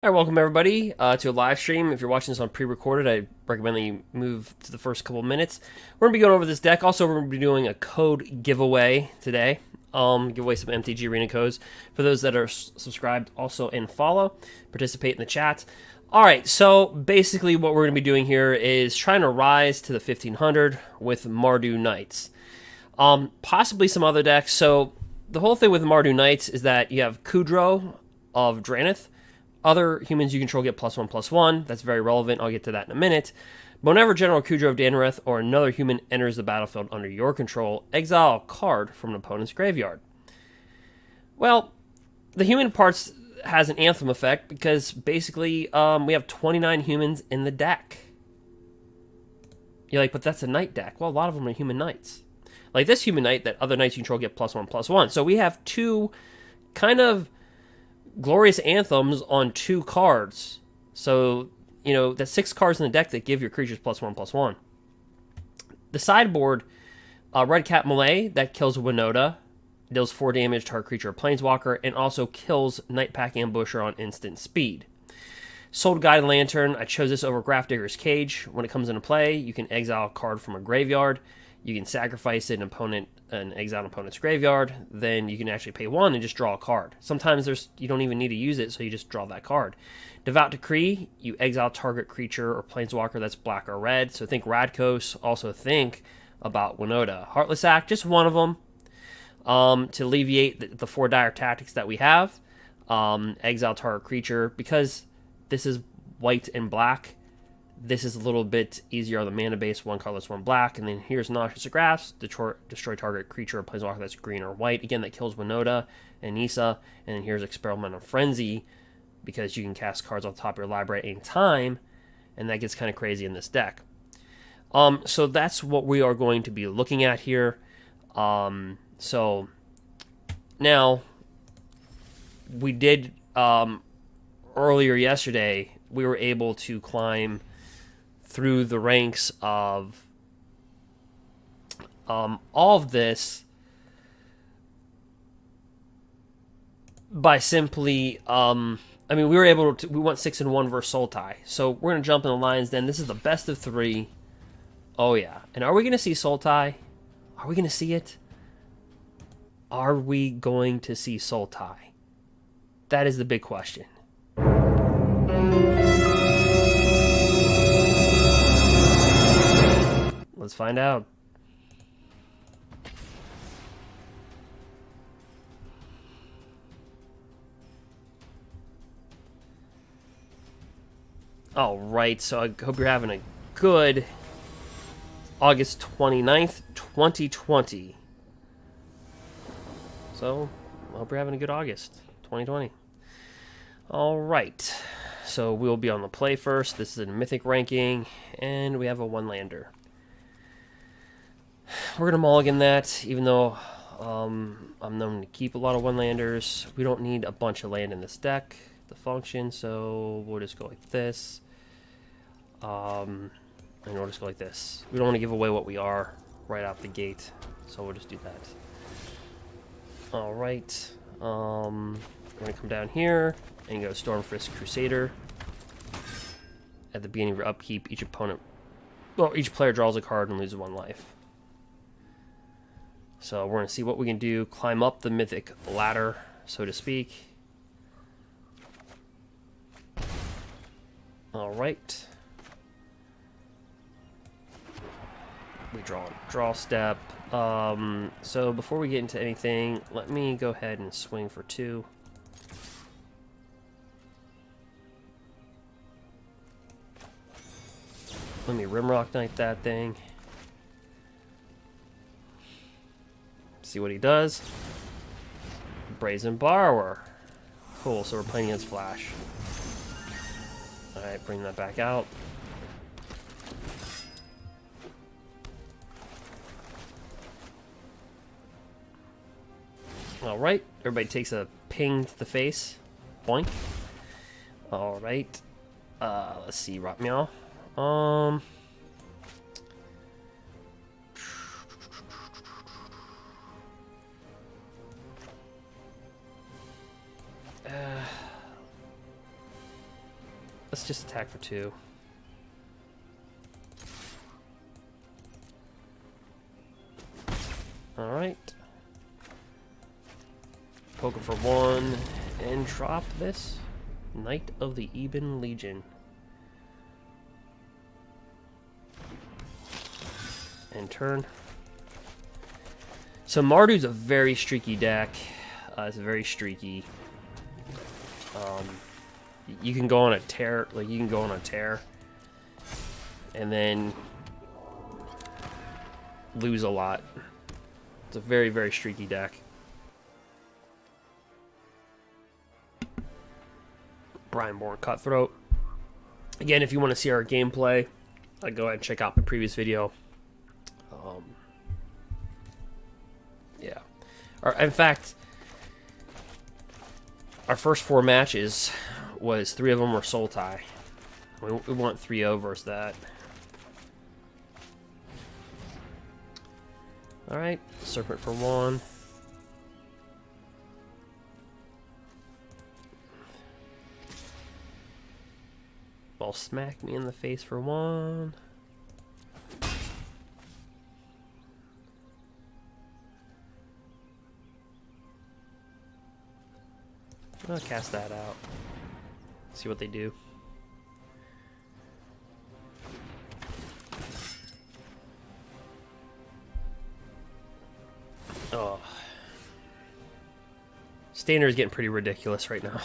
All right, welcome everybody to a live stream. If you're watching this on pre-recorded, I recommend that you move to the first couple minutes. We're gonna be going over this deck. Also, we're gonna be doing a code giveaway today. Give away some MTG Arena codes for those that are subscribed, also and follow, participate in the chat. All right, so basically, what we're gonna be doing here is trying to rise to the 1500 with Mardu Knights, possibly some other decks. So the whole thing with Mardu Knights is that you have Kudro of Drannith. Other humans you control get +1/+1. That's very relevant. I'll get to that in a minute. But whenever General Kudro of Drannith or another human enters the battlefield under your control, exile a card from an opponent's graveyard. Well, the human parts has an Anthem effect because basically we have 29 humans in the deck. You're like, but that's a knight deck. Well, a lot of them are human knights. Like this human knight that other knights you control get +1/+1. So we have two kind of glorious anthems on 2 cards. So, you know, that's 6 cards in the deck that give your creatures +1/+1. The sideboard, Red Cap Melee, that kills Winota, deals 4 damage to our creature or planeswalker, and also kills Nightpack Ambusher on instant speed. Soul Guide Lantern, I chose this over Grafdigger's Cage. When it comes into play, you can exile a card from a graveyard. You can sacrifice it and exile an opponent's graveyard. Then you can actually pay 1 and just draw a card. Sometimes you don't even need to use it, so you just draw that card. Devout Decree, you exile target creature or planeswalker that's black or red. So think Radkos. Also think about Winota. Heartless Act, just one of them. To alleviate the 4 dire tactics that we have. Exile target creature. Because this is white and black, this is a little bit easier on the mana base, 1 colorless, 1 black. And then here's Noxious Grasp, destroy target creature or planeswalker that's green or white. Again, that kills Winota and Nissa. And then here's Experimental Frenzy, because you can cast cards on top of your library at any time. And that gets kind of crazy in this deck. So that's what we are going to be looking at here. So now, we did, earlier yesterday, we were able to climb through the ranks of all of this by simply we were able to, we went 6-1 versus Sultai. So we're gonna jump in the lines then. This is the best of 3. Oh yeah. And are we gonna see Sultai? Are we gonna see it? Are we going to see Sultai? That is the big question. Let's find out. All right, so I hope you're having a good August 29th, 2020. So, I hope you're having a good August 2020. All right, so we'll be on the play first. This is a Mythic ranking, and we have a 1-lander. We're going to mulligan that, even though I'm known to keep a lot of 1-landers. We don't need a bunch of land in this deck to function, so we'll just go like this. And we'll just go like this. We don't want to give away what we are right out the gate, so we'll just do that. Alright, we're going to come down here and go Stormfist Crusader. At the beginning of your upkeep, each player draws a card and loses 1 life. So we're going to see what we can do. Climb up the Mythic ladder, so to speak. Alright. We draw step. So before we get into anything, let me go ahead and swing for 2. Let me Rimrock Knight that thing. See what he does. Brazen Borrower. Cool, so we're playing against Flash. Alright, bring that back out. Alright, everybody takes a ping to the face. Boink. Alright. Let's see, Rot Meow. Let's just attack for 2. Alright. Poke for 1 and drop this Knight of the Ebon Legion. And turn. So Mardu's a very streaky deck. It's very streaky. You can go on a tear, and then lose a lot. It's a very, very streaky deck. Brineborn Cutthroat. Again, if you want to see our gameplay, go ahead and check out my previous video. Yeah. In fact, our first 4 matches was 3 of them were Sultai. We want 3-0 versus that. Alright, Serpent for 1. Ball smack me in the face for 1. I'll cast that out. See what they do. Oh. Standard is getting pretty ridiculous right now.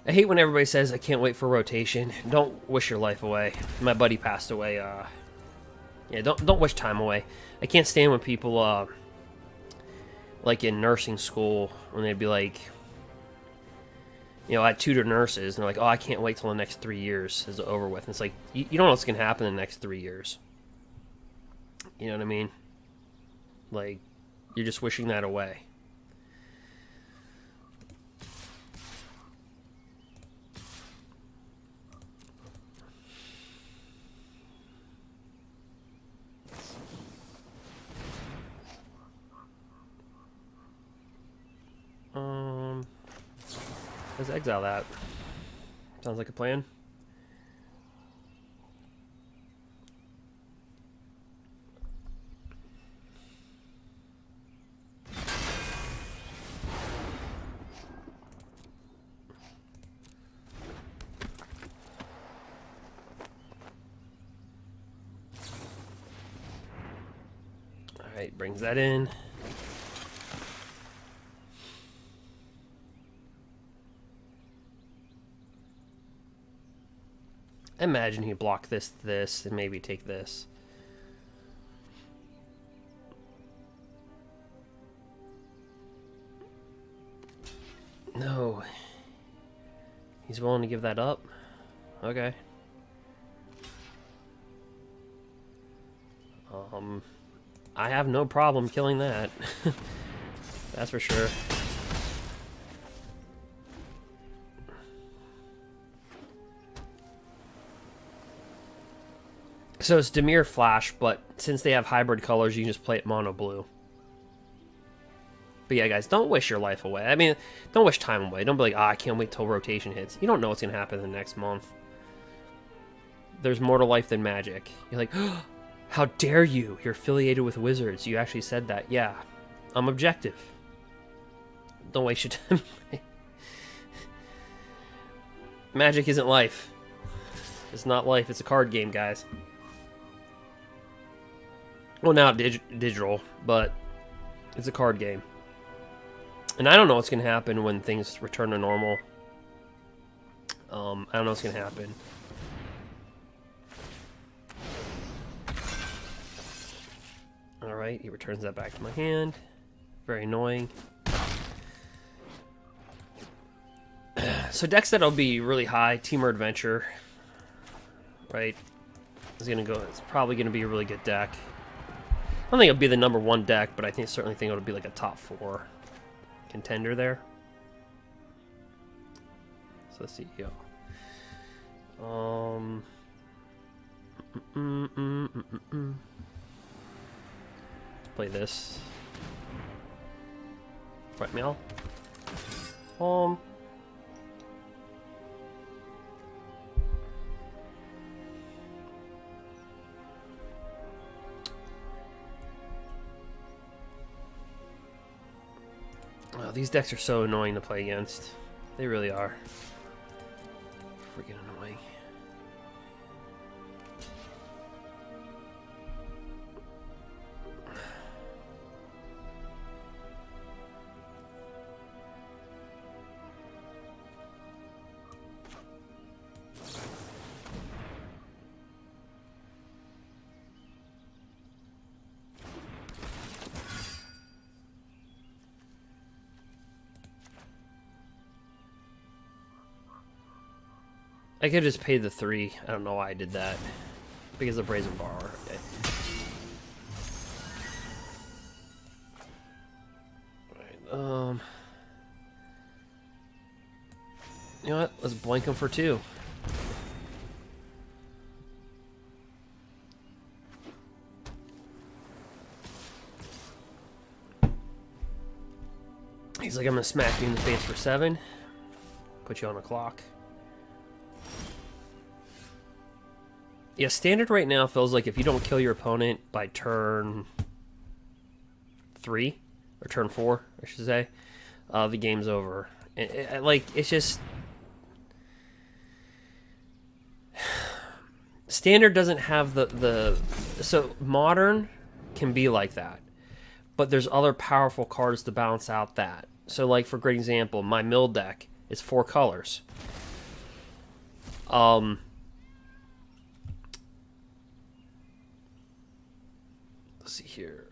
I hate when everybody says, I can't wait for rotation. Don't wish your life away. My buddy passed away. Yeah, don't wish time away. I can't stand when people, like in nursing school, when they'd be like, you know, I tutor nurses, and they're like, oh, I can't wait till the next 3 years is over with. And it's like, you don't know what's going to happen in the next 3 years. You know what I mean? Like, you're just wishing that away. Let's exile that. Sounds like a plan. Alright, brings that in. Imagine he block this, and maybe take this. No. He's willing to give that up? Okay. I have no problem killing that. That's for sure. So it's Temur Flash, but since they have hybrid colors, you can just play it mono blue. But yeah, guys, don't wish your life away. I mean, don't wish time away. Don't be like, I can't wait till rotation hits. You don't know what's going to happen in the next month. There's more to life than Magic. You're like, oh, how dare you? You're affiliated with Wizards. You actually said that. Yeah, I'm objective. Don't waste your time. Magic isn't life. It's not life. It's a card game, guys. Well, now digital, but it's a card game. And I don't know what's going to happen when things return to normal. I don't know what's going to happen. Alright, he returns that back to my hand. Very annoying. So decks that'll be really high, Temur Adventure. Right? It's probably going to be a really good deck. I don't think it'll be the #1 deck, but I certainly think it'll be like a top 4 contender there. So let's see, go. Play this. Right, meow. these decks are so annoying to play against. They really are. Freaking annoying. I could just pay the 3. I don't know why I did that. Because of Brazen Bar. Okay. Alright, you know what? Let's blank him for 2. He's like, I'm gonna smack you in the face for 7. Put you on a clock. Yeah, standard right now feels like if you don't kill your opponent by turn 3, or turn 4, I should say, the game's over. Like, it's just... Standard doesn't have the... So, Modern can be like that. But there's other powerful cards to balance out that. So, like, for great example, my mill deck is 4 colors. Let's see here.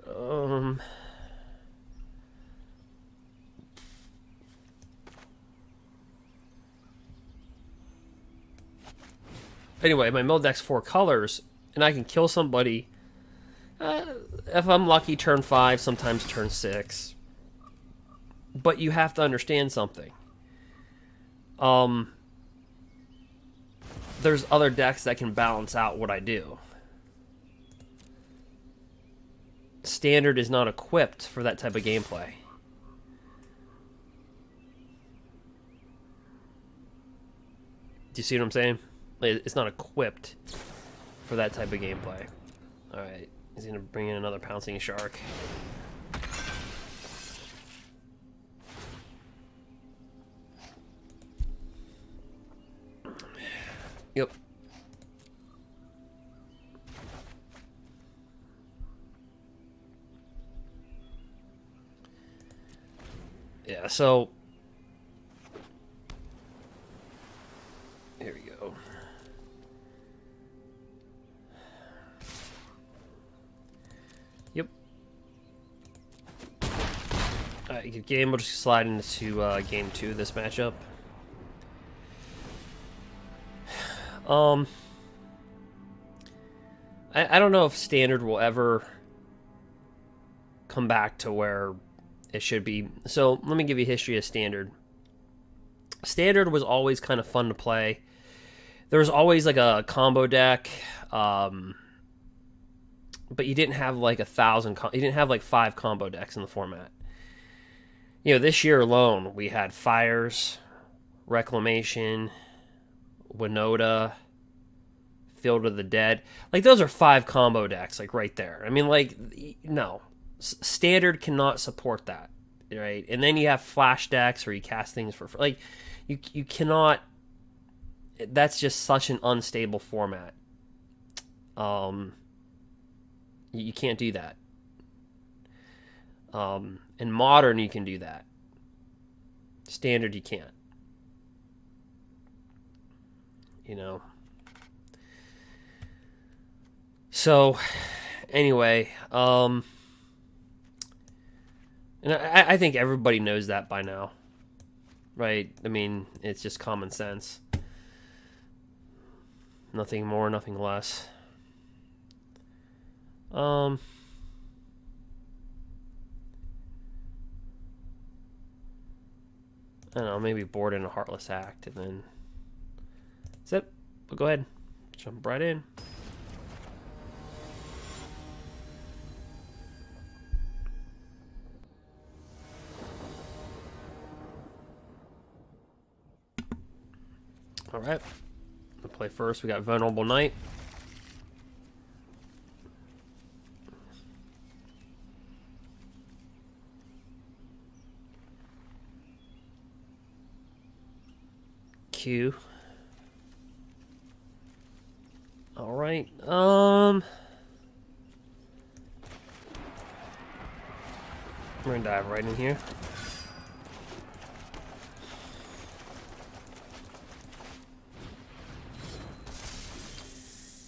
Anyway, my mill deck's 4 colors, and I can kill somebody. If I'm lucky, turn 5, sometimes turn 6. But you have to understand something. There's other decks that can balance out what I do. Standard is not equipped for that type of gameplay. Do you see what I'm saying? It's not equipped for that type of gameplay. Alright, he's gonna bring in another pouncing shark. Yep. Yeah, so here we go. Yep. Alright, good game. We'll just slide into game 2 of this matchup. I don't know if Standard will ever come back to where it should be. So let me give you a history of Standard. Standard was always kind of fun to play. There was always like a combo deck, but you didn't have like 1,000. You didn't have like 5 combo decks in the format. You know, this year alone we had Fires, Reclamation, Winota, Field of the Dead. Like, those are 5 combo decks, like, right there. I mean, like, no. Standard cannot support that, right? And then you have flash decks where you cast things for... Like, you cannot... That's just such an unstable format. You can't do that. In Modern, you can do that. Standard, you can't. You know... So, anyway, and I think everybody knows that by now, right? I mean, it's just common sense. Nothing more, nothing less. I don't know, maybe board in a Heartless Act, and then that's it. But go ahead, jump right in. Alright, we'll play first. We got Venerable Knight. Q. All right. I'm gonna dive right in here.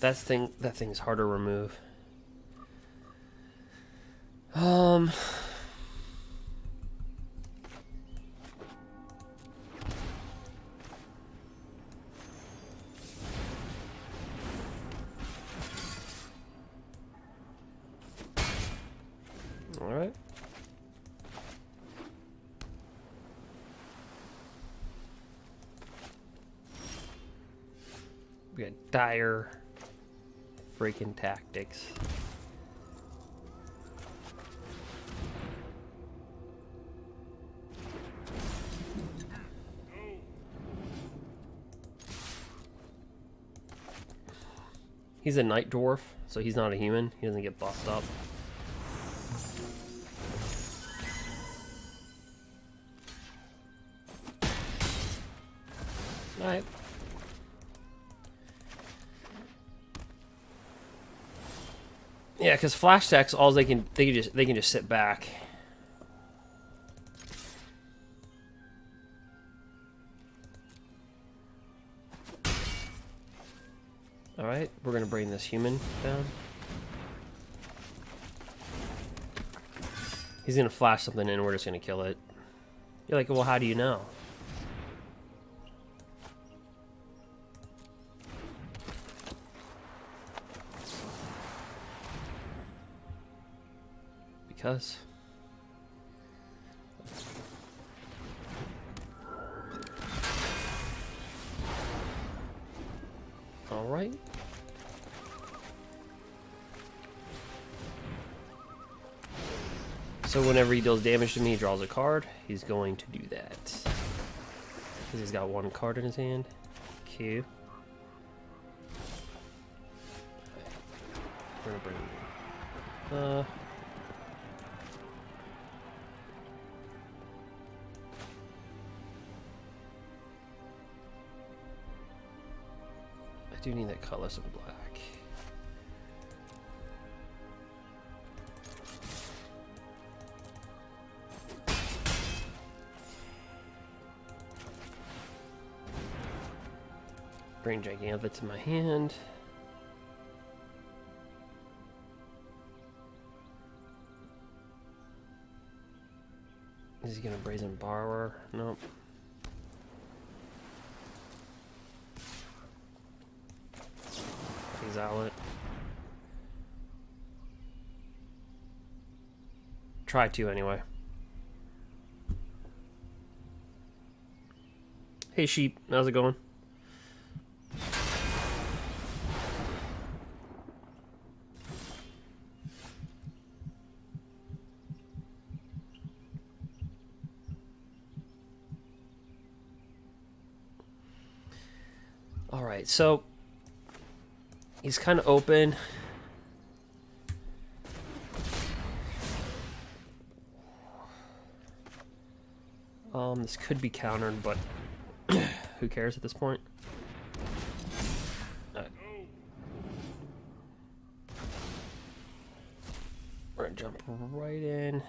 That thing's hard to remove. All right. We got dire freaking tactics. He's a night dwarf, so he's not a human. He doesn't get buffed up. Alright. Yeah, because flash attacks, all they can just sit back. All right, we're gonna bring this human down. He's gonna flash something in. We're just gonna kill it. You're like, well, how do you know? Because. All right. So whenever he deals damage to me, he draws a card. He's going to do that. Because he's got one card in his hand. Q. We're gonna bring him in. I do need that color some black. Bring Jegantha to my hand. Is he gonna Brazen Borrower? Nope. Exile it. Try to anyway. Hey sheep, how's it going? Alright, so he's kind of open. This could be countered, but who cares at this point? We're gonna jump right in.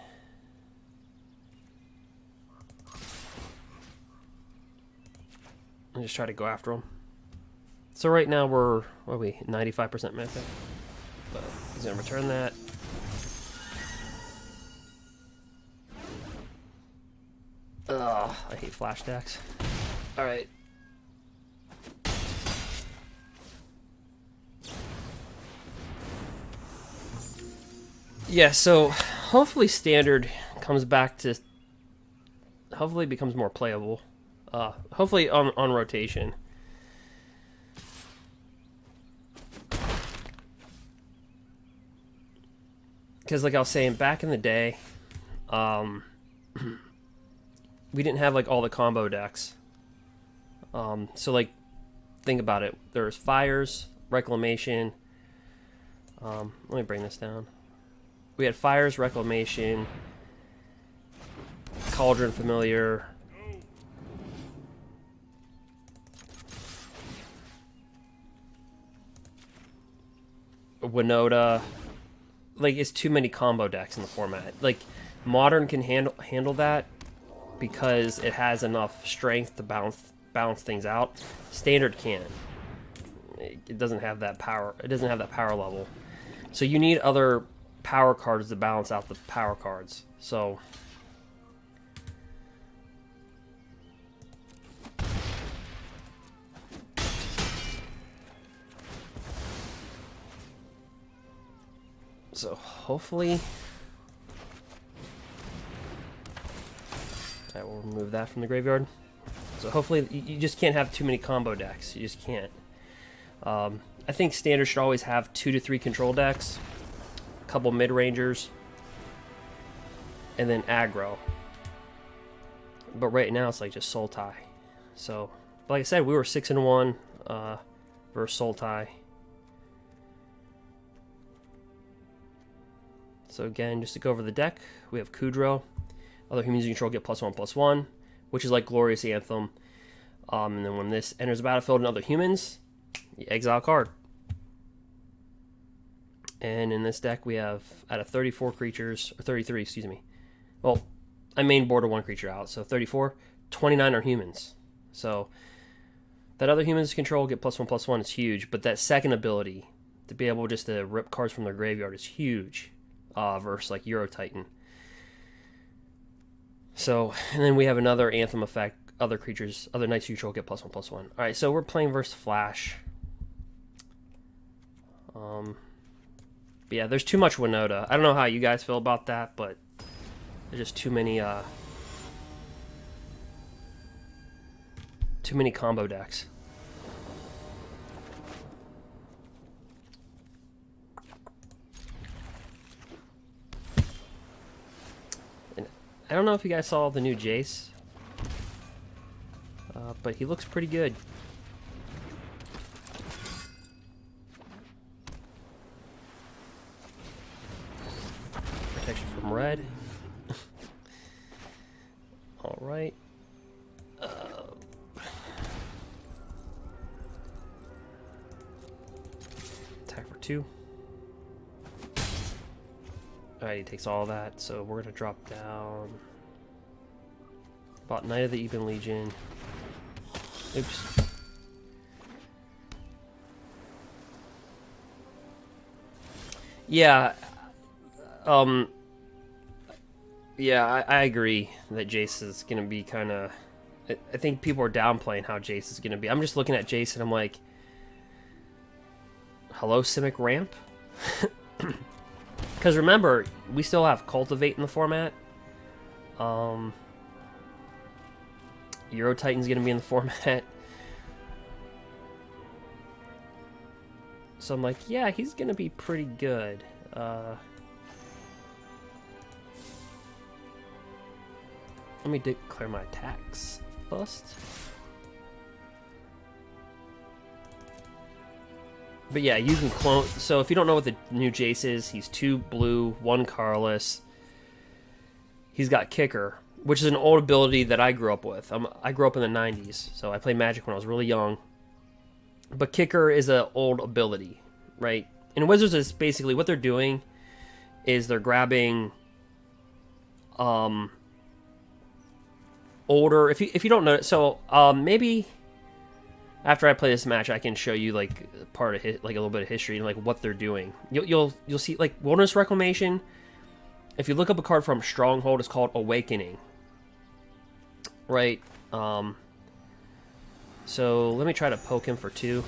And just try to go after him. So right now we're, what are we, 95% Mythic? But he's gonna return that. Ugh, I hate flash attacks. Alright. Yeah, so hopefully standard comes back to, hopefully becomes more playable. Hopefully on rotation. Because like I was saying, back in the day, we didn't have like all the combo decks. So like, think about it. There's Fires, Reclamation. Let me bring this down. We had Fires, Reclamation, Cauldron Familiar, Winota. Like, it's too many combo decks in the format. Like, Modern can handle that because it has enough strength to balance things out. Standard can't. It doesn't have that power. It doesn't have that power level. So you need other power cards to balance out the power cards. So hopefully I will remove that from the graveyard. So hopefully you just can't have too many combo decks. You just can't. I think Standard should always have 2 to 3 control decks, a couple mid-rangers, and then aggro. But right now it's like just Sultai. So, like I said, we were 6-1 versus Sultai. So again, just to go over the deck, we have Kudro. Other humans you control get +1/+1, which is like Glorious Anthem. And then when this enters the battlefield and other humans, you exile a card. And in this deck we have, out of 34 creatures, or 33, excuse me. Well, I main board 1 creature out, so 34, 29 are humans. So that other humans control get +1/+1 is huge, but that second ability to be able just to rip cards from their graveyard is huge versus like Euro Titan. So, and then we have another Anthem effect. Other creatures, other knights you control get +1/+1. All right, so we're playing versus Flash. But yeah, there's too much Winota. I don't know how you guys feel about that, but there's just too many combo decks. And I don't know if you guys saw the new Jace, but he looks pretty good. Protection from red. All right. Attack for 2. Alright, he takes all that, so we're gonna drop down. Bought Knight of the Ebon Legion. Oops. Yeah. Yeah, I agree that Jace is going to be kind of... I think people are downplaying how Jace is going to be. I'm just looking at Jace and I'm like... Hello, Simic Ramp? Because remember, we still have Cultivate in the format. Euro Titan's going to be in the format. So I'm like, yeah, he's going to be pretty good. Let me declare my attacks first. But yeah, you can clone. So if you don't know what the new Jace is, he's 2 blue, 1 colorless. He's got Kicker, which is an old ability that I grew up with. I grew up in the 90s, so I played Magic when I was really young. But Kicker is an old ability, right? And Wizards is basically what they're doing is they're grabbing older, if you don't know, so maybe after I play this match I can show you like part of like a little bit of history and like what they're doing. You'll see like Wilderness Reclamation. If you look up a card from Stronghold, it's called Awakening, right? So let me try to poke him for 2.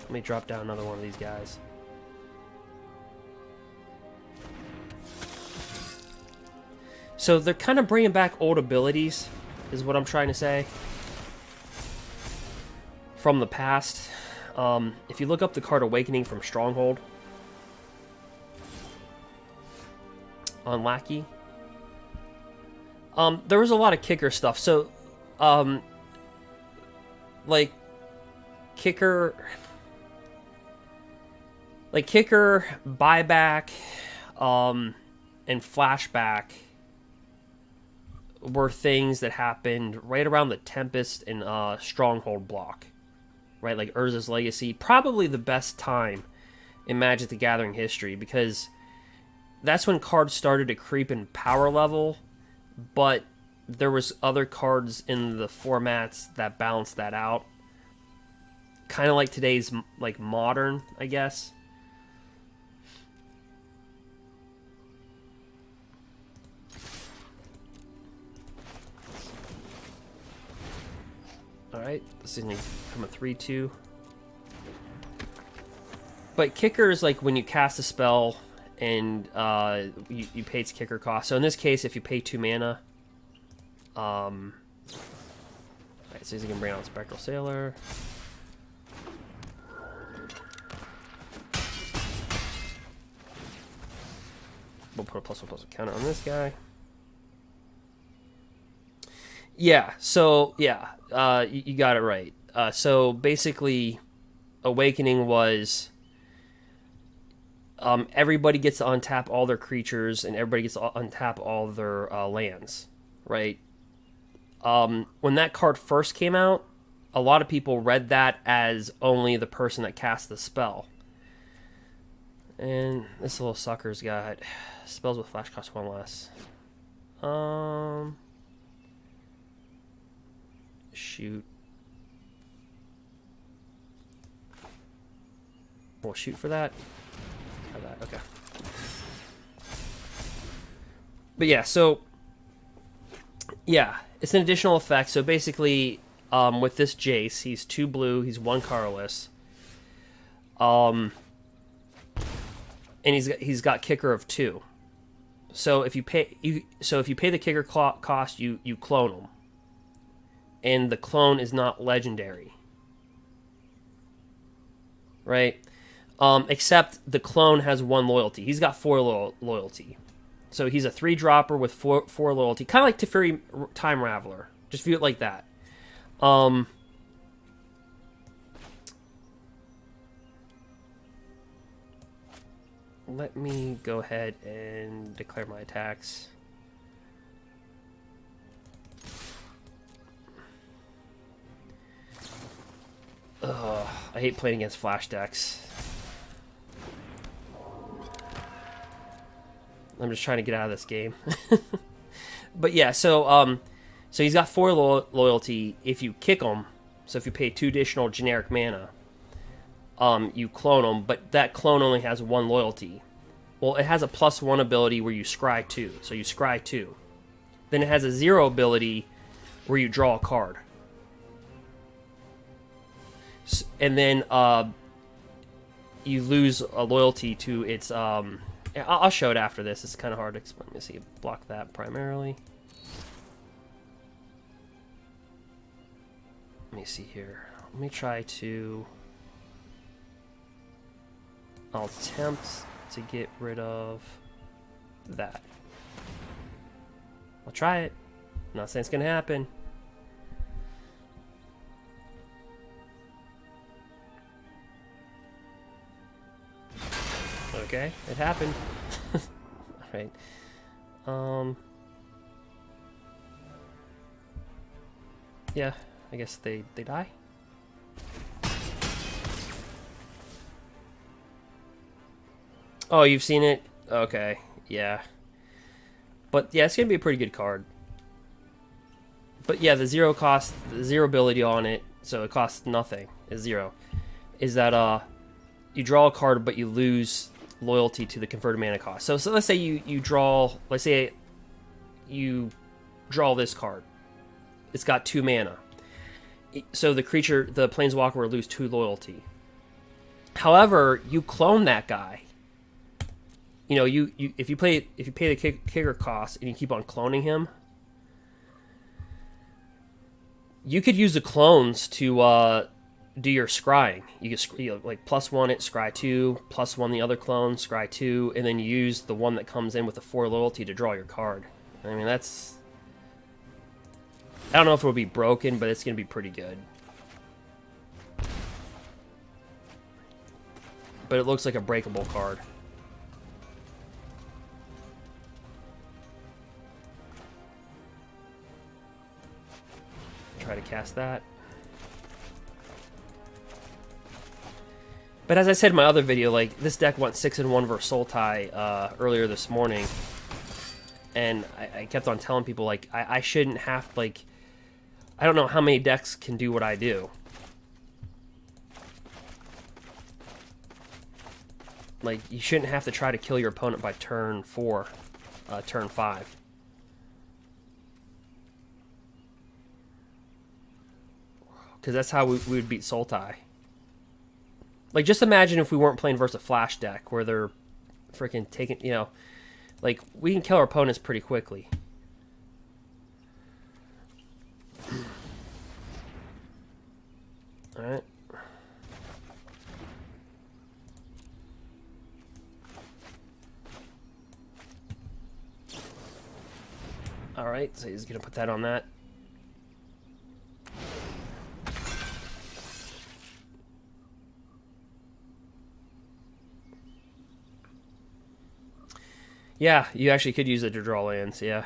Let me drop down another one of these guys. So they're kind of bringing back old abilities, is what I'm trying to say, from the past. If you look up the card Awakening from Stronghold on Lackey, there was a lot of Kicker stuff. So, like Kicker, Buyback, and Flashback were things that happened right around the Tempest and Stronghold block, right? Like Urza's Legacy, probably the best time in Magic the Gathering history, because that's when cards started to creep in power level, but there was other cards in the formats that balanced that out. Kind of like today's like Modern, I guess. Alright, this is going to become a 3-2. But kicker is like when you cast a spell and you pay its kicker cost. So in this case, if you pay 2 mana, alright, so he's going to bring out Spectral Sailor. We'll put a +1/+1 counter on this guy. Yeah, so, yeah, you got it right. So, basically, Awakening was everybody gets to untap all their creatures, and everybody gets to untap all their lands, right? When that card first came out, a lot of people read that as only the person that cast the spell. And this little sucker's got spells with flash cost 1 less. Shoot. We'll shoot for that. Try that. Okay. But yeah, so yeah, it's an additional effect. So basically, with this Jace, he's 2 blue, he's 1 colorless. And he's got kicker of 2. So if you pay the kicker cost, you clone him. And the clone is not legendary. Right? Except the clone has 1 loyalty. He's got 4 loyalty. So he's a 3-dropper with 4 loyalty. Kind of like Teferi Time Raveler. Just view it like that. Let me go ahead and declare my attacks. Ugh, I hate playing against flash decks. I'm just trying to get out of this game. But yeah, so he's got 4 loyalty. If you kick him, so if you pay 2 additional generic mana, you clone him, but that clone only has 1 loyalty. Well, it has a +1 ability where you scry 2, so you scry 2. Then it has a 0 ability where you draw a card. And then you lose a loyalty to its... I'll show it after this. It's kind of hard to explain. Let me see. Block that primarily. Let me see here. Let me try to... I'll attempt to get rid of that. I'll try it. I'm not saying it's going to happen. Okay, it happened. Alright. Yeah, I guess they die. Oh, you've seen it? Okay, yeah. But yeah, it's gonna be a pretty good card. But yeah, the 0 cost, the 0 ability on it, so it costs nothing, is 0. Is that you draw a card but you lose loyalty to the converted mana cost. So let's say you draw, let's say you draw this card. It's got 2 mana. So the creature, the planeswalker, will lose 2 loyalty. However, you clone that guy. You know, if you pay the kicker cost and you keep on cloning him, you could use the clones to do your scrying. You could like +1 it, scry 2, +1 the other clone, scry 2, and then you use the one that comes in with the 4 loyalty to draw your card. I mean, that's... I don't know if it will be broken, but it's going to be pretty good. But it looks like a breakable card. Try to cast that. But as I said in my other video, like, this deck went 6-1 versus Sultai earlier this morning. And I kept on telling people, like, I shouldn't have, like... I don't know how many decks can do what I do. Like, you shouldn't have to try to kill your opponent by turn 4, turn 5. Because that's how we would beat Sultai. Like, just imagine if we weren't playing versus a flash deck where they're freaking taking, you know, like, we can kill our opponents pretty quickly. Alright. Alright, so he's going to put that on that. Yeah, you actually could use it to draw lands, yeah.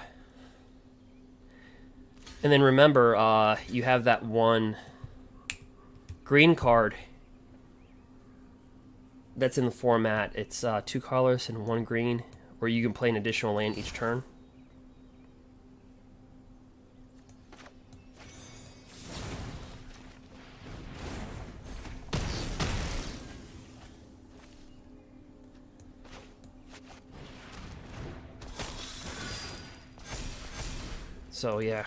And then remember, you have that one green card that's in the format. It's 2 colors and 1 green, where you can play an additional land each turn. So, yeah.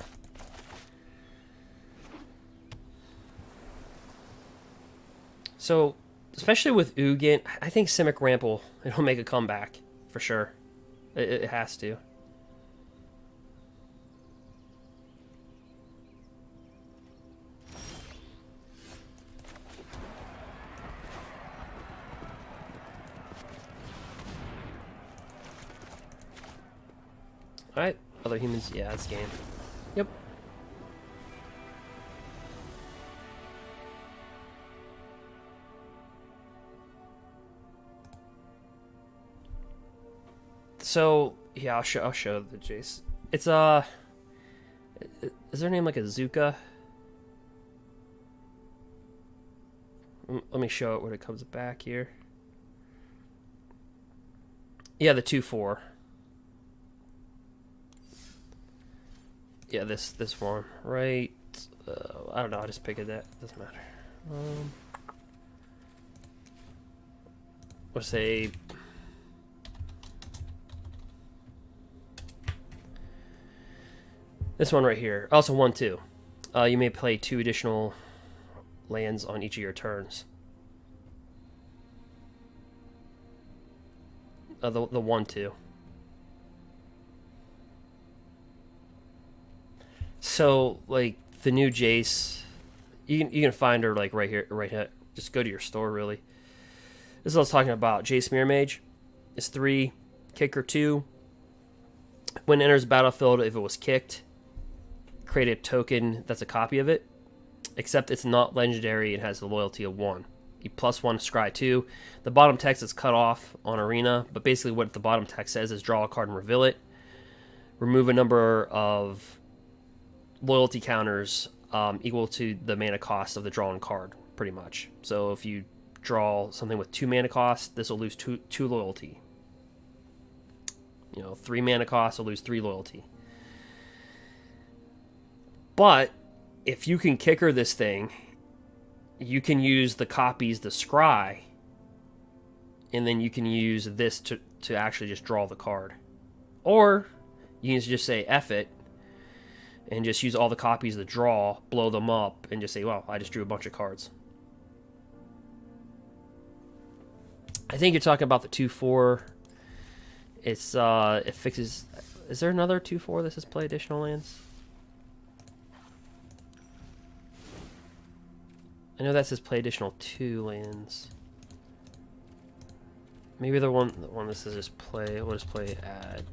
So, especially with Ugin, I think Simic Ramp it'll make a comeback, for sure. It has to. Alright, other humans, yeah, it's game. Yep. So, yeah, I'll show the Jace. It's, is their name like a Zuka? Let me show it when it comes back here. Yeah, the 2/4. Yeah, this one, right? I don't know. I just picked that. Doesn't matter. Let's say this one right here. Also 1/2. You may play 2 additional lands on each of your turns. The 1/2. So, like, the new Jace, you can find her, like, right here. Just go to your store, really. This is what I was talking about. Jace Mirror Mage is 3, kicker 2. When it enters the battlefield, if it was kicked, create a token that's a copy of it. Except it's not legendary, it has the loyalty of 1. You +1 scry 2. The bottom text is cut off on Arena, but basically what the bottom text says is draw a card and reveal it. Remove a number of loyalty counters equal to the mana cost of the drawn card, pretty much. So if you draw something with 2 mana cost, this will lose 2 loyalty. 3 mana cost will lose 3 loyalty. But if you can kicker this thing, you can use the copies to scry, and then you can use this to actually just draw the card. Or you can just say F it, and just use all the copies to draw, blow them up, and just say, well, I just drew a bunch of cards. I think you're talking about the 2/4. It's, it fixes... Is there another 2/4 that says play additional lands? I know that says play additional 2 lands. Maybe the one that says just play, we'll just play add.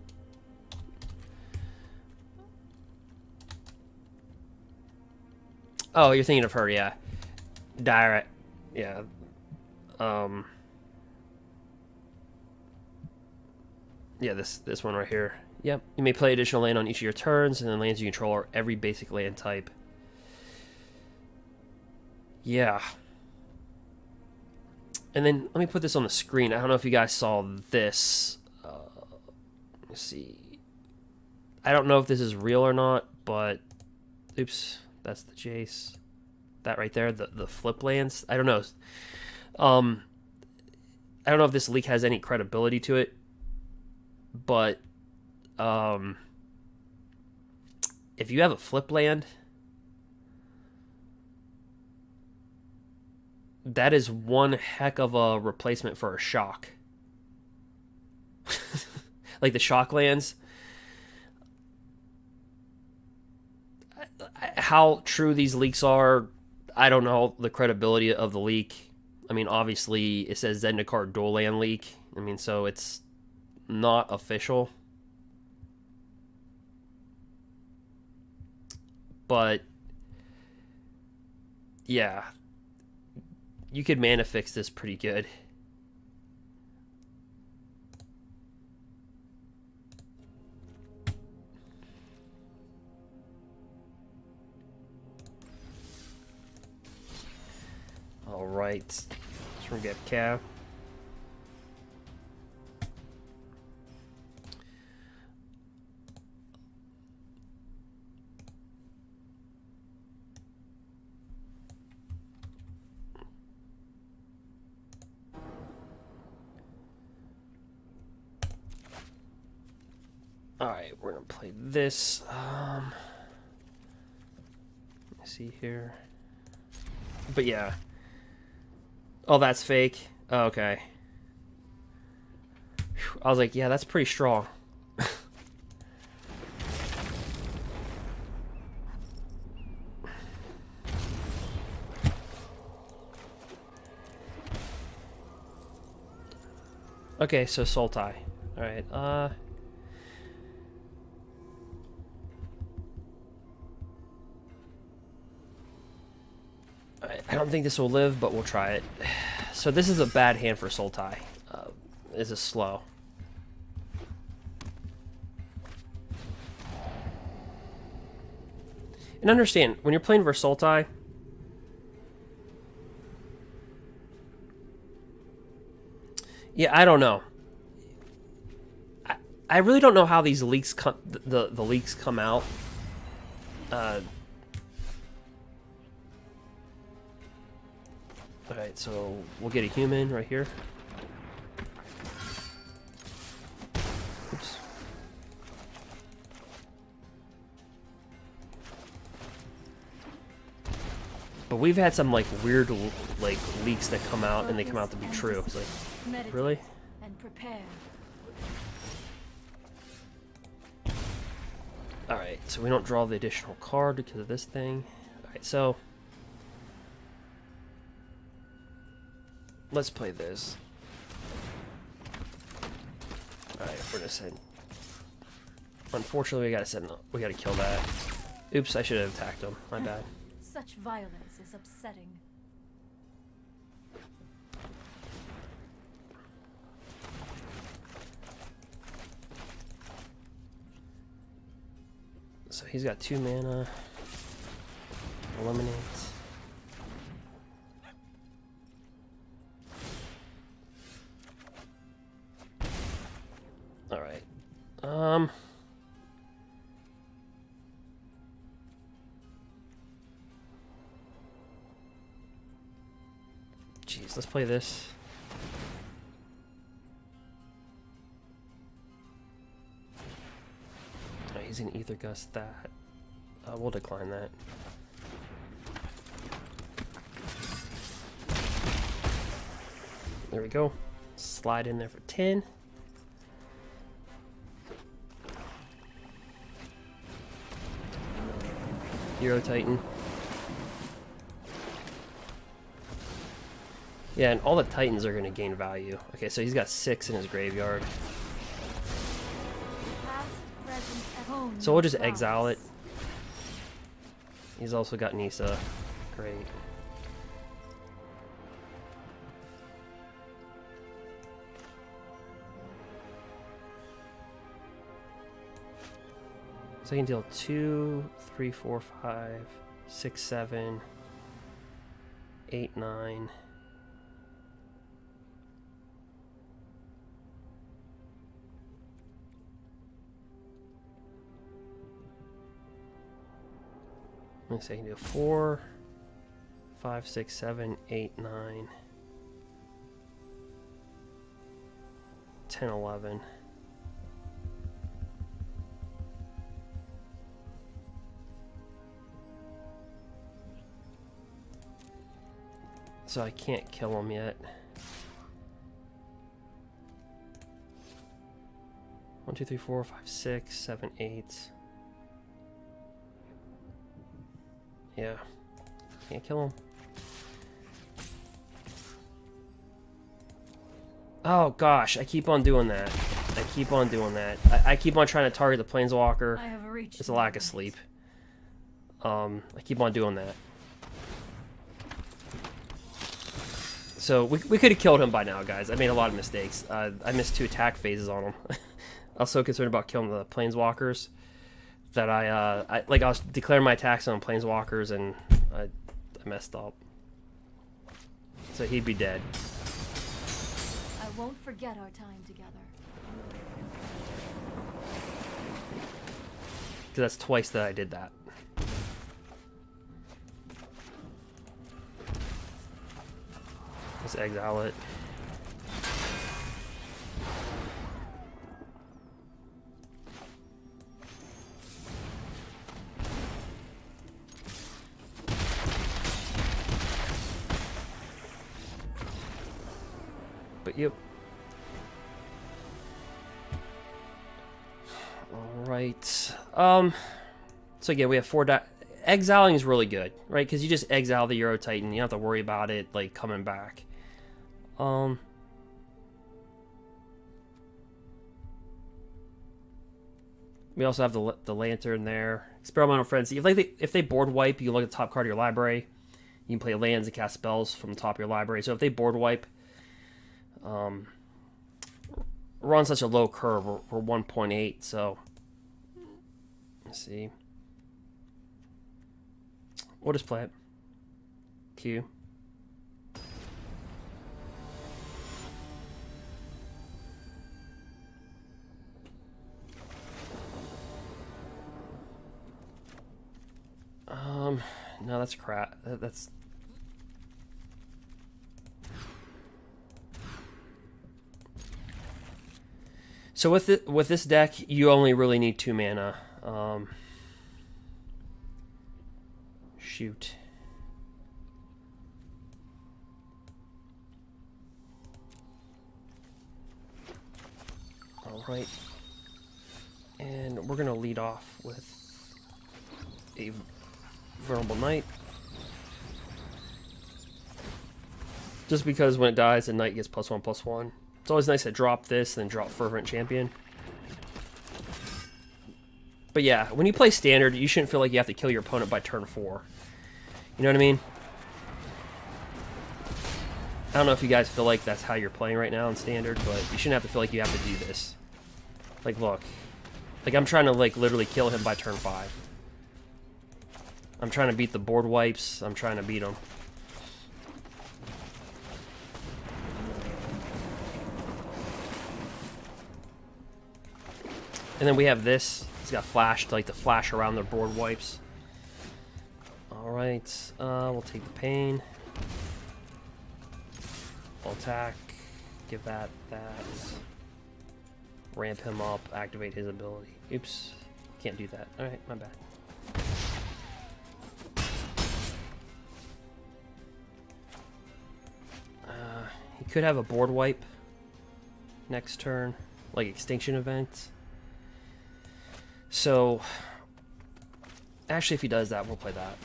Oh, you're thinking of her, yeah. Direct, yeah. Yeah, this one right here. Yep. You may play additional land on each of your turns, and then lands you control are every basic land type. Yeah. And then let me put this on the screen. I don't know if you guys saw this. Let's see. I don't know if this is real or not, but oops, that's the Jace. That right there, the flip lands. I don't know. I don't know if this leak has any credibility to it, but if you have a flip land, that is one heck of a replacement for a shock. Like the shock lands. How true these leaks are, I don't know the credibility of the leak. I mean, obviously, it says Zendikar dual land leak. I mean, so it's not official. But, yeah. You could mana fix this pretty good. Alright. Let's get Cav. Alright, we're gonna play this. Let me see here. But yeah. Oh, that's fake. Oh, okay. Whew. I was like, yeah, that's pretty strong. Okay, so Sultai. Alright, I don't think this will live, but we'll try it. So this is a bad hand for Sultai. This is slow. And understand, when you're playing versus Sultai, yeah, I don't know. I really don't know how these leaks the leaks come out. Alright, so we'll get a human right here. Oops. But we've had some like weird like leaks that come out and they come out to be true. It's like, really? And prepare. Alright, so we don't draw the additional card because of this thing. Alright, so let's play this. Alright, we're gonna send. Unfortunately, we gotta kill that. Oops, I should have attacked him. My bad. Such violence is upsetting. So he's got 2 mana. Eliminate. Alright. Jeez, let's play this. Oh, he's gonna Ether Gust that. We'll decline that. There we go. Slide in there for 10. Euro Titan. Yeah, and all the Titans are going to gain value. Okay, so he's got 6 in his graveyard. So we'll just exile it. He's also got Nisa. Great. So I can deal 2, 3, 4, 5, 6, 7, 8, 9. Let me see, I can do 4, 5, 6, 7, 8, 9, 10, 11. So I can't kill him yet. 1, 2, 3, 4, 5, 6, 7, 8. Yeah. Can't kill him. Oh gosh, I keep on doing that. I keep on doing that. I keep on trying to target the Planeswalker. I have reached It's a lack of sleep. I keep on doing that. So we could have killed him by now, guys. I made a lot of mistakes. I missed 2 attack phases on him. I was so concerned about killing the Planeswalkers that I was declaring my attacks on Planeswalkers and I messed up. So he'd be dead. I won't forget our time together. Because that's twice that I did that. Let's exile it. But yep. All right. So again, we have 4 exiling is really good, right? Because you just exile the Euro Titan. You don't have to worry about it like coming back. We also have the Lantern there. Experimental Frenzy. If they board wipe, you look at the top card of your library. You can play lands and cast spells from the top of your library. So if they board wipe, we're on such a low curve. We're 1.8. So let's see. We'll just play it. Q. No, that's crap. That's so with this deck, you only really need 2 mana. Shoot. All right, and we're gonna lead off with a Venerable Knight. Just because when it dies, the Knight gets +1/+1. It's always nice to drop this, then drop Fervent Champion. But yeah, when you play Standard, you shouldn't feel like you have to kill your opponent by turn 4. You know what I mean? I don't know if you guys feel like that's how you're playing right now in Standard, but you shouldn't have to feel like you have to do this. Like, look. Like, I'm trying to, like, literally kill him by turn 5. I'm trying to beat the board wipes. I'm trying to beat him. And then we have this. It's got flash to, like, to flash around their board wipes. Alright. We'll take the pain. We'll attack. Give that. Ramp him up. Activate his ability. Oops. Can't do that. Alright, my bad. He could have a board wipe next turn, like Extinction Event. So, actually, if he does that, we'll play that.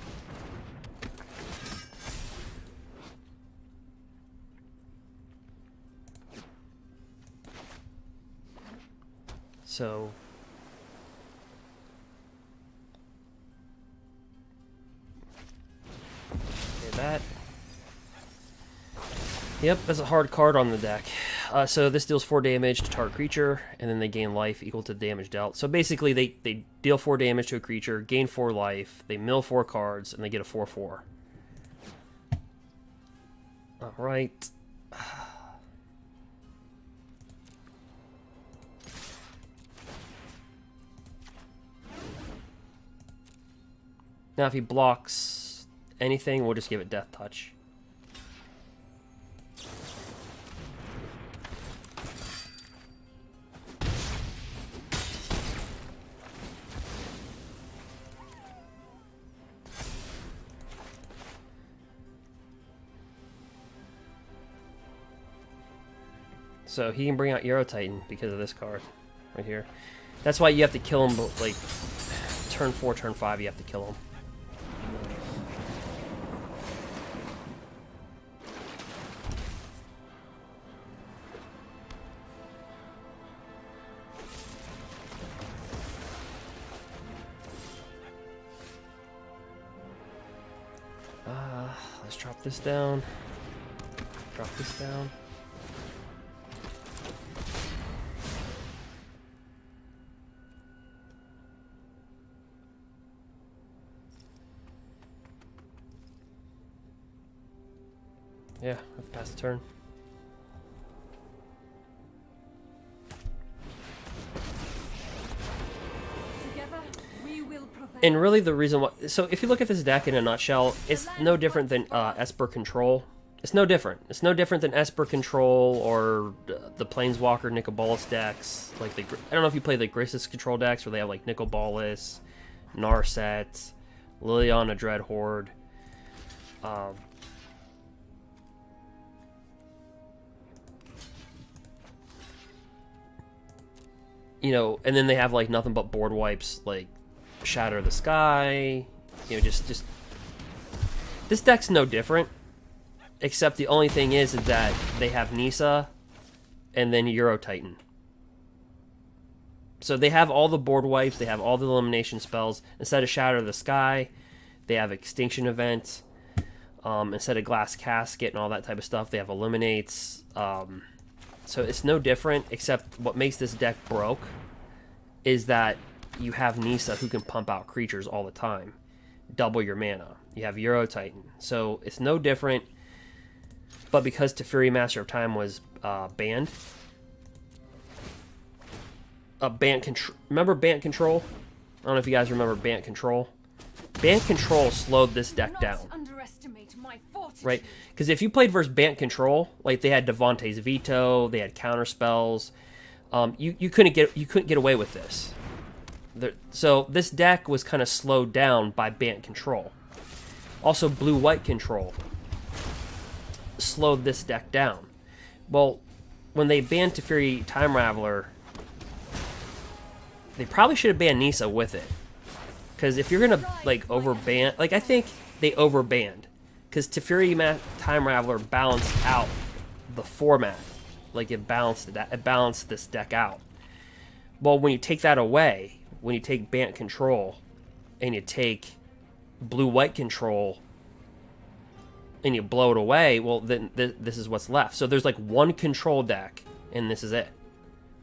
So, okay, that. Yep, that's a hard card on the deck. So this deals 4 damage to target creature, and then they gain life equal to the damage dealt. So basically, they deal 4 damage to a creature, gain 4 life, they mill 4 cards, and they get a 4/4. Alright. Now if he blocks anything, we'll just give it Death Touch. So he can bring out Euro Titan because of this card right here. That's why you have to kill him, like, turn 4, turn 5, you have to kill him. Let's drop this down. Drop this down. Yeah, I've passed the turn. And really the reason why... So if you look at this deck in a nutshell, it's no different than Esper Control. It's no different. It's no different than Esper Control or the Planeswalker Nicol Bolas decks. Like I don't know if you play the Graces Control decks where they have like Nicol Bolas, Narset, Liliana Dreadhorde. You know, and then they have like nothing but board wipes, like Shatter the Sky. You know, just this deck's no different, except the only thing is that they have Nissa and then Euro Titan. So they have all the board wipes, they have all the elimination spells. Instead of Shatter the Sky, they have Extinction Event. Instead of Glass Casket and all that type of stuff, they have Eliminates. So it's no different, except what makes this deck broke is that you have Nissa who can pump out creatures all the time. Double your mana. You have Euro Titan. So it's no different, but because Teferi Master of Time was banned, remember Bant Control? I don't know if you guys remember Bant Control. Bant Control slowed this deck down. Right? Because if you played versus Bant Control, like they had Devontae's Veto, they had counter spells, you couldn't get away with this. So this deck was kind of slowed down by Bant Control. Also, Blue-White Control slowed this deck down. Well, when they banned Teferi Time Raveler, they probably should have banned Nissa with it. Because if you're gonna like overban, like I think they overbanned. Because Teferi Time Raveler balanced out the format. Like it balanced this deck out. Well, when you take that away, when you take Bant Control, and you take Blue-White Control, and you blow it away, well, then this is what's left. So there's like one control deck, and this is it.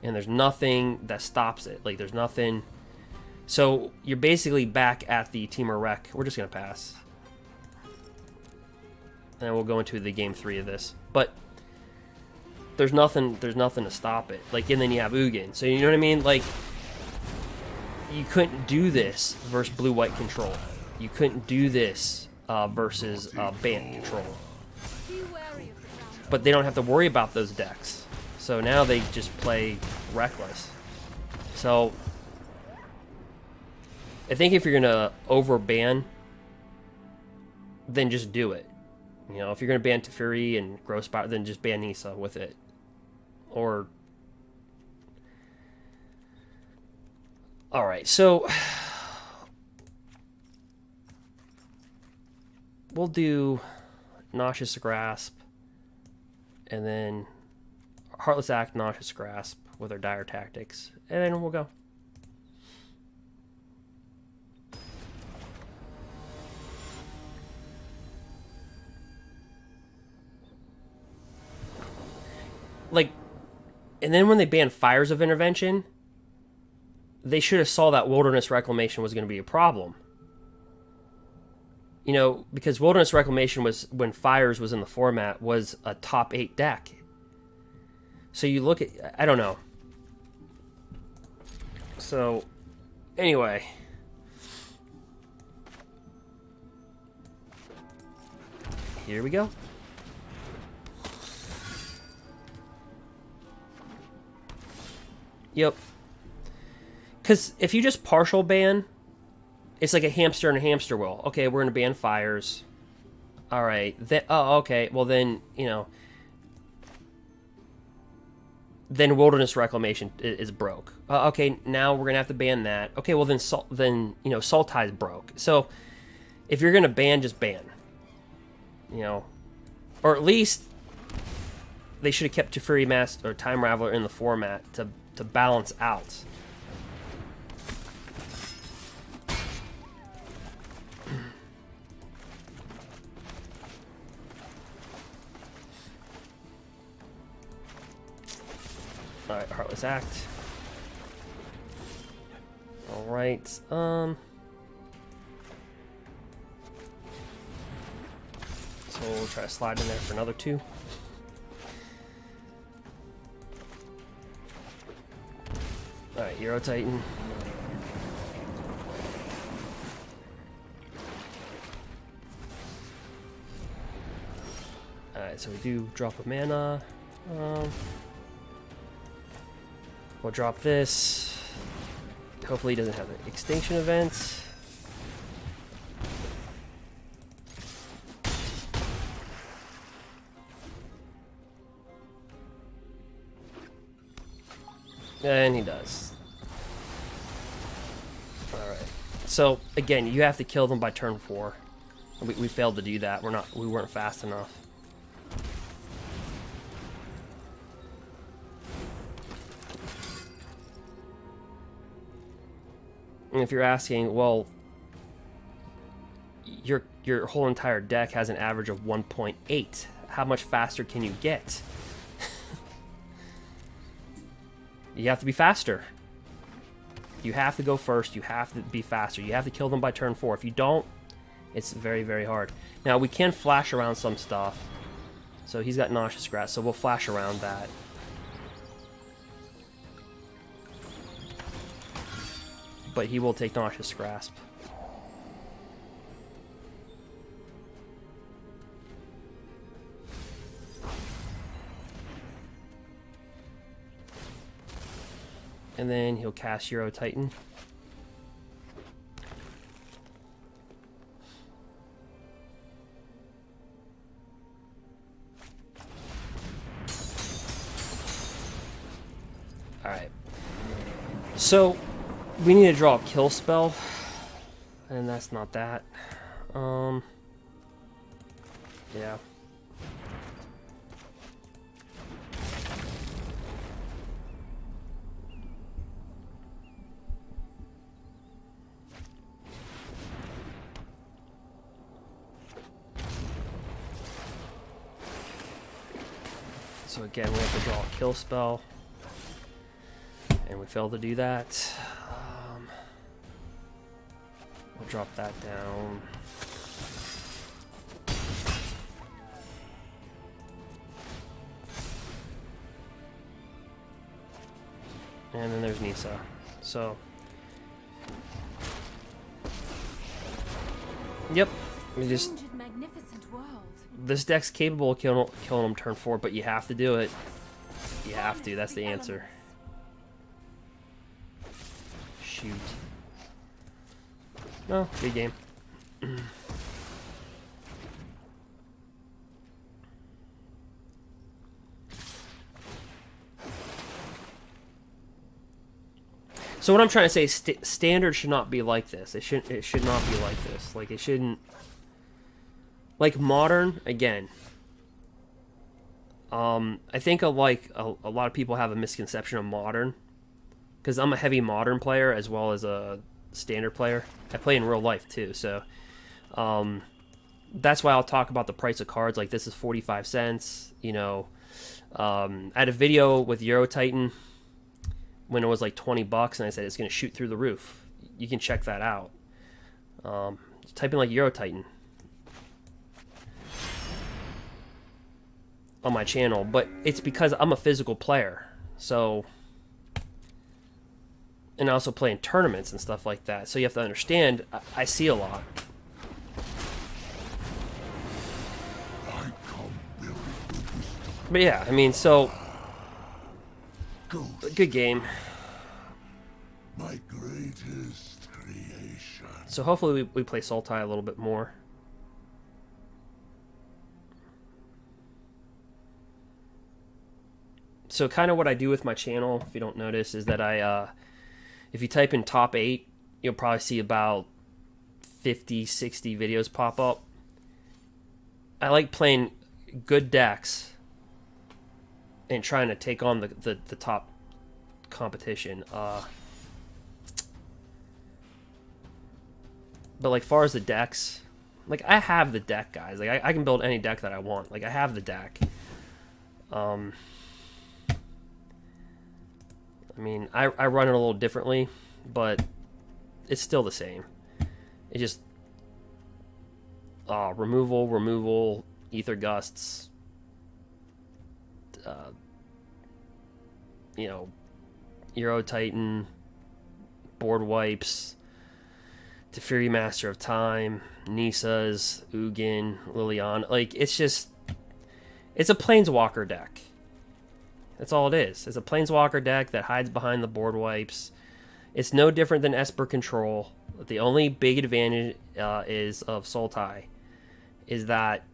And there's nothing that stops it. Like there's nothing. So you're basically back at the Temur Rec. We're just gonna pass. And we'll go into the game 3 of this. But there's nothing to stop it. Like, and then you have Ugin. So you know what I mean? Like, you couldn't do this versus Blue-White Control. You couldn't do this versus Bant Control. But they don't have to worry about those decks. So now they just play Reckless. So I think if you're gonna overban, then just do it. You know, if you're going to ban Teferi and Gross Power, then just ban Nissa with it. Or... Alright, so... We'll do Nauseous Grasp, and then Heartless Act, Nauseous Grasp with our Dire Tactics, and then we'll go. Like, and then when they banned Fires of Intervention, they should have saw that Wilderness Reclamation was going to be a problem. You know, because Wilderness Reclamation was, when Fires was in the format, was a top 8 deck. So you look at, I don't know. So, anyway. Here we go. Yep. Because if you just partial ban, it's like a hamster in a hamster wheel. Okay, we're going to ban fires. All right. Oh, okay. Well, then, you know, then Wilderness Reclamation is broke. Okay, now we're going to have to ban that. Okay, well, then you know, Sultai's broke. So if you're going to ban, just ban. You know, or at least they should have kept Teferi Master or Time Raveler in the format to balance out. Alright, Heartless Act. Alright, so we'll try to slide in there for another 2. Alright, Euro Titan. Alright, so we do drop a mana. We'll drop this. Hopefully he doesn't have an extinction event. And he does. Alright. So, again, you have to kill them by turn 4. We failed to do that. We weren't fast enough. And if you're asking, well, your whole entire deck has an average of 1.8. How much faster can you get? You have to be faster. You have to go first. You have to be faster. You have to kill them by turn 4. If you don't, it's very, very hard. Now, we can flash around some stuff. So he's got Nauseous Grasp, so we'll flash around that. But he will take Nauseous Grasp. And then he'll cast Euro Titan. Alright. So we need to draw a kill spell. And that's not that. Yeah. So again, we have to draw a kill spell, and we failed to do that. We'll drop that down. And then there's Nisa. So, yep, we just. This deck's capable of killing him turn 4, but you have to do it. You have to. That's the answer. Shoot. No, good game. So what I'm trying to say is standard should not be like this. It should not be like this. Like, it shouldn't. Like modern, again. I think a lot of people have a misconception of modern, because I'm a heavy modern player as well as a standard player. I play in real life too, so that's why I'll talk about the price of cards. Like, this is 45 cents. You know, I had a video with Euro Titan when it was like 20 bucks, and I said it's going to shoot through the roof. You can check that out. Type in like Euro Titan on my channel, but it's because I'm a physical player. So, and I also play in tournaments and stuff like that. So you have to understand, I see a lot. But yeah, I mean, so good game. My greatest creation. So hopefully we play Sultai a little bit more. So kind of what I do with my channel, if you don't notice, is that if you type in top 8, you'll probably see about 50, 60 videos pop up. I like playing good decks and trying to take on the top competition. But like far as the decks, like I have the deck, guys. Like I can build any deck that I want. Like I have the deck. I mean, I run it a little differently, but it's still the same. It just removal, ether gusts, you know, Euro Titan, board wipes, Teferi Master of Time, Nissa's, Ugin, Liliana. Like, it's a Planeswalker deck. That's all it is. It's a Planeswalker deck that hides behind the board wipes. It's no different than Esper Control. The only big advantage is of Sultai is that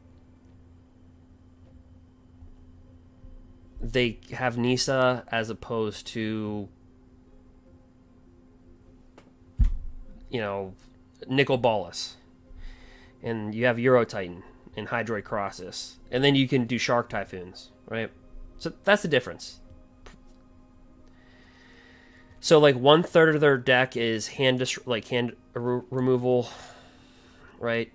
they have Nissa as opposed to, you know, Nicol Bolas. And you have Euro Titan and Hydroid Crosses. And then you can do Shark Typhoons, right? So that's the difference. So like 1/3 of their deck is hand removal, right?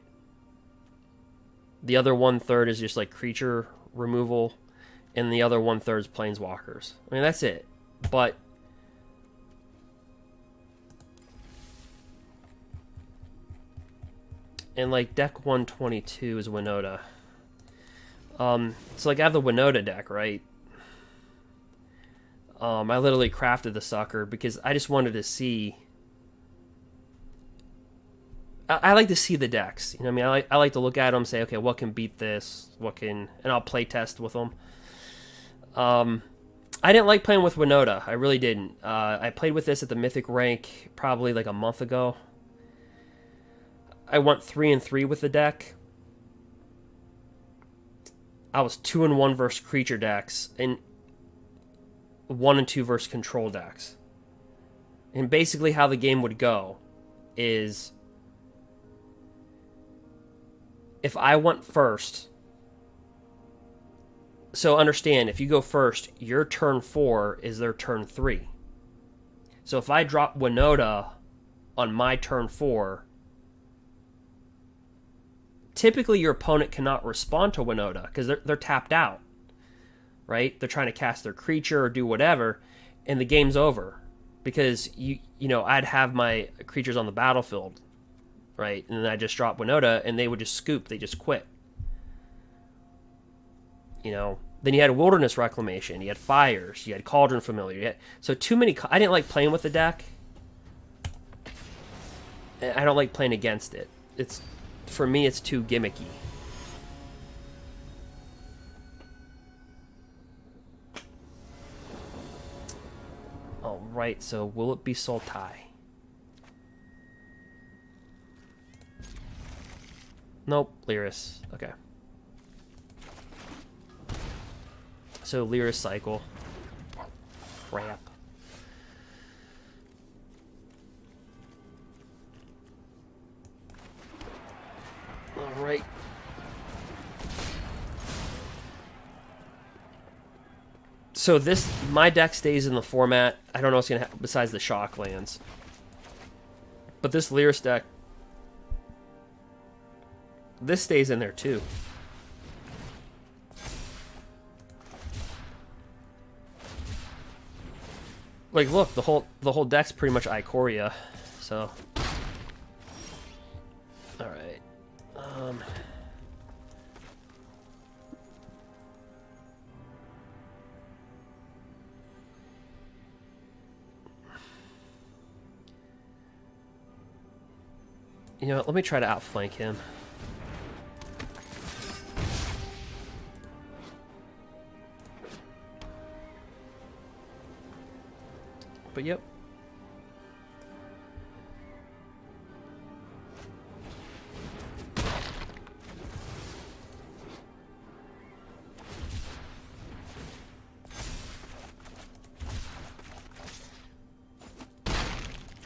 The other 1/3 is just like creature removal, and the other 1/3 is planeswalkers. I mean, that's it. But and like deck 122 is Winota. So like I have the Winota deck, right? I literally crafted the sucker because I just wanted to see. I like to see the decks. You know what I mean? I like to look at them, say, okay, what can beat this? And I'll play test with them. I didn't like playing with Winota. I really didn't. I played with this at the Mythic rank probably like a month ago. I went 3-3 with the deck. I was 2-1 versus creature decks and 1-2 versus control decks. And basically how the game would go is if I went first. So understand, if you go first, your turn 4 is their turn 3. So if I drop Winota on my turn 4, typically your opponent cannot respond to Winota because they're tapped out, right? They're trying to cast their creature or do whatever, and the game's over because you know I'd have my creatures on the battlefield, right? And then I just drop Winota, and they would just scoop. They just quit. You know. Then you had Wilderness Reclamation. You had Fires. You had Cauldron Familiar. So too many. I didn't like playing with the deck. I don't like playing against it. For me, it's too gimmicky. Alright, so will it be Sultai? Nope, Lyris. Okay. So Lyris Cycle. Crap. Alright. So my deck stays in the format. I don't know what's going to happen besides the shock lands. But this Lyris deck, this stays in there too. Like, look, the whole deck's pretty much Ikoria, so. All right. You know what, let me try to outflank him. But yep.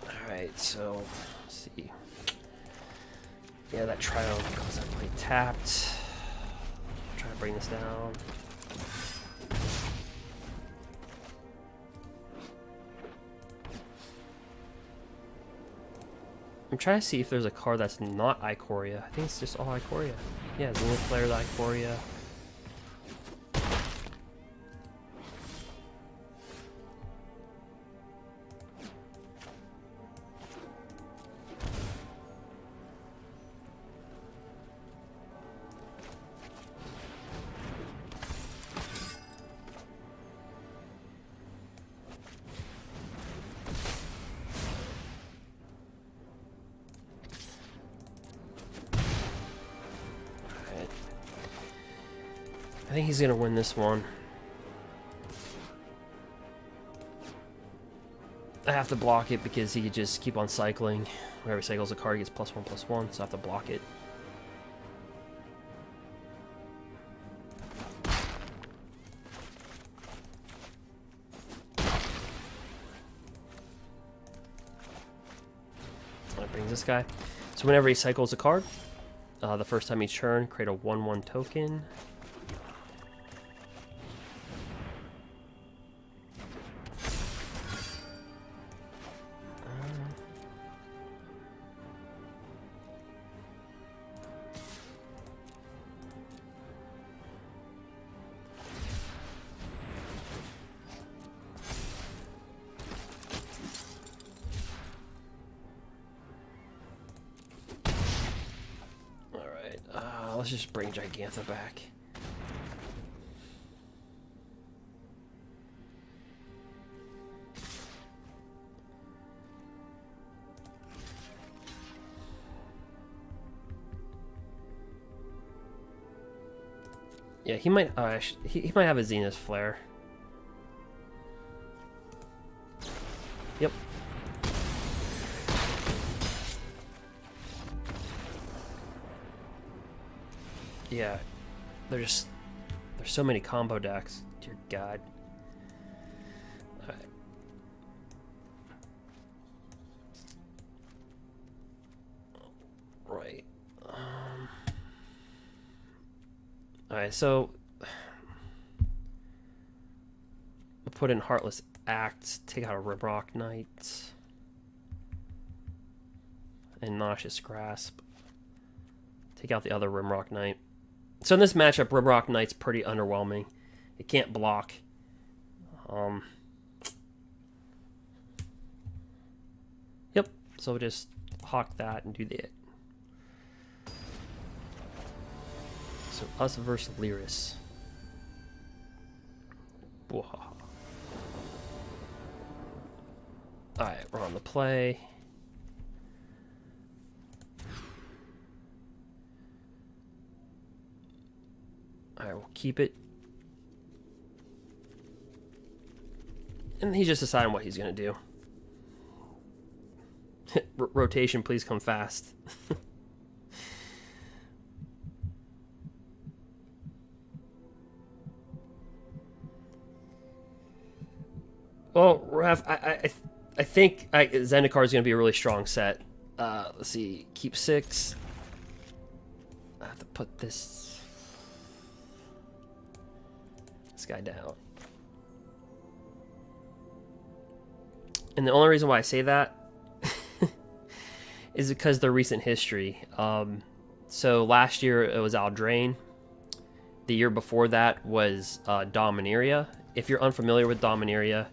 Alright, so let's see. Yeah, that Triumph because I played tapped. Try to bring this down. I'm trying to see if there's a card that's not Ikoria. I think it's just all Ikoria. Yeah, Zenith Flare, the Ikoria. I think he's gonna win this one. I have to block it because he could just keep on cycling. Whenever he cycles a card, he gets +1/+1, so I have to block it. That brings this guy. So whenever he cycles a card, the first time each turn, create a 1/1 token. Let's just bring Jegantha back. Yeah, he might. He might have a Zenith Flare. Yep. Yeah, there's so many combo decks. Dear God. Alright. Right. Alright, so I'll put in Heartless Act, take out a Rimrock Knight, and Nauseous Grasp. Take out the other Rimrock Knight. So in this matchup, Rimrock Knight's pretty underwhelming. It can't block. Yep. So just hawk that and do that. So us versus Lyris. Alright, we're on the play. Alright, we'll keep it. And he's just deciding what he's going to do. Rotation, please come fast. Well, Raf, I think Zendikar is going to be a really strong set. Let's see, keep 6. I have to put this guy down. And the only reason why I say that is because of the recent history. So last year it was Aldrain. The year before that was Dominaria. If you're unfamiliar with Dominaria,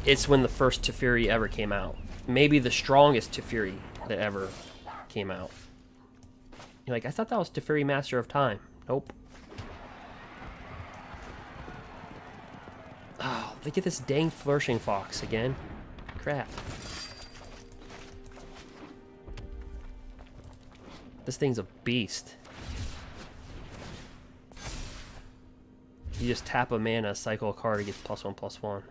it's when the first Teferi ever came out. Maybe the strongest Teferi that ever came out. You're like, I thought that was Teferi Master of Time. Nope. Oh, look at this dang Flourishing Fox again. Crap. This thing's a beast. You just tap a mana, cycle a card, it gets +1/+1.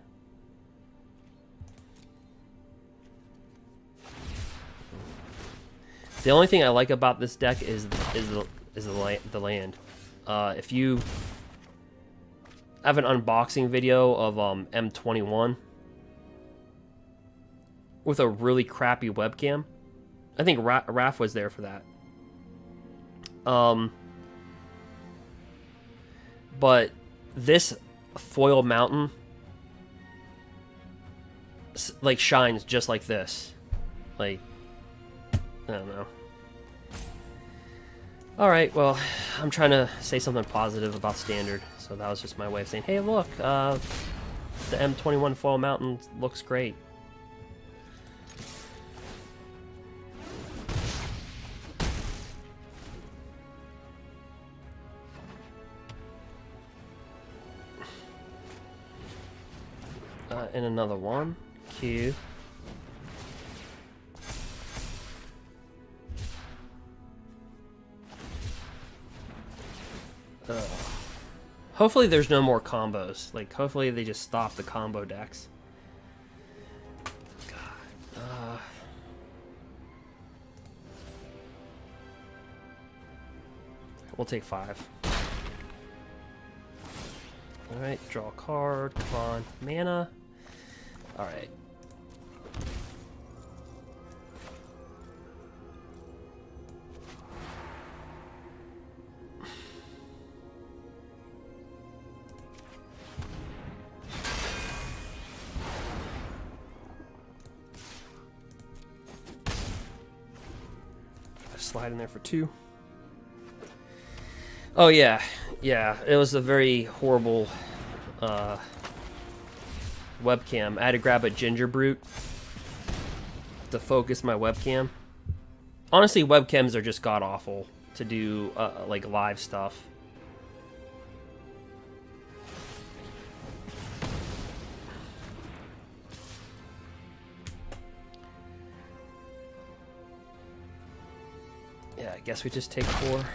The only thing I like about this deck is the land. If you have an unboxing video of M21 with a really crappy webcam, I think Raph was there for that. But this foil mountain like shines just like this. Like, I don't know. Alright, well, I'm trying to say something positive about Standard, so that was just my way of saying, hey, look, the M21 foil mountain looks great. And another one. Q. Hopefully there's no more combos. Like, hopefully they just stop the combo decks. God. We'll take 5. Alright, draw a card. Come on. Mana. Alright. Slide in there for 2. Oh yeah, yeah. It was a very horrible webcam. I had to grab a ginger brute to focus my webcam. Honestly, webcams are just god awful to do like live stuff. Yeah, I guess we just take 4.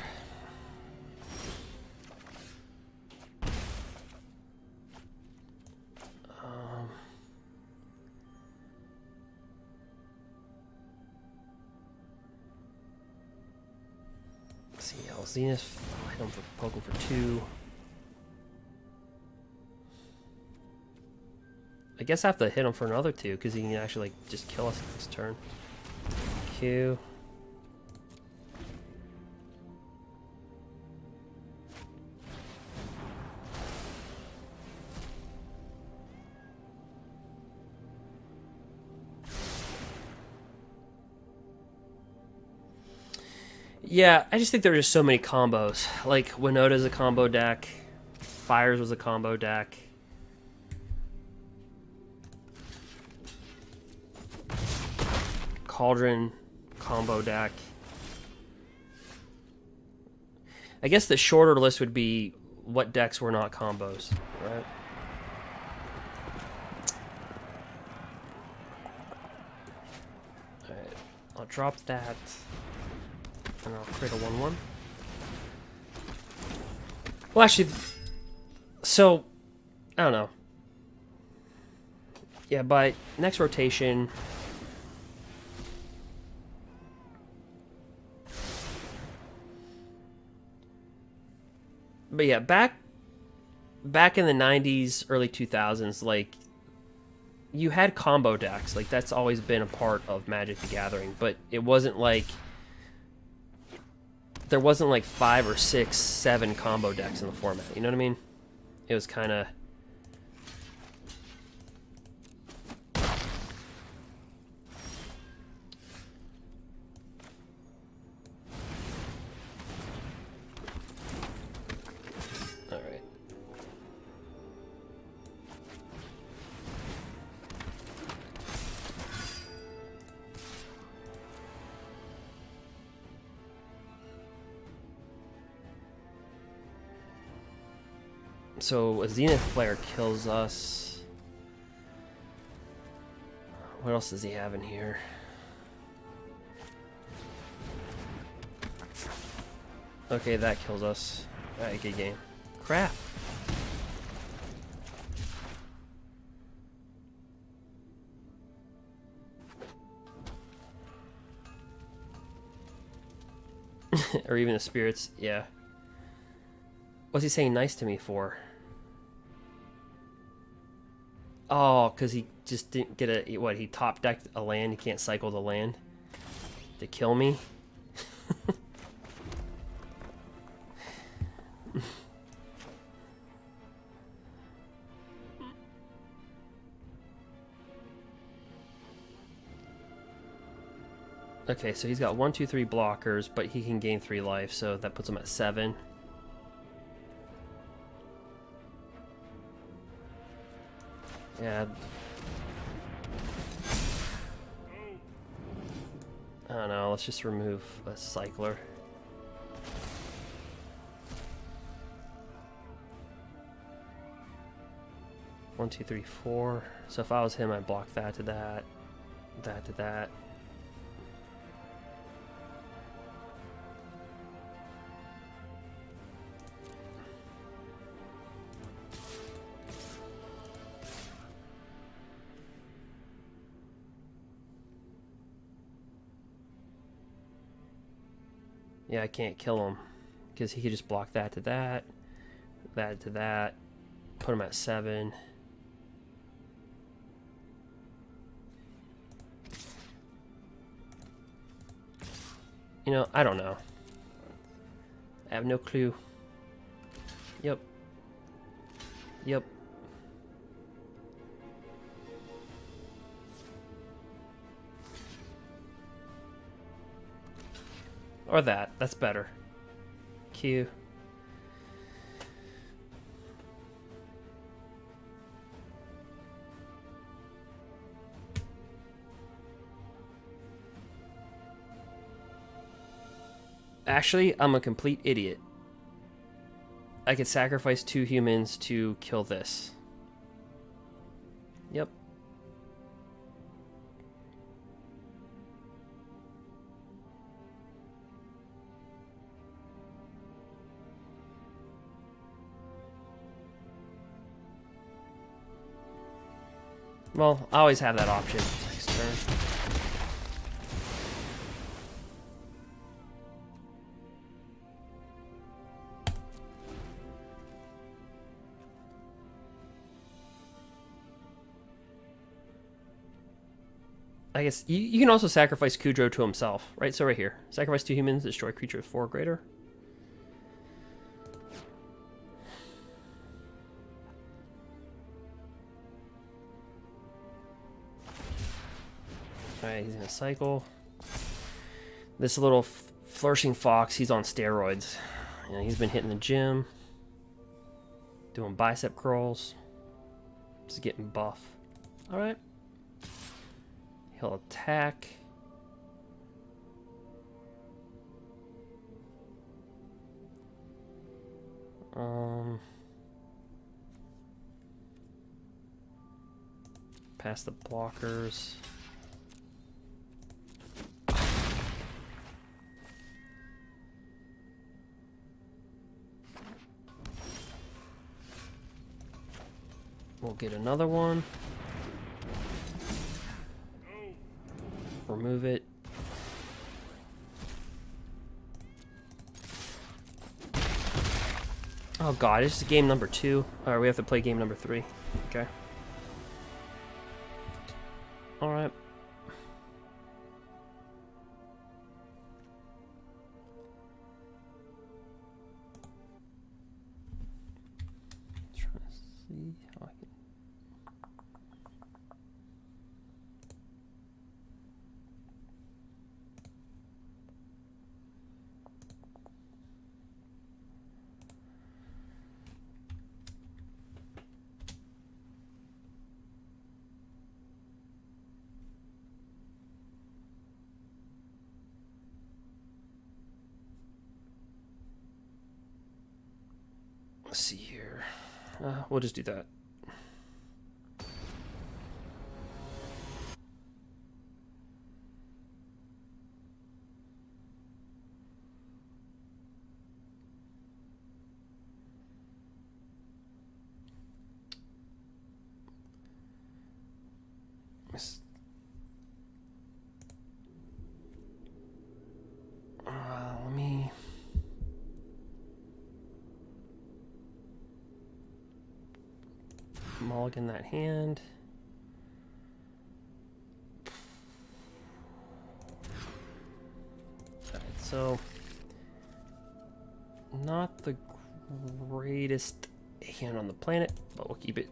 Let's see, Zenith, hit him for poking for 2. I guess I have to hit him for another 2 because he can actually like just kill us this turn. Q. Yeah, I just think there are just so many combos. Like, Winota's a combo deck. Fires was a combo deck. Cauldron, combo deck. I guess the shorter list would be what decks were not combos, right? Alright, I'll drop that. And I'll create a 1/1. Well, actually, so, I don't know. Yeah, by next rotation, but yeah, back in the 90s, early 2000s, like, you had combo decks. Like, that's always been a part of Magic the Gathering, but it wasn't like there wasn't like 5 or 6, 7 combo decks in the format. You know what I mean? It was kind of... Alright. So a Zenith Flare kills us. What else does he have in here? Okay, that kills us. Alright, good game. Crap. Or even the spirits, yeah. What's he saying nice to me for? Oh, because he just didn't get a... What, he top decked a land? He can't cycle the land to kill me? Okay, so he's got 1, 2, 3 blockers, but he can gain 3 life, so that puts him at 7. Yeah. I don't know, let's just remove a cycler. One, two, three, 4. So if I was him, I'd block that to that, that to that. Yeah, I can't kill him because he could just block that to that, that to that, put him at 7. You know, I don't know. I have no clue. Yep. Yep. Or that. That's better. Q. Actually, I'm a complete idiot. I could sacrifice 2 humans to kill this. Yep. Well, I always have that option next turn. I guess you can also sacrifice Kudro to himself, right? So right here. Sacrifice 2 humans, destroy creature with 4 or greater. Alright, he's gonna cycle. This little flourishing fox, he's on steroids. You know, he's been hitting the gym, doing bicep curls, just getting buff. Alright. He'll attack. Past the blockers. We'll get another one. Remove it. Oh god, this is game number 2. Alright, we have to play game number 3. Okay. Alright. Trying to see how I can... Let's see here. We'll just do that. Let me... mulligan that hand. Alright, so not the greatest hand on the planet, but we'll keep it.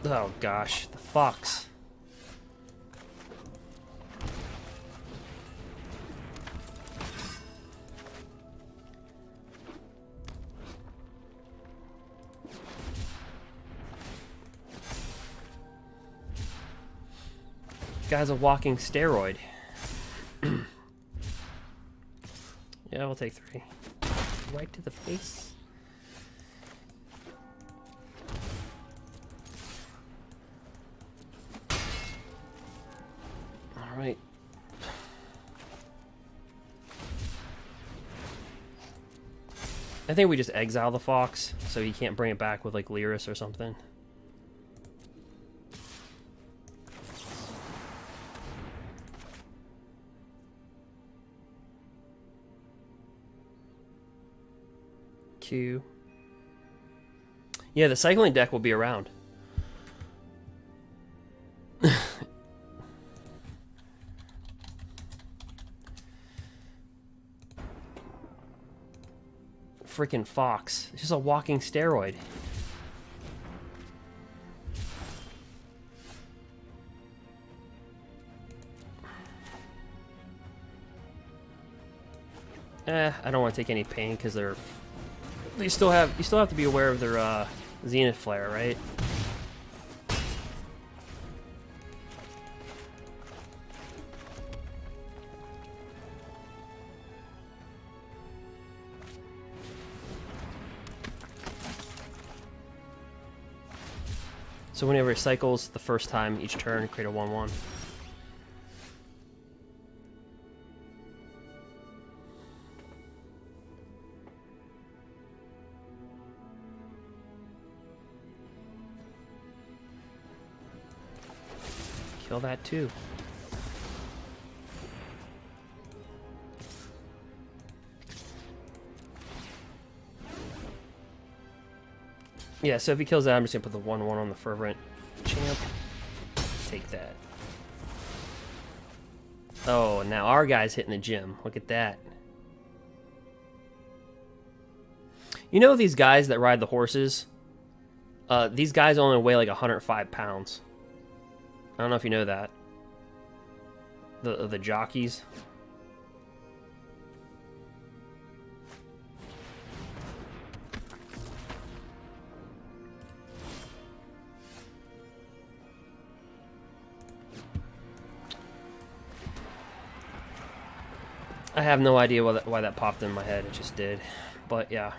Oh gosh, the fox. Guy's a walking steroid. Yeah, we'll take 3. Right to the face. Alright. I think we just exile the fox so he can't bring it back with like Lyris or something. Q. Yeah, the cycling deck will be around. Freaking fox. It's just a walking steroid. I don't want to take any pain because they're... You still have to be aware of their Zenith Flare, right? So whenever it cycles the first time each turn, create a 1/1. Kill that too. Yeah, so if he kills that, I'm just gonna put the 1/1 on the Fervent Champ. Take that. Oh, now our guy's hitting the gym. Look at that. You know these guys that ride the horses? These guys only weigh like 105 pounds. I don't know if you know that. The jockeys. I have no idea why that popped in my head. It just did. But yeah.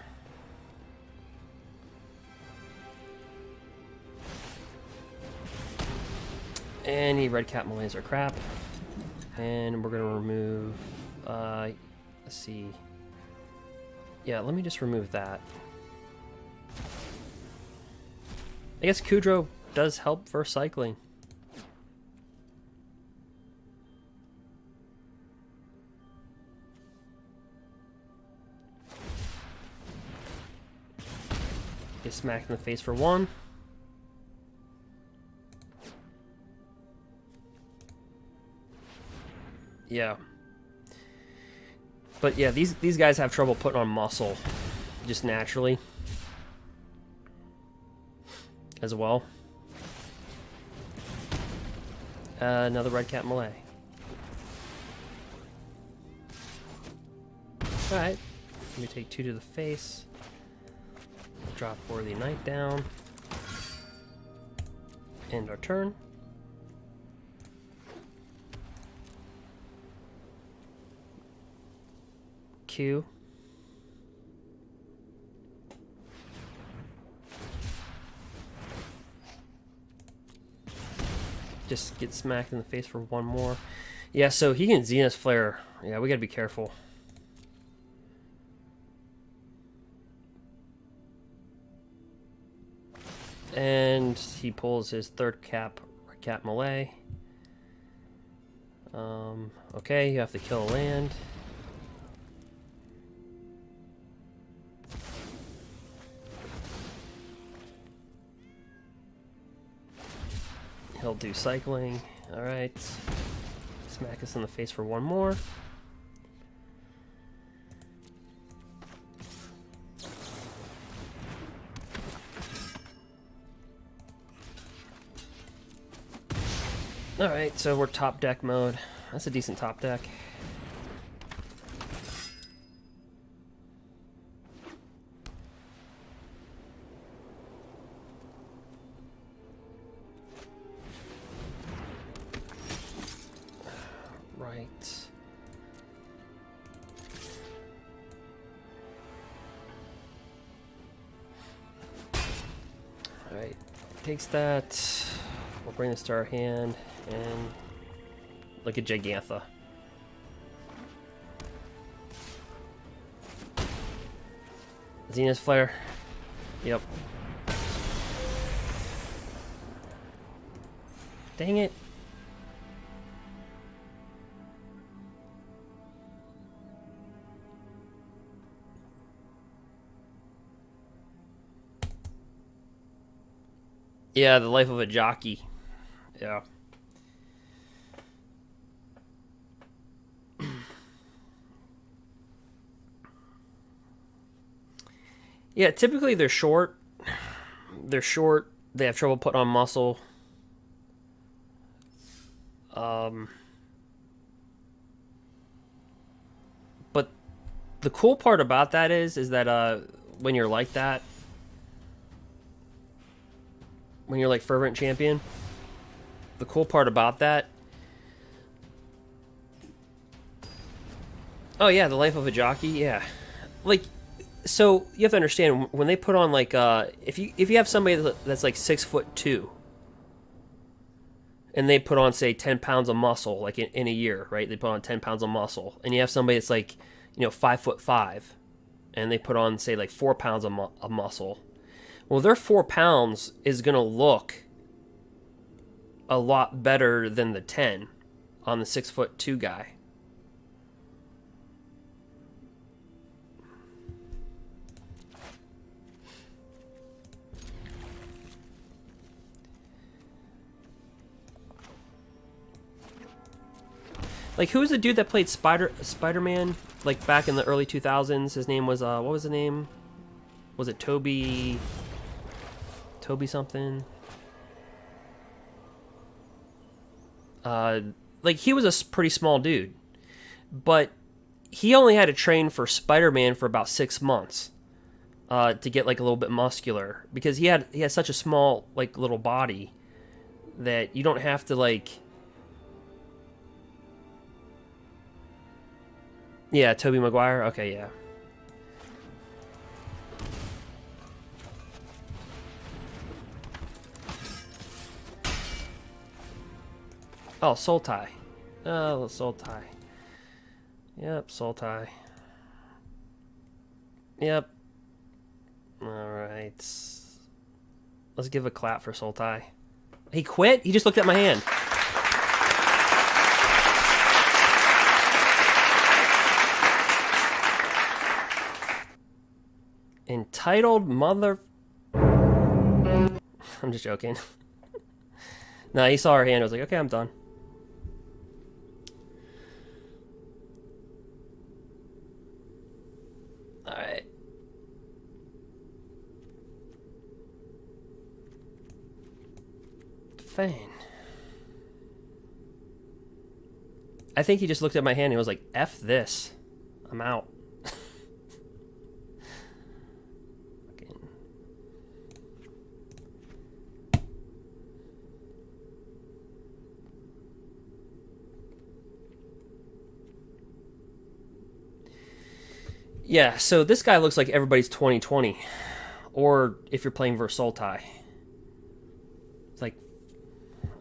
Any red cap malays are crap. And we're going to remove... let's see. Yeah, let me just remove that. I guess Kudro does help for cycling. Get smacked in the face for 1. Yeah. But yeah, these guys have trouble putting on muscle just naturally as well. Another red cap Malay. Alright. Let me take 2 to the face. Drop Worthy Knight down. End our turn. Q. Just get smacked in the face for 1 more. Yeah, so he can Zenith Flare. Yeah, we gotta be careful. And he pulls his 3rd cap, red cap Malay. Okay, you have to kill a land. He'll do cycling. Alright. Smack us in the face for one more. Alright, so we're top deck mode. That's a decent top deck. Right. Alright, takes that. We'll bring this to our hand and look at Jegantha. Zenith Flare. Yep. Dang it. Yeah, the life of a jockey. Yeah. Yeah, typically they're short. They're short. They have trouble putting on muscle. But the cool part about that is that when you're like that, when you're like Fervent Champion, the cool part about that... Oh yeah, the life of a jockey, yeah. Like, so you have to understand, when they put on like, if you have somebody that's like 6'2", and they put on, say, 10 pounds of muscle, like in a year, right? They put on 10 pounds of muscle. And you have somebody that's like, 5'5", and they put on, say, like 4 pounds of muscle. Well, their 4 pounds is going to look a lot better than the 10 on the 6'2" guy. Like, who was the dude that played Spider-Man, like, back in the early 2000s? His name was, what was the name? Was it Toby something? Like, he was a pretty small dude. But he only had to train for Spider-Man for about 6 months. To get, like, a little bit muscular. Because he had such a small, like, little body that you don't have to, like... Yeah, Tobey Maguire? Okay, yeah. Oh, Sultai. Oh, Sultai. Yep, Sultai. Yep. Alright. Let's give a clap for Sultai. He quit? He just looked at my hand. Entitled mother... I'm just joking. Nah, he saw our hand. I was like, okay, I'm done. Alright. Fane. I think he just looked at my hand and was like, F this. I'm out. Yeah, so this guy looks like everybody's 2020. Or if you're playing versus Sultai. It's like...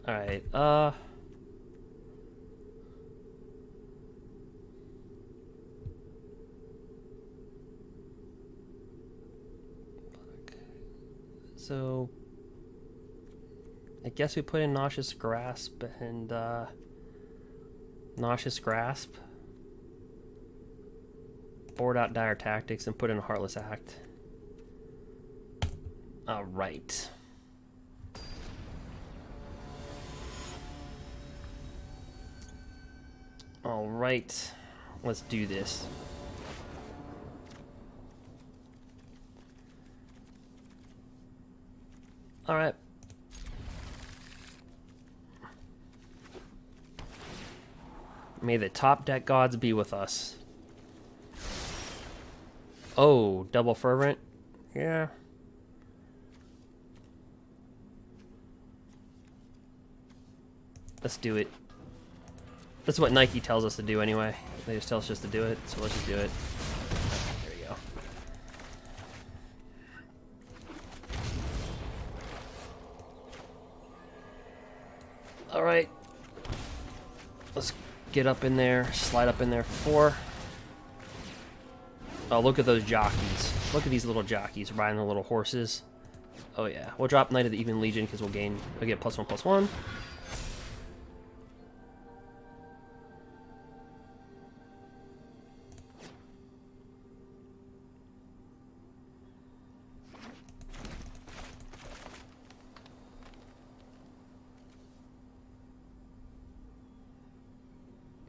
Alright, So... I guess we put in Nauseous Grasp and, Nauseous Grasp. Board out Dire Tactics and put in a Heartless Act. Alright. All right, let's do this. All right. May the top deck gods be with us. Oh, double fervent? Yeah. Let's do it. That's what Nike tells us to do anyway. They just tell us just to do it, so let's just do it. There we go. Alright. Let's get up in there, slide up in there for 4. Oh, look at those jockeys. Look at these little jockeys riding the little horses. Oh yeah. We'll drop Knight of the Even Legion because we'll get +1/+1.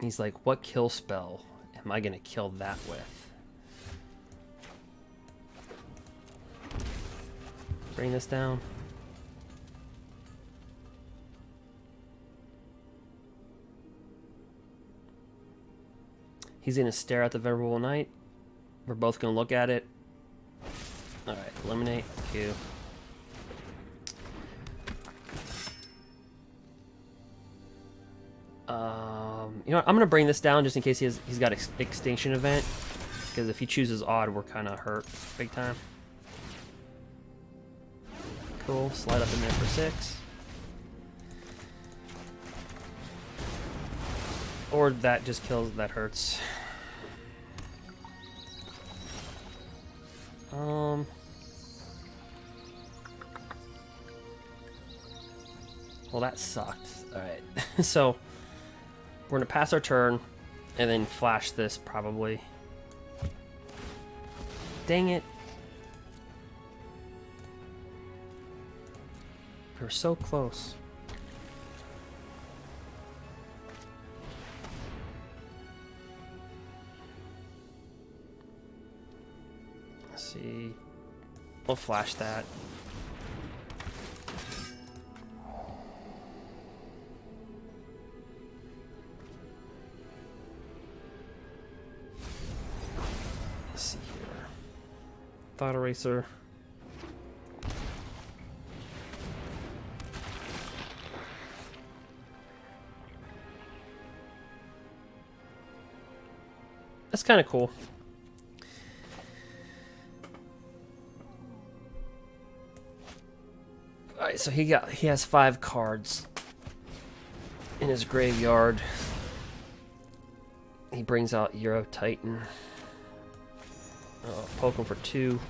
He's like, what kill spell am I gonna kill that with? Bring this down. He's gonna stare at the Venerable Knight. We're both gonna look at it. Alright, eliminate, Q. You know what, I'm gonna bring this down just in case he's got extinction event. Because if he chooses odd, we're kind of hurt big time. Cool, slide up in there for 6. Or that just kills, that hurts. Well, that sucked. Alright, so we're gonna pass our turn and then flash this probably. Dang it. We're so close. Let's see. We'll flash that. Let's see here. Thought Eraser. That's kind of cool. Alright, so he has 5 cards in his graveyard. He brings out Euro Titan. Poke him for 2.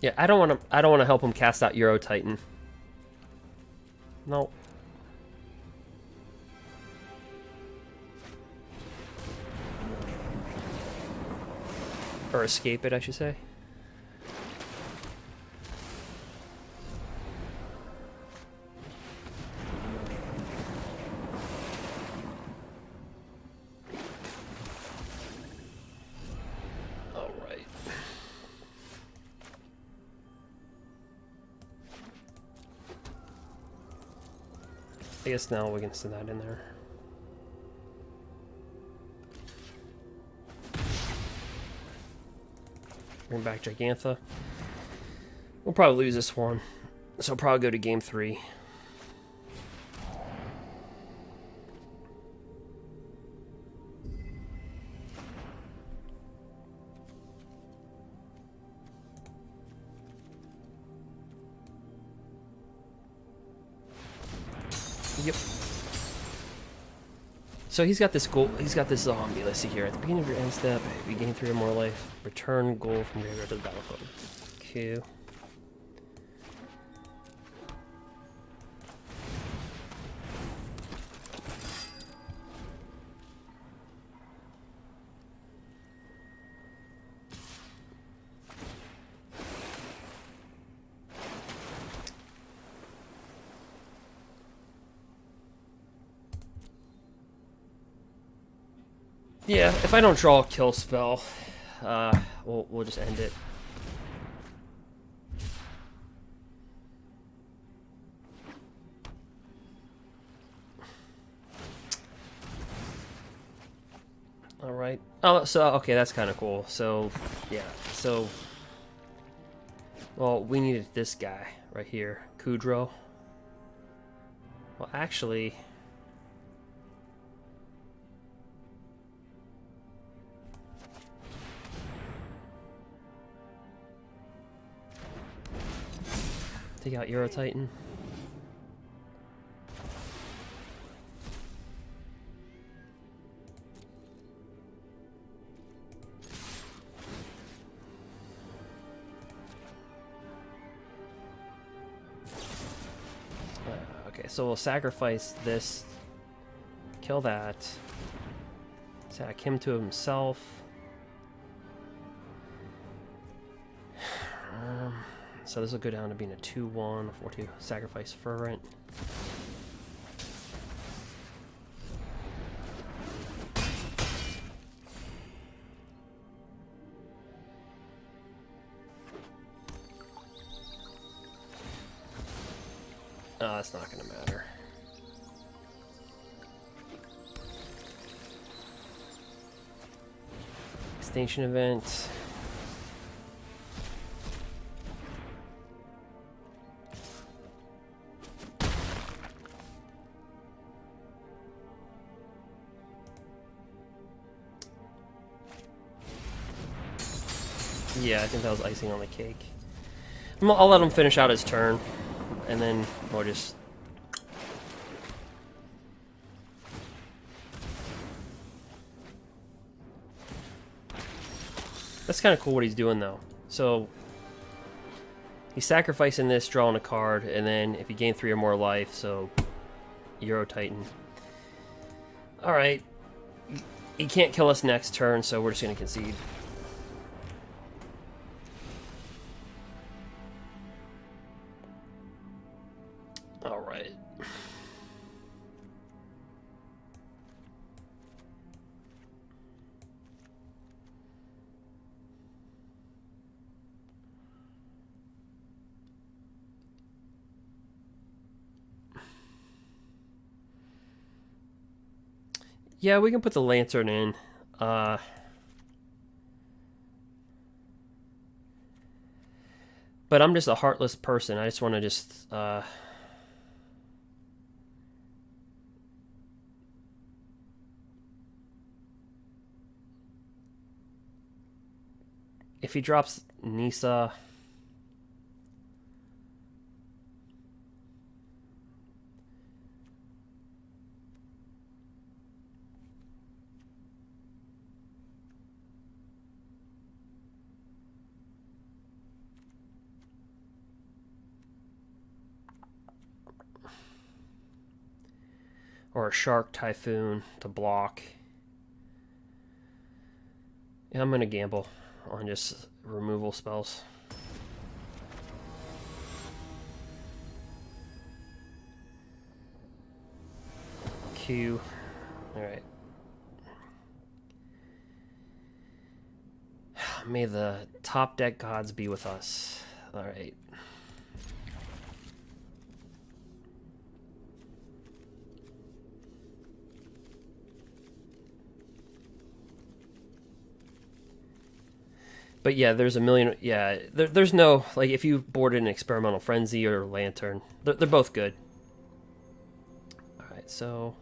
Yeah, I don't want to help him cast out Euro Titan. No. Or escape it, I should say. I guess now we can send that in there. Bring back Jegantha. We'll probably lose this one, so I'll probably go to game 3. Yep. So he's got this goal. He's got this zombie. Let's see here. At the beginning of your end step, if you gain 3 or more life, return goal from graveyard to the battlefield. Q. Yeah, if I don't draw a kill spell, we'll just end it. All right. Oh, so okay, that's kind of cool. So, yeah. So, well, we needed this guy right here, Kudro. Well, actually, take out Euro Titan. Okay, so we'll sacrifice this, kill that, sack him to himself. So this will go down to being a 2-1, 4-2, sacrifice Fervent. Oh, that's not going to matter. Extinction event. Yeah, I think that was icing on the cake. I'll let him finish out his turn, and then we'll just... That's kind of cool what he's doing, though. So, he's sacrificing this, drawing a card, and then if he gained 3 or more life, so Euro Titan. Alright. He can't kill us next turn, so we're just going to concede. Alright. Yeah, we can put the Lantern in. But I'm just a heartless person. I just want to just... if he drops Nisa... or a Shark Typhoon to block. Yeah, I'm going to gamble on just removal spells. Q. Alright. May the top deck gods be with us. Alright. But yeah, there's a million... Yeah, there's no... Like, if you boarded an Experimental Frenzy or Lantern, they're both good. Alright, so...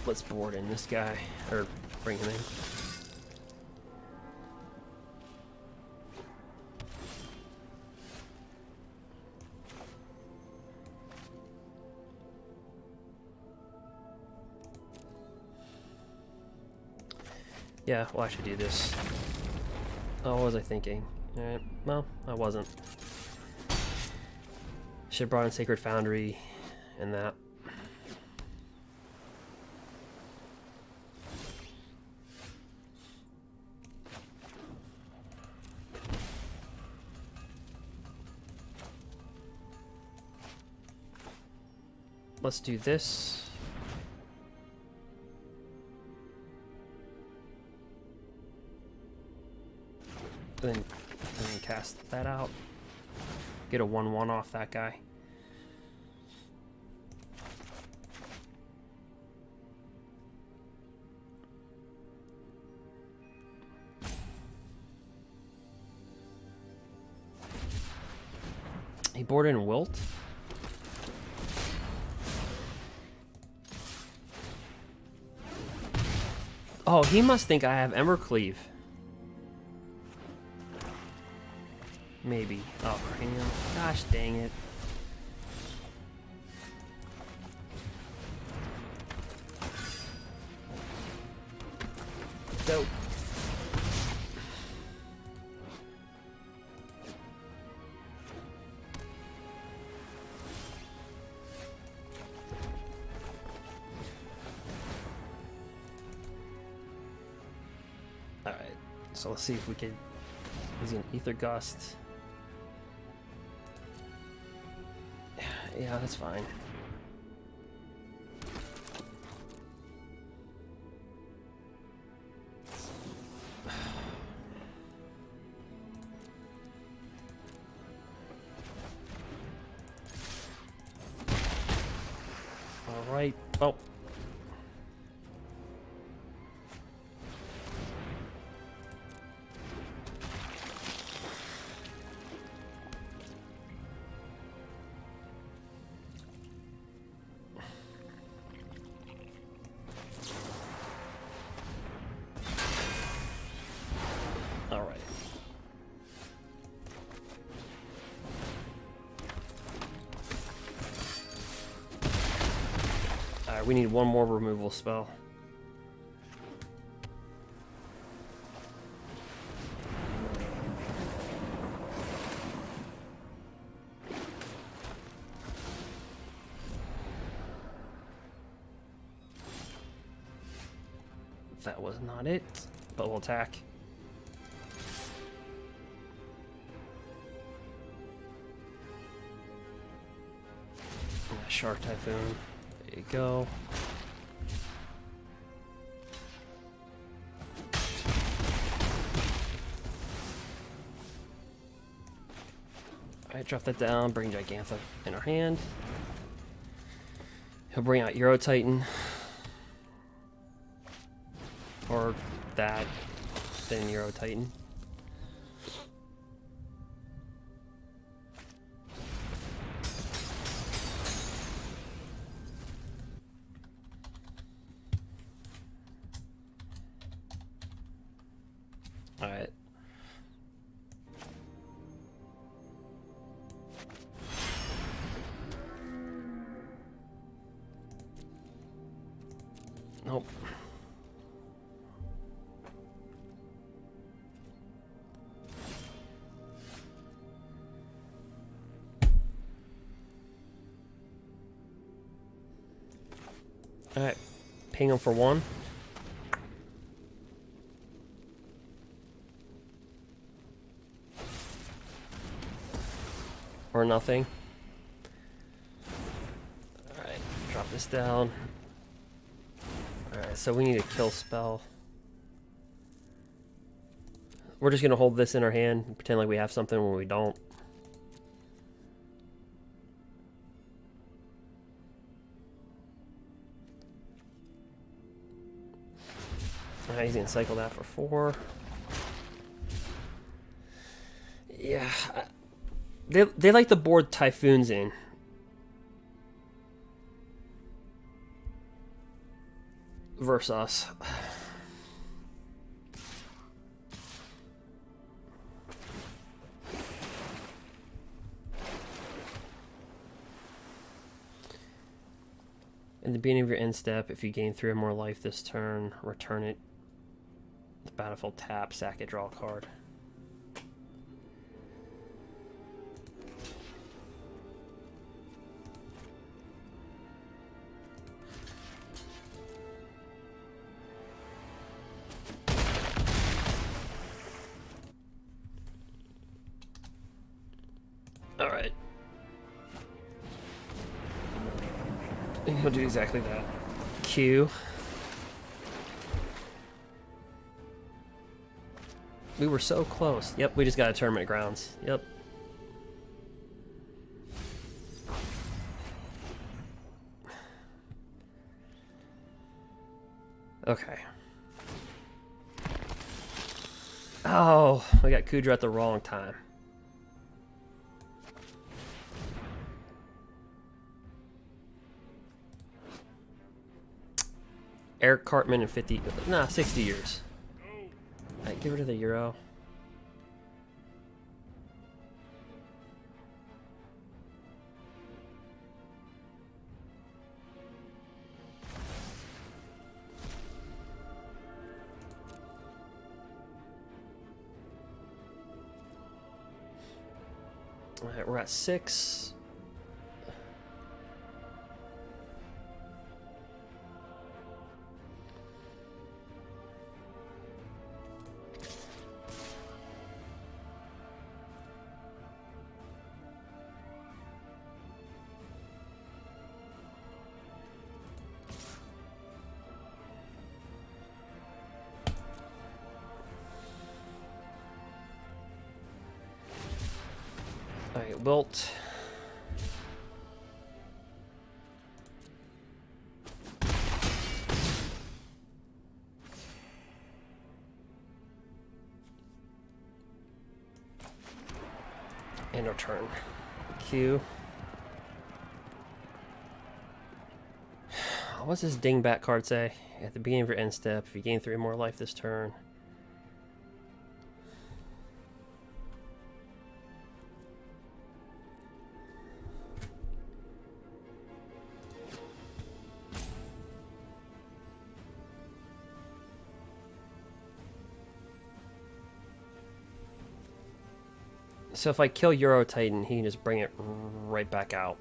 let's board in this guy. Or bring him in. Yeah, well, I should do this. Oh, what was I thinking? Alright, well, I wasn't. Should have brought in Sacred Foundry and that. Let's do this. then cast that out. Get a 1/1 off that guy. He boarded in Wilt. Oh, he must think I have Embercleave. Maybe. Oh, Cranium. Gosh dang it. Dope. Alright, so let's see if we can. He's an Ether Gust. Yeah, that's fine. All right. Oh. We need one more removal spell. That was not it, but we'll attack. Shark Typhoon. There you go. Alright, drop that down, bring Jegantha in our hand. He'll bring out Euro Titan. Or that, then Euro Titan. Alright. Nope. Alright. Ping him for 1. Or nothing. Alright, drop this down. Alright, so we need a kill spell. We're just gonna hold this in our hand and pretend like we have something when we don't. Alright, he's gonna cycle that for 4. Yeah. They like to board Typhoons in. Versus us. In the beginning of your end step, if you gain 3 or more life this turn, return it. The battlefield tap, sack it, draw a card. Alright. And he'll do exactly that. Q. We were so close. Yep, we just got a tournament grounds. Yep. Okay. Oh, we got Kudro at the wrong time. Eric Cartman in 60 years. Alright, get rid of the Euro. Alright, we're at 6. Alright, Wilt. And our turn. Q. What's this dingbat card say? At the beginning of your end step, if you gain 3 more life this turn. So if I kill Euro Titan, he can just bring it right back out.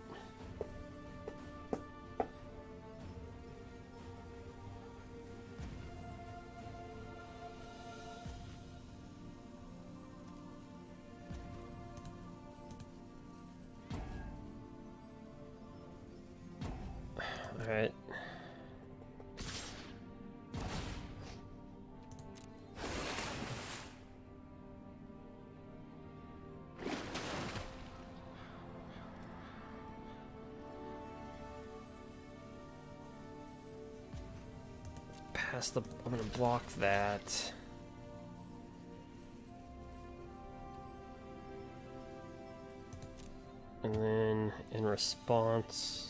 Alright. I'm gonna block that. And then in response,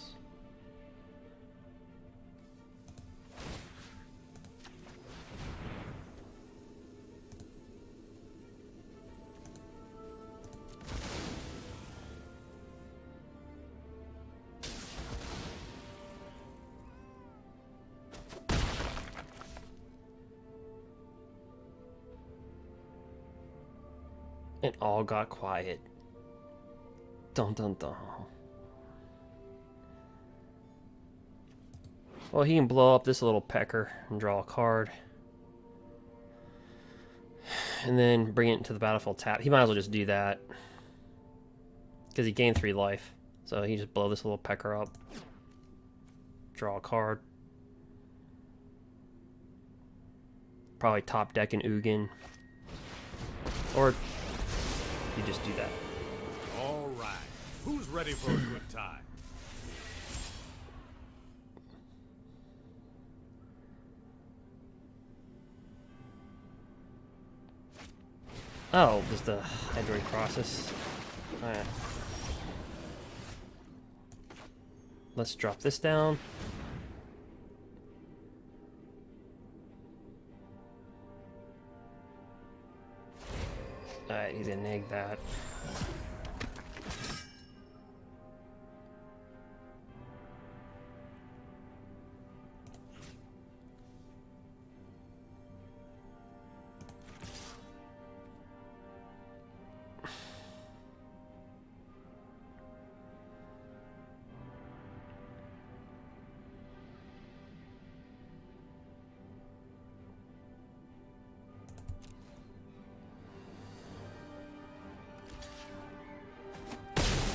it all got quiet. Dun dun dun. Well, he can blow up this little pecker and draw a card. And then bring it into the battlefield tap. He might as well just do that. Because he gained 3 life. So he just blow this little pecker up. Draw a card. Probably top deck an Ugin. Or you just do that. All right. Who's ready for a good time? Oh, just the Hydroid Crosses. Alright. Let's drop this down. Alright, he's gonna neg that.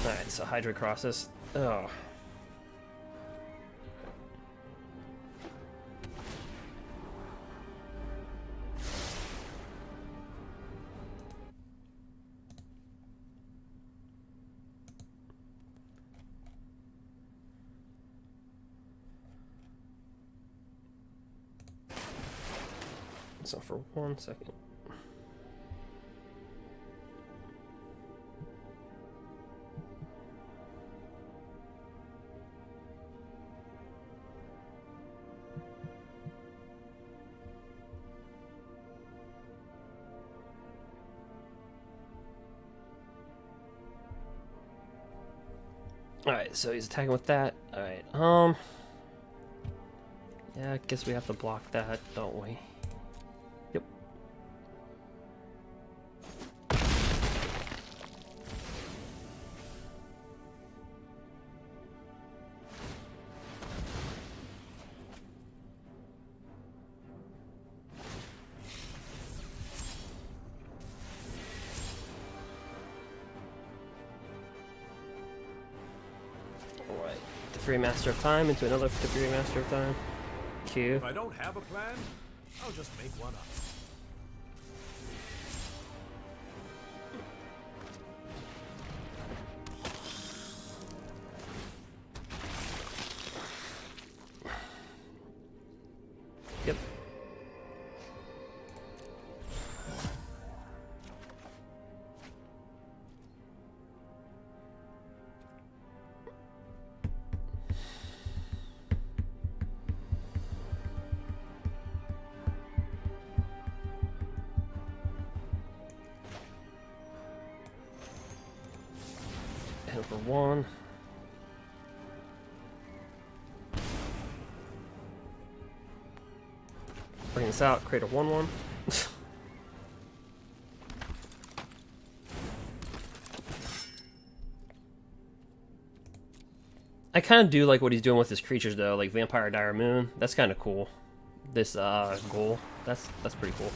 Alright, so Hydra crosses. Oh. So for 1 second. Alright, so he's attacking with that. Alright, yeah, I guess we have to block that, don't we? Yep. Alright, the Free Master of Time into another Free Master of Time. Q. If I don't have a plan, I'll just make one up. Yep. And for 1. Bring this out, create a 1/1. I kind of do like what he's doing with his creatures though, like Vampire Dire Moon. That's kind of cool. This goal, that's pretty cool.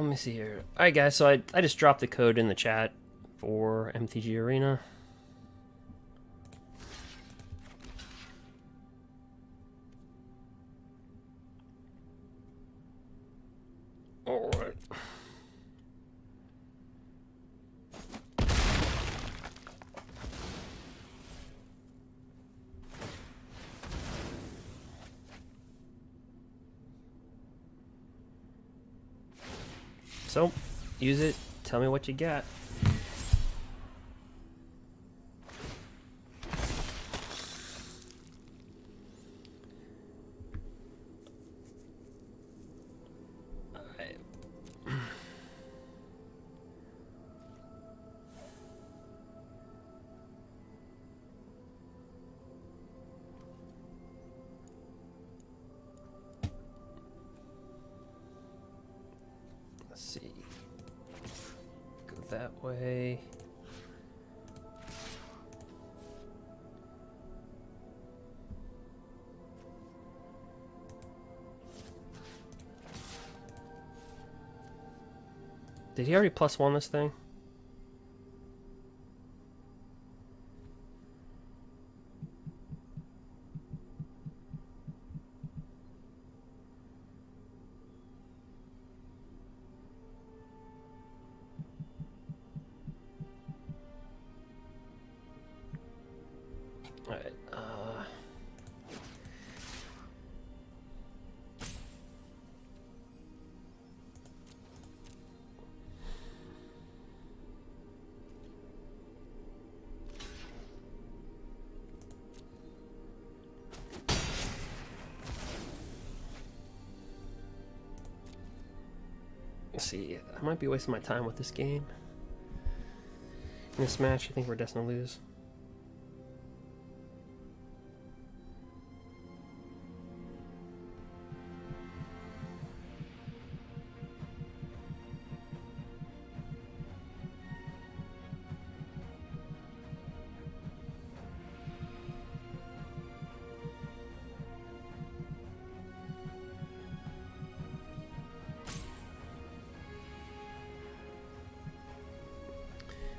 Let me see here. Alright guys, so I just dropped the code in the chat for MTG Arena. Alright. So, use it, tell me what you got. Alright. Let's see. Go that way. Did he already +1 this thing? Alright, let's see, I might be wasting my time with this game. In this match, I think we're destined to lose.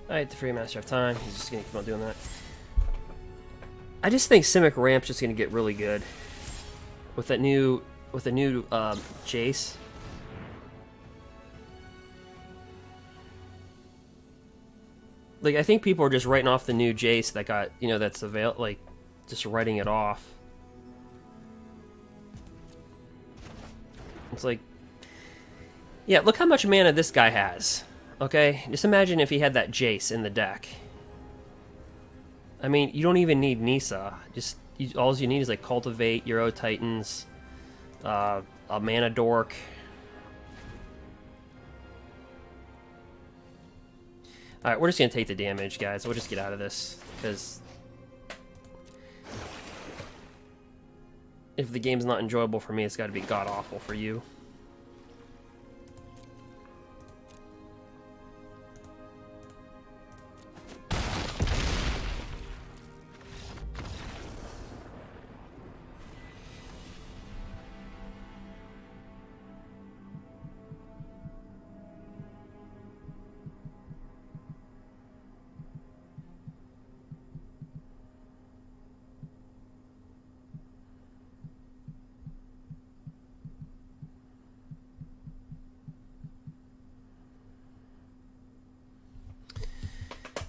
Alright, the free master of time. He's just gonna keep on doing that. I just think Simic Ramp's just gonna get really good with that new Jace. Like, I think people are just writing off the new Jace that got, you know, that's available, like, just writing it off. It's like, yeah, look how much mana this guy has. Okay, just imagine if he had that Jace in the deck. I mean, you don't even need Nisa. Just all you need is like Cultivate, Euro Titans, a Mana Dork. All right, we're just gonna take the damage, guys. We'll just get out of this because if the game's not enjoyable for me, it's got to be god awful for you.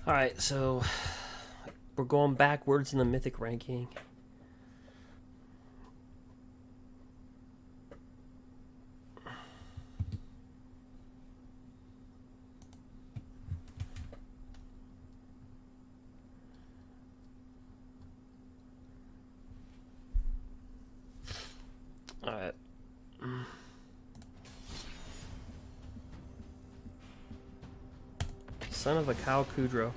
Alright, so we're going backwards in the Mythic ranking. Alright. Son of a cow, Kudro.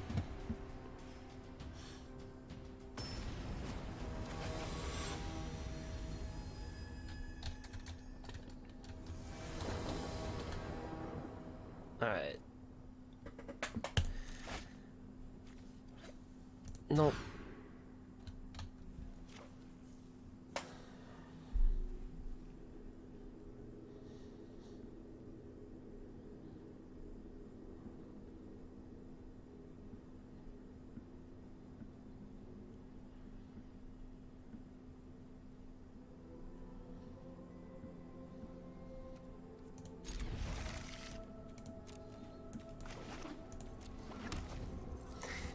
Alright. Nope.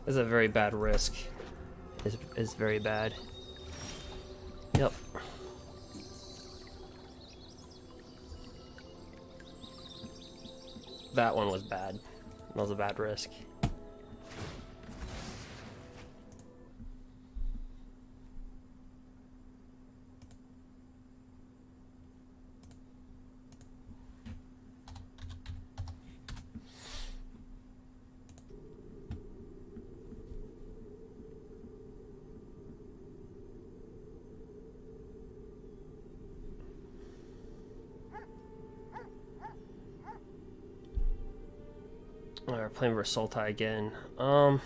That's a very bad risk. It's very bad. Yep. That one was bad. That was a bad risk. Alright, playing versus Sultai again. Alright.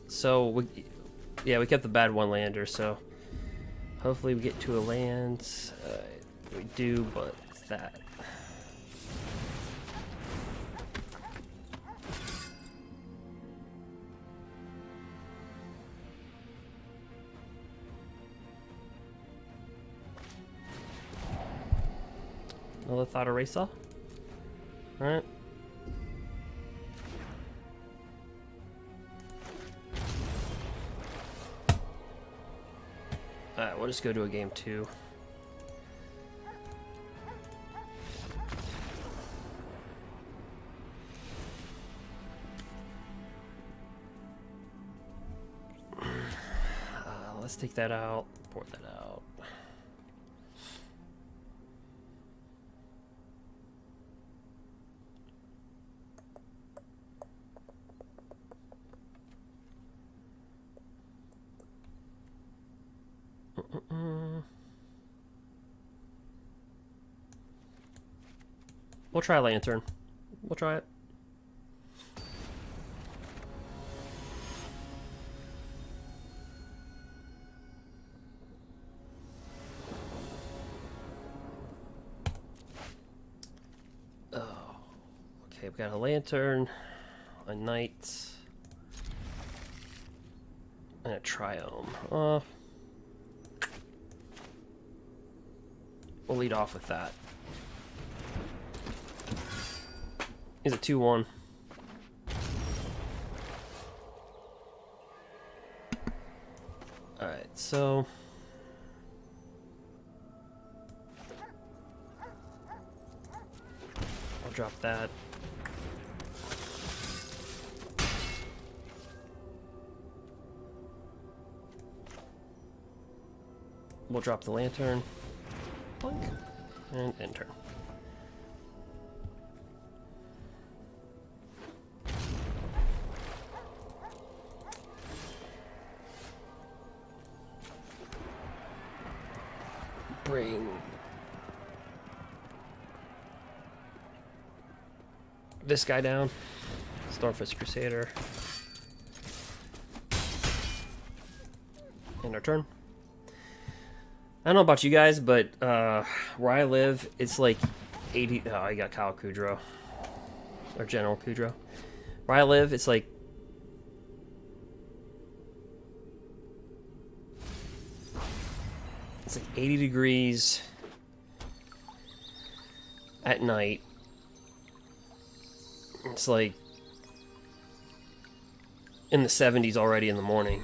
So, we kept the bad one lander, so hopefully we get to a land. We do, but it's that. Another thought eraser. Alright. Alright, we'll just go to a game 2. Let's take that out, pour that out. We'll try Lantern. We'll try it. Oh. Okay, we've got a Lantern, a Knight, and a Triome. We'll lead off with that. He's a 2/1. Alright, so I'll drop that. We'll drop the Lantern. Plunk. And end turn. Bring this guy down. Stormfist Crusader. End our turn. I don't know about you guys, but where I live, it's like 80... Oh, I got Kyle Kudro. Or General Kudro. Where I live, it's like... It's like 80 degrees at night. It's like in the 70s already in the morning.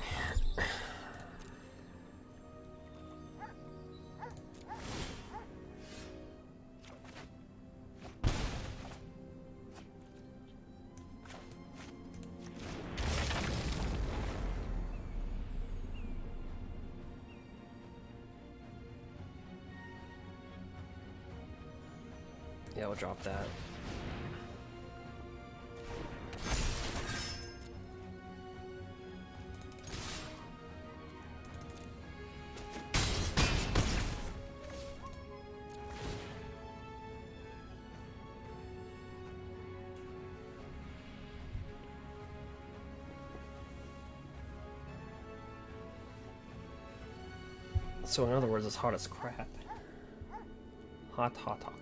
Yeah, we'll drop that. So in other words, it's hot as crap. Hot, hot, hot.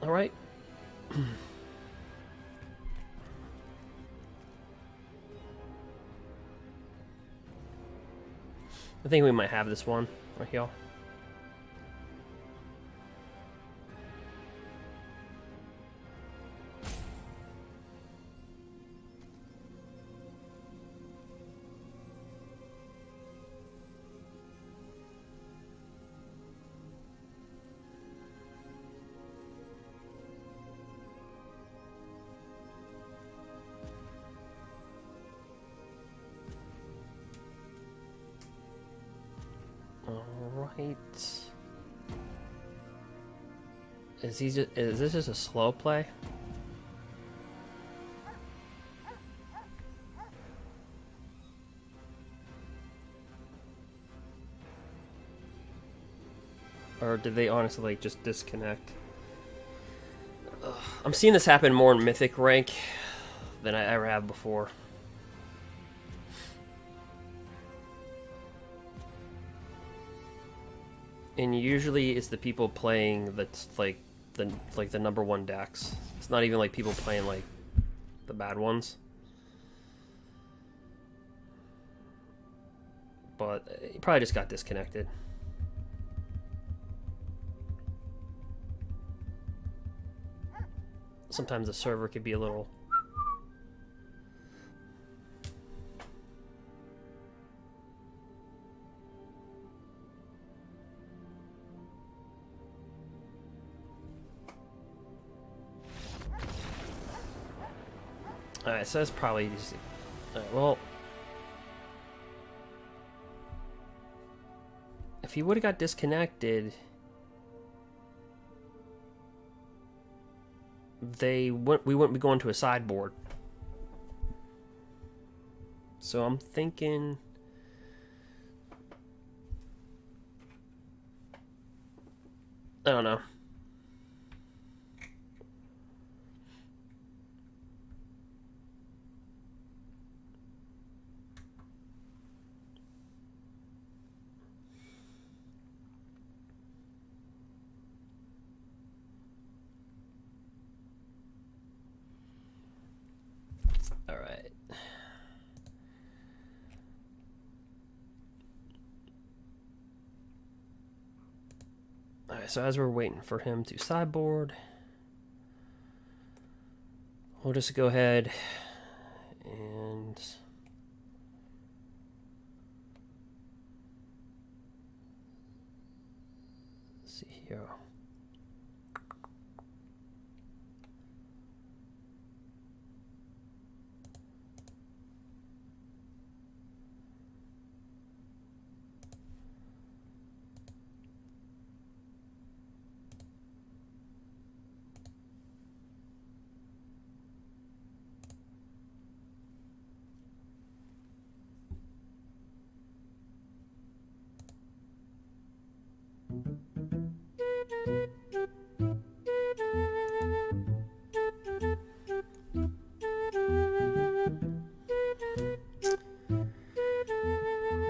All right. I think we might have this one right here. Alright. Is this just a slow play? Or did they honestly like just disconnect? Ugh. I'm seeing this happen more in Mythic rank than I ever have before. And usually it's the people playing that's like the #1 decks. It's not even like people playing like the bad ones. But he probably just got disconnected. Sometimes the server could be a little... Alright, so that's probably just... well... If he would have got disconnected... we wouldn't be going to a sideboard. So I'm thinking... I don't know. All right. All right, so as we're waiting for him to sideboard, we'll just go ahead and see here.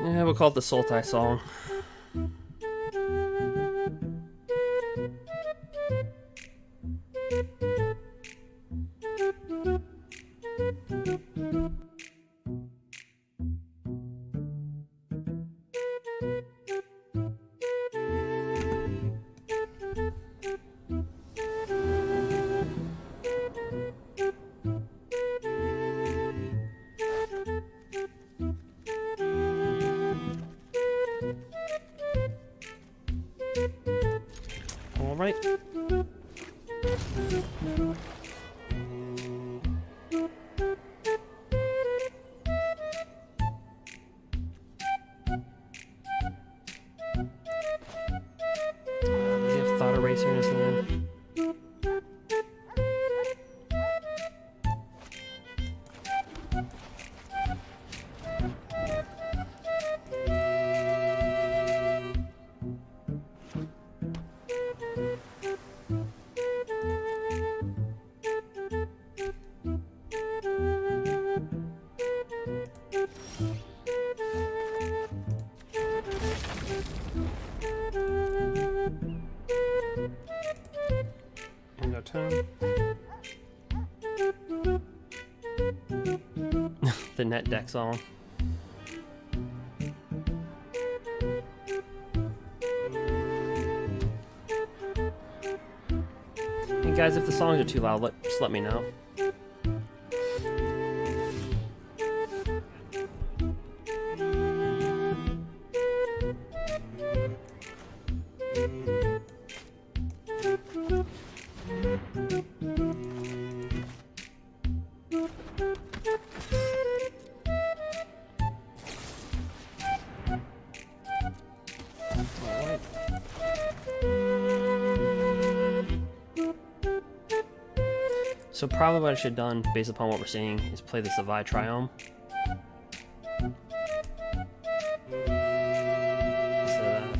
Yeah, we'll call it the Sultai song. All right. Does he have Thought Eraser in his hand? End of turn. The net deck's on. Hey guys, if the songs are too loud, just let me know. So probably what I should have done, based upon what we're seeing, is play the Savai Triome. Instead of that.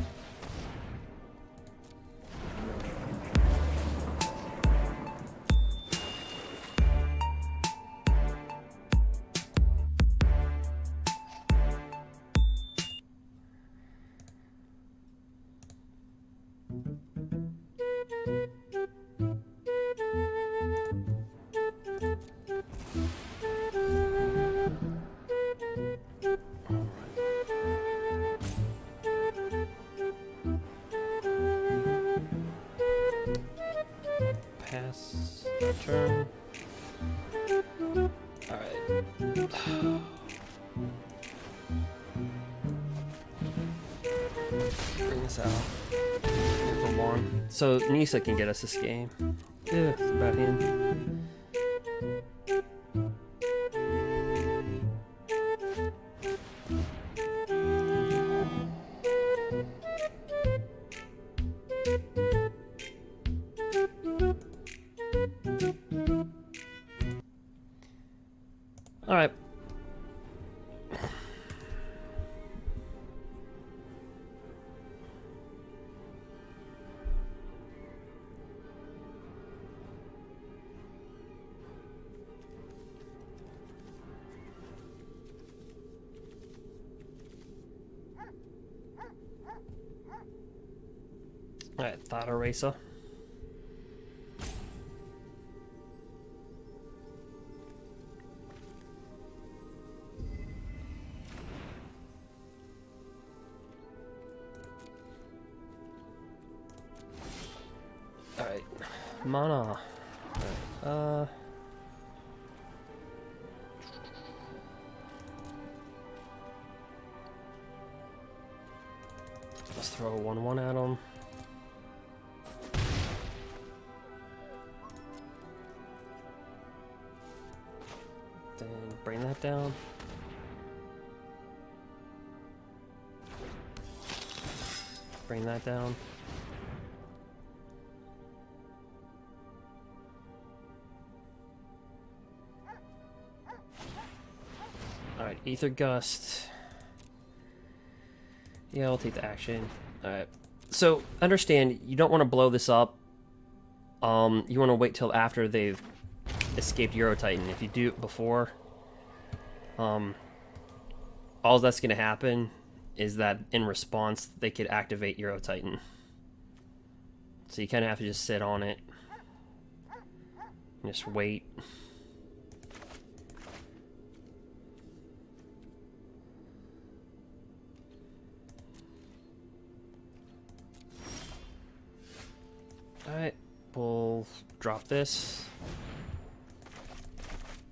Pass that turn. Alright. Bring this out. For one. So Nisa can get us this game. Yeah, it's about him. All right. Alright, Thought Eraser. Alright, mana. Alright, let's throw a 1/1 at him. Then bring that down. Bring that down. Alright, Ether Gust. Yeah, I'll take the action. Alright. So, understand, you don't want to blow this up. You want to wait till after they've escaped Euro Titan. If you do it before, all that's going to happen is that in response, they could activate Euro Titan. So you kind of have to just sit on it. And just wait. Alright, we'll drop this.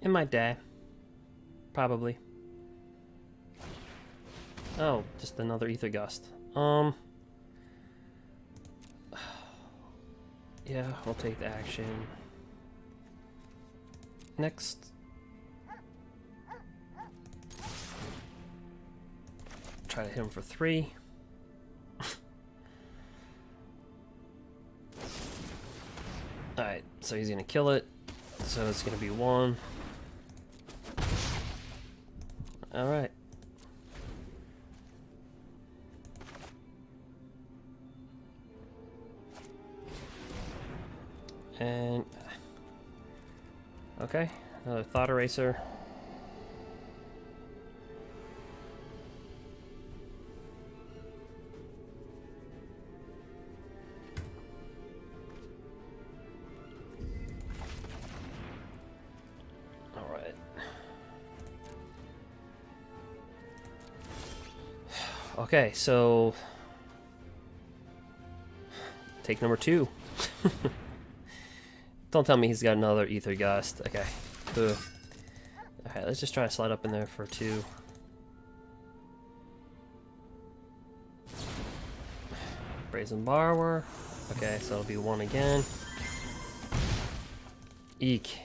It might die. Probably. Oh, just another Ether Gust. Yeah, I'll take the action. Next. Try to hit him for 3. Alright, so he's gonna kill it. So it's gonna be 1. Alright. And okay, another Thought Eraser. All right. Okay, so take number 2. Don't tell me he's got another Ether Gust. Okay. Ugh. Alright, let's just try to slide up in there for 2. Brazen Borrower. Okay, so it'll be 1 again. Eek.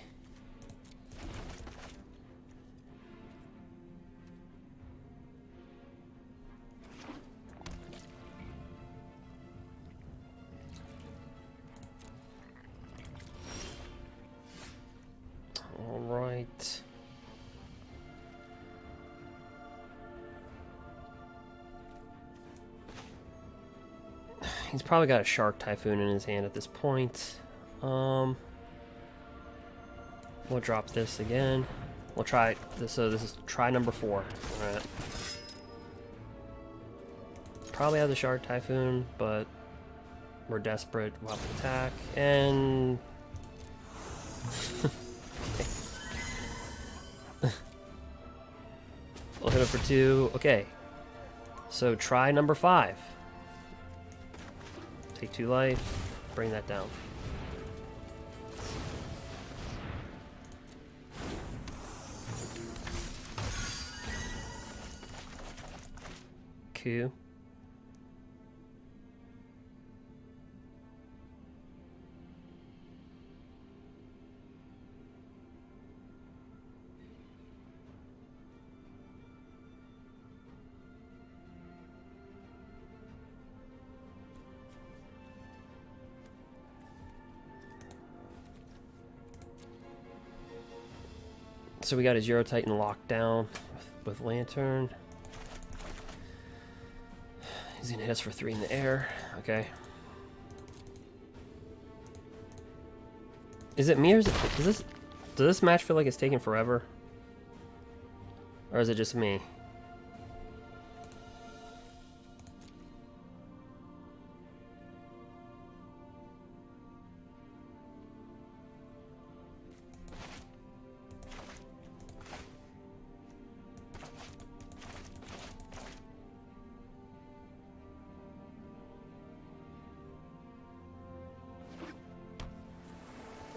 Alright. He's probably got a Shark Typhoon in his hand at this point. We'll drop this again. We'll try this. So this is try number 4. Alright. Probably have the Shark Typhoon, but we're desperate. We'll have to attack. And we'll hit it for 2. Okay. So try number 5. Take 2 life. Bring that down. Q. So we got his Euro Titan locked down with Lantern. He's gonna hit us for 3 in the air. Okay. Is it me or does this match feel like it's taking forever? Or is it just me?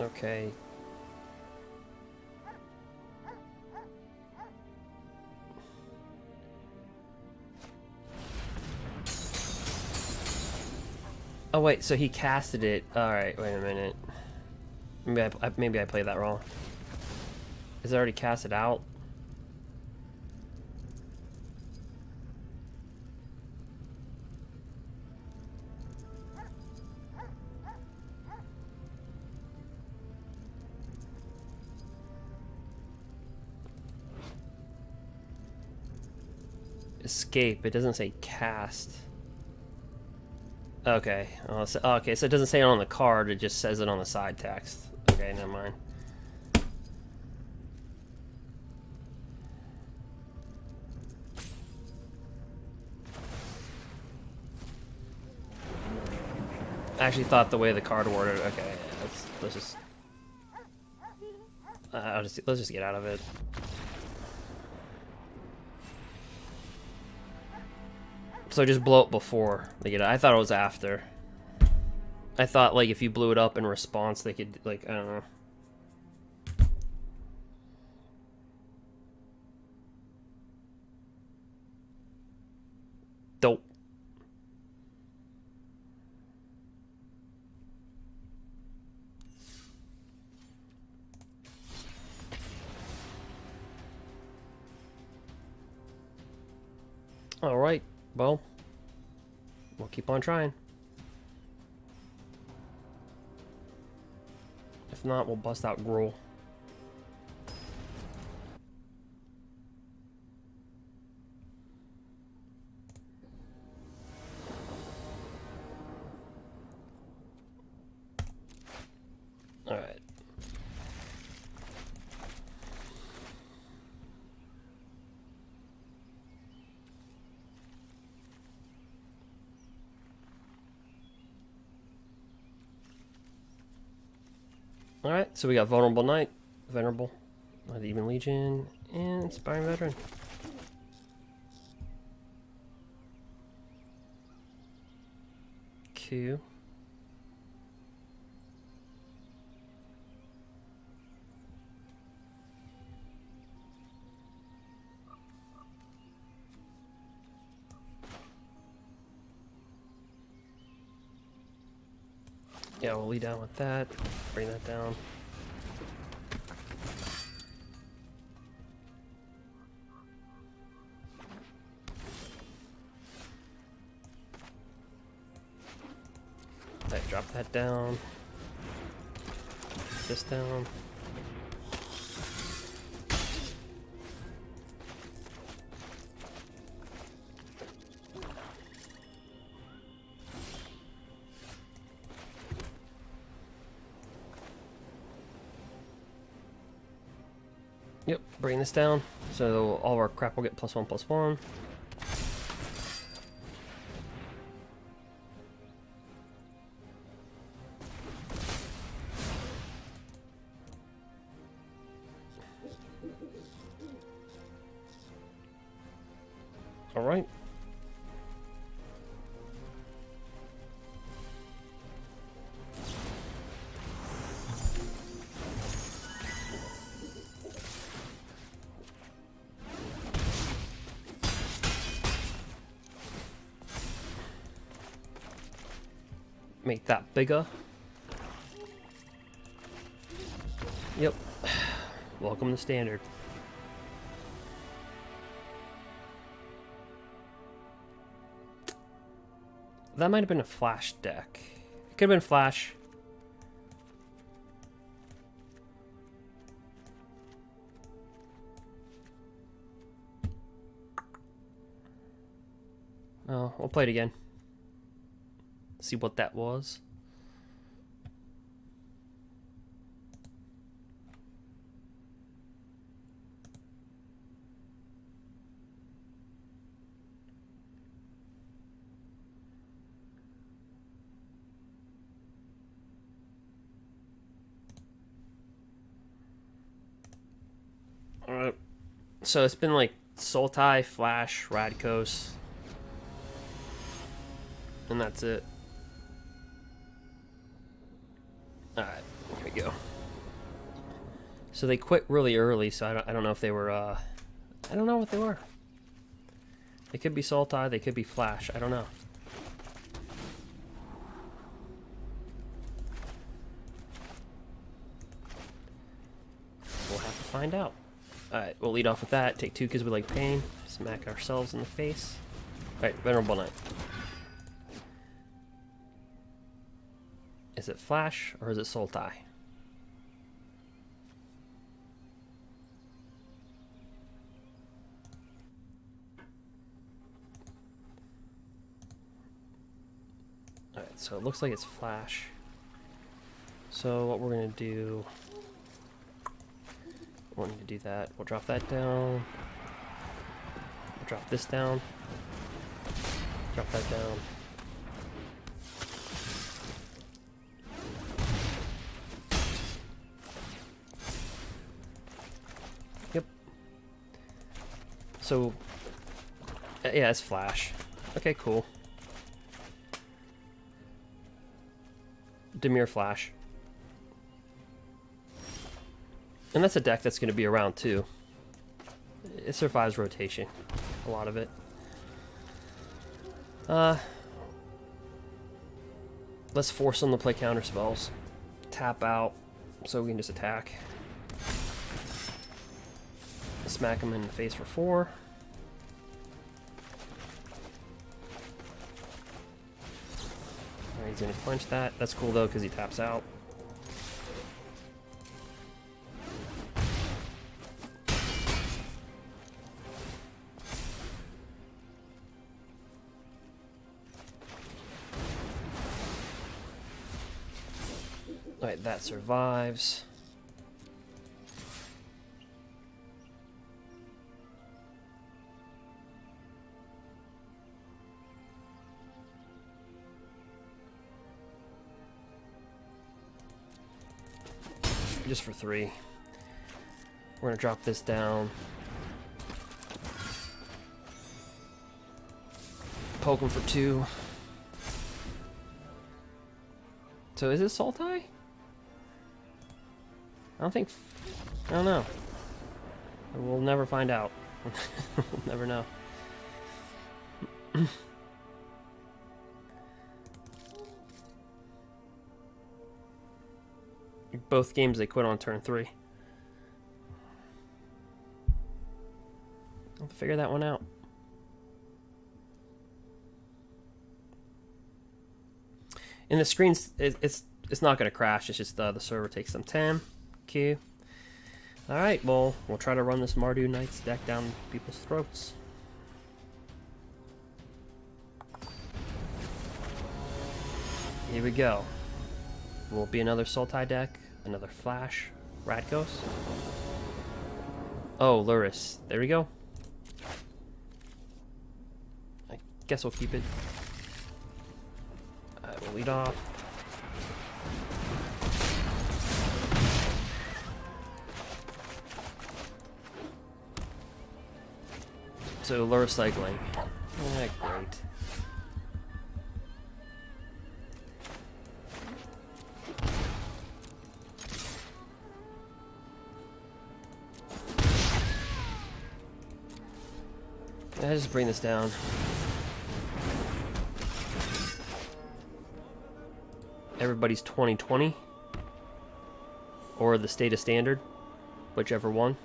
Okay. Oh wait, so he casted it. All right, wait a minute. Maybe I played that wrong. Is it already casted out? Escape. It doesn't say cast. Okay. Okay, so it doesn't say it on the card. It just says it on the side text. Okay, never mind. I actually thought the way the card worded. Okay, let's just. Let's just get out of it. So just blow it before they get it. I thought it was after. I thought like if you blew it up in response, they could like I don't know. Dope. All right. Well, we'll keep on trying. If not, we'll bust out Gruul. All right. Alright, so we got Venerable Knight, Venerable, the Ebon Legion, and Inspiring Veteran. Q. Yeah, we'll lead down with that. Bring that down. Okay, drop that down. This down. Yep, bring this down. So all of our crap will get +1/+1. All right. Make that bigger. Yep. Welcome to Standard. That might have been a Flash deck. It could have been Flash. Oh, we'll play it again. See what that was. Alright. So it's been like Sultai, Flash, Radkos. And that's it. Alright, here we go. So they quit really early, so I don't know if they were, I don't know what they were. They could be Sultai, they could be Flash, I don't know. We'll have to find out. Alright, we'll lead off with that. Take 2 because we like pain. Smack ourselves in the face. Alright, Venerable Knight. Is it Flash or is it Sultai? Alright, so it looks like it's Flash. So what we're going to do... We'll need to do that. We'll drop that down. We'll drop this down. Drop that down. Yep. So, yeah, it's Flash. Okay, cool. Temur Flash. And that's a deck that's going to be around too. It survives rotation. A lot of it. Let's force them to play counter spells. Tap out so we can just attack. Smack him in the face for 4. Alright, he's going to punch that. That's cool though because he taps out. Alright, that survives. Just for 3. We're gonna drop this down. Poke him for 2. So is it Sultai? I don't know. We'll never find out. We'll never know. Both games they quit on turn 3. I'll have to figure that one out. And the screens, it's not going to crash. It's just the server takes some time. Q. Alright, well, we'll try to run this Mardu Knight's deck down people's throats. Here we go. Will it be another Sultai deck? Another Flash? Rakdos? Oh, Luris. There we go. I guess we'll keep it. We'll lead off. So, lure cycling. Great. I just bring this down. Everybody's 2020. Or the state of standard. Whichever one.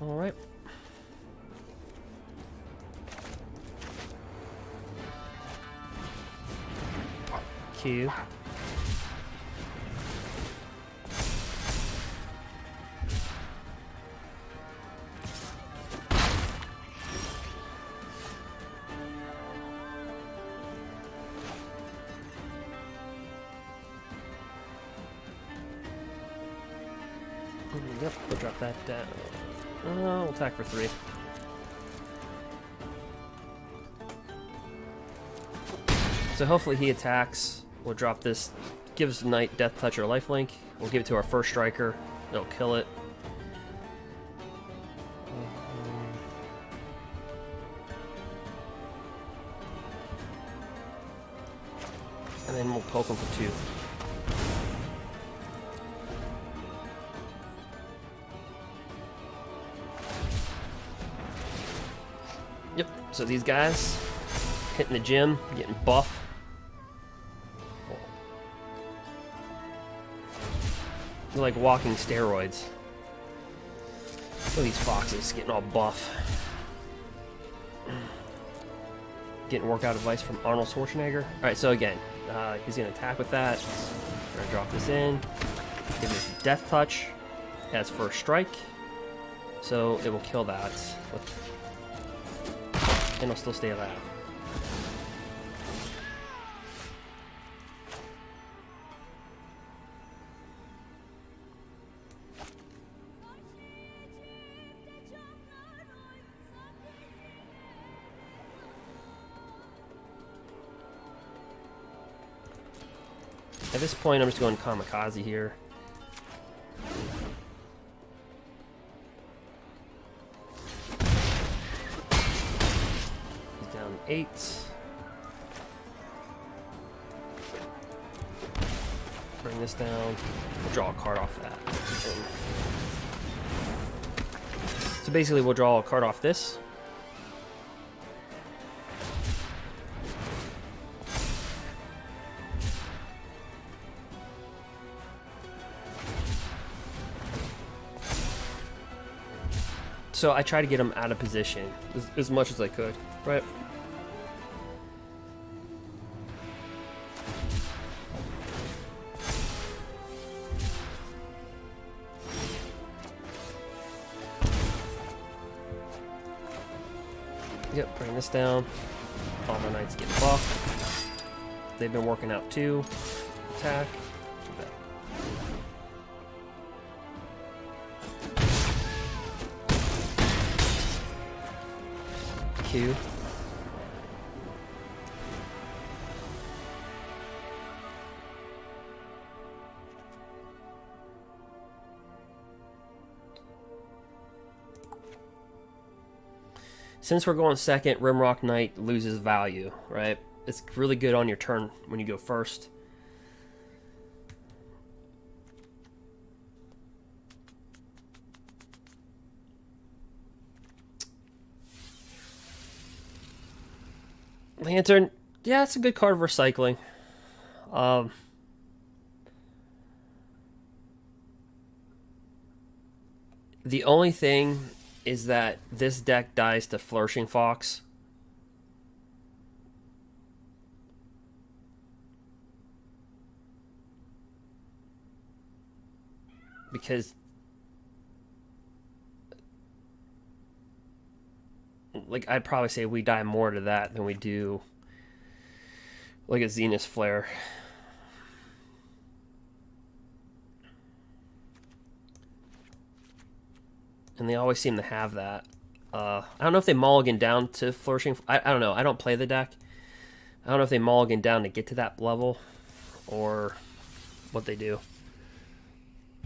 Alright. Q. Yep, we'll drop that down. We'll attack for 3. So hopefully he attacks. We'll drop this. Gives Knight Death Touch or Lifelink. We'll give it to our first striker. It'll kill it. And then we'll poke him for 2. So these guys hitting the gym, getting buff. They're like walking steroids. Look at these foxes getting all buff. Getting workout advice from Arnold Schwarzenegger. Alright, so again, he's going to attack with that. We're going to drop this in. Give this Death Touch as first strike. So it will kill that. And it'll still stay alive. At this point, I'm just going kamikaze here. He's down 8. Bring this down. We'll draw a card off that. So basically, we'll draw a card off this. So I try to get him out of position as much as I could, right? Yep, bring this down. All my knights get buffed. They've been working out too. Attack. Q. Since we're going second, Rimrock Knight loses value, right? It's really good on your turn when you go first. Lantern, yeah, it's a good card for recycling. The only thing is that this deck dies to Flourishing Fox. Because like I'd probably say we die more to that than we do like a Zenith Flare. And they always seem to have that. I don't know if they mulligan down to Flourishing. I don't know. I don't play the deck. I don't know if they mulligan down to get to that level or what they do.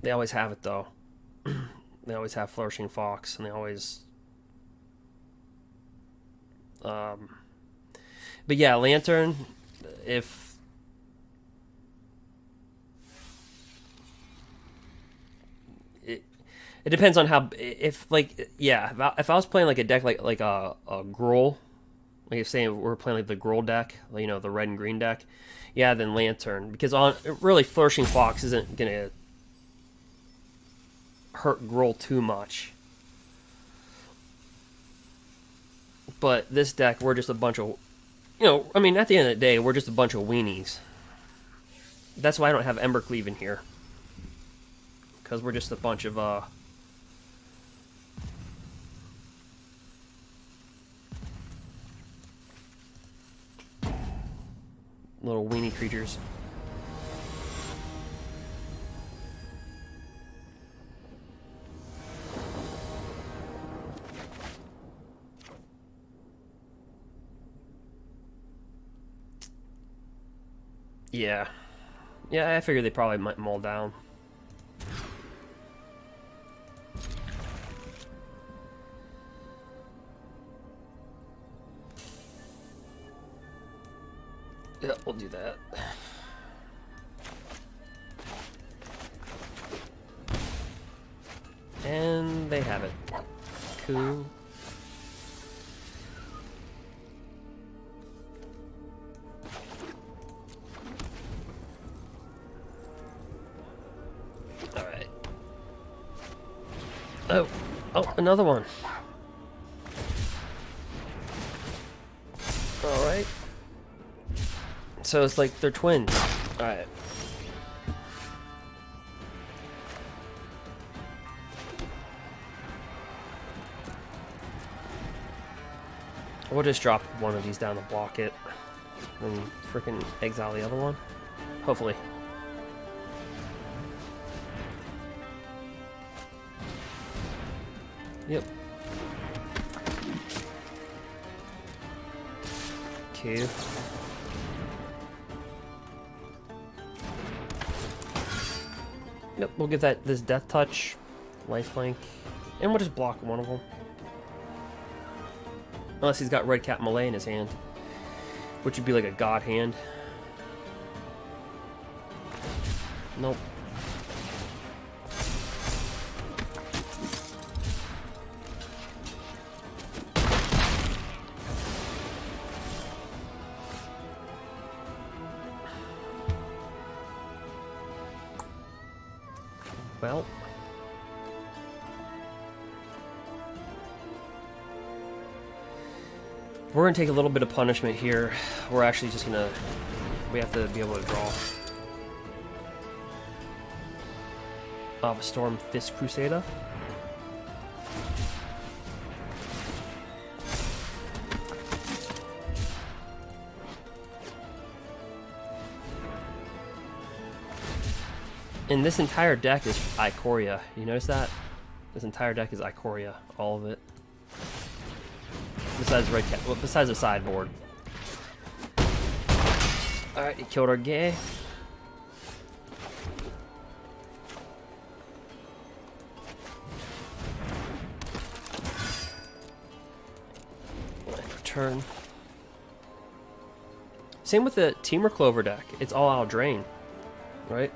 They always have it though. They always have Flourishing Fox, and they always. But yeah, Lantern. If it depends on how, if like, yeah, if I was playing like a deck like a Gruul, like if saying we're playing like the Gruul deck, you know, the red and green deck, yeah, then Lantern, because on really Flourishing Fox isn't gonna hurt Gruul too much. But this deck, we're just a bunch of, you know, I mean, at the end of the day, we're just a bunch of weenies. That's why I don't have Embercleave in here, because we're just a bunch of little weenie creatures. Yeah. Yeah, I figured they probably might mull down. Yeah, we'll do that. And they have it. Cool. Oh, oh, another one. All right. So it's like they're twins. All right. We'll just drop one of these down to block it, and freaking exile the other one. Hopefully. Yep. Two. Yep, we'll get this death touch, lifelink, and we'll just block one of them. Unless he's got red cap melee in his hand, which would be like a god hand. Nope. Well. We're going to take a little bit of punishment here. We're actually just going to... We have to be able to draw. Of a Stormfist Crusader. And this entire deck is Ikoria. You notice that? This entire deck is Ikoria. All of it. Besides red cap, well, besides the sideboard. Alright, he killed our gay. Turn. Same with the Temur Clover deck. It's all Eldraine, right?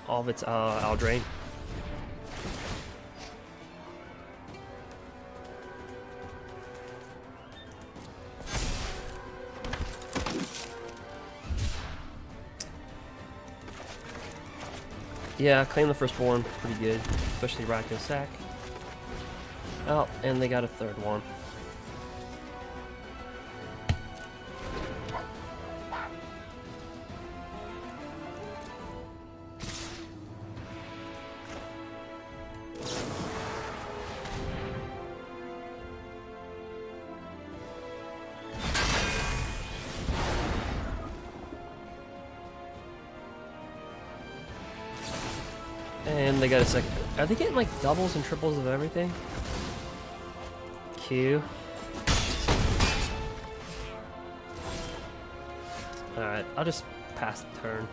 All of it's Eldraine. Yeah, claim the firstborn, pretty good, especially Racco Sack. Oh, and they got a third one. And they got a second. Are they getting like doubles and triples of everything? Q. Alright, I'll just pass the turn.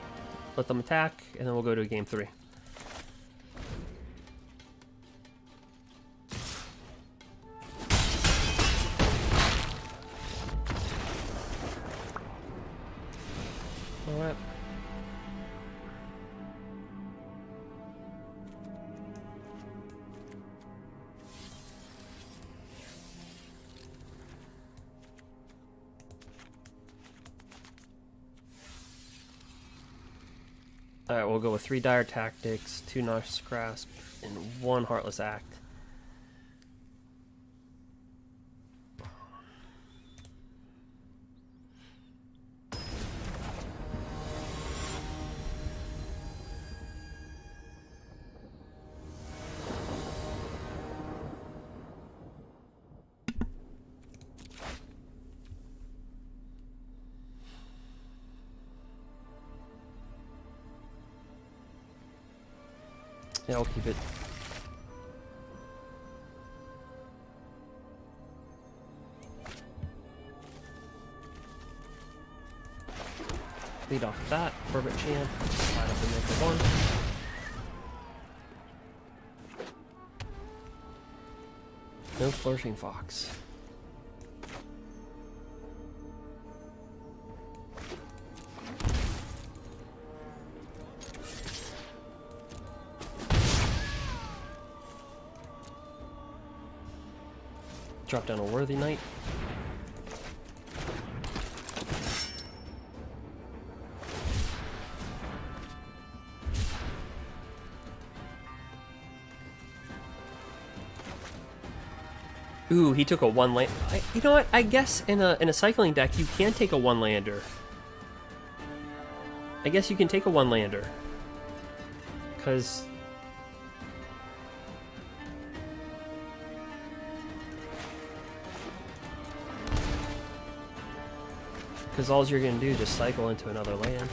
Let them attack, and then we'll go to game 3. Alright. Alright, we'll go with 3 Dire Tactics, 2 Noxious Grasp, and 1 Heartless Act. Yeah, I'll keep it. Lead off that. Fervent Champ. Line up and make a 1. No Flourishing Fox. Drop down a Worthy Knight. Ooh, he took a one land. You know what? I guess in a cycling deck you can take a one lander. I guess you can take a one lander. Because all you're gonna do is just cycle into another land.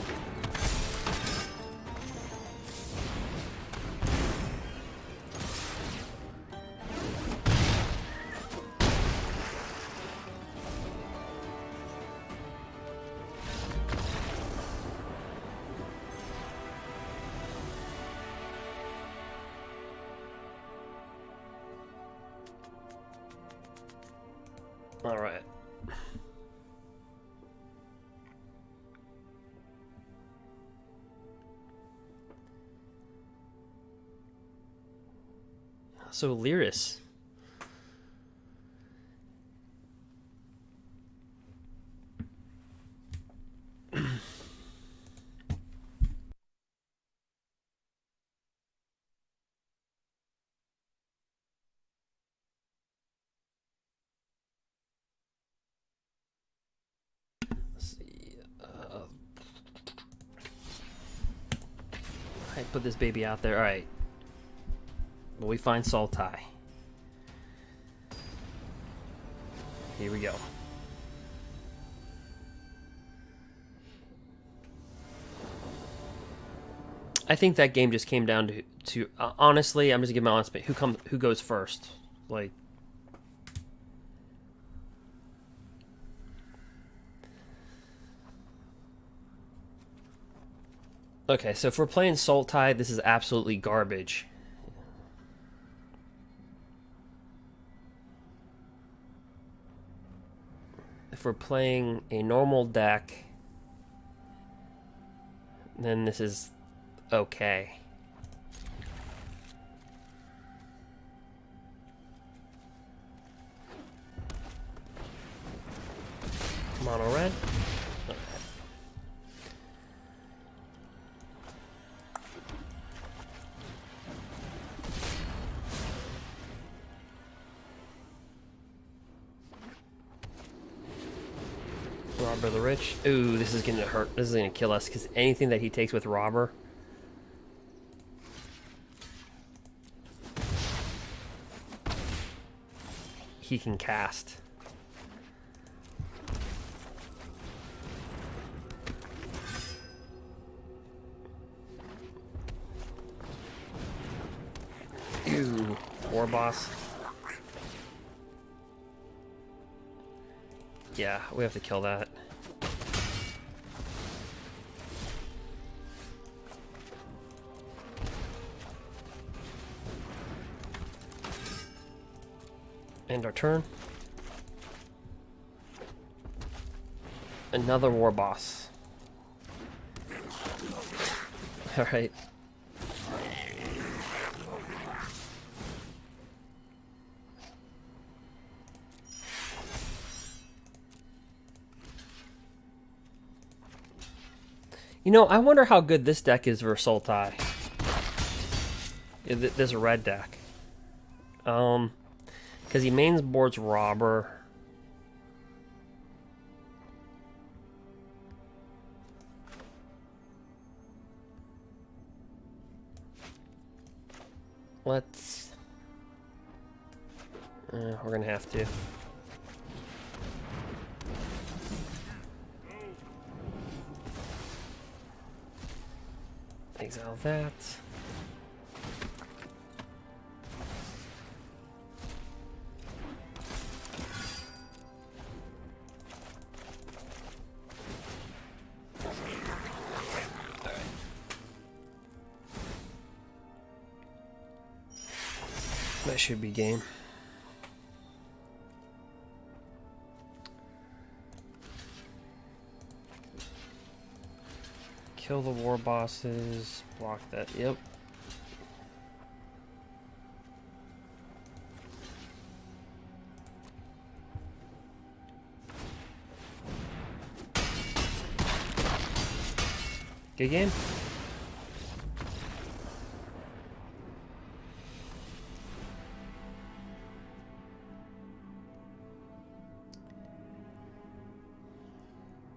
All right. So Lyris. Let's see. I put this baby out there. All right. Well, we find Sultai. Here we go. I think that game just came down to honestly, I'm just giving my honest opinion. Who goes first? Like, okay, so if we're playing Sultai, this is absolutely garbage. If we're playing a normal deck, then this is okay. Mono red. Okay. Robber the Rich. Ooh, this is gonna hurt. This is gonna kill us because anything that he takes with Robber. He can cast. Ew, War Boss. Yeah, we have to kill that. End our turn. Another War Boss. Alright. You know, I wonder how good this deck is versus Sultai. There's a red deck. Because he mains boards Robber. Let's... we're gonna have to. Exile that. That should be game. Kill the war bosses, block that, yep. Good game.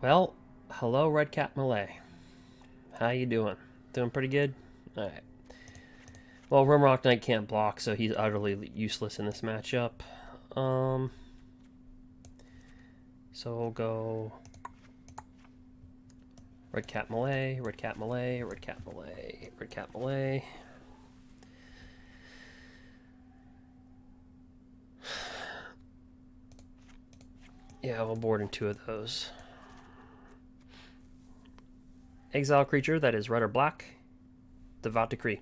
Well, hello, Red Cat Malay. How you doing? Doing pretty good? Alright. Well, Rimrock Knight can't block, so he's utterly useless in this matchup. So we'll go Red Cat Malay, Red Cat Malay, Red Cat Malay, Red Cat Malay. Yeah, we'll board in 2 of those. Exile creature that is red or black. Devout Decree.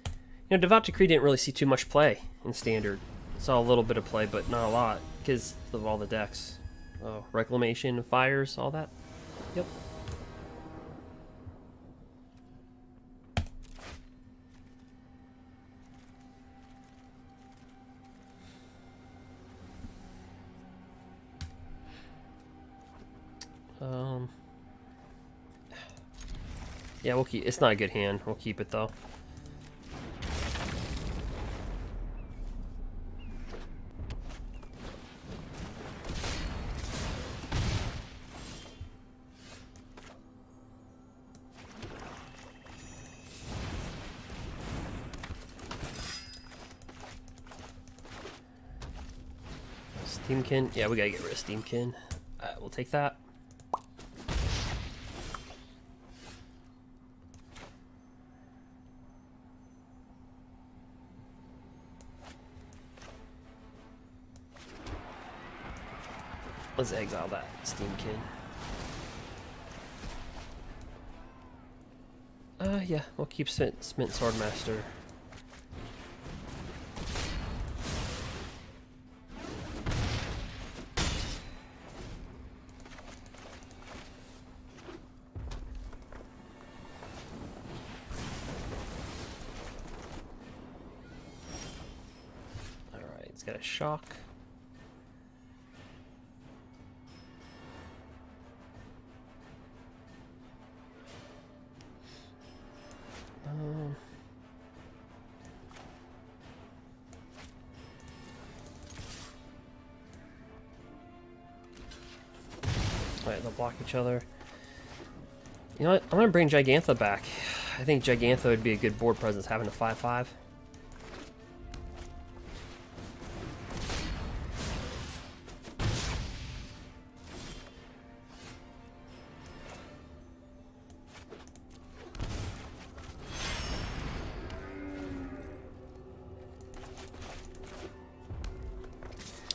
You know, Devout Decree didn't really see too much play in Standard. Saw a little bit of play, but not a lot, because of all the decks. Oh, Reclamation, Fires, all that. Yep. Yeah, we'll keep. It's not a good hand. We'll keep it though. Steamkin. Yeah, we gotta get rid of Steamkin. We'll take that. Let's exile that Steamkin. Yeah, we'll keep Smitten Swordmaster. Alright, it's got a shock. Alright, they'll block each other. You know what? I'm gonna bring Jegantha back. I think Jegantha would be a good board presence, having a 5/5.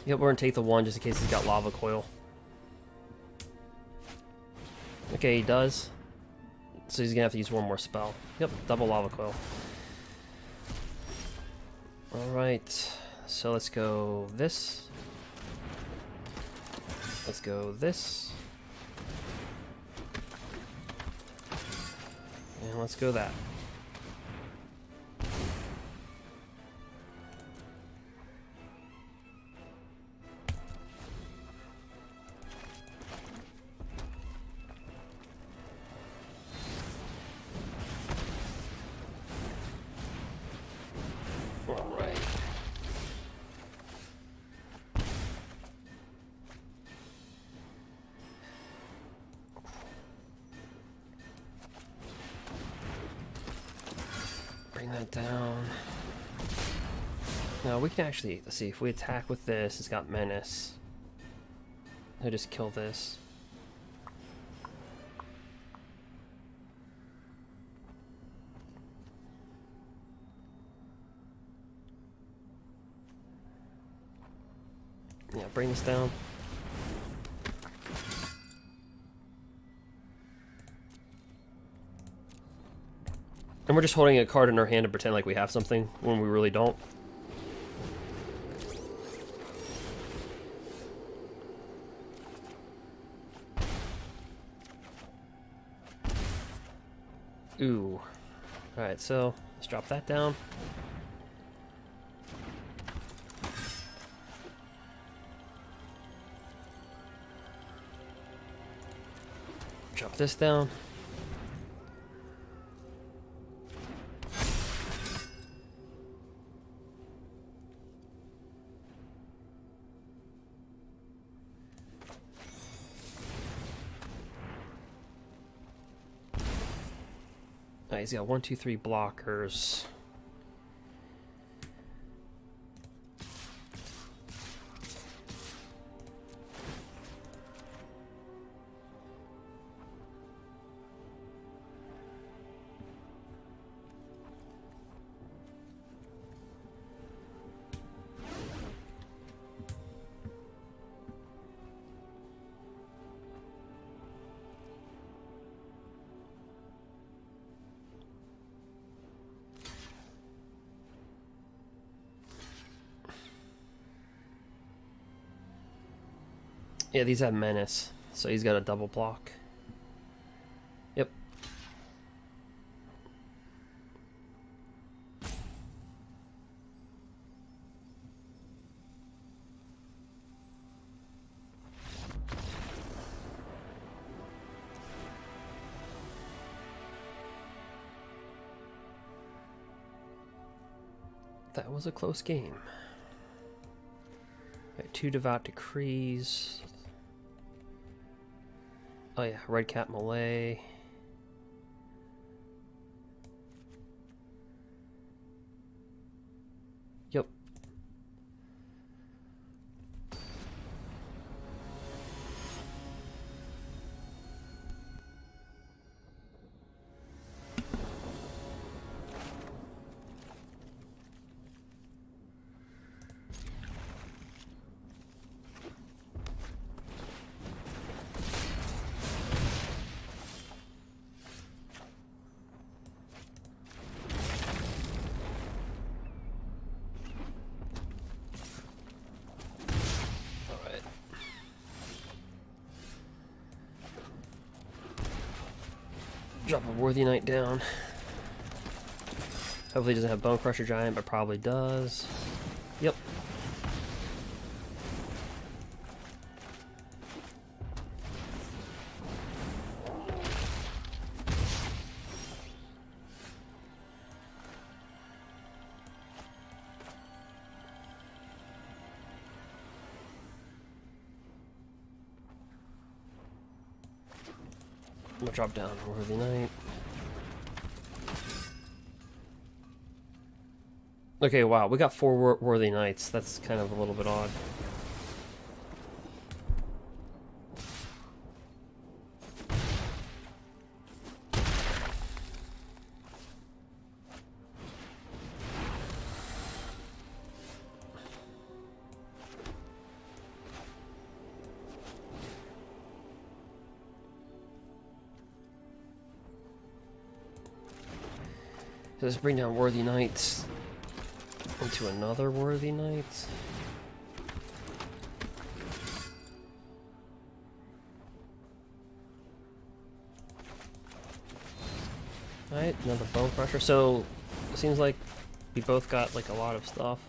Yep, we're gonna take the 1 just in case he's got Lava Coil. Okay, he does. So he's gonna have to use 1 more spell. Yep, double Lava Coil. Alright, so let's go this. Let's go this. And let's go that. Bring that down. Now we can actually, let's see, if we attack with this, it's got Menace. He'll just kill this. Yeah, bring this down. And we're just holding a card in our hand to pretend like we have something when we really don't. Ooh. Alright, so let's drop that down. Drop this down. he's got 1, 2, 3 blockers. Yeah, these have menace, so he's got a double block. Yep. That was a close game. Right, 2 Devout Decrees. Oh yeah, Red Cat Malay. Yep. Drop a Worthy Knight down. Hopefully he doesn't have Bone Crusher Giant, but probably does. Yep. I'm gonna drop down Worthy Knight. Okay, wow, we got 4 Worthy Knights. That's kind of a little bit odd. So let's bring down Worthy Knights into another Worthy Knight. Alright, another Bone Crusher. So it seems like we both got like a lot of stuff.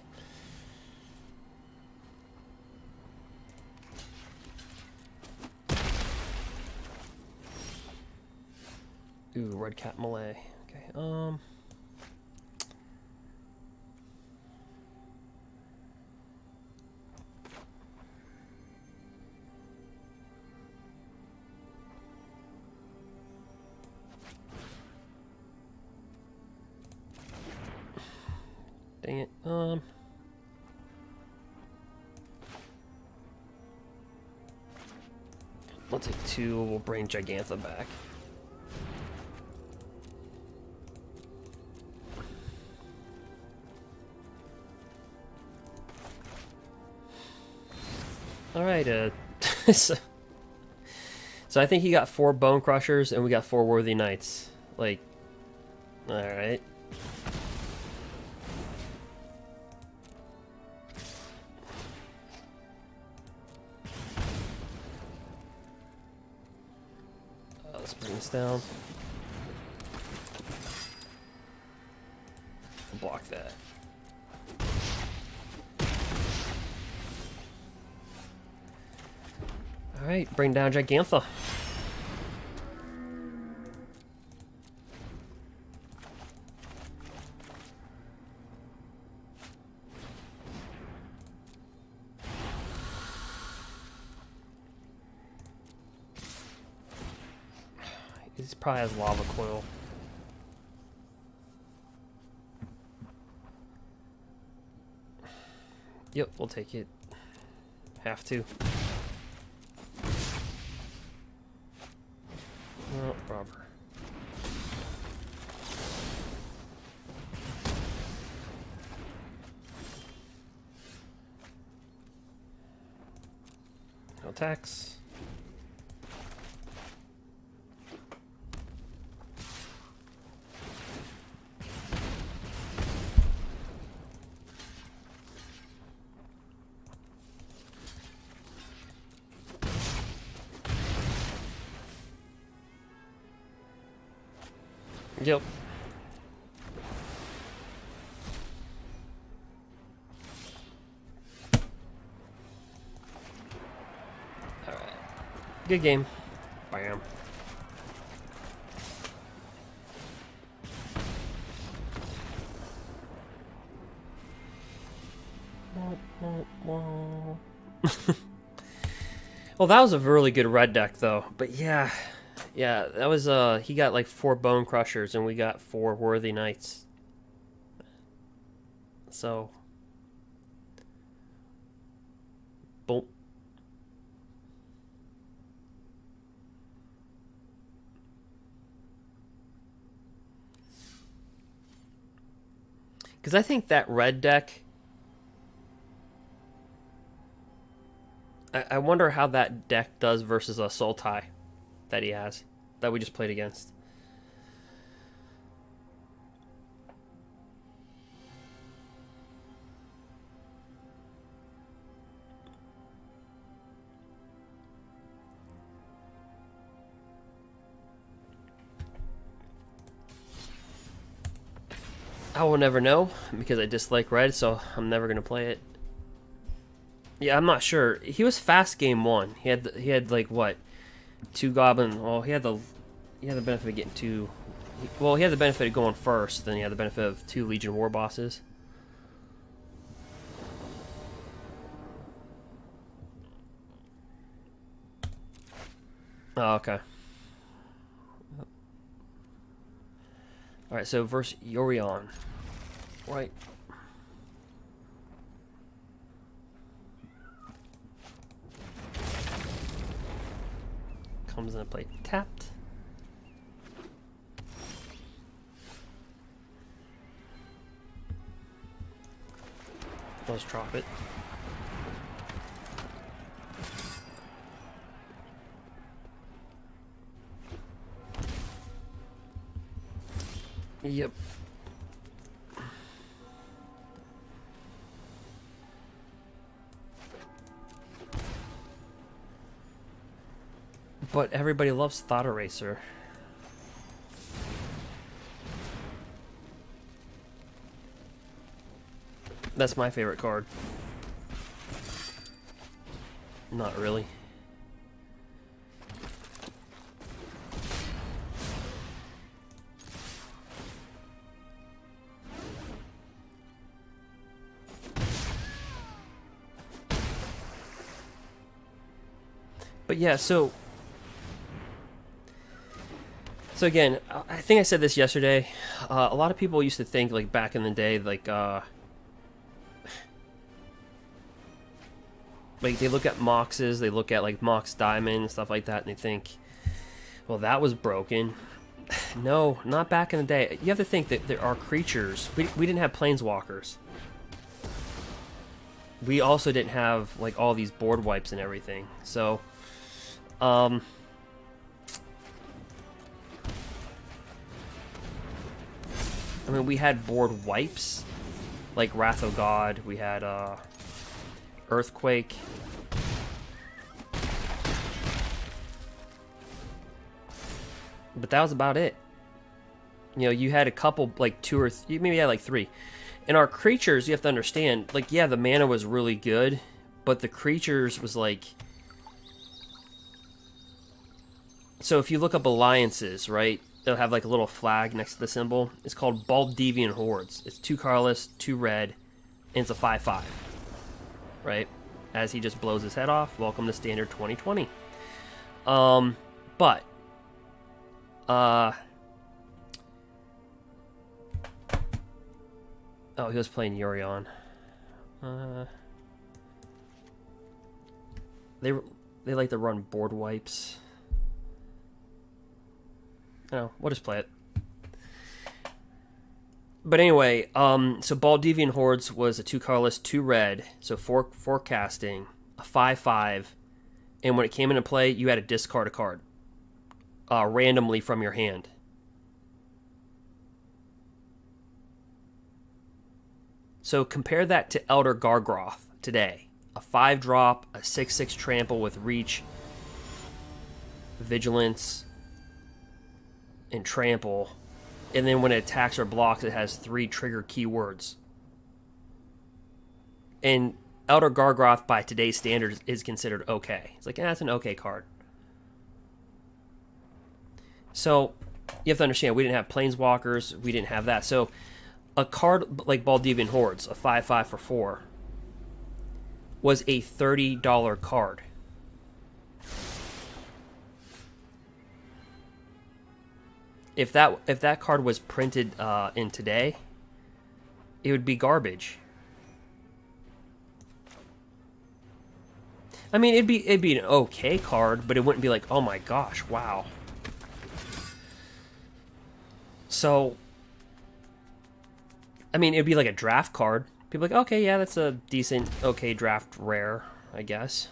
Ooh, Red Cat Malay. Okay, dang it. We'll take 2, we'll bring Jegantha back. Alright, so I think he got 4 Bone Crushers and we got 4 Worthy Knights. Like, alright. Let's bring this down. Block that. Alright, bring down Jegantha. He probably has Lava Coil. Yep, we'll take it. Have to. Oh, robber. No attacks. Yep. Alright. Good game. Bam. Well, that was a really good red deck, though. But yeah, that was he got like 4 Bone Crushers, and we got 4 Worthy Knights. So, boom. Because I think that red deck, I wonder how that deck does versus a Sultai that he has, that we just played against. I will never know because I dislike red, so I'm never gonna play it. Yeah, I'm not sure. He was fast game 1. He had like what, 2 goblin. Well, he had the benefit of getting 2. Well, he had the benefit of going first. Then he had the benefit of 2 Legion War bosses. Oh, okay. All right, so versus Yorion, right? Comes into play tapped. Let's drop it. Yep. But everybody loves Thought Eraser. That's my favorite card. Not really. But yeah, so again, I think I said this yesterday. A lot of people used to think, like back in the day, like they look at Moxes, they look at like Mox Diamond and stuff like that, and they think, well, that was broken. No, not back in the day. You have to think that there are creatures. We didn't have planeswalkers. We also didn't have like all these board wipes and everything. So, I mean, we had board wipes, like Wrath of God. We had Earthquake. But that was about it. You know, you had a couple, like 2 or maybe you had like 3. And our creatures, you have to understand, like, yeah, the mana was really good, but the creatures was like... So if you look up alliances, right, they'll have like a little flag next to the symbol. It's called Bulb Deviant Hordes. It's 2 colorless, 2 red, and it's a 5/5, right? As he just blows his head off, welcome to Standard 2020. But... Oh, he was playing Yorion. they like to run board wipes. No, we'll just play it. But anyway, so Baldevian Hordes was a 2-colorless, 2 red, so 4 casting, a 5/5, and when it came into play, you had to discard a card randomly from your hand. So compare that to Elder Gargroth today. A 5-drop, a 6/6 trample with reach, vigilance, and trample. And then when it attacks or blocks, it has 3 trigger keywords. And Elder Gargroth, by today's standards, is considered okay. It's like, that's an okay card. So you have to understand, we didn't have Planeswalkers. We didn't have that. So a card like Baldevian Hordes, a 5/5 for 4, was a $30 card. If that card was printed in today, it would be garbage. I mean, it'd be an okay card, but it wouldn't be like, oh my gosh, wow. So, I mean, it'd be like a draft card. People are like, okay, yeah, that's a decent, okay draft rare, I guess.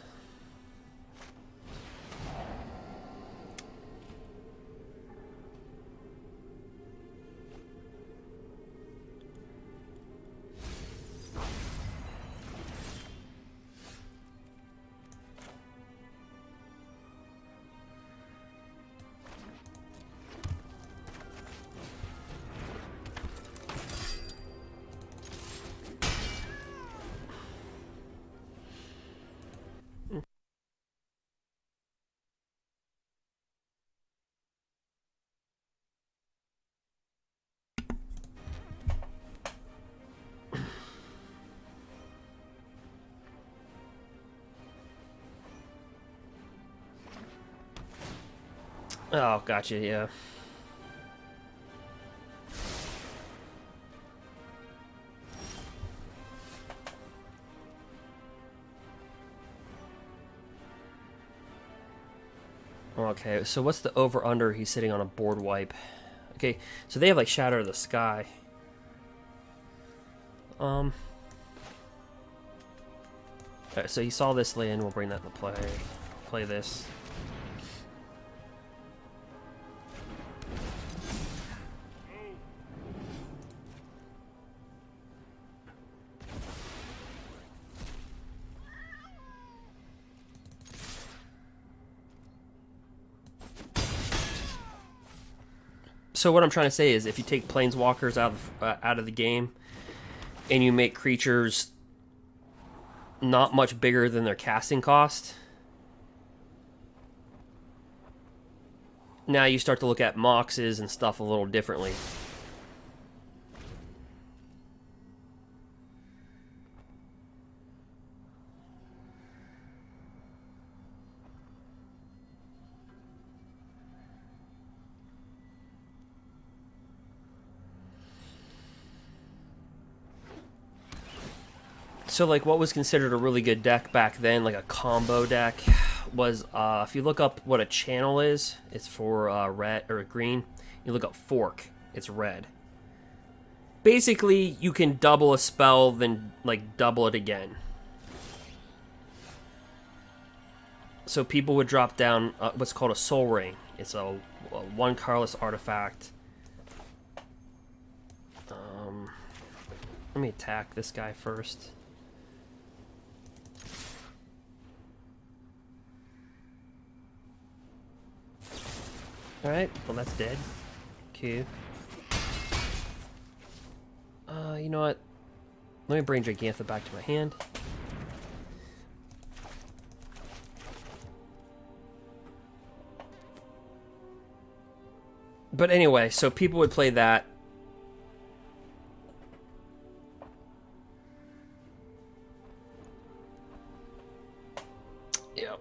Oh, gotcha, yeah. Okay, so what's the over-under? He's sitting on a board wipe. Okay, so they have like Shatter of the Sky. Alright, so he saw this land, we'll bring that into play. Play this. So what I'm trying to say is, if you take Planeswalkers out of the game, and you make creatures not much bigger than their casting cost, now you start to look at Moxes and stuff a little differently. So, like, what was considered a really good deck back then, like a combo deck, was, if you look up what a channel is, it's for red or green. You look up fork, it's red. Basically, you can double a spell, then, like, double it again. So people would drop down what's called a Soul Ring. It's a 1-colorless artifact. Let me attack this guy first. Alright, well that's dead. Cool. You know what? Let me bring Jegantha back to my hand. But anyway, so people would play that. Yep.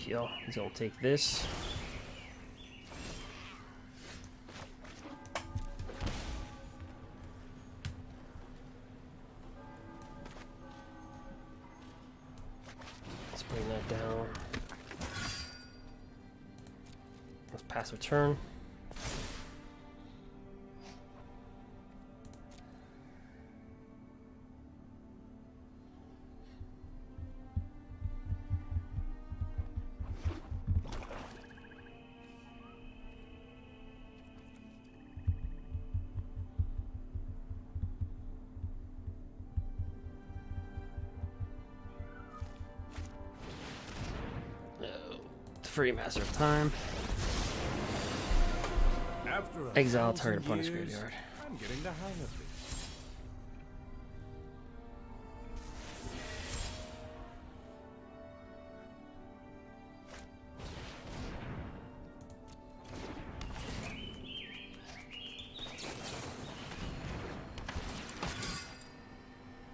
appeal. He's gonna take this. Let's bring that down. Let's pass a turn. Free Master of Time. After Exile target 1,000 opponent's years, graveyard. I'm getting the hang of this.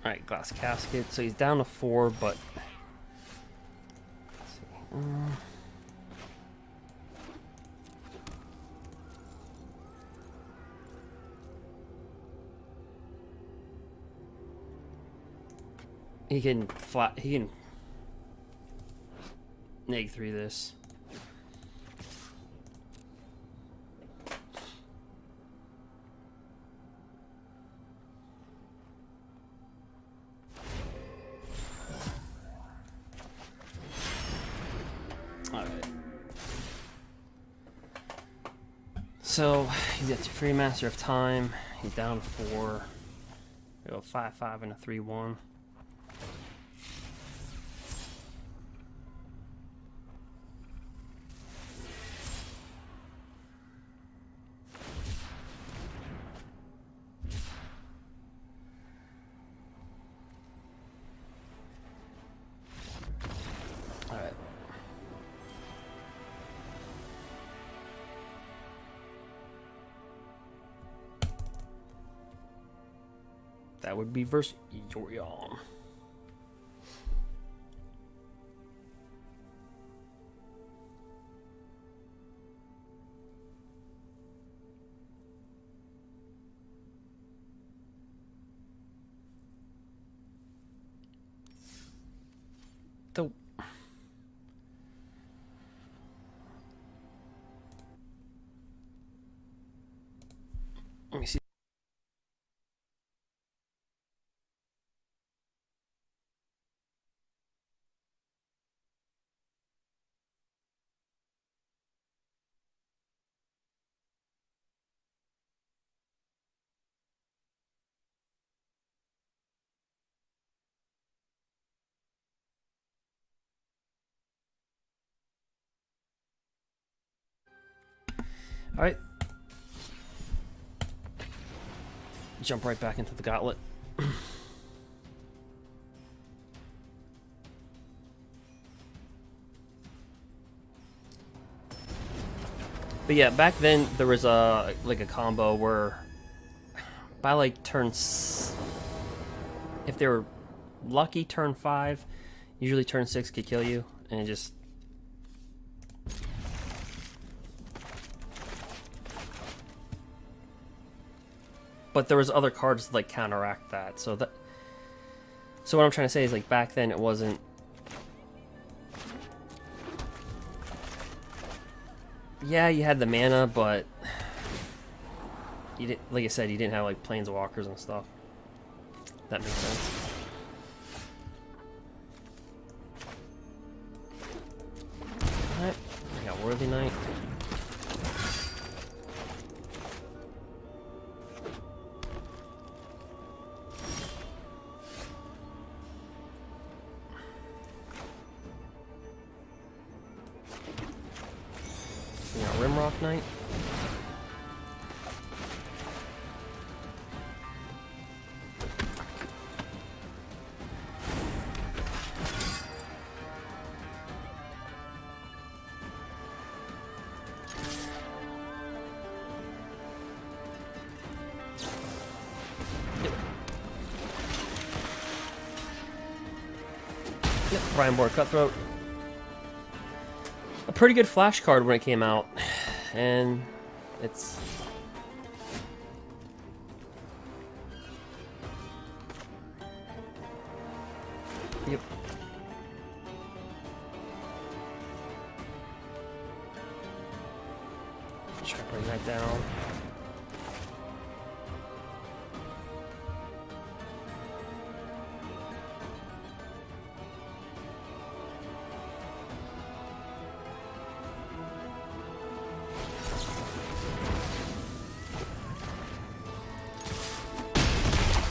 Alright, Glass Casket. So he's down to 4, but... Let's see. He can neg 3 this. Alright. So he's got 2 free Master of Time. He's down to 4. We go 5/5 and a 3/1. That would be versus Yorion. The let me see. All right. Jump right back into the gauntlet. But yeah, back then there was a combo where by like turns, if they were lucky, turn 5, usually turn 6 could kill you, and it just but there was other cards to like counteract that. So what I'm trying to say is like back then it wasn't. Yeah, you had the mana, but you didn't. Like I said, you didn't have like planeswalkers and stuff. That makes sense. All right, I got Worthy Knight. Rimrock Knight. Yep, Brian Board Cutthroat. pretty good flash card when it came out, and it's... Yep. Try to bring that down.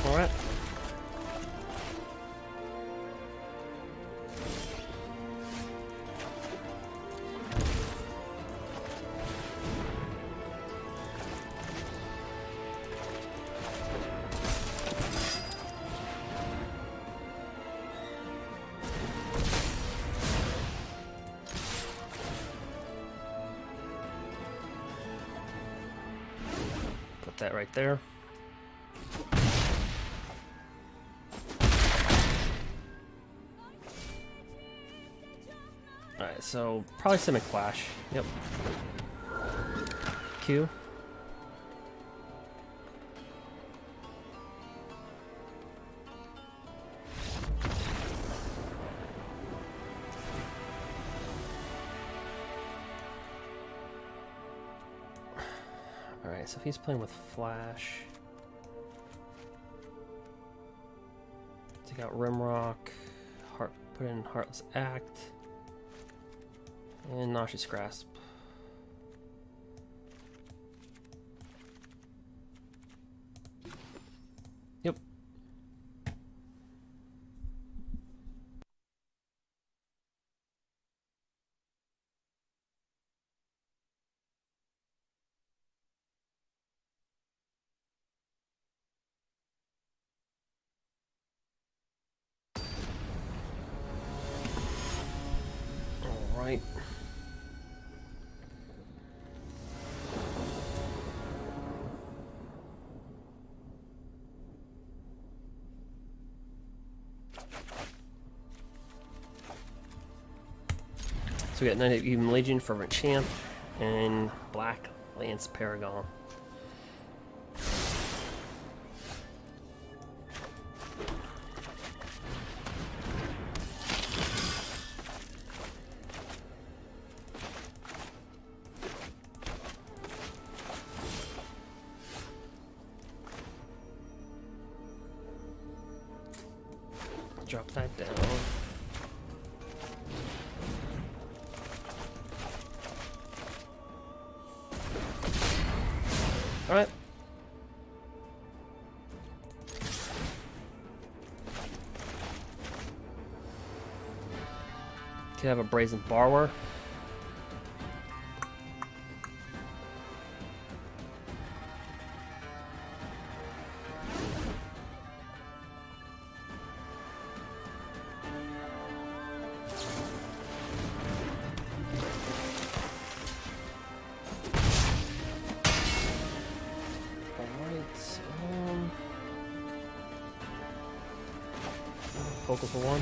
All right. Put that right there. Alright, so probably Simic Flash. Yep. Q. Alright, so he's playing with Flash. Take out Rimrock. Put in Heartless Act. And Nauseous Grasp. Yep. All right. So we got Knight of Ebon Legion, Fervent Champ, and Blacklance Paragon. Drop that down. All right. Could have a Brazen Borrower. Poker for one.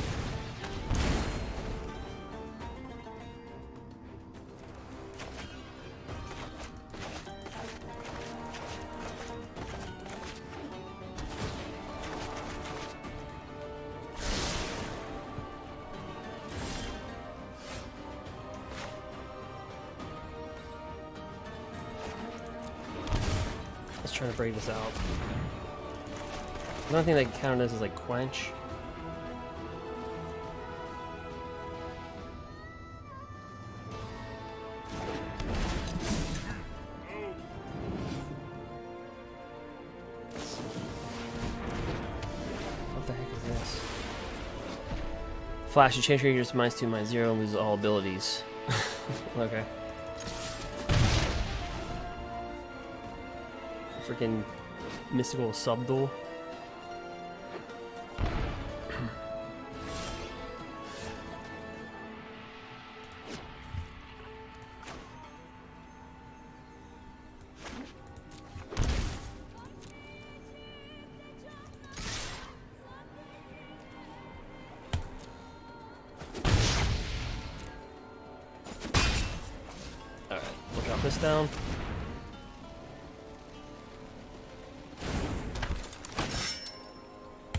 Let's try to break this out. Another thing that can count this is like Quench. Flash, you change creatures to -2, -0, and lose all abilities. Okay. Freaking mystical subdual. down.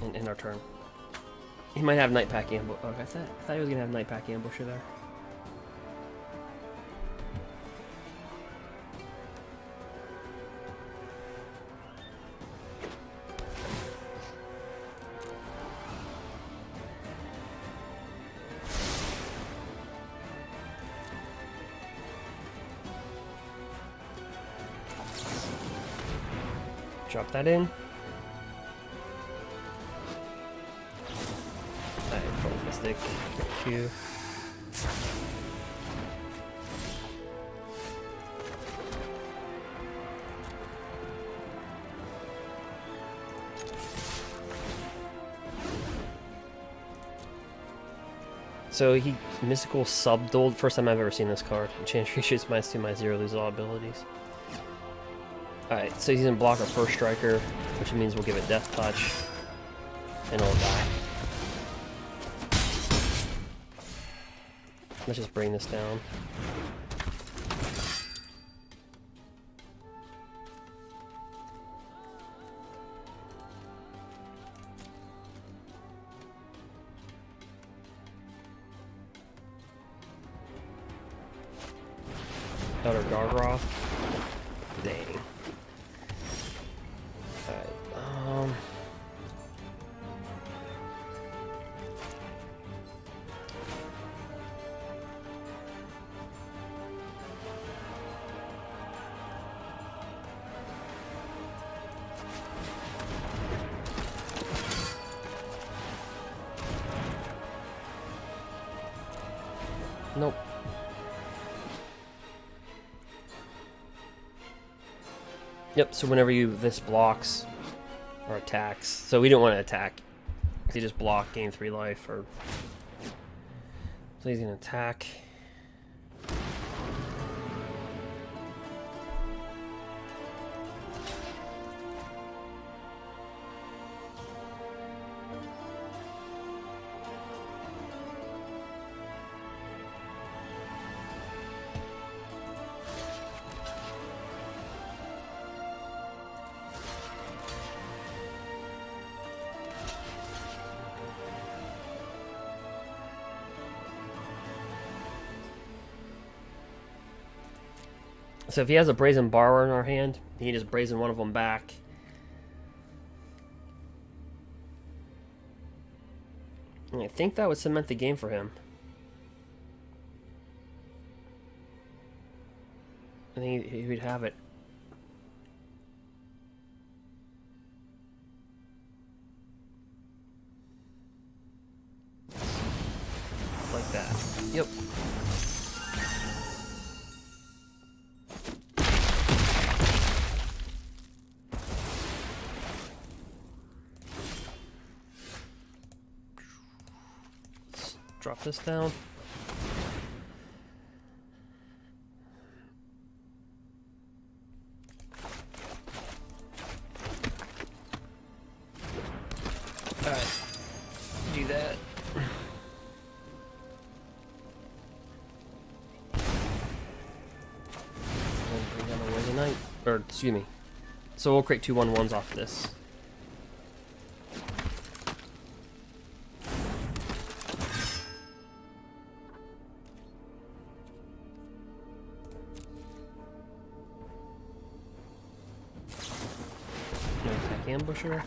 And end our turn. He might have Night Pack ambush. Oh, I thought he was gonna have Night Pack ambusher there. Drop that in. Alright, full Mystic. Q. So he mystical sub-dueled. First time I've ever seen this card. Enchantress shoots -2, -0, lose all abilities. Alright, so he's gonna block our first striker, which means we'll give it Death Touch, and it'll die. Let's just bring this down. Elder Gargroth. Dang. Alright, nope. Yep, so whenever this blocks or attacks, so we don't want to attack. He just block, gain 3 life, or so he's gonna attack. So if he has a Brazen Borrower in our hand, he can just Brazen one of them back. And I think that would cement the game for him. I think he would have it. Like that. Yep. Drop this down. Alright. Do that. And bring down a Wednesday night. Or, excuse me. So we'll create 2 1/1s off of this. Ambusher.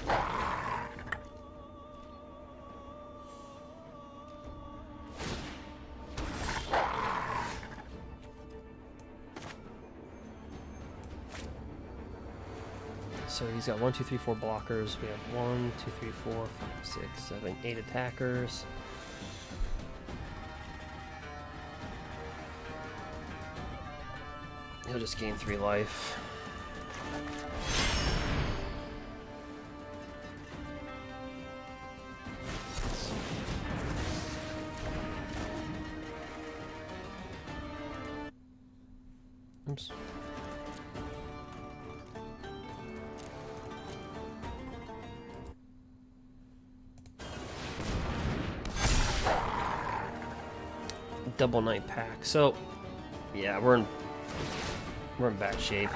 So he's got 1, 2, 3, 4 blockers. We have 1, 2, 3, 4, 5, 6, 7, 8 attackers. He'll just gain 3 life. Oops. Double Night Pack. So, yeah, we're in We're in bad shape.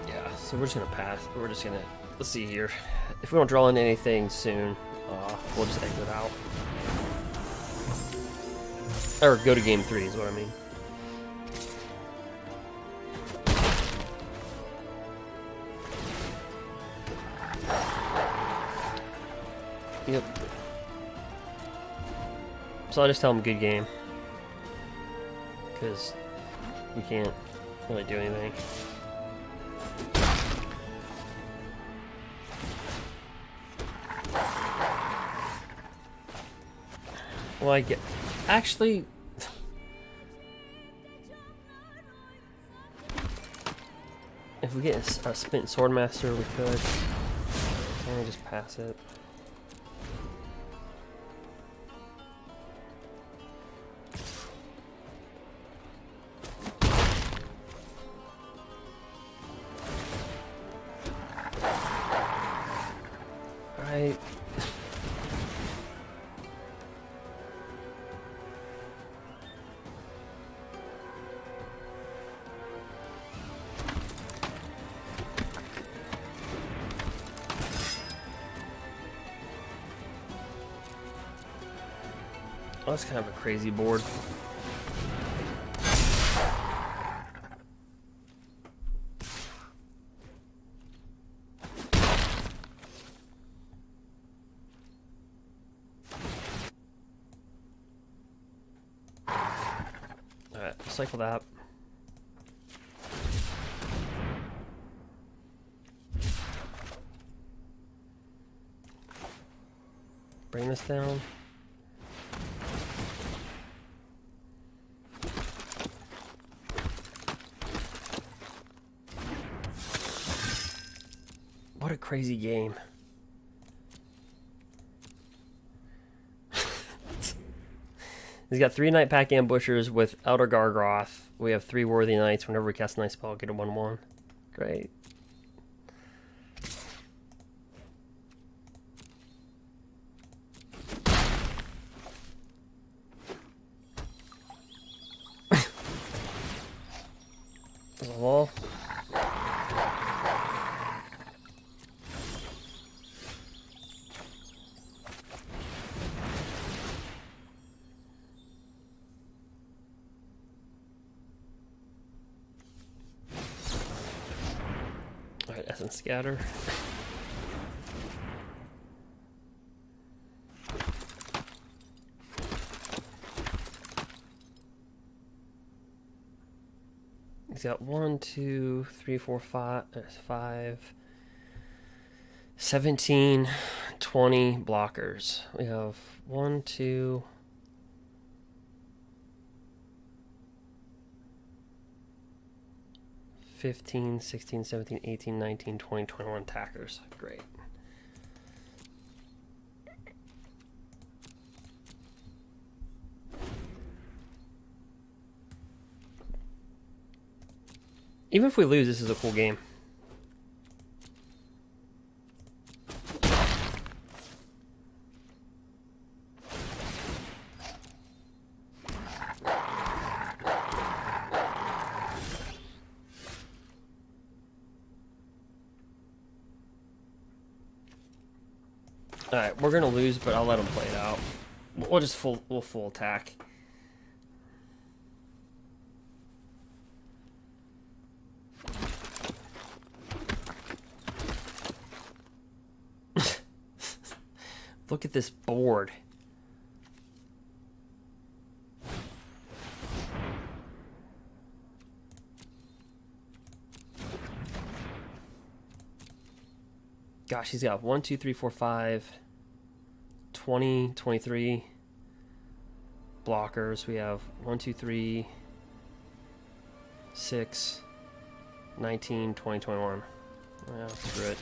Yeah, so we're just gonna pass. We're just gonna, let's see here. If we don't draw in anything soon, we'll just exit out. Or go to game 3 is what I mean. Yep. So I just tell them good game. Because you can't really do anything. Well, I get... Actually... If we get a Smitten Swordmaster, we could. Can we just pass it? Alright. Oh, that's kind of a crazy board. Alright, cycle that. Bring this down. What a crazy game. He's got 3 Night Pack Ambushers with Elder Gargoth. We have 3 Worthy Knights. Whenever we cast a nice spell, get a 1/1. Great. There's a wall. Alright, Essence Scatter. He's got 1, 2, 3, 4, 5, 17, 20 blockers. We have 1, 2, 15, 16, 17, 18, 19, 20, 21 attackers. Great. Even if we lose, this is a cool game. Alright, we're gonna lose, but I'll let them play it out. We'll just we'll full attack. Look at this board. Gosh, he's got 1, 2, 3, 4, 5, 20, 23 blockers. We have 1, 2, 3, 6, 19, 20, 21. Yeah, screw it.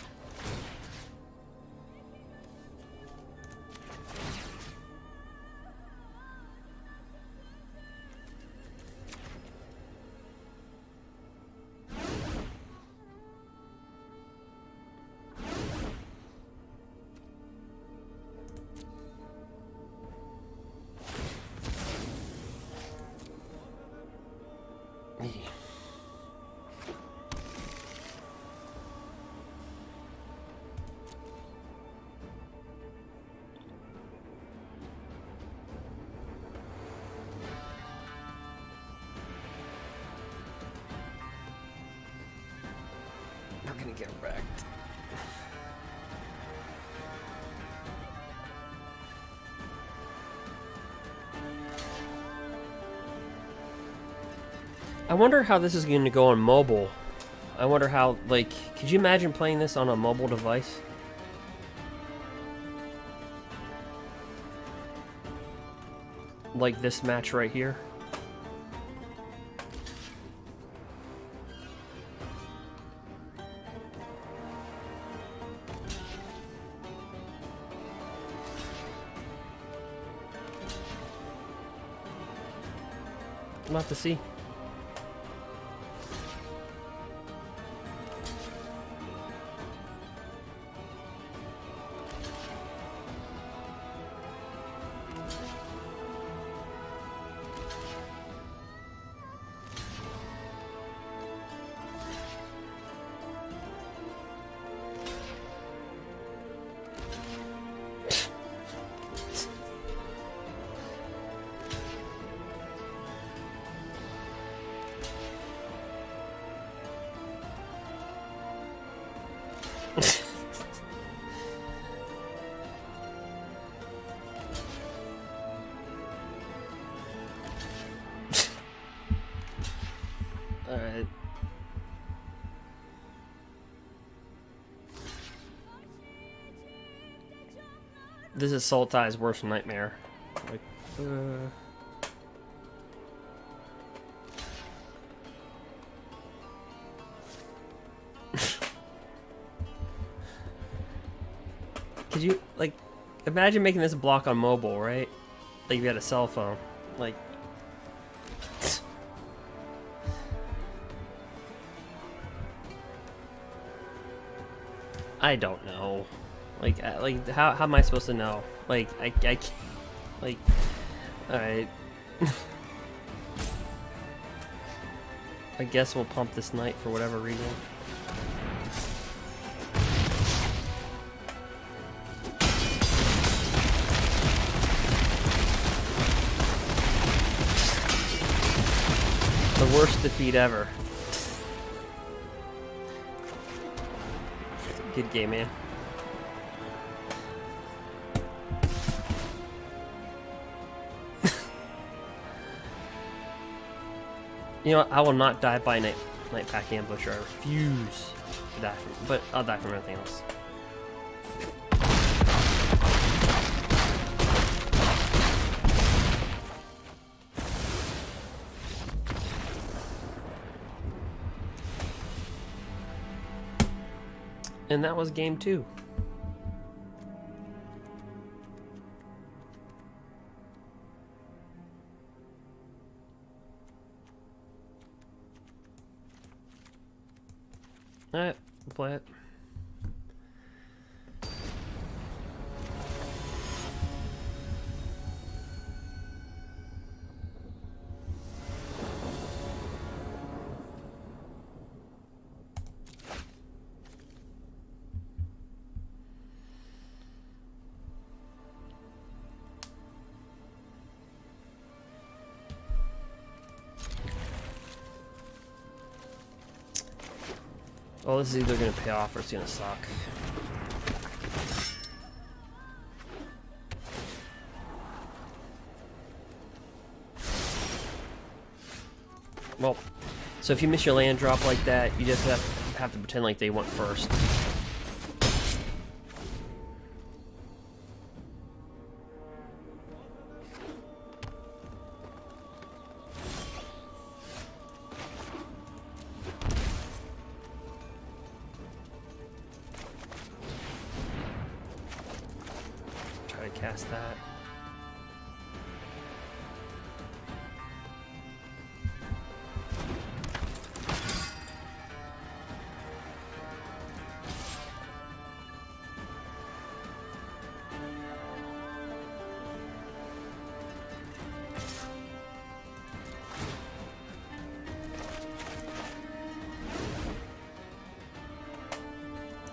We're gonna get wrecked. I wonder how this is going to go on mobile. I wonder how, like, could you imagine playing this on a mobile device? Like this match right here. We'll have to see. Alright. This is Sultai's worst nightmare. Like, Could you, like, imagine making this block on mobile, right? Like, if you had a cell phone. Like, I don't know. Like how am I supposed to know? Like, I can't, like, alright. I guess we'll pump this knight for whatever reason. The worst defeat ever. Good game, man. You know what? I will not die by night pack ambusher. I refuse to die from, but I'll die from everything else. And that was game 2. Alright, we'll play it. Well, this is either going to pay off or it's going to suck. Well, so if you miss your land drop like that, you just have to pretend like they went first. Cast that.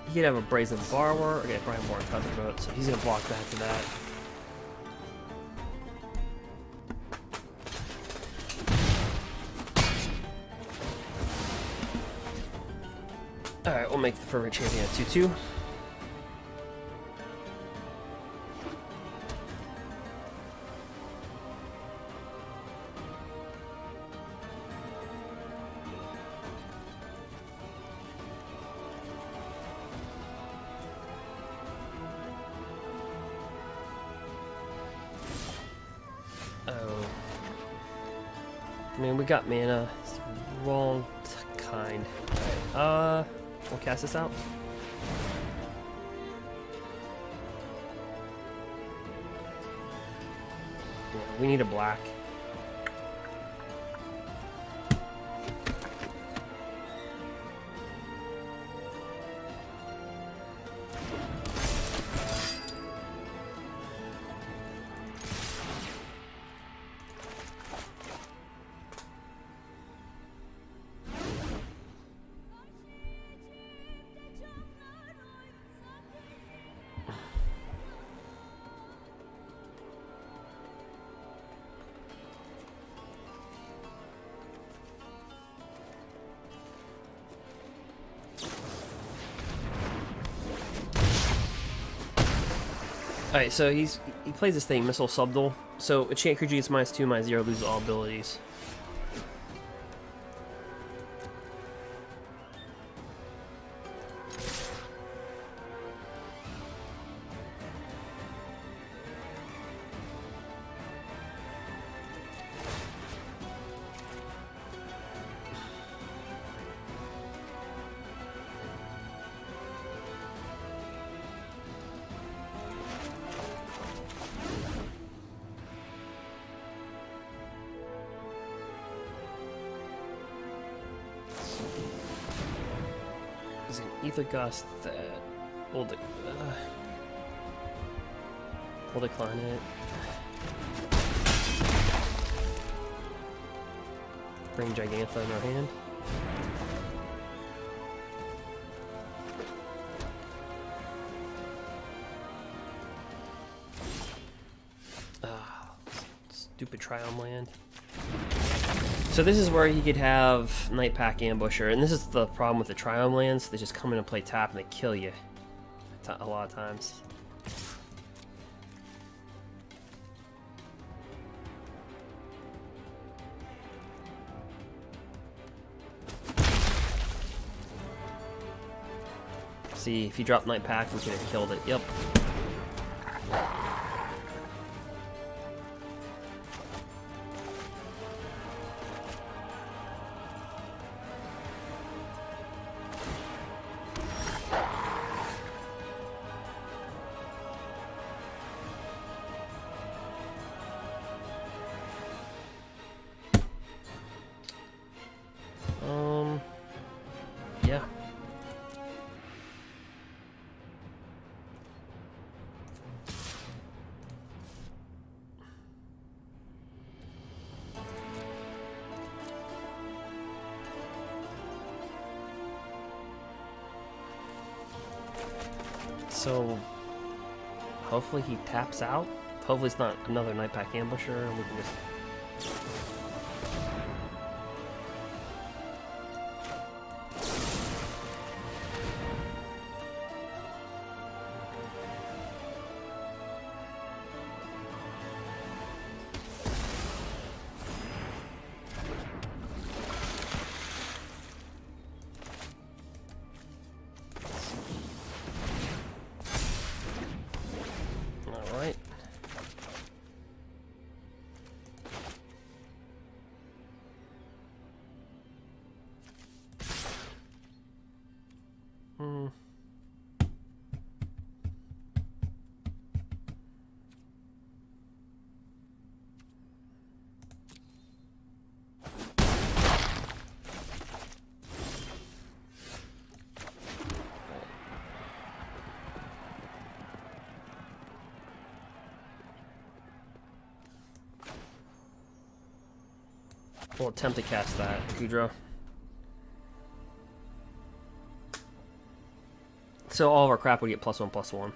He could have a Brazen Borrower. Okay, probably more Cutthroat, so he's gonna block that to that. Alright, we'll make the Fervent Champion a 2/2. Oh. I mean, we got mana. It's the wrong kind. Alright, we'll cast this out. Yeah, we need a black. Alright, so he plays this thing, Missile Subdual. So a chant creature gets -2, -0, loses all abilities. Is an Ether Gust that will we'll decline it. Bring Jegantha in our hand. Stupid Triumph land. So this is where he could have Night Pack Ambusher, and this is the problem with the Triumph lands. They just come in and play tap and they kill you a lot of times. See, if you drop Night Pack, we could have killed it. Yep. Yeah. So, hopefully he taps out. Hopefully it's not another Night Pack Ambusher, and we can just... Alright. We'll attempt to cast that, Kudro. So all of our crap would get +1/+1.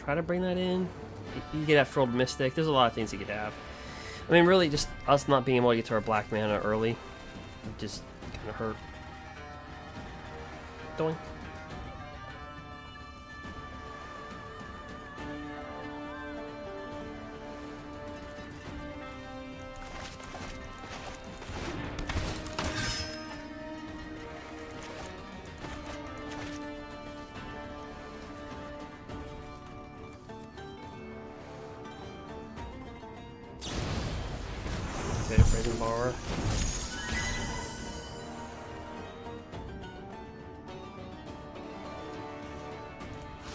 try to bring that in. You could have Frilled Mystic. There's a lot of things you could have. I mean, really, just us not being able to get to our black mana early would just kind of hurt. Doing. Okay, Brazen Bar.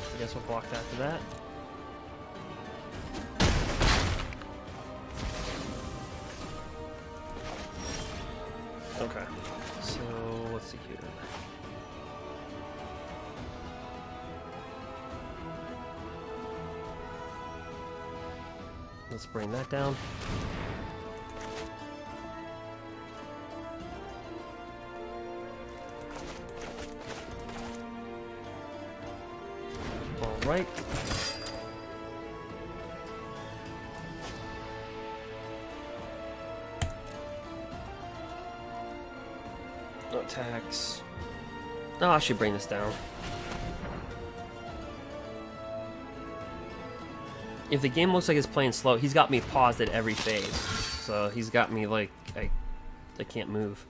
I guess we'll block after that. Okay, so let's see here. Let's bring that down. Right. No attacks. Oh, I should bring this down. If the game looks like it's playing slow, he's got me paused at every phase. So he's got me like I can't move.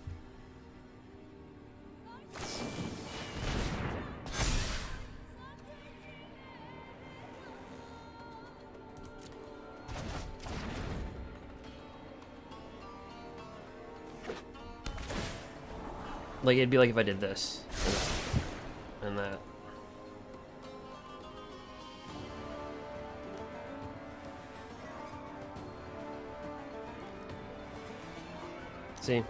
Like, it'd be like if I did this and that. See?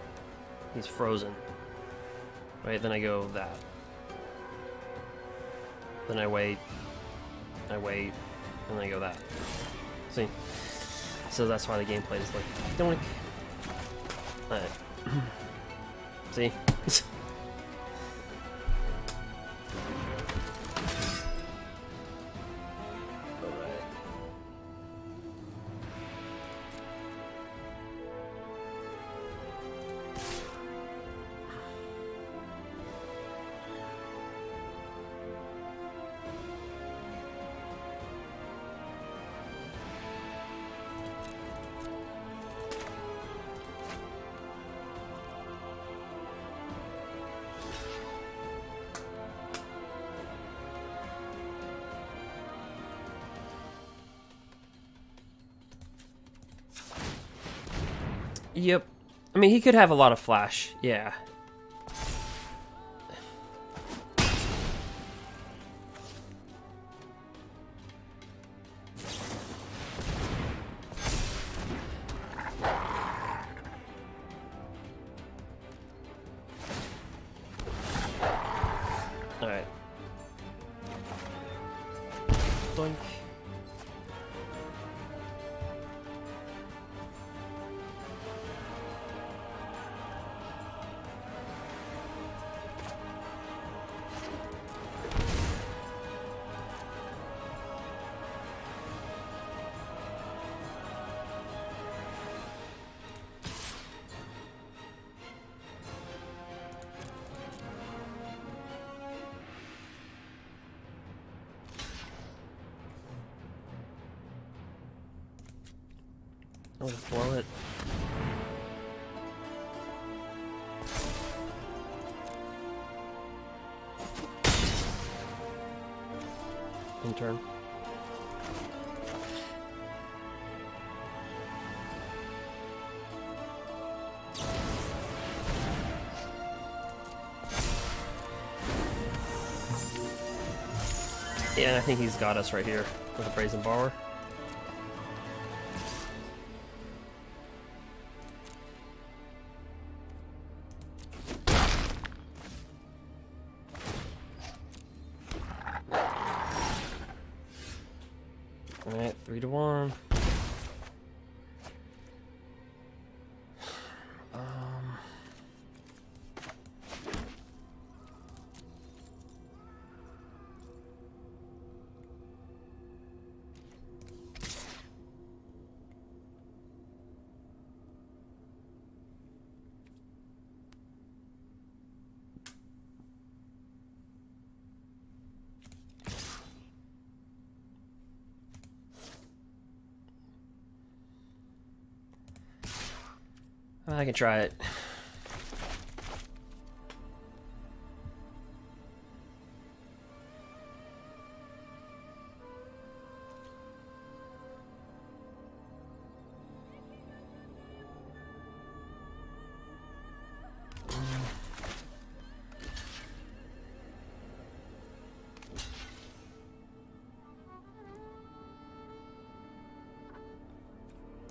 He's frozen. Right, then I go that. Then I wait, and then I go that. See? So that's why the gameplay is like, doink. Alright. See? Alright. Yep. I mean, he could have a lot of flash. Yeah. All right. Doink. I'll just blow it. In turn. Yeah, I think he's got us right here with a Brazen Borrower. Alright, 3-1. I can try it.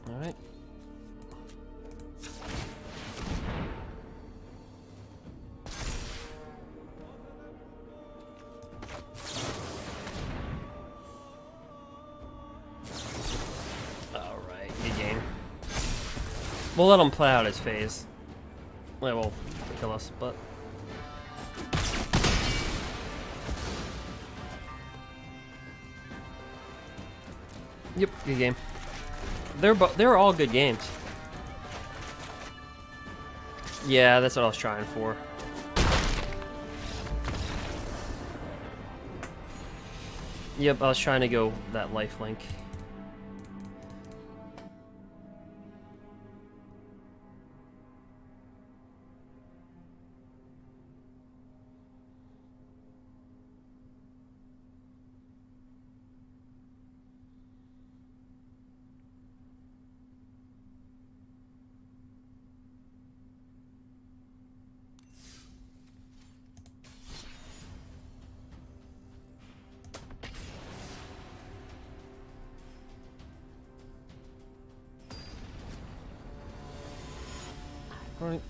All right. Good game. We'll let him play out his phase. Well, will kill us, but yep, good game. They're all good games. Yeah, that's what I was trying for. Yep, I was trying to go that lifelink. Right.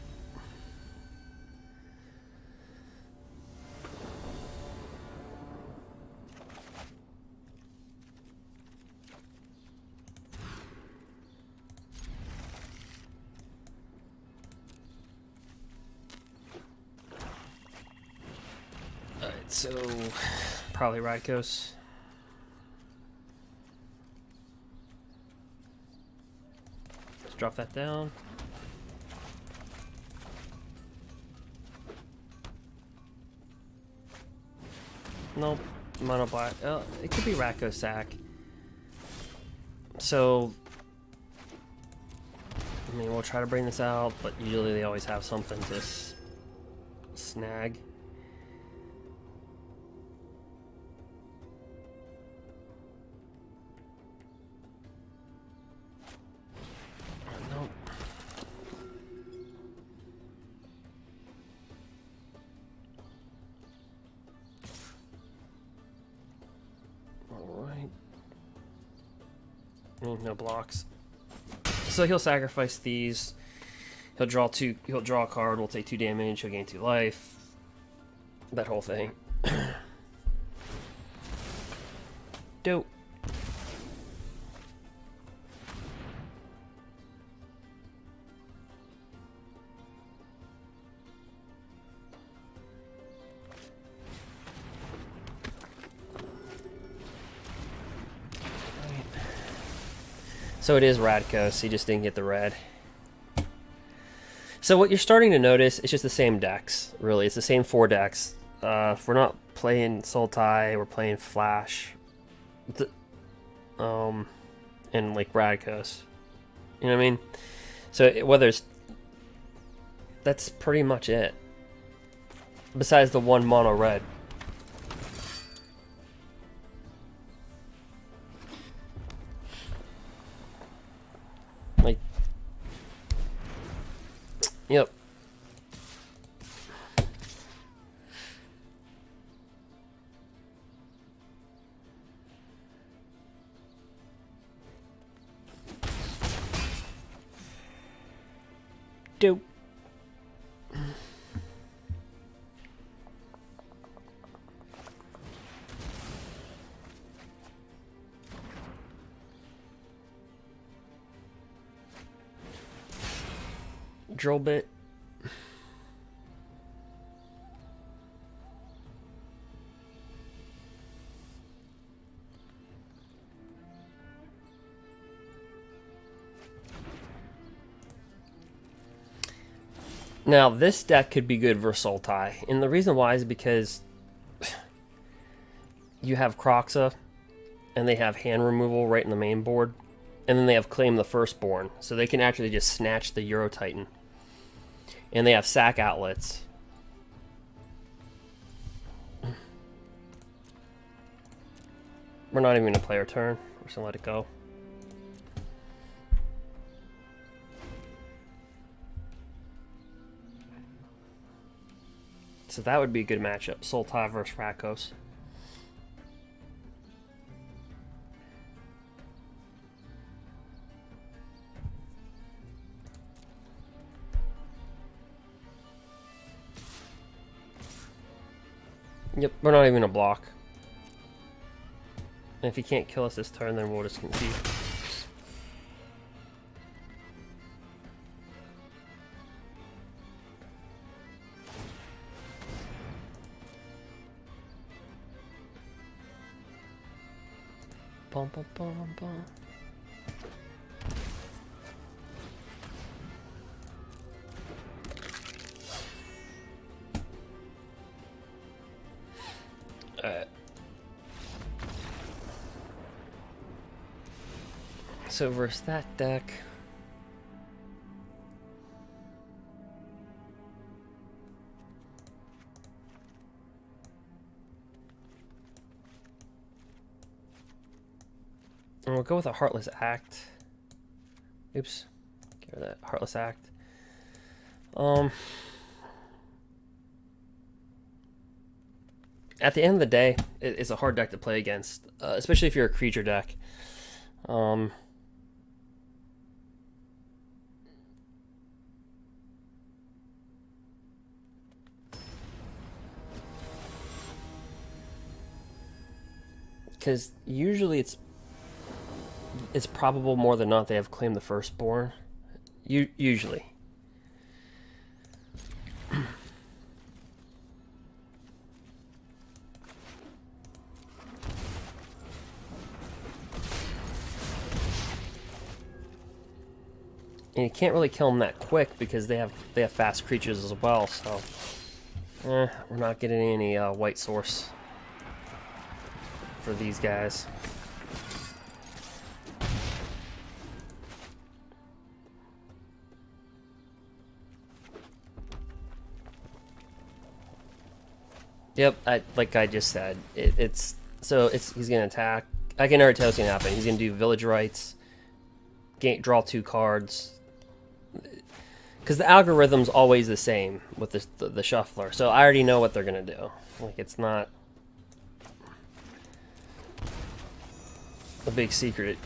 Alright, so probably Rykos. Let's drop that down. Nope, mono black. It could be Rakko Sack. So, I mean, we'll try to bring this out, but usually they always have something to snag. Nope. Alright. No blocks. So he'll sacrifice these. He'll draw a card, we'll take 2 damage, he'll gain 2 life. That whole thing. Dope. So it is Radkos, he just didn't get the red. So what you're starting to notice, it's just the same decks, really. It's the same 4 decks. If we're not playing Sultai, we're playing Flash. And like Radkos. You know what I mean? So whether it's... That's pretty much it. Besides the 1 mono red. Like, yep. Dope. Drill bit. Now this deck could be good versus Sultai, and the reason why is because you have Kroxa and they have hand removal right in the main board, and then they have Claim the Firstborn, so they can actually just snatch the Euro Titan. And they have sack outlets. We're not even going to play our turn. We're just going to let it go. So that would be a good matchup. Sultai versus Rakdos. Yep, we're not even going to block. And if he can't kill us this turn, then we'll just concede. Bum, bum, bum, bum. So versus that deck, and we'll go with a Heartless Act. Oops, get rid of that Heartless Act. At the end of the day, it's a hard deck to play against, especially if you're a creature deck. Because usually it's probable more than not they have claimed the Firstborn. Usually. And you can't really kill them that quick because they have fast creatures as well. So we're not getting any white source for these guys. Yep, like I just said, he's gonna attack. I can already tell what's gonna happen. He's gonna do Village Rites, draw 2 cards, because the algorithm's always the same with the shuffler. So I already know what they're gonna do. Like, it's not a big secret.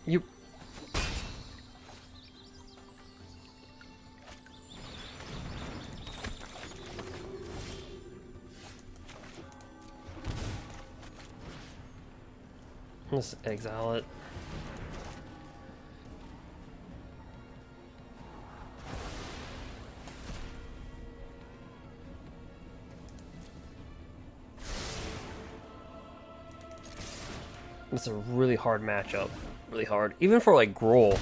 You let's exile it. It's a really hard matchup. Really hard. Even for like Grohl.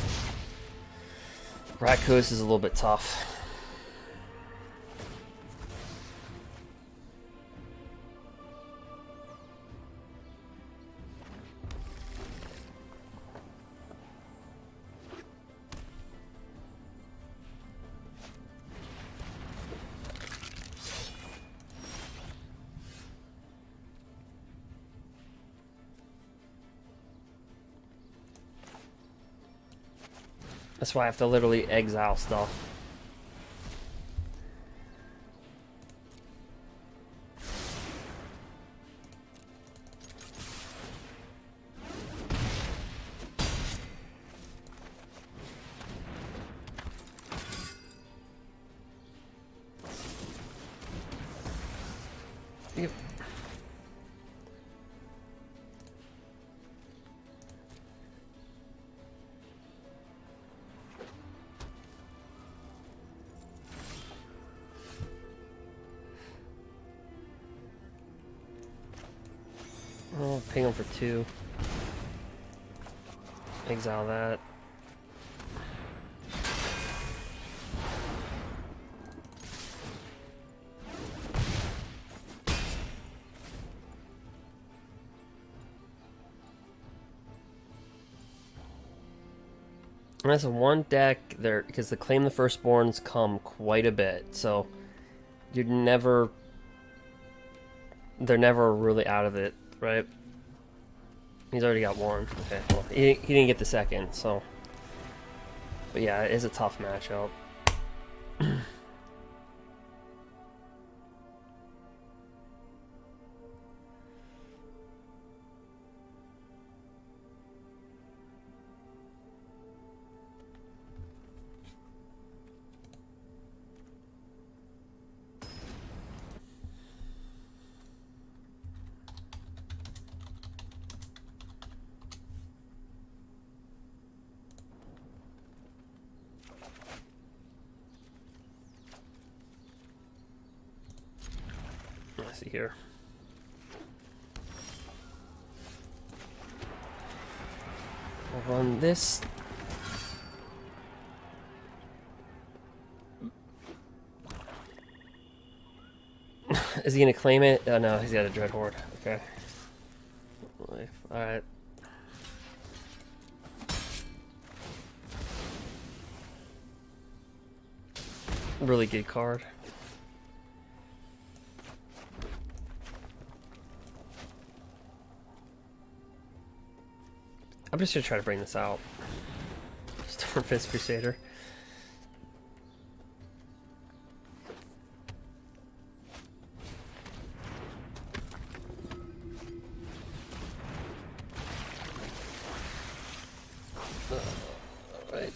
Rakdos is a little bit tough. That's why I have to literally exile stuff. Yep. I'll ping him for 2. Exile that. And that's a one deck there because the Claim the Firstborns come quite a bit, so they're never really out of it, right? He's already got one. Okay, well, he didn't get the second, so. But yeah, it is a tough matchup. Let's see here. I'll run this. Is he gonna claim it? Oh no, he's got a Dread Horde. Okay. Alright. Really good card. I'm just gonna try to bring this out. Stormfist Crusader. Alright.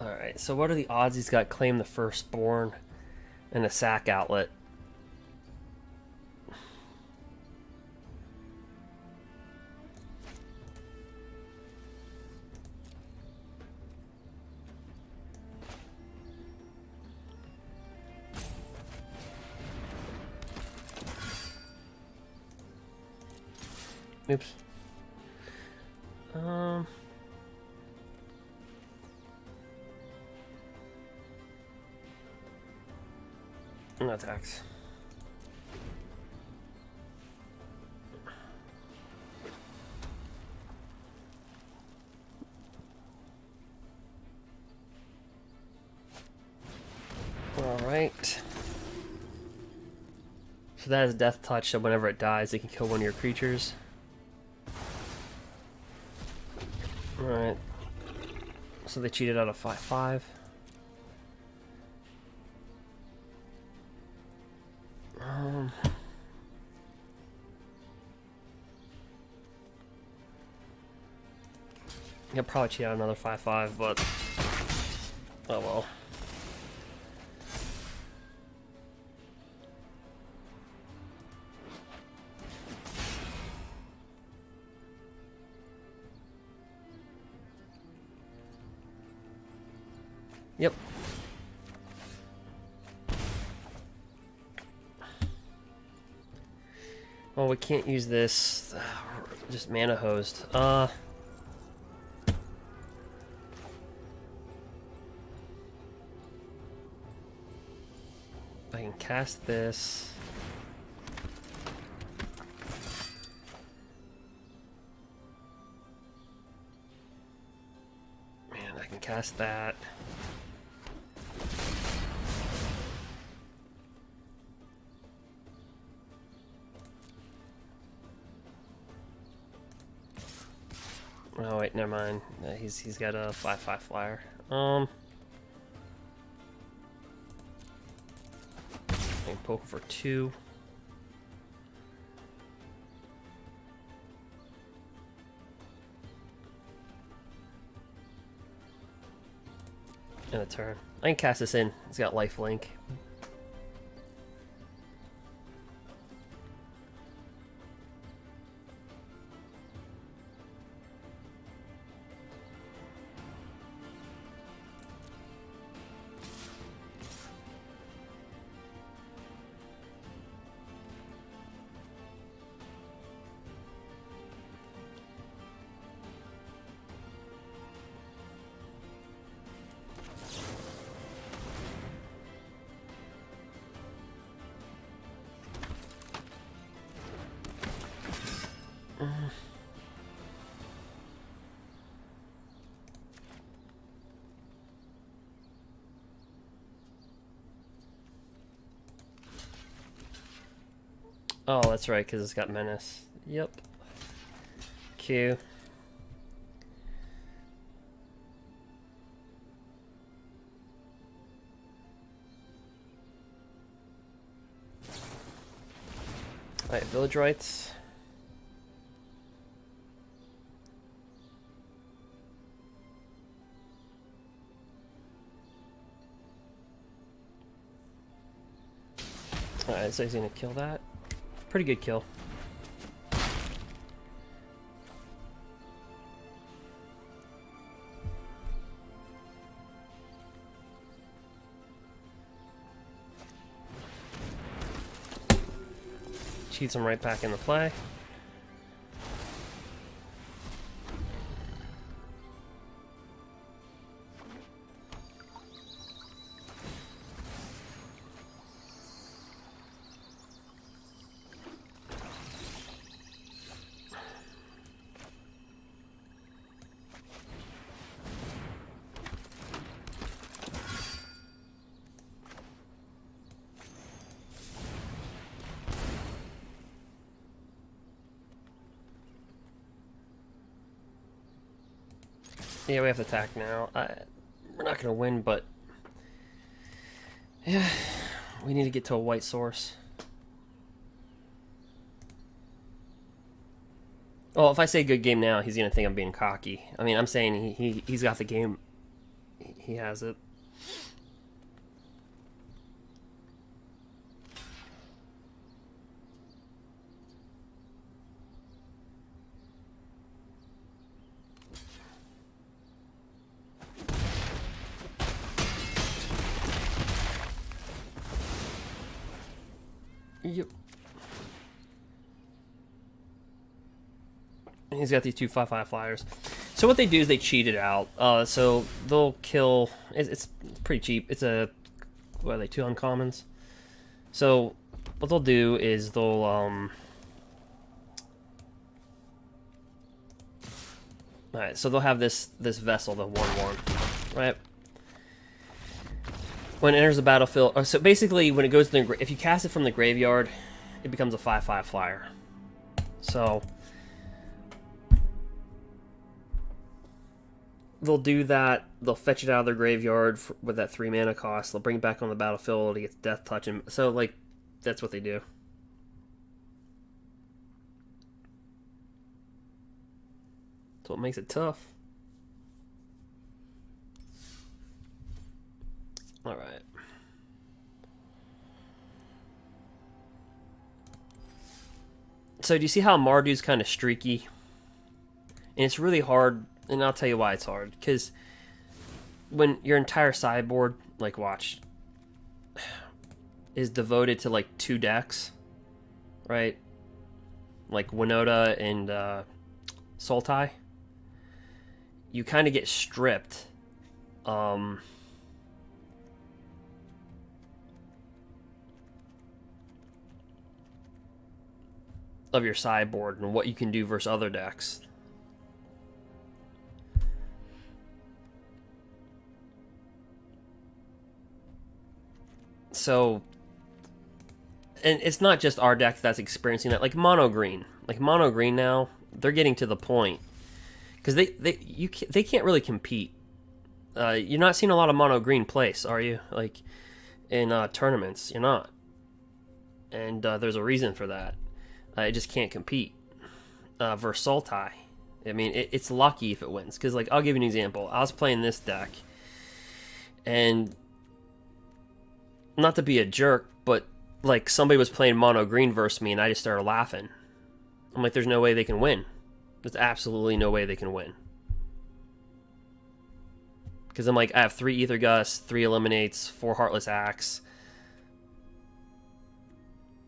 Alright, so what are the odds he's got Claim the Firstborn and a sack outlet? Oops. No attacks. Alright. So that is Death Touch, so whenever it dies, it can kill one of your creatures. Alright. So they cheated out of 5/5. He'll probably cheat out another 5/5, but oh well. Yep. Oh, we can't use this. Just mana hosed. I can cast this. Man, I can cast that. Oh wait, never mind. He's got a 5/5 flyer. I can poke for 2. And a turn. I can cast this in. It's got lifelink. Oh, that's right, because it's got Menace. Yep. Q. Alright, Village Rights. Alright, so he's gonna kill that. Pretty good kill. Cheats him right back into play. Yeah, we have to attack now. We're not going to win, but... yeah, we need to get to a white source. Well, if I say good game now, he's going to think I'm being cocky. I mean, I'm saying he's got the game. He has it. Yep. And he's got these two 5/5 flyers. So what they do is they cheat it out. So they'll kill. It's pretty cheap. It's a what are they? 2 uncommons. So what they'll do is they'll Alright, so they'll have this vessel, the 1/1, right? When it enters the battlefield, so basically when it goes to the, if you cast it from the graveyard, it becomes a 5/5 flyer. So they'll do that. They'll fetch it out of their graveyard with that 3 mana cost. They'll bring it back on the battlefield. It gets Death Touch, and so like that's what they do. That's what makes it tough. All right. So do you see how Mardu's kind of streaky? And it's really hard, and I'll tell you why it's hard. Because when your entire sideboard, like watch, is devoted to like 2 decks, right? Like Winota and Sultai, you kind of get stripped. Of your sideboard and what you can do versus other decks. So, and it's not just our deck that's experiencing that. Like mono green now, they're getting to the point because they can't really compete. You're not seeing a lot of mono green place, are you? Like in tournaments, you're not, and there's a reason for that. It just can't compete versus Sultai. I mean, it's lucky if it wins. Because, like, I'll give you an example. I was playing this deck, and not to be a jerk, but, like, somebody was playing mono green versus me, and I just started laughing. I'm like, there's no way they can win. There's absolutely no way they can win. Because I'm like, I have 3 Ether Gust, 3 Eliminates, 4 Heartless Axe,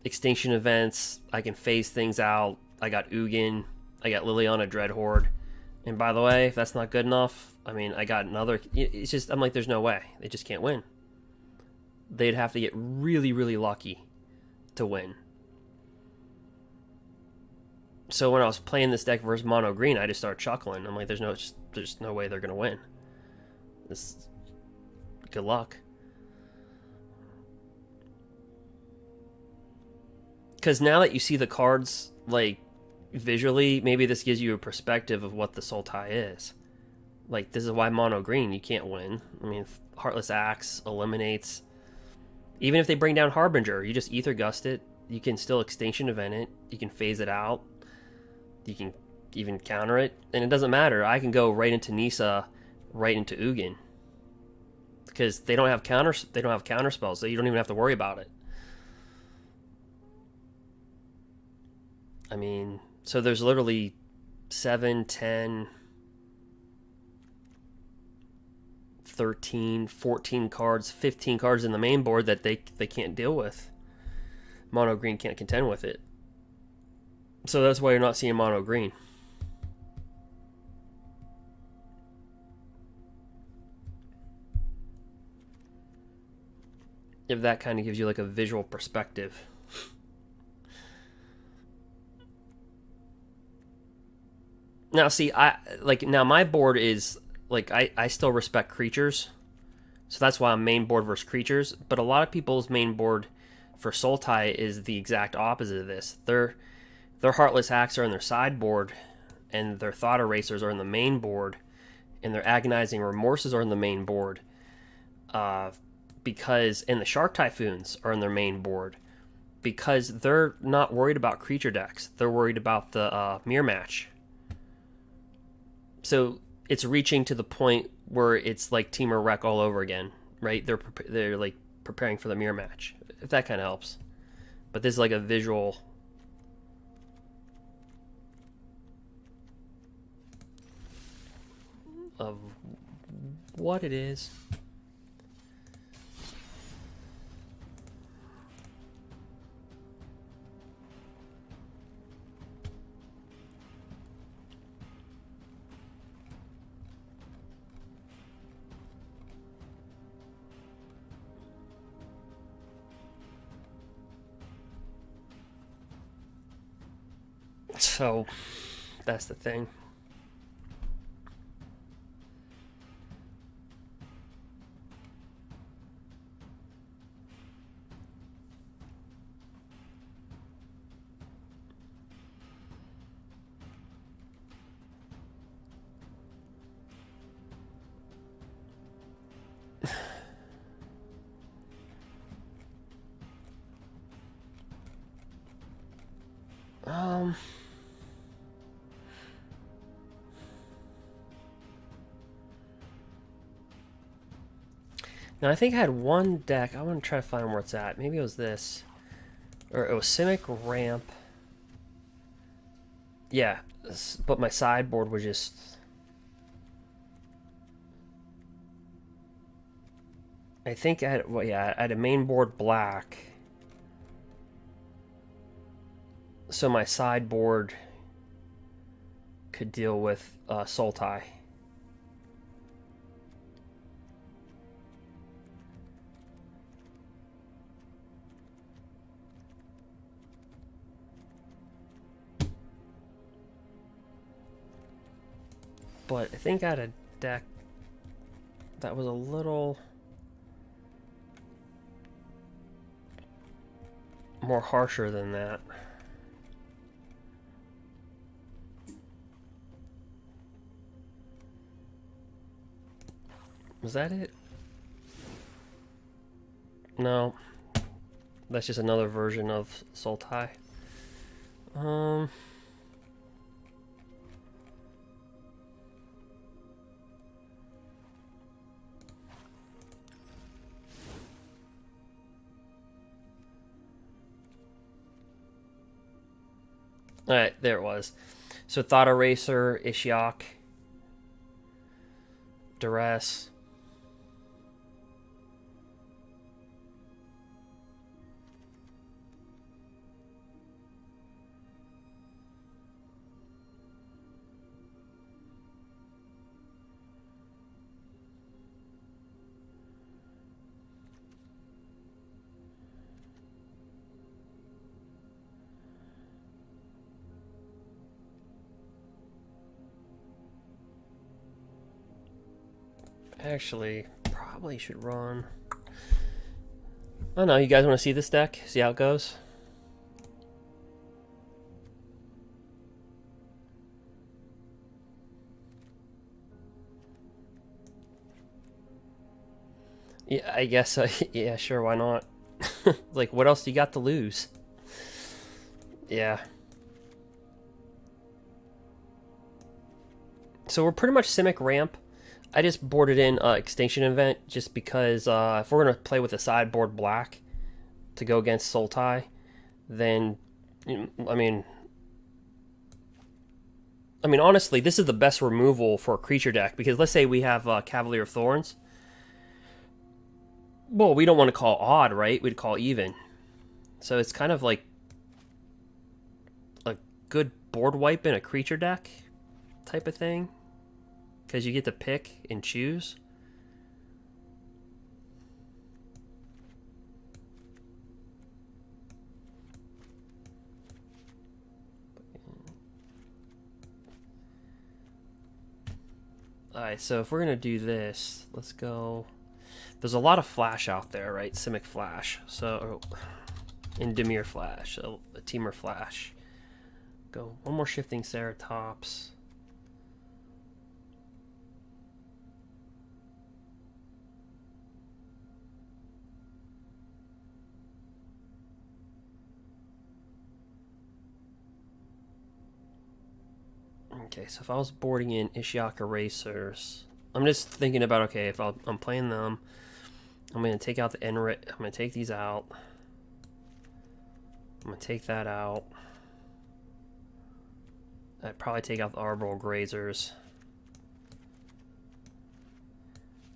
Extinction Events, I can phase things out. I got Ugin, I got Liliana Dreadhorde. And by the way, if that's not good enough, I mean, I got another. It's just, I'm like, there's no way. They just can't win. They'd have to get really, really lucky to win. So when I was playing this deck versus mono green, I just started chuckling. I'm like, there's no way they're going to win. This, good luck. because now that you see the cards, like, visually, maybe this gives you a perspective of what the Sultai is. Like, this is why mono green, you can't win. I mean, Heartless Axe eliminates. Even if they bring down Harbinger, you just Ether Gust it. You can still Extinction Event it. You can phase it out. You can even counter it. And it doesn't matter. I can go right into Nisa, right into Ugin. Because they don't have counter spells, so you don't even have to worry about it. I mean, so there's literally 7, 10, 13, 14 cards, 15 cards in the main board that they can't deal with. Mono green can't contend with it. So that's why you're not seeing mono green. If that kind of gives you like a visual perspective. Now see, now my board is like I still respect creatures. So that's why I'm main board versus creatures, but a lot of people's main board for Sultai is the exact opposite of this. Their Heartless Axe are in their sideboard, and their Thought Erasers are in the main board, and their Agonizing Remorses are in the main board. And the Shark Typhoons are in their main board, because they're not worried about creature decks. They're worried about the mirror match. So it's reaching to the point where it's like Temur Wreck all over again, right? They're like preparing for the mirror match, if that kind of helps. But this is like a visual of what it is. So that's the thing. Now I think I had one deck. I want to try to find where it's at. Maybe it was this. Or it was Simic Ramp. Yeah, but my sideboard was just... I think I had, well, yeah, I had a main board black. So my sideboard could deal with Sultai. But I think I had a deck that was a little more harsher than that. Was that it? No. That's just another version of Sultai. Alright, there it was. So Thought Eraser, Ishiok, Duress. Actually, probably should run. I don't know, you guys want to see this deck? See how it goes? Yeah, I guess. Yeah, sure. Why not? Like, what else do you got to lose? Yeah. So we're pretty much Simic ramp. I just boarded in Extinction Event just because if we're gonna play with a sideboard black to go against Sultai, then I mean, honestly, this is the best removal for a creature deck because let's say we have Cavalier of Thorns. Well, we don't want to call odd, right? We'd call even. So it's kind of like a good board wipe in a creature deck type of thing. Because you get to pick and choose. Alright, so if we're going to do this, let's go... There's a lot of flash out there, right? Simic flash. So, Endymion flash. So, a Temur flash. Go one more Shifting Ceratops. Okay, so if I was boarding in Ishiok Erasers, I'm just thinking about, okay, if I'm playing them, I'm going to take out the Enrit, I'm going to take these out, I'm going to take that out, I'd probably take out the Arbor Grazers.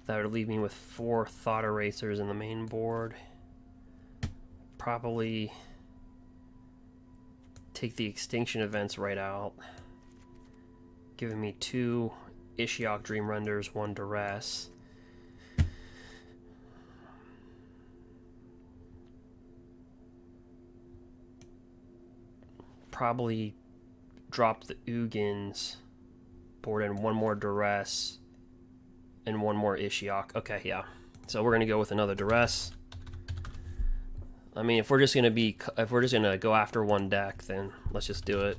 That would leave me with 4 Thought Erasers in the main board. Probably take the Extinction Events right out. Giving me 2 Ishiok Dream Renders, 1 Duress. Probably drop the Ugins, board in 1 more Duress, and 1 more Ishiok. Okay, yeah. So we're gonna go with another Duress. I mean, if we're just gonna go after one deck, then let's just do it.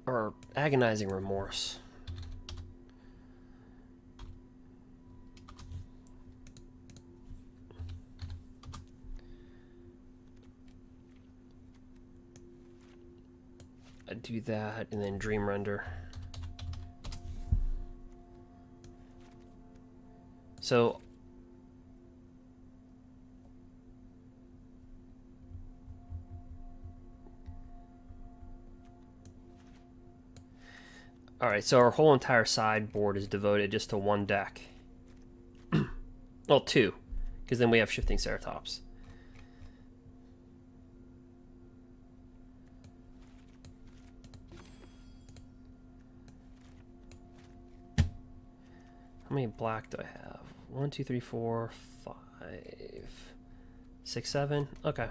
Or Agonizing Remorse. I'd do that and then Dream Render. So alright, so our whole entire sideboard is devoted just to one deck. Well, 2, because then we have Shifting Ceratops. How many black do I have? 1, 2, 3, 4, 5, 6, 7. Okay.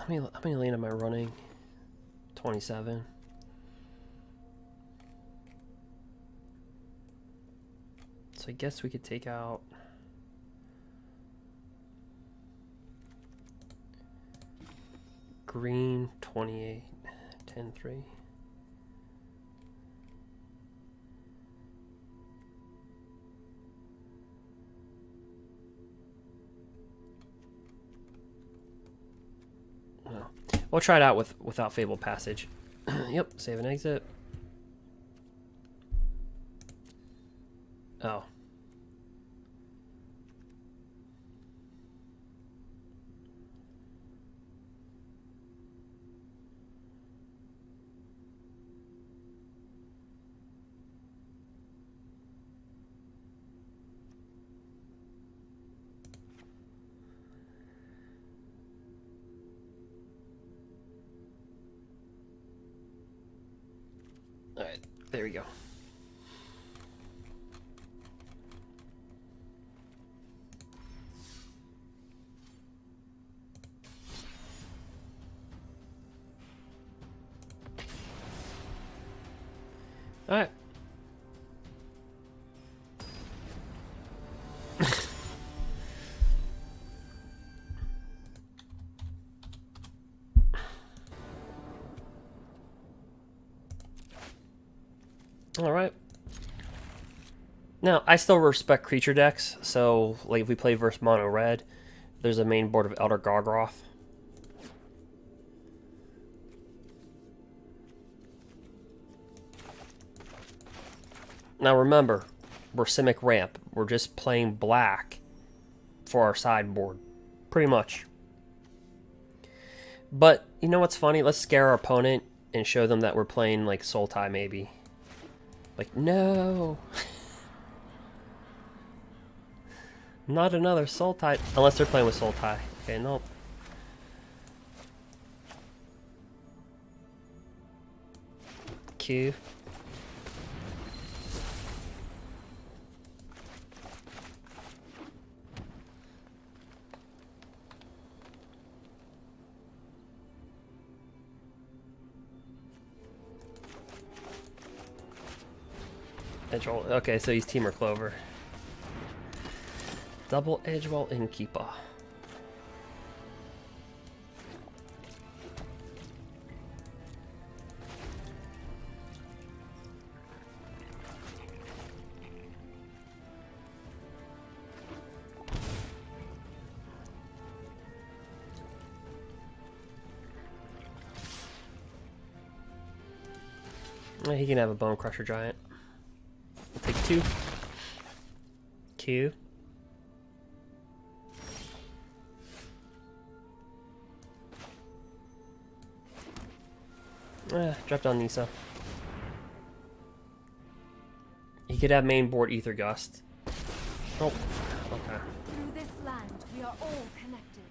How many lane am I running? 27. So I guess we could take out green 28, 10, 3. No. We'll try it out without Fabled Passage. Yep, save and exit. Oh. There we go. All right. All right. Now, I still respect creature decks, so like if we play versus mono red, there's a main board of Elder Gargroth. Now remember, we're Simic Ramp. We're just playing black for our sideboard, pretty much. But you know what's funny? Let's scare our opponent and show them that we're playing like Sultai maybe. Like, no. Not another Sultai. Unless they're playing with Sultai. Okay, nope. Q. Edgewall. Okay, so he's Temur Clover. Double Edgewall Innkeeper. He can have a Bone Crusher Giant. We'll take 2. Q. Drop down Nisa. He could have main board Ether Gust. Oh, okay. Through this land, we are all connected.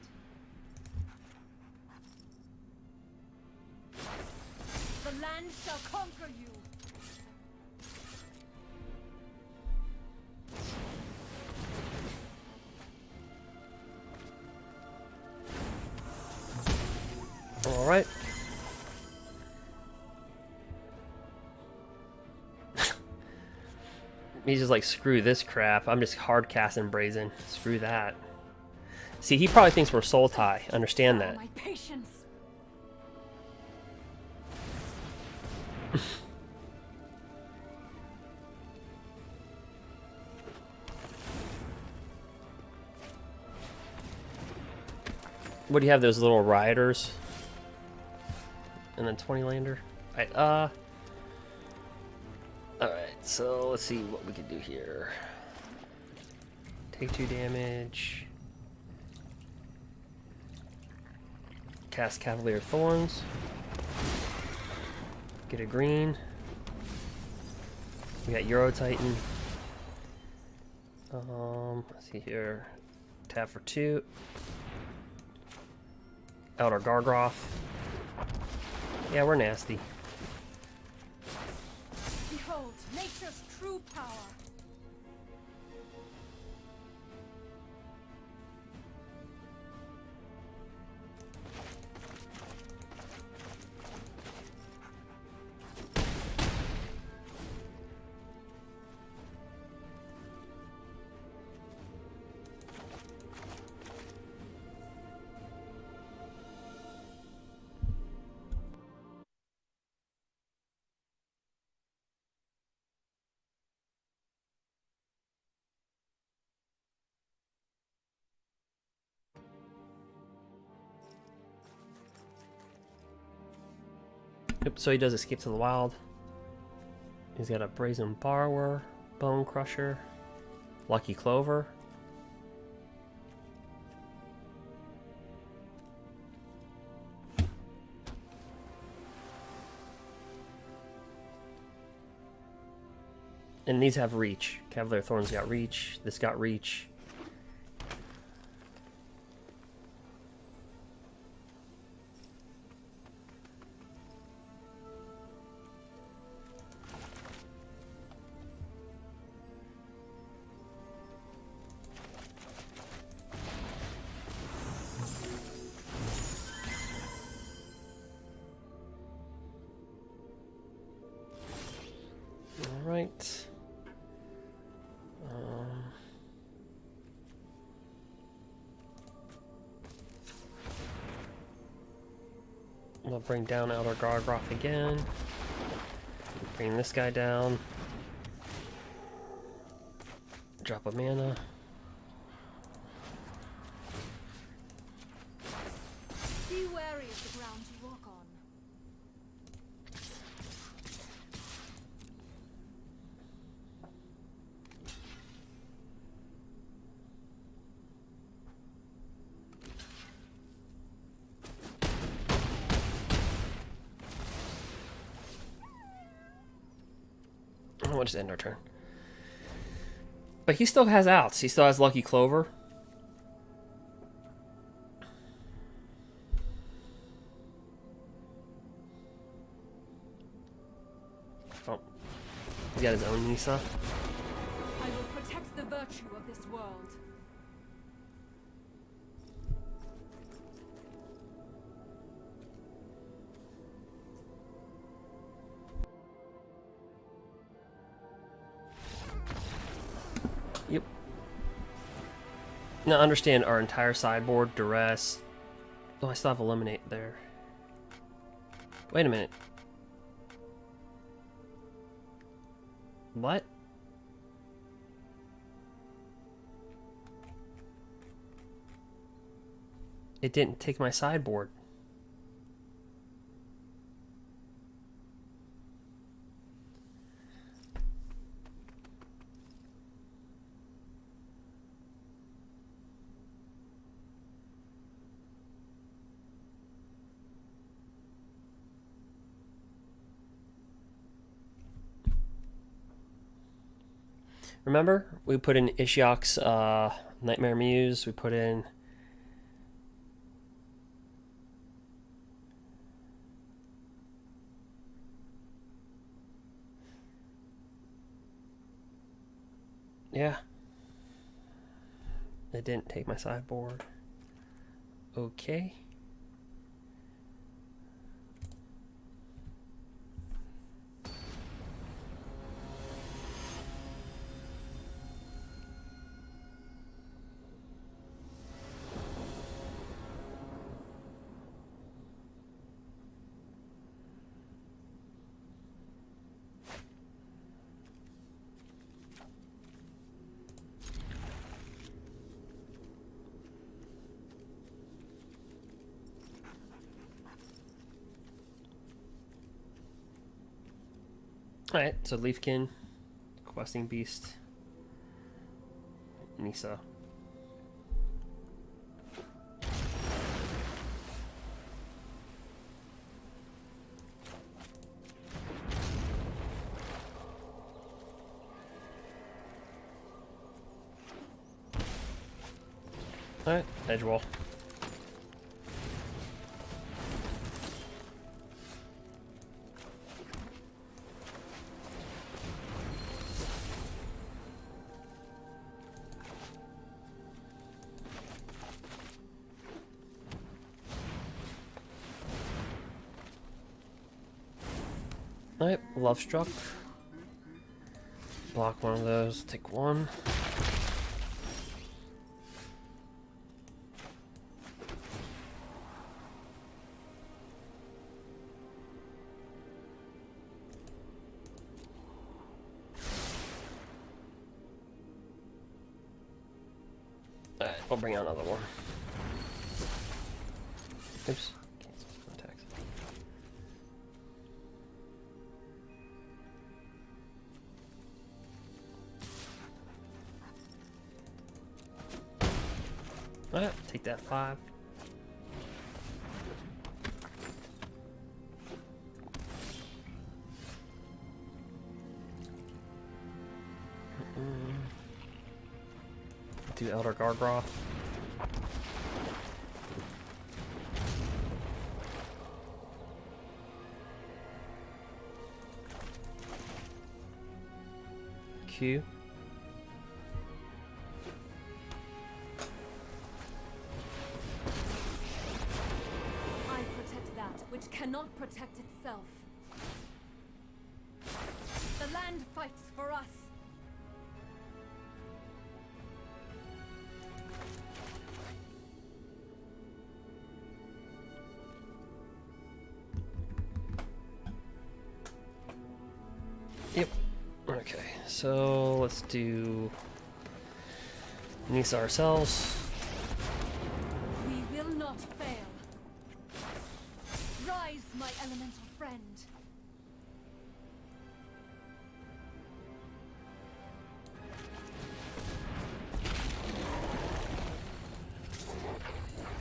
The land shall conquer you. All right. He's just like, screw this crap. I'm just hard casting Brazen. Screw that. See, he probably thinks we're Sultai. Understand that. My patience. What do you have? Those little rioters? And then 20 lander? Alright, alright, so let's see what we can do here. Take 2 damage. Cast Cavalier Thorns. Get a green. We got Euro Titan. Let's see here. Tap for 2. Elder Gargroth. Yeah, we're nasty. Behold, nature's true power. Yep, so he does Escape to the Wild. He's got a Brazen Borrower, Bone Crusher, Lucky Clover. And these have reach. Cavalier Thorns got reach. This got reach. We'll bring down Elder Gargroth again. Bring this guy down. Drop a mana. Be wary of the ground you walk on. We'll just end our turn. But he still has outs. He still has Lucky Clover. Oh. He's got his own Nisa. I will protect the virtue of this world. Yep. Now understand our entire sideboard, duress. Oh, I still have eliminate there. Wait a minute. What? It didn't take my sideboard. Remember, we put in Ishiok's Nightmare Muse. We put in yeah. It didn't take my sideboard. Okay. Alright, so Leafkin, Questing Beast, Nisa. Alright, edge wall. Alright, Love Struck. Block one of those, take one. Alright, we'll bring out another one. Oops. Cancel attacks. Alright, take that 5. Do Elder Gargroth. Q. I protect that which cannot protect itself. The land fights for us. so let's do Nisa ourselves. We will not fail. Rise, my elemental friend.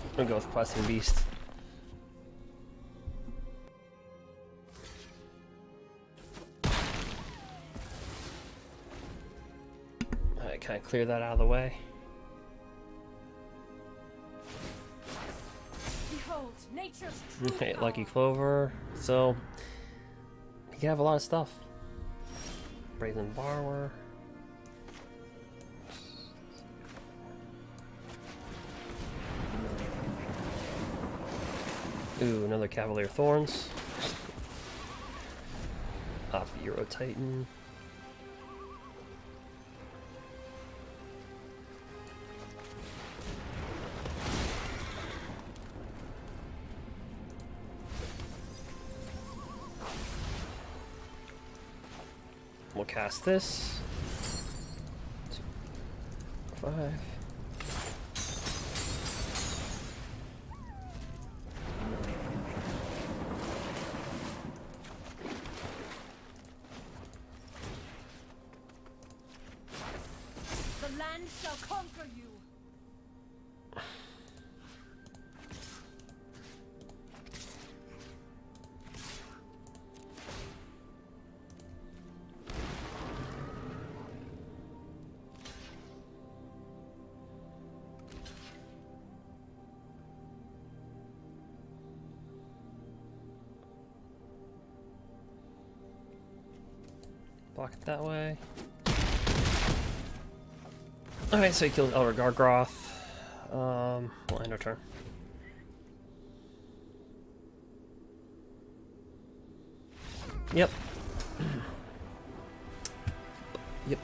I'm gonna go with Questing Beast. Alright, kind of clear that out of the way. Behold, nature's true Okay, power. Lucky Clover. So, you can have a lot of stuff. Brazen Borrower. Ooh, another Cavalier Thorns. Off Euro Titan. We'll cast this. 2, 5. The land shall conquer you. Block it that way. Alright, so he kills Elder Gargroth. We'll end our turn. Yep. Yep.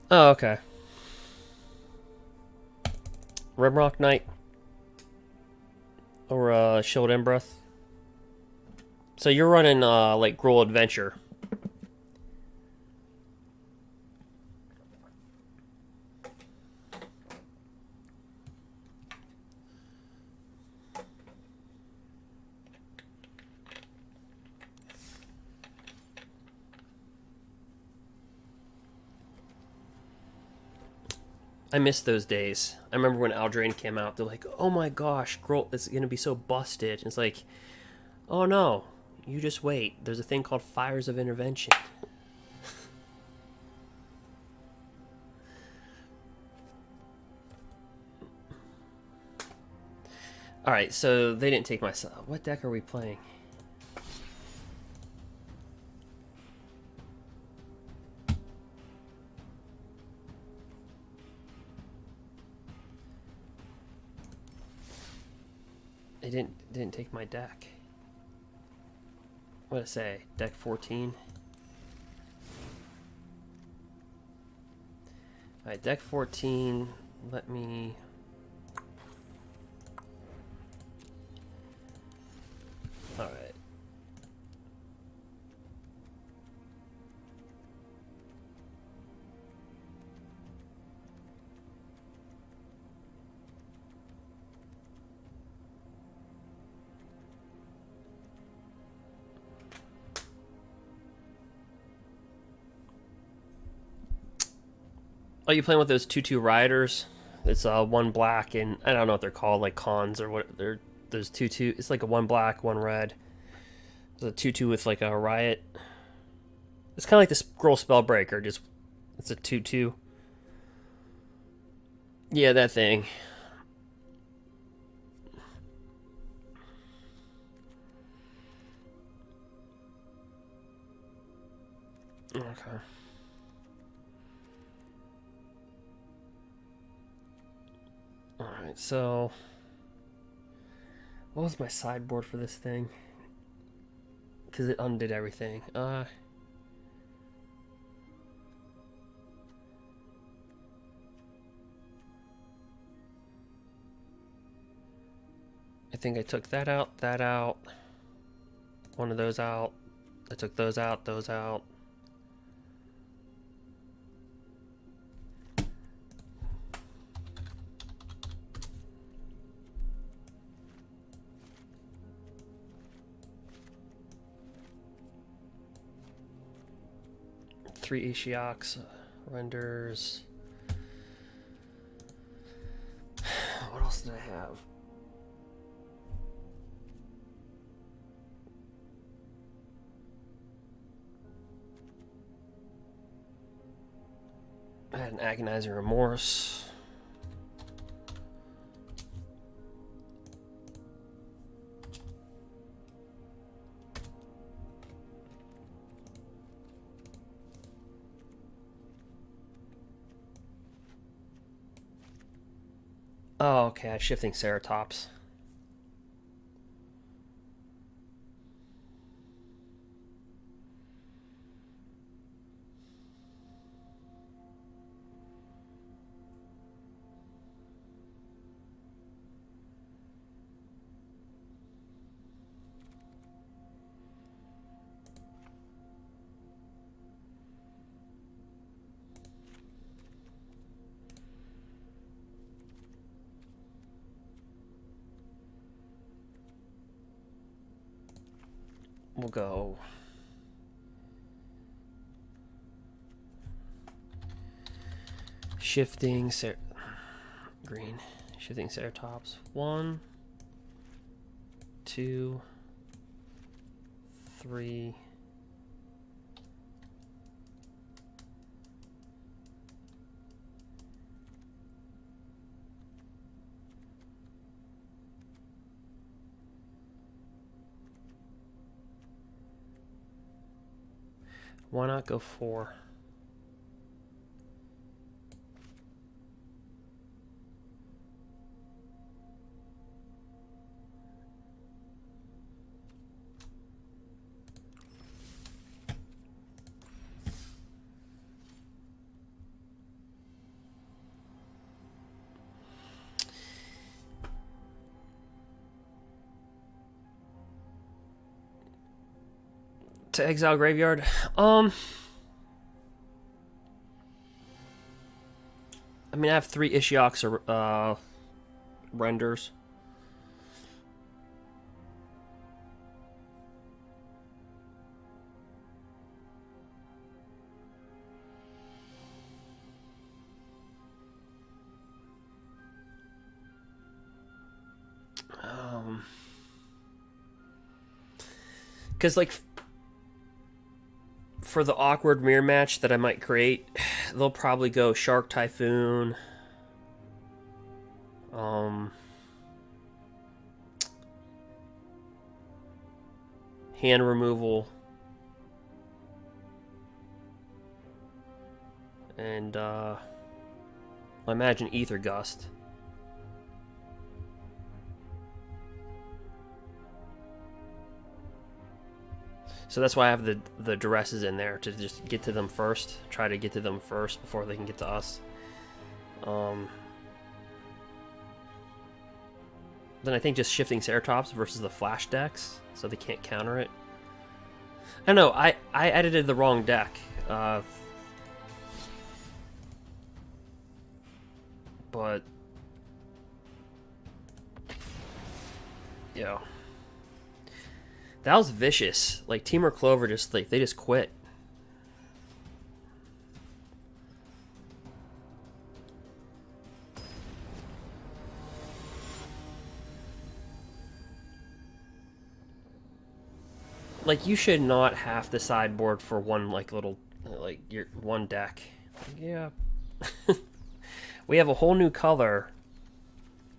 Oh, okay. Rimrock Knight. Or Shield Embreath. So you're running like Gruul Adventure. I miss those days. I remember when Eldraine came out, they're like, oh my gosh, Gruul is going to be so busted. And it's like, oh no, you just wait. There's a thing called Fires of Intervention. Alright, so they didn't take my... What deck are we playing? They didn't take my deck. What did it say? Deck 14? Alright, deck 14. Let me... Alright. Oh, you playing with those 2/2 riders? It's 1 black and I don't know what they're called, like cons or what. They're those 2/2. It's like a 1 black, 1 red. It's a 2/2 with like a riot. It's kind of like the Scroll Spellbreaker. Just it's a 2/2. Yeah, that thing. Okay. Alright, so... What was my sideboard for this thing? Because it undid everything. I think I took that out, one of those out. I took those out, those out. Three Ishioks, renders. What else did I have? I had an Agonizing Remorse. Oh, okay, I had Shifting Ceratops. We'll go Shifting green. Shifting Ceratops. 1, 2, 3. Why not go 4? To exile graveyard. I mean, I have 3 Ishioks or renders. Because like for the awkward mirror match that I might create, they'll probably go Shark Typhoon. Hand removal. And I imagine Ether Gust. So that's why I have the duresses in there, to just get to them first. Try to get to them first before they can get to us. Then I think just Shifting Ceratops versus the Flash decks, so they can't counter it. I don't know, I edited the wrong deck. But yeah. That was vicious. Like, Temur Clover just, like, they just quit. Like, you should not have the sideboard for one, like, little, like, your one deck. Like, yeah. We have a whole new color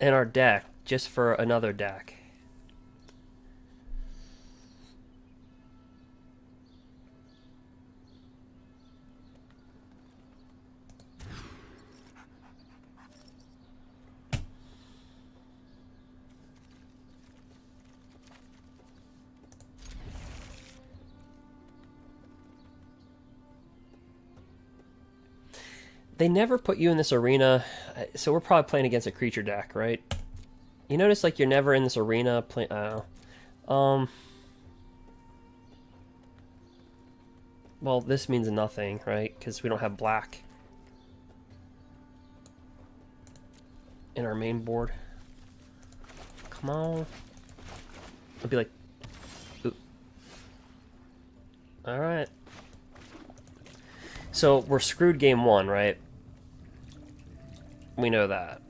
in our deck just for another deck. They never put you in this arena, so we're probably playing against a creature deck, right? You notice like you're never in this arena playing. Well, this means nothing, right? Because we don't have black in our main board. Come on. I'll be like, ooh. All right. So we're screwed game one, right? We know that.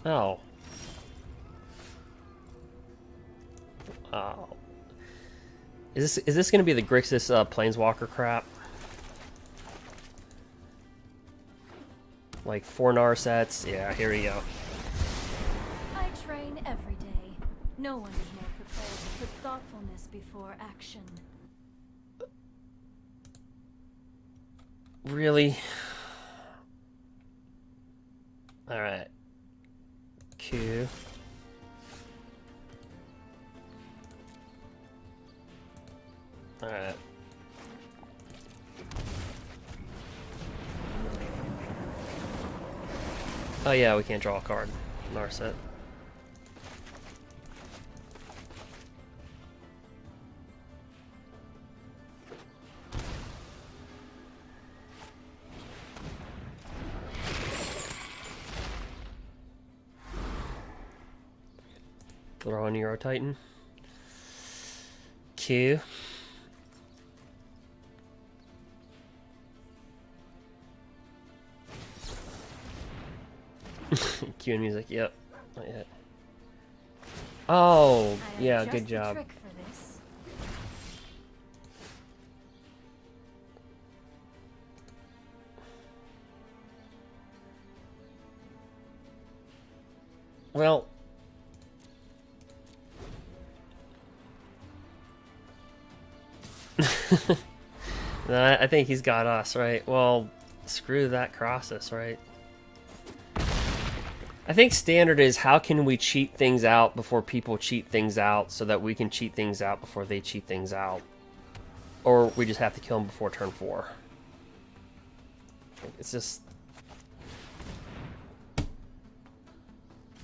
Oh. Oh. Is this going to be the Grixis Planeswalker crap? Like 4 Narsets? Yeah, here we go. I train every day. No one is more prepared to put thoughtfulness before action. Really? Alright. Q. Alright. Oh yeah, we can't draw a card in our set. Throw on Euro Titan. Q. Q and music, yep. Not yet. Oh, yeah, good job. Trick for this. Well, I think he's got us, right? Well, screw that Crossus, right? I think standard is how can we cheat things out before people cheat things out so that we can cheat things out before they cheat things out. Or we just have to kill them before turn 4. It's just...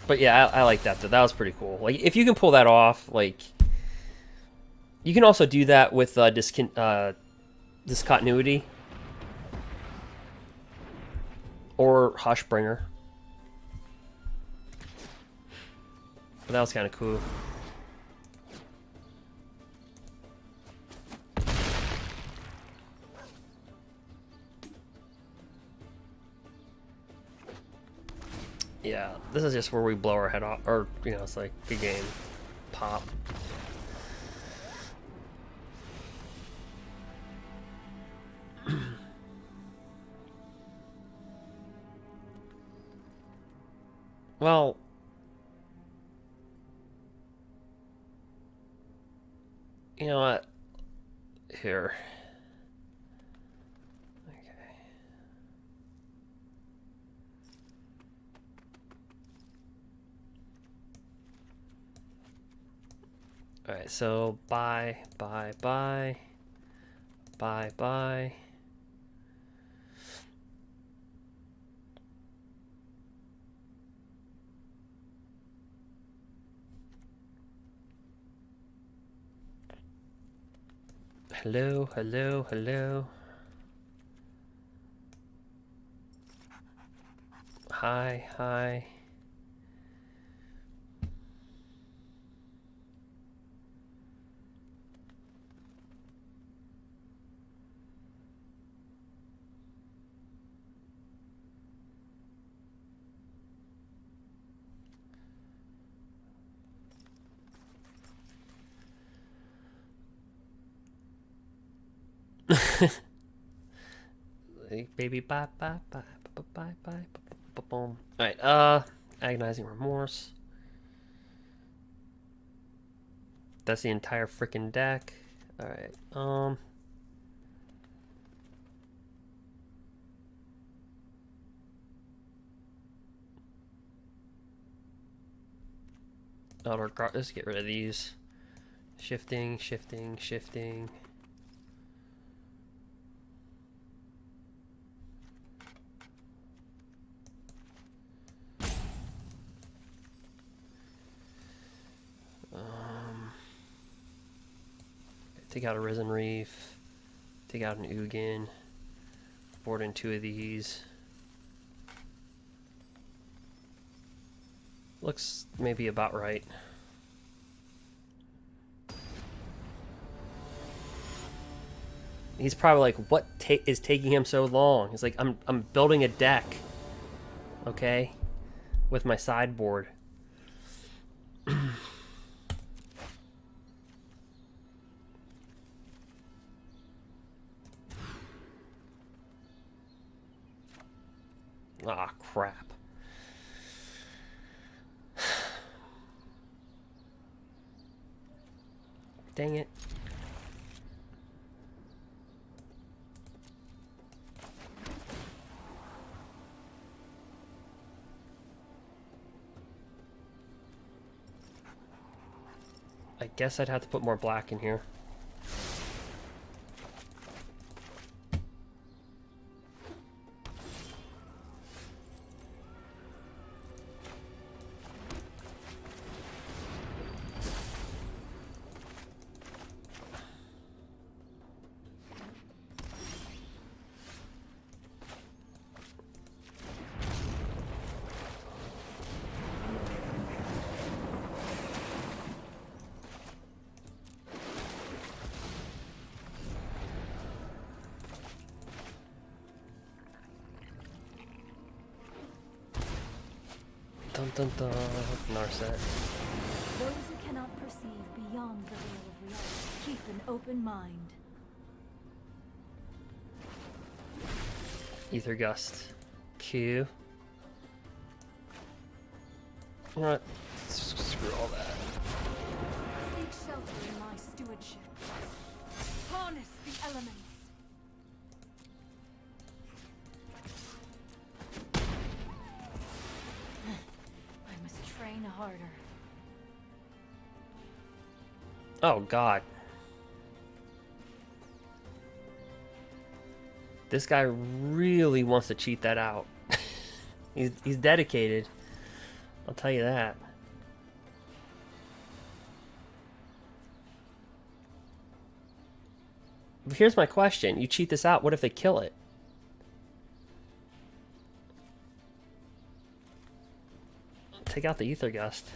But yeah, I like that though. That was pretty cool. Like, if you can pull that off, like... You can also do that with discontinuity. Or Hushbringer. But that was kind of cool. Yeah, this is just where we blow our head off, or, you know, it's like, good game. Pop. Well... You know what? Here. Okay. Alright, so bye. Hello. Hi. Baby, bye. Boom. Alright, Agonizing Remorse. That's the entire freaking deck. Alright, let's get rid of these. Shifting. Take out a Risen Reef. Take out an Ugin. Board in 2 of these. Looks maybe about right. He's probably like, what is taking him so long? He's like, I'm building a deck. Okay? With my sideboard. Ah, crap. Dang it. I guess I'd have to put more black in here. Dun dun dun, Narset. Those who cannot perceive beyond the veil of reality keep an open mind. Ether Gust. Q. You know what? Screw all that. Seek shelter in my stewardship. Harness the elements. I must train harder. Oh god. This guy really wants to cheat that out. He's dedicated. I'll tell you that. But here's my question. You cheat this out, what if they kill it? Take out the Ether Gust.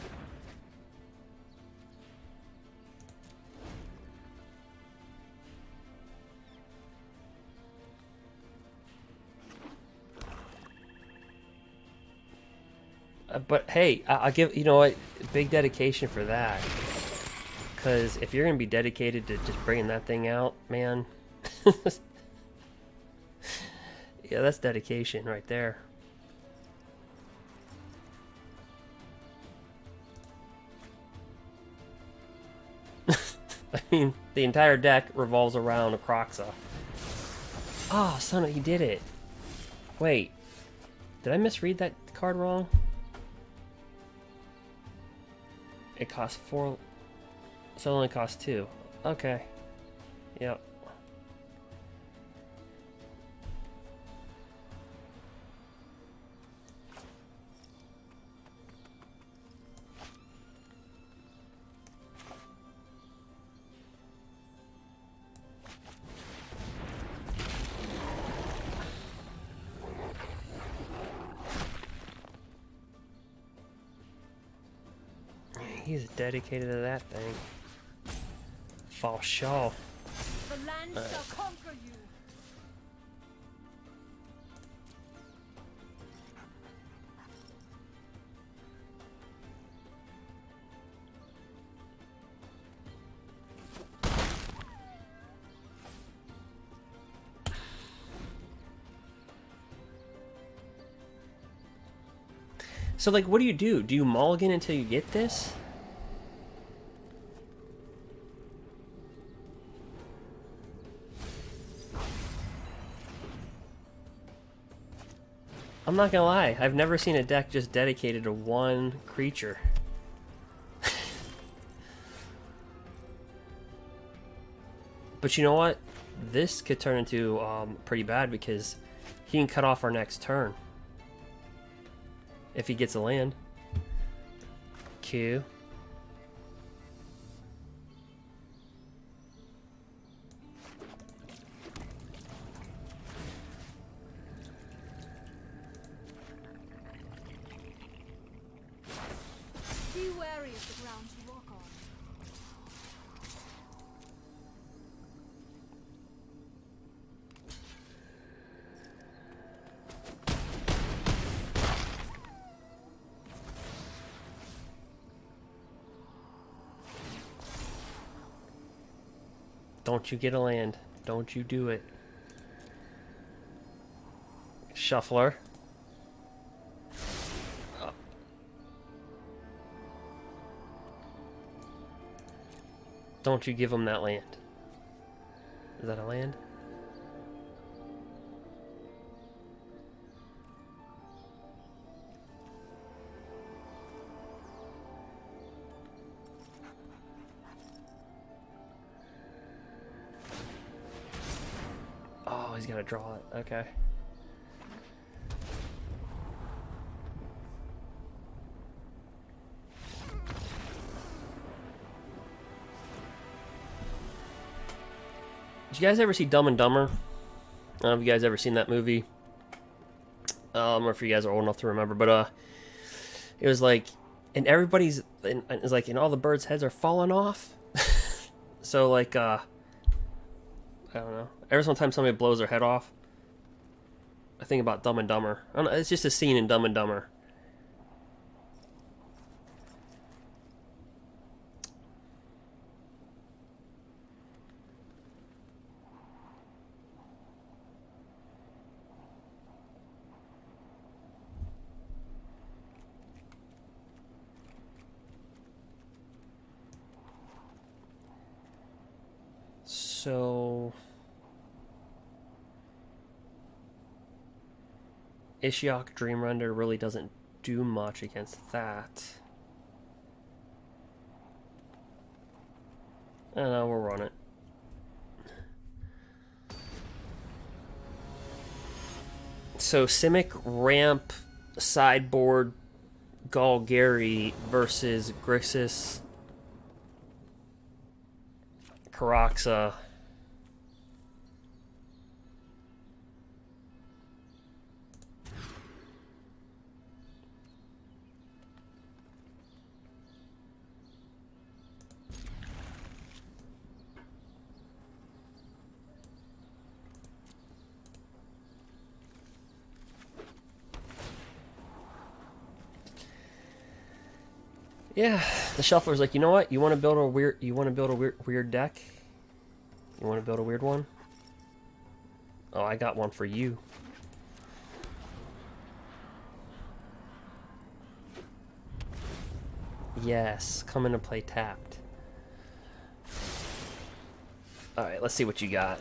But hey, I'll give, you know what, big dedication for that. Because if you're going to be dedicated to just bringing that thing out, man. Yeah, that's dedication right there. I mean, the entire deck revolves around a Croxa. Oh, son, he did it. Wait, did I misread that card wrong? It costs 4, so it only costs 2. Okay. Yep. He's dedicated to that thing. False Shaw. The land shall conquer you. So, like, what do? Do you mulligan until you get this? I'm not gonna lie, I've never seen a deck just dedicated to one creature. But you know what? This could turn into pretty bad because he can cut off our next turn. If he gets a land. Q. Be wary of the ground you walk on. Don't you get a land. Don't you do it. Shuffler. Oh. Don't you give him that land. Is that a land? Oh, he's gonna draw it. Okay. Did you guys ever see Dumb and Dumber? I don't know if you guys ever seen that movie. Or if you guys are old enough to remember, but it was like, and everybody's, it's like, and all the birds' heads are falling off. So like, I don't know. Every single time somebody blows their head off, I think about Dumb and Dumber. I don't know, it's just a scene in Dumb and Dumber. So Ishiok Dreamrender really doesn't do much against that. I don't know, we'll run it. So Simic, Ramp, Sideboard, Golgari versus Grixis, Caraxa. Yeah, the shuffler's like, you know what? You want to build a weird deck? You want to build a weird one? Oh, I got one for you. Yes, come into play tapped. Alright, let's see what you got.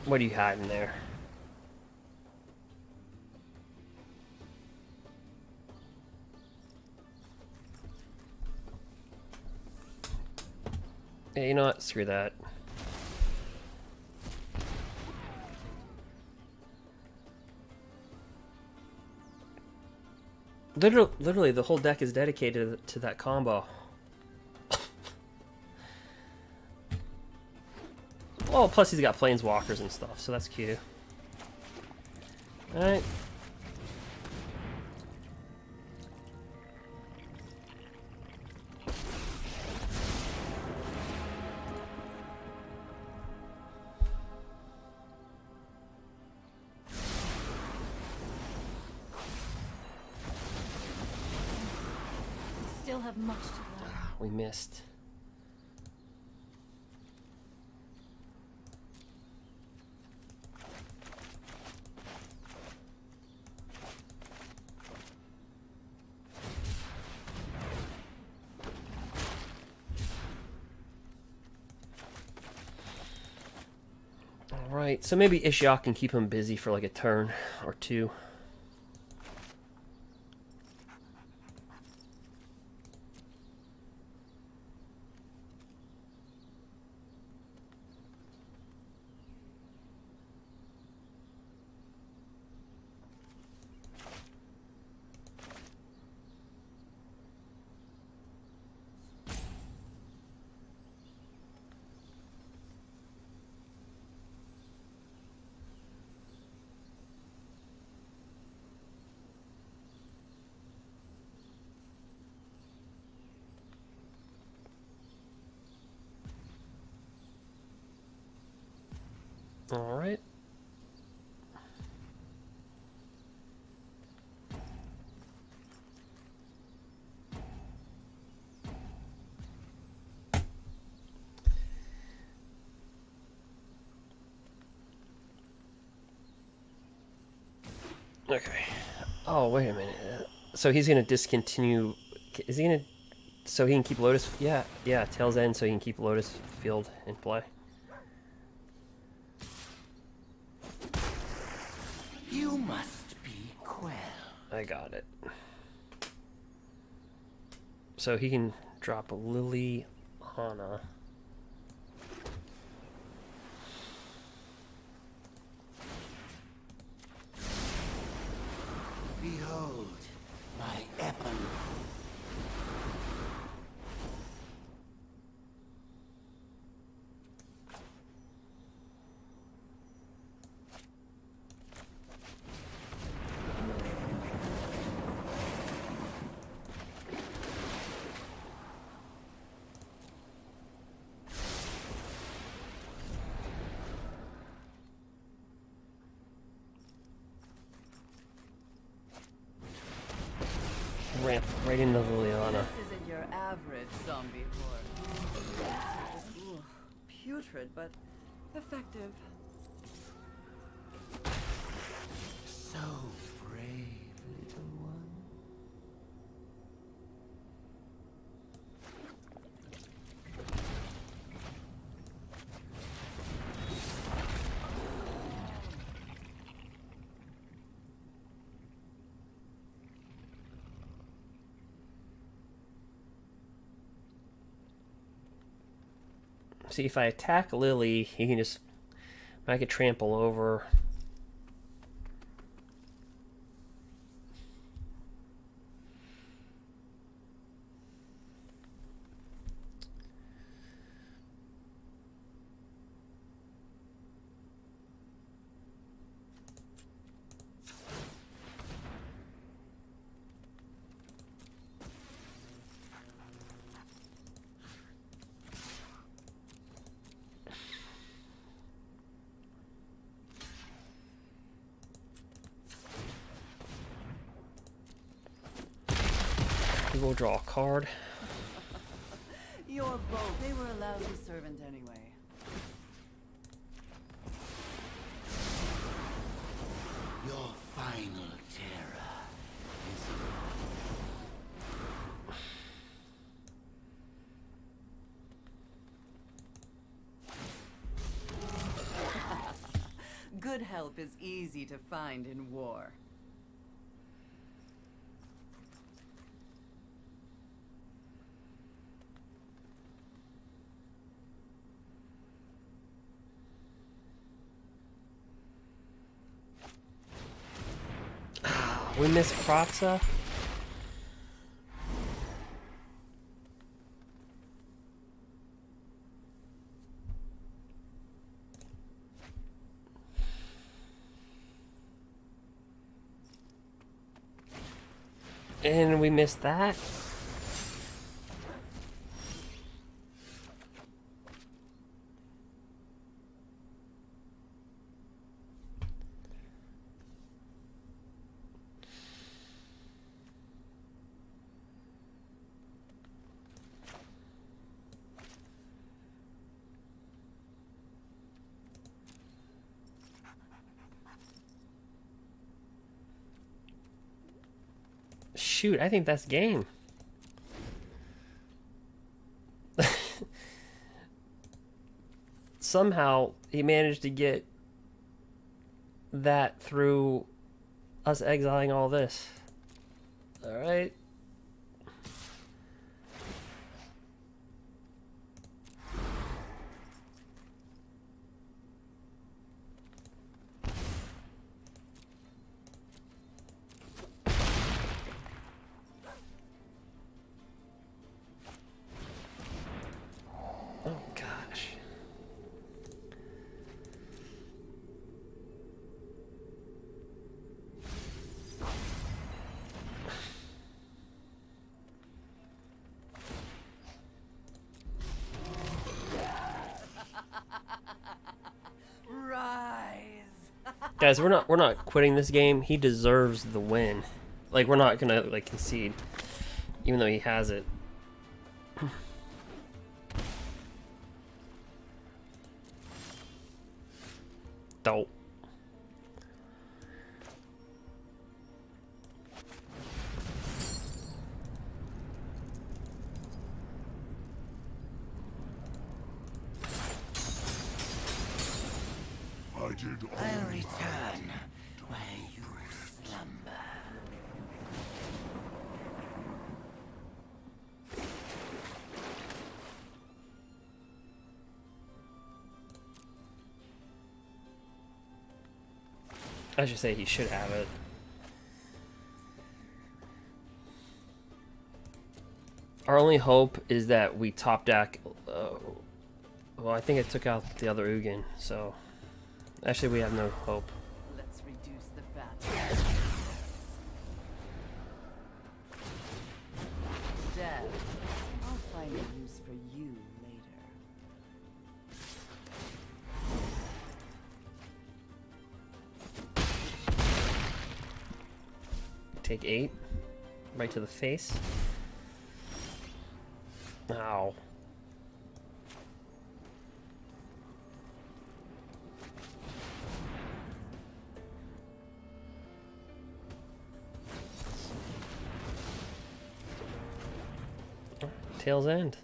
What do you got in there? Yeah, you know what? Screw that. Literally, the whole deck is dedicated to that combo. Well, plus he's got planeswalkers and stuff, so that's cute. Alright. Still have much to learn. We missed. Alright, so maybe Ishiok can keep him busy for like a turn or two. All right. Okay. Oh, wait a minute. So he's gonna discontinue. Is he gonna? So he can keep Lotus? Yeah, yeah. Tail's End, so he can keep Lotus Field in play. You must be Quell. I got it. So he can drop a Lily Hana. Behold, my Ebon. Ramp right into Liliana. This isn't your average zombie horde. Ooh, putrid, but effective. So brave, little one. See, if I attack Lily, he can just... I could trample over... We will draw a card. Your boat. They were a lousy servant anyway. Your final terror is Good help is easy to find in war. We miss Kratza. And we missed that. Shoot, I think that's game. Somehow he managed to get that through us exiling all this. All right. Oh gosh. Right. Guys, we're not quitting this game. He deserves the win. Like, we're not gonna like concede, even though he has it. Dope. I did all I'll I return while you slumber. I should say he should have it. Our only hope is that we top deck. Well, I think I took out the other Ugin, so actually we have no hope. Let's reduce the battle. Dad, I'll find a use for you later. Take 8, right to the face. Ow. Tail's end.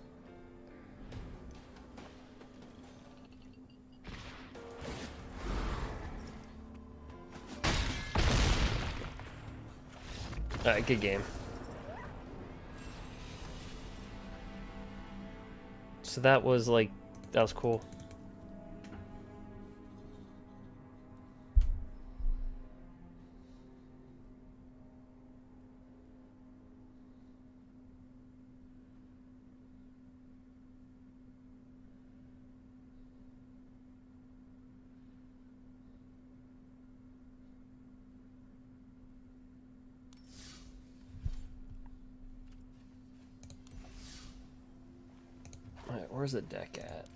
Alright, good game. So that was like, that was cool. Alright, where's the deck at?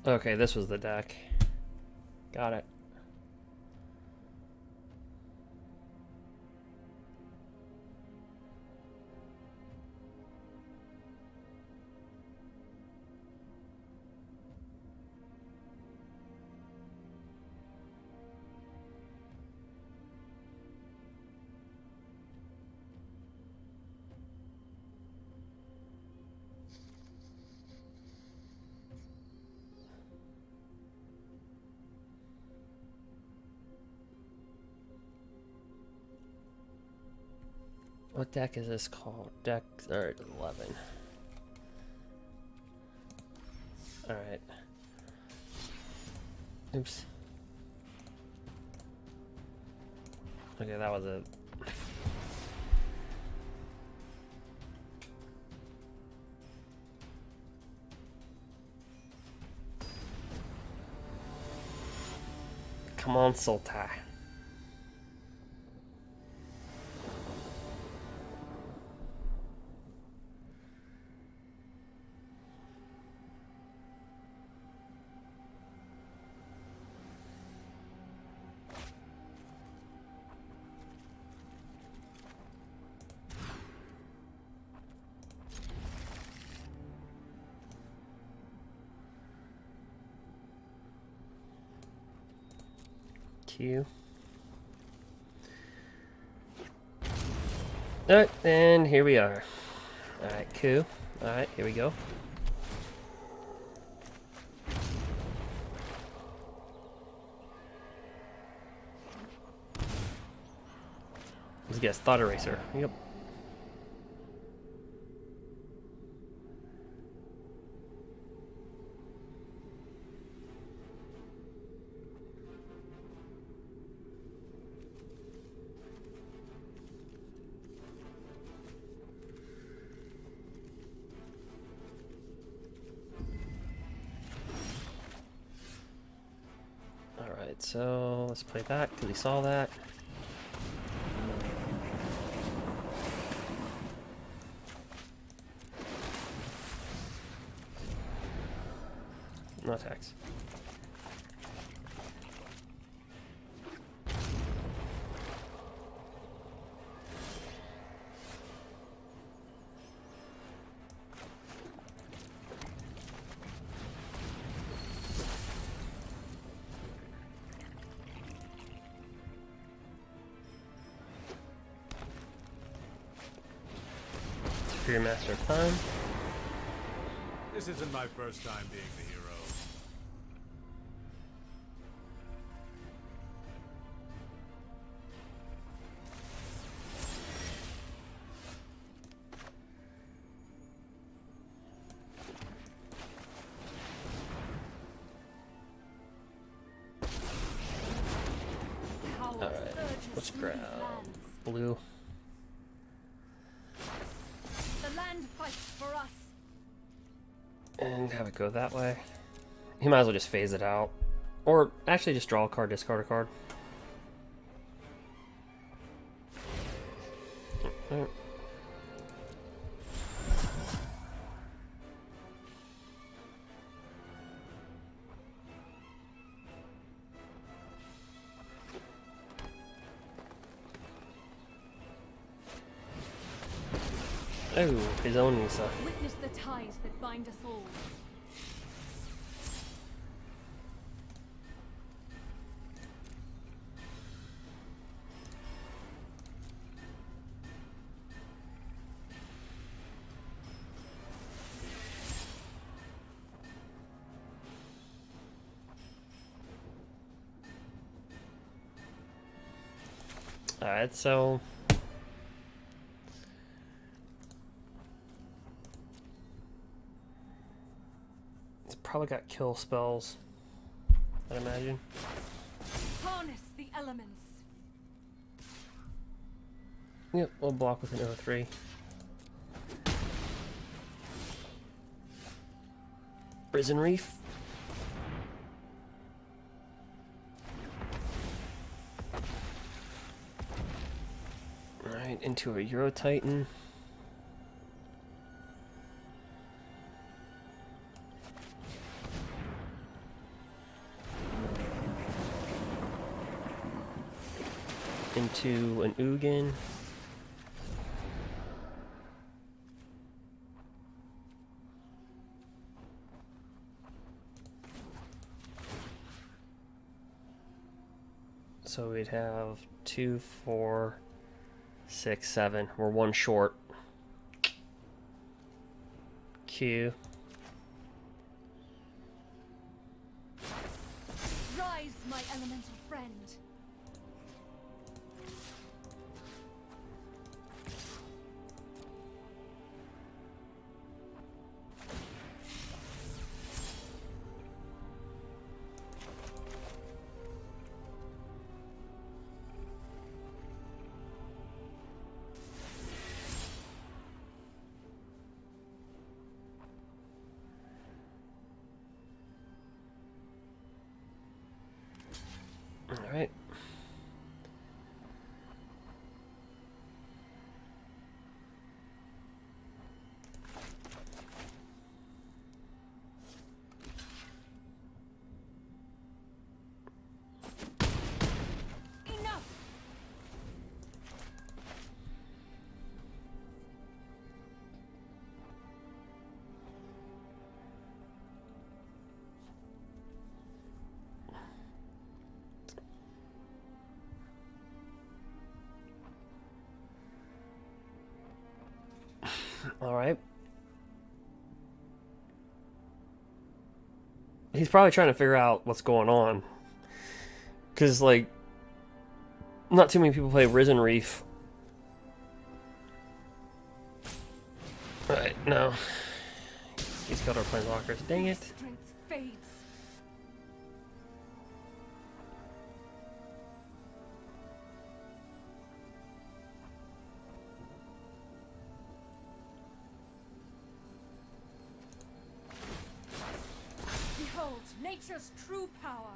Okay, this was the deck. Got it. What deck is this called? Deck 11. Alright. Oops. Okay, that was it. Come on, Sultai. Q. Alright, and here we are. Alright, Q. Alright, here we go. Let's guess, Thought Eraser. Yep. Alright, so let's play that because we saw that. No attacks. Fear Master of Time. This isn't my first time being the hero. Power Alright, surges let's through grab these lands. blue. The land fights for us. And have it go that way. He might as well just phase it out. Or actually just draw a card, discard a card. Alright. Oh, his own Nisa. Witness the ties that bind us all. Alright, so it's probably got kill spells, I'd imagine. Harness the elements. Yep, we'll block with an O3. Risen Reef. Alright, into a Euro Titan. Into an Ugin. So we'd have 2, 4, 6, 7. We're one short. Q. Rise, my elemental friend. Alright. Enough. Alright. He's probably trying to figure out what's going on. Because, like, not too many people play Risen Reef. Alright, no. He's got our Planeswalkers. Dang it. Strength fades. Behold, nature's true power.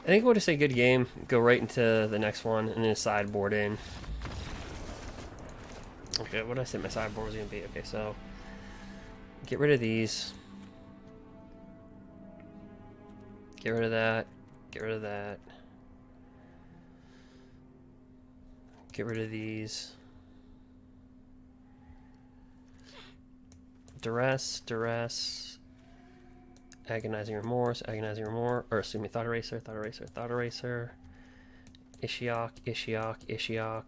I think we'll just say good game, go right into the next one, and then sideboard in. Okay, what did I say my sideboard was going to be? Okay, so get rid of these. Get rid of that. Get rid of that. Get rid of these. Duress. Agonizing Remorse, or excuse me, Thought Eraser. Ishiok.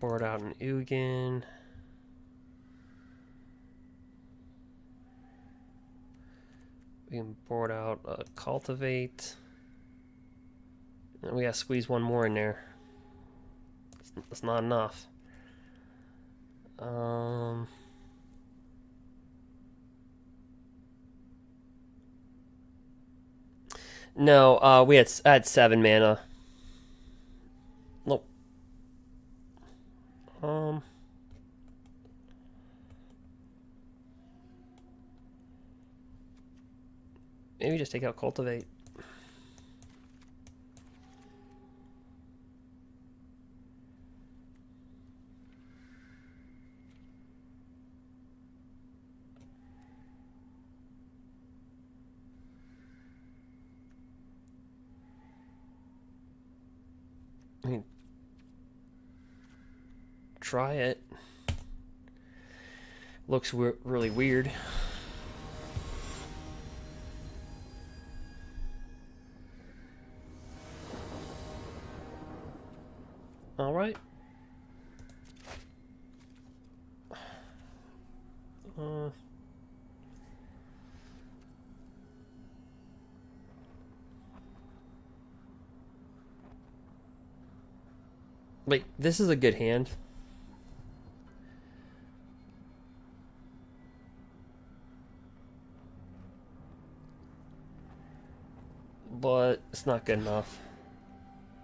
Board out an Ugin. We can board out a Cultivate. And we gotta squeeze one more in there. That's not enough. No, I had 7 mana. Nope. Maybe just take out Cultivate. I mean, try it. Looks really weird. All right. Wait, this is a good hand. But it's not good enough.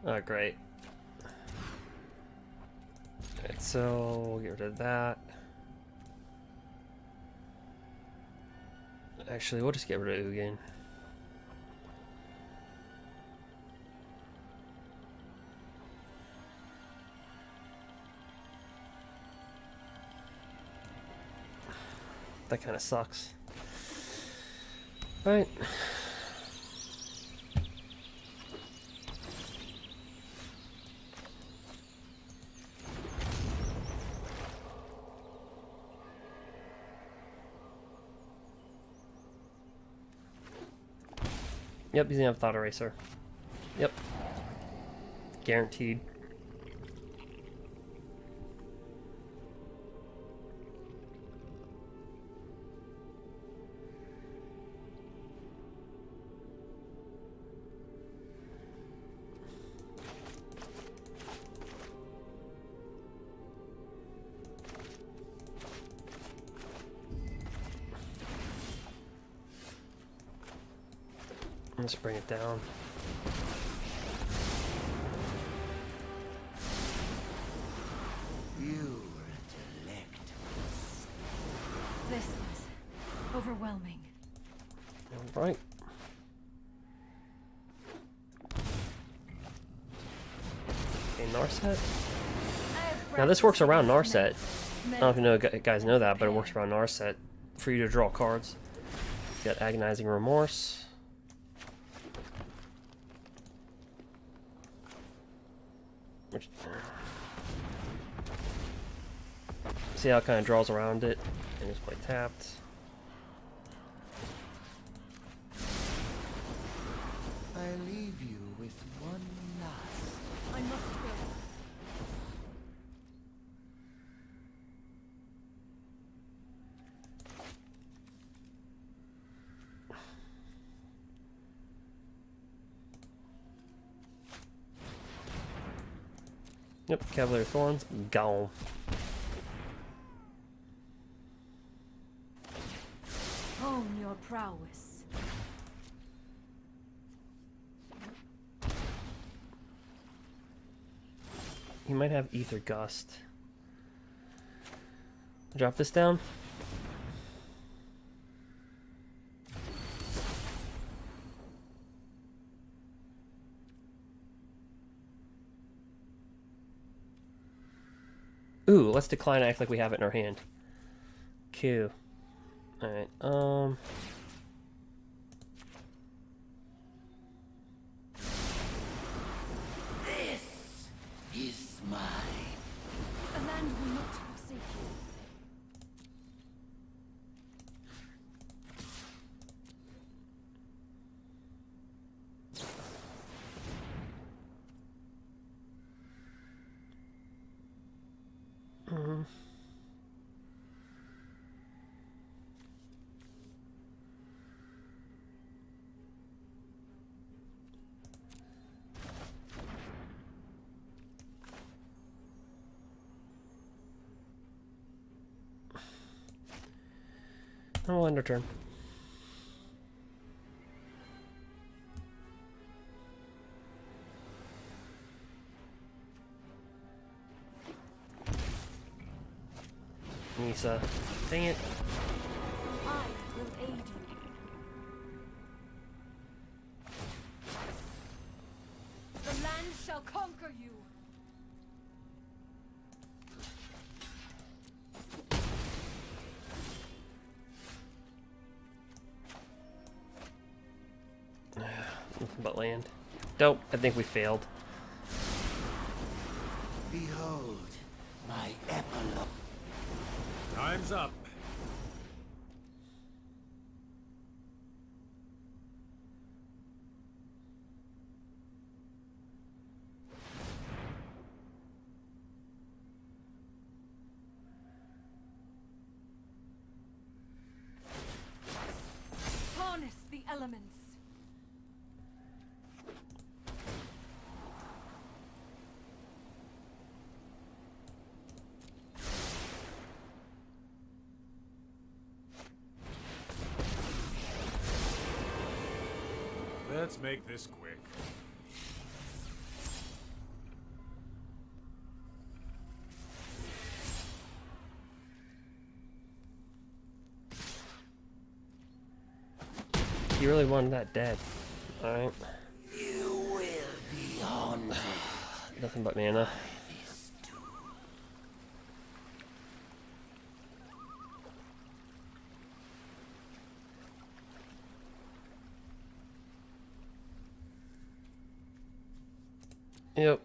Oh, great. Alright, so we'll get rid of that. Actually, we'll just get rid of Ugin. That kind of sucks. Alright. Yep, he's gonna have Thought Eraser. Yep. Guaranteed. Let's bring it down. You intellect. This was overwhelming. All right. Okay, Narset. Now this works around Narset. I don't know if you know, guys know that, but it works around Narset for you to draw cards. You got Agonizing Remorse. See how it kind of draws around it and just play tapped. I leave you with one last. I must go. Yep, Cavalier Thorns, gone. Hone your prowess. He might have Ether Gust. Drop this down. Ooh, let's decline and act like we have it in our hand. Q. Alright, This is mine. The land will not forsake you. I'll end our turn. Nisa. Dang it. I will aid you. The land shall conquer you. Nothing but land. Dope. I think we failed. Behold, my epilogue. Time's up. Harness the elements. Let's make this quick. You really wanted that dead. Alright. You will be haunted. Nothing but mana. This too. Yep.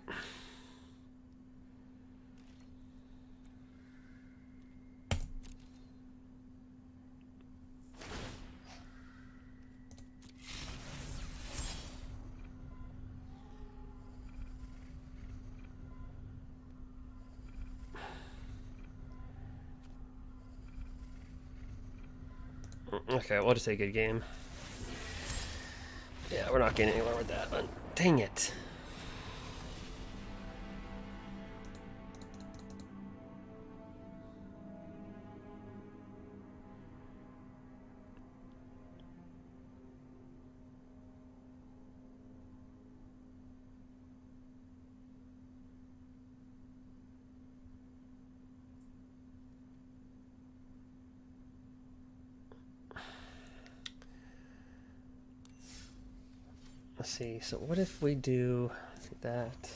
Okay, we'll just say good game. Yeah, we're not getting anywhere with that one. Dang it. Let's see, so what if we do that?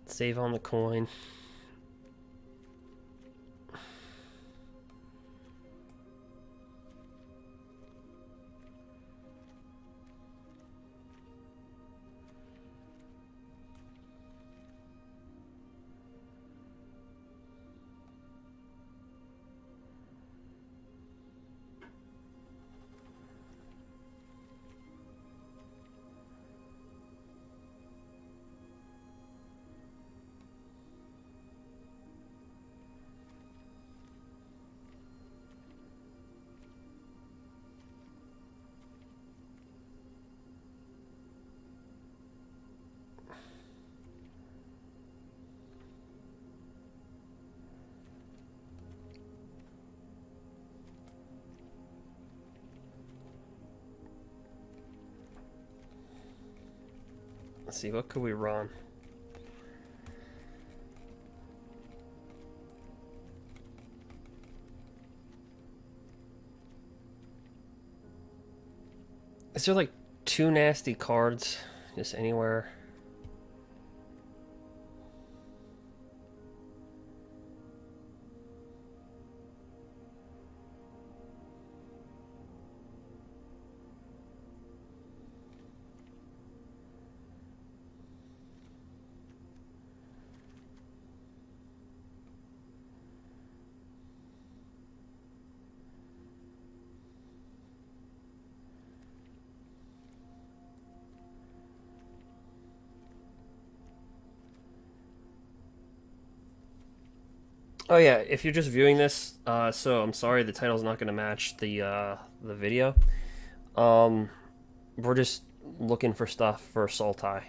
Save on the coin. Let's see, what could we run? Is there like 2 nasty cards just anywhere? Oh yeah, if you're just viewing this, so I'm sorry the title's not going to match the video. We're just looking for stuff for Sultai.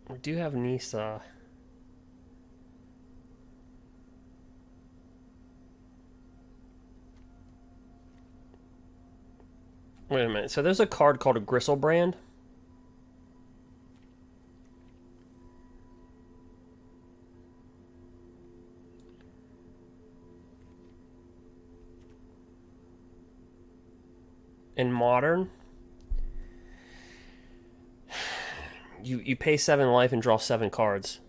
We do have Nisa. Wait a minute. So there's a card called a Gristlebrand. In Modern, you pay 7 life and draw 7 cards.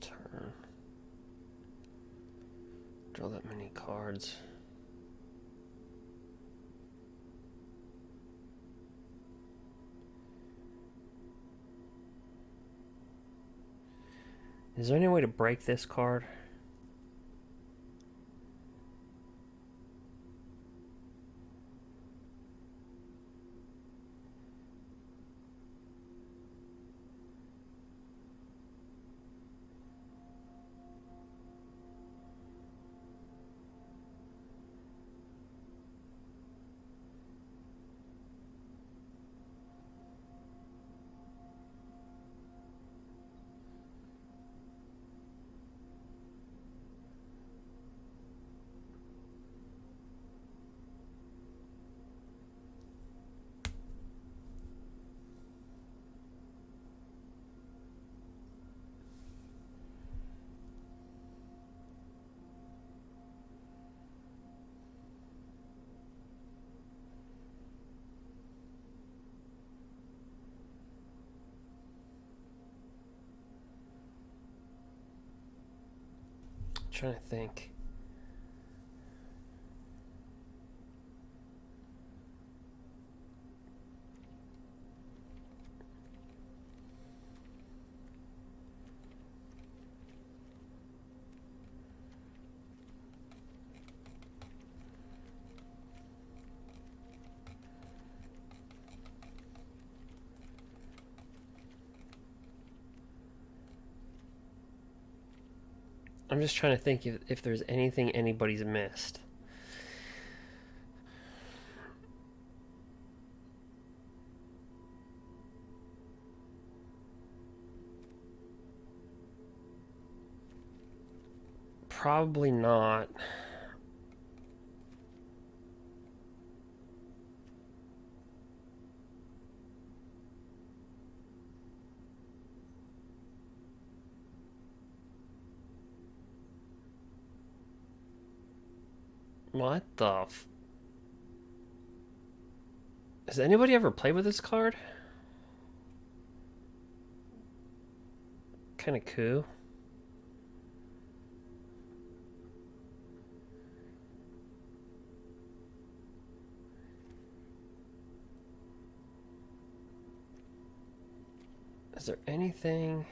Turn. Draw that many cards. Is there any way to break this card? Trying to think. I'm just trying to think if there's anything anybody's missed. Probably not. What the f... Has anybody ever played with this card? Kind of cool. Is there anything...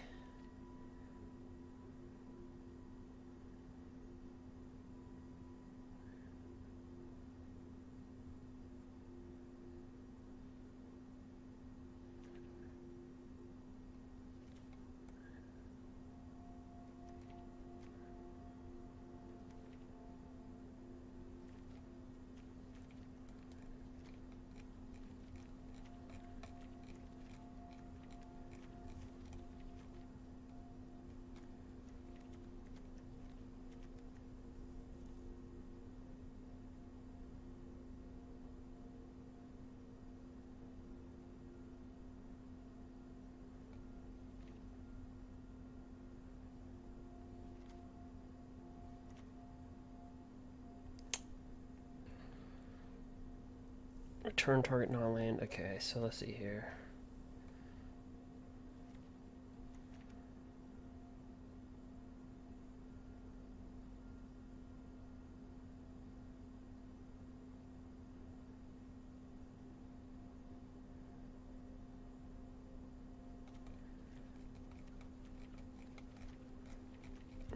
Return target non-land. Okay, so let's see here.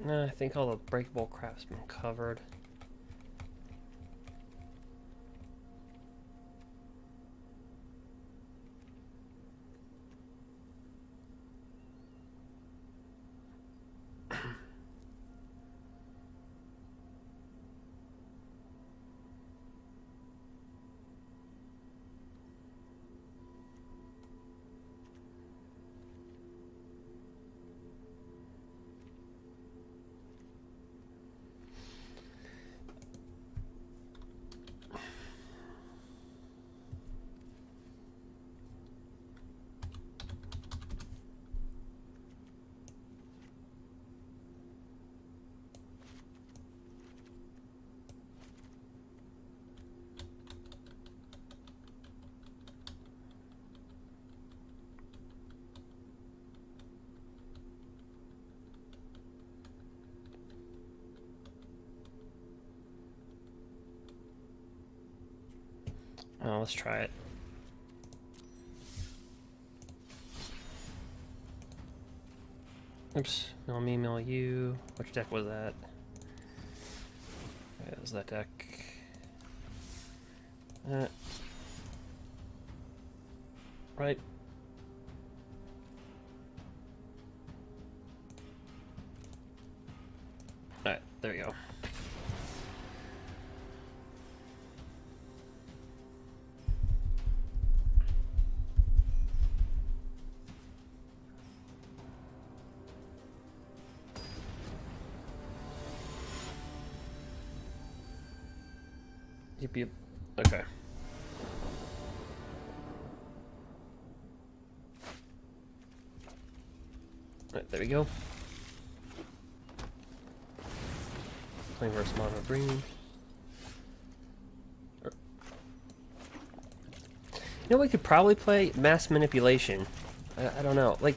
I think all the breakable crap's been covered. Oh, let's try it. Oops, mill me, mill you. Which deck was that? Yeah, it was that deck. Right. Alright, there we go. Yep. Okay. Alright, there we go. Playing versus Mono Green. You know, we could probably play Mass Manipulation. I don't know. Like,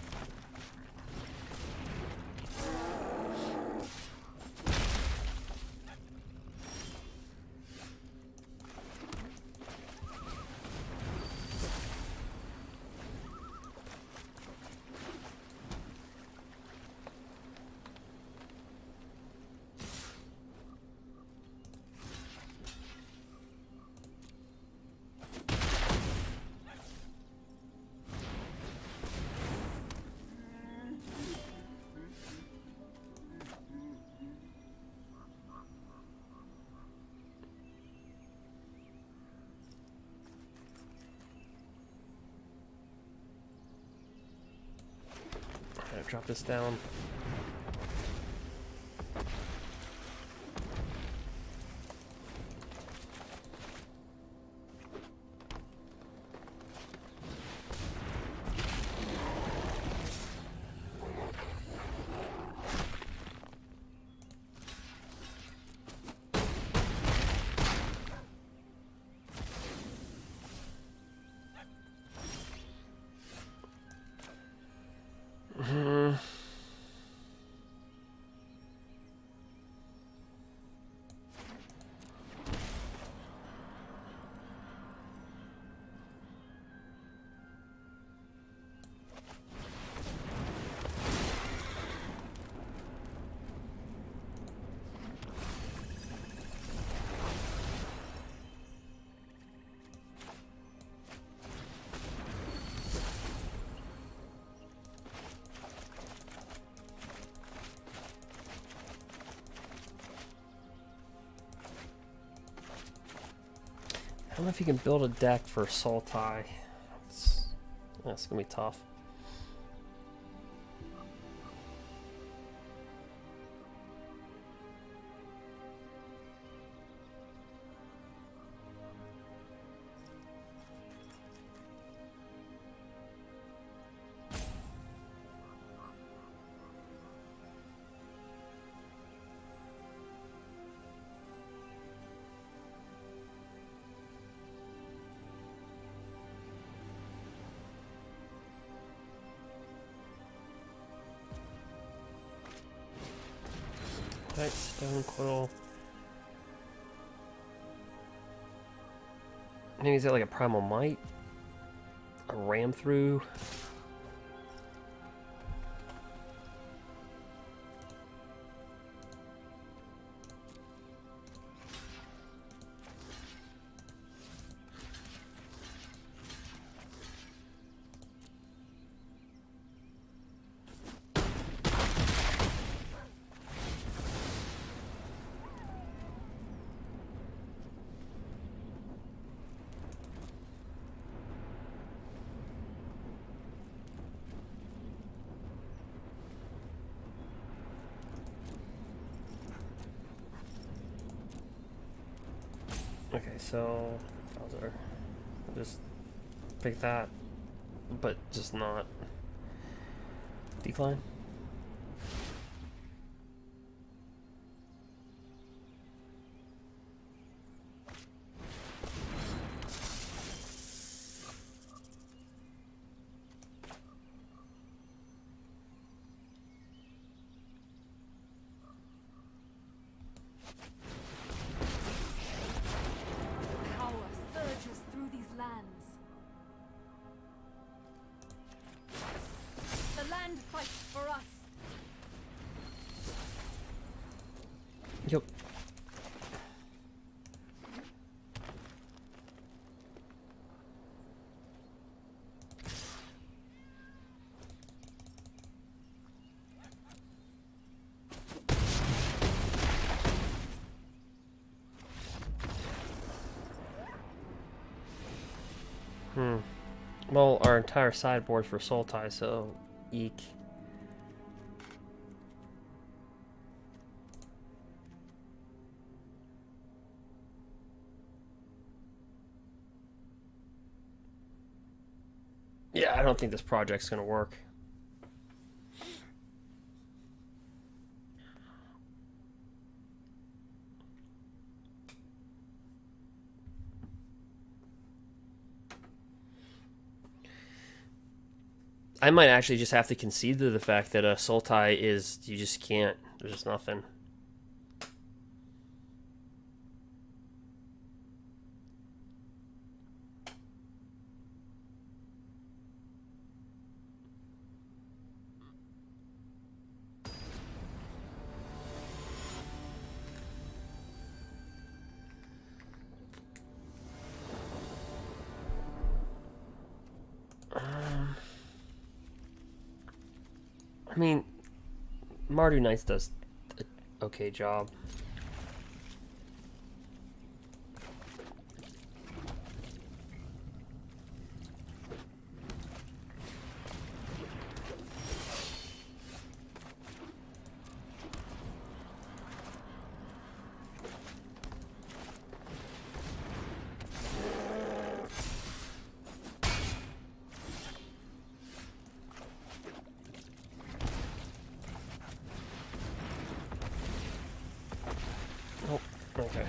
drop this down. don't know if you can build a deck for Sultai. That's gonna be tough. Right, Stone Quill. Maybe is that like a Primal Might? A Ram Through? Okay, so I'll just pick that, but just not decline. Yep. Well, our entire sideboard for Sultai, so eek. Yeah, I don't think this project's gonna work. I might actually just have to concede to the fact that a Sultai is, you just can't, there's just nothing. I mean, Mardu Knights does an okay job. Okay.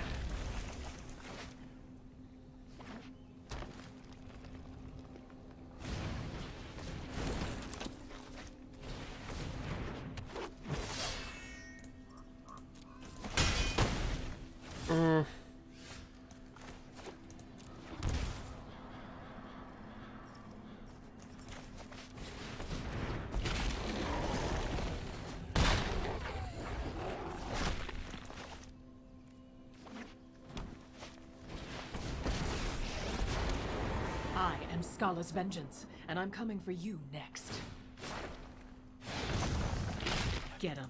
I am Scala's vengeance, and I'm coming for you next. Get him.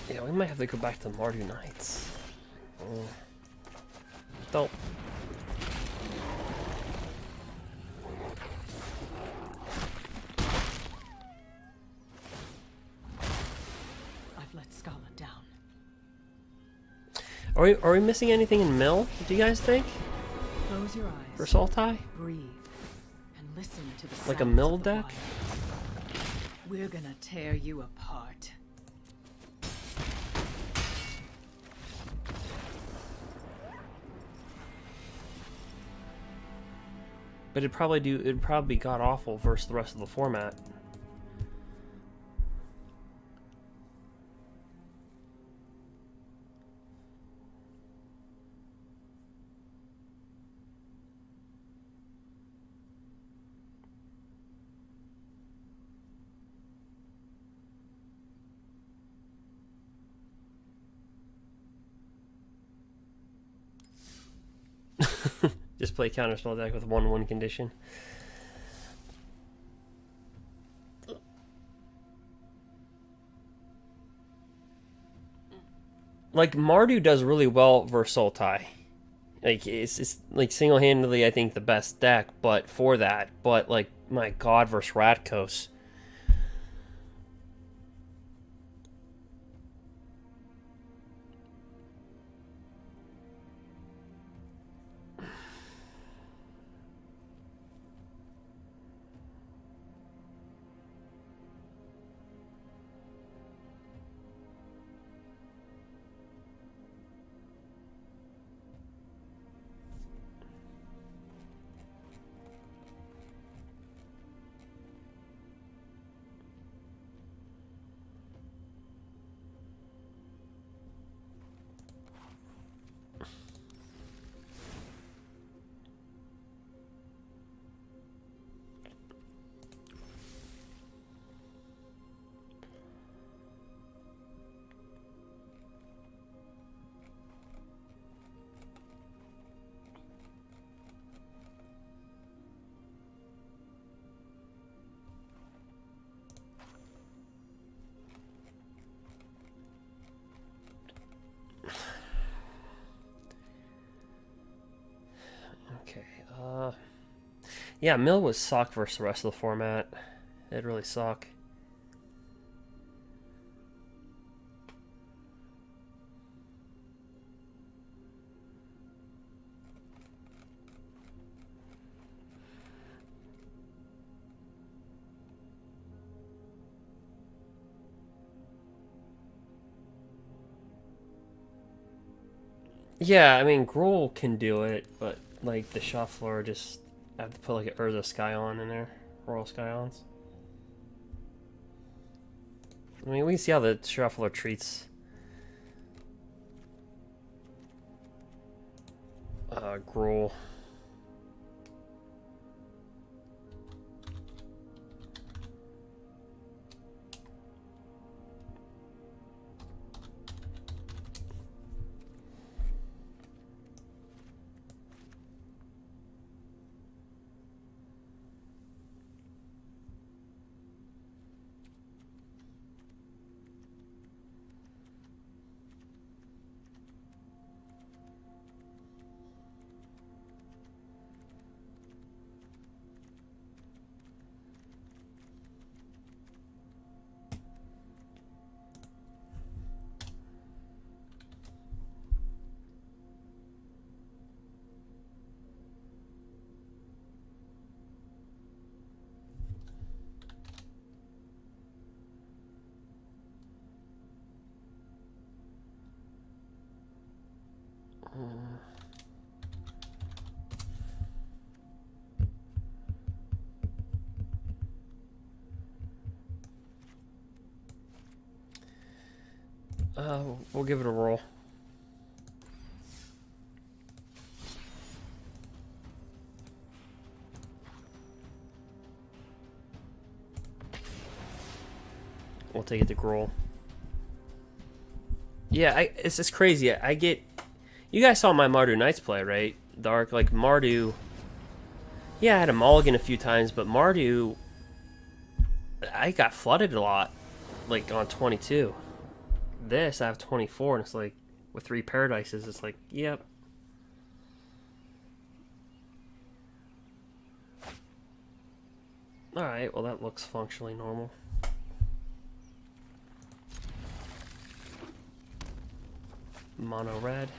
Yep. Yeah, we might have to go back to Mardu Knights. Oh. Don't. I've let Scotland down. Are we missing anything in Mill? Do you guys think? Close your eyes. For Sultai? Breathe. And listen to the Like a sounds mill of the deck? wild. We're gonna tear you apart. But it'd probably be god awful versus the rest of the format. Just play counterspell deck with 1/1 condition. Like Mardu does really well versus Sultai. Like it's like single-handedly I think the best deck, but for that, but like my god versus Radkos. Okay, yeah, Mill would suck versus the rest of the format. It'd really suck. Yeah, I mean, Gruul can do it, but, like, the Shuffler just have to put, like, an Urza Scion in there. Royal Scions. I mean, we can see how the Shuffler treats Gruul. We'll give it a roll. We'll take it to Gruul. Yeah, it's just crazy. I get... You guys saw my Mardu Knights play, right? Dark, like, Mardu... Yeah, I had a mulligan a few times, but Mardu... I got flooded a lot. Like, on 22. this, I have 24, and it's like, with 3 Paradises, it's like, yep. Alright, well that looks functionally normal. Mono red.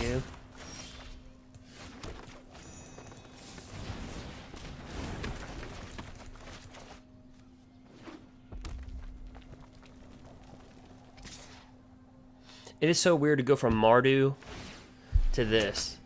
You. It is so weird to go from Mardu to this.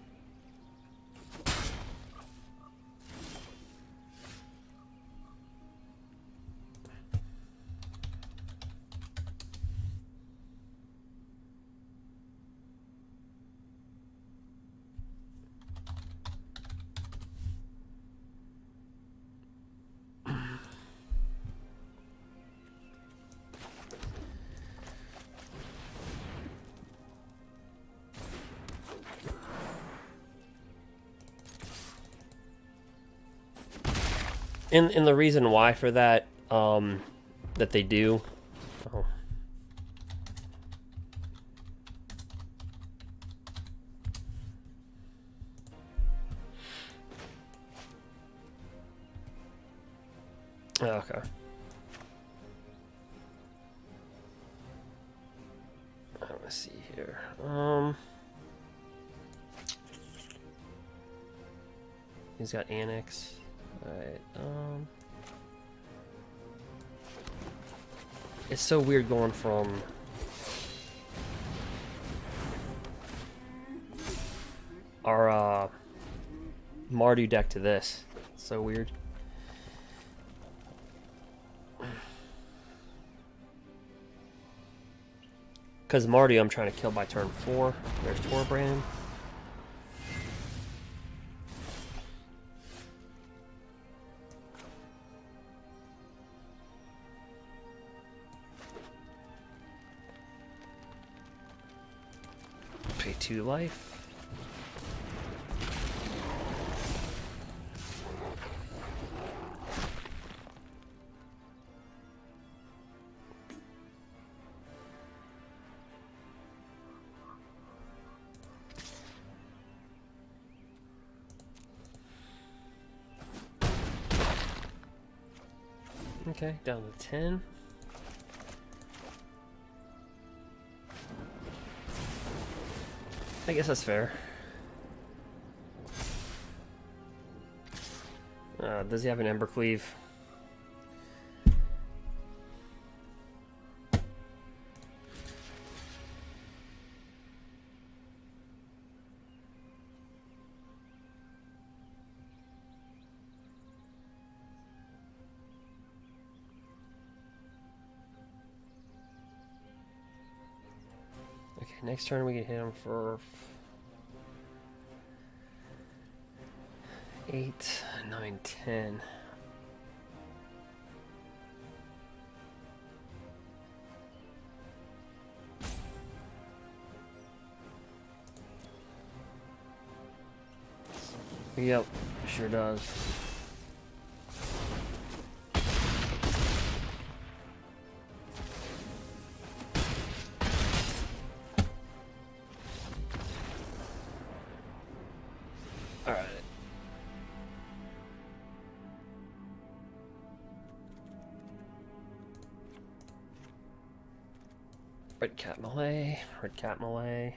And the reason why for that, that they do. Oh. Okay. Let's see here. He's got Annex. Alright, it's so weird going from our Mardu deck to this. It's so weird. Because Mardu I'm trying to kill by turn 4. There's Torbrand. Pay 2 life. Okay, down to 10. I guess that's fair. Does he have an Embercleave? Okay, next turn we can hit him for 8, 9, 10. Yep, sure does. Alright. Red Cat Malay, Red Cat Malay.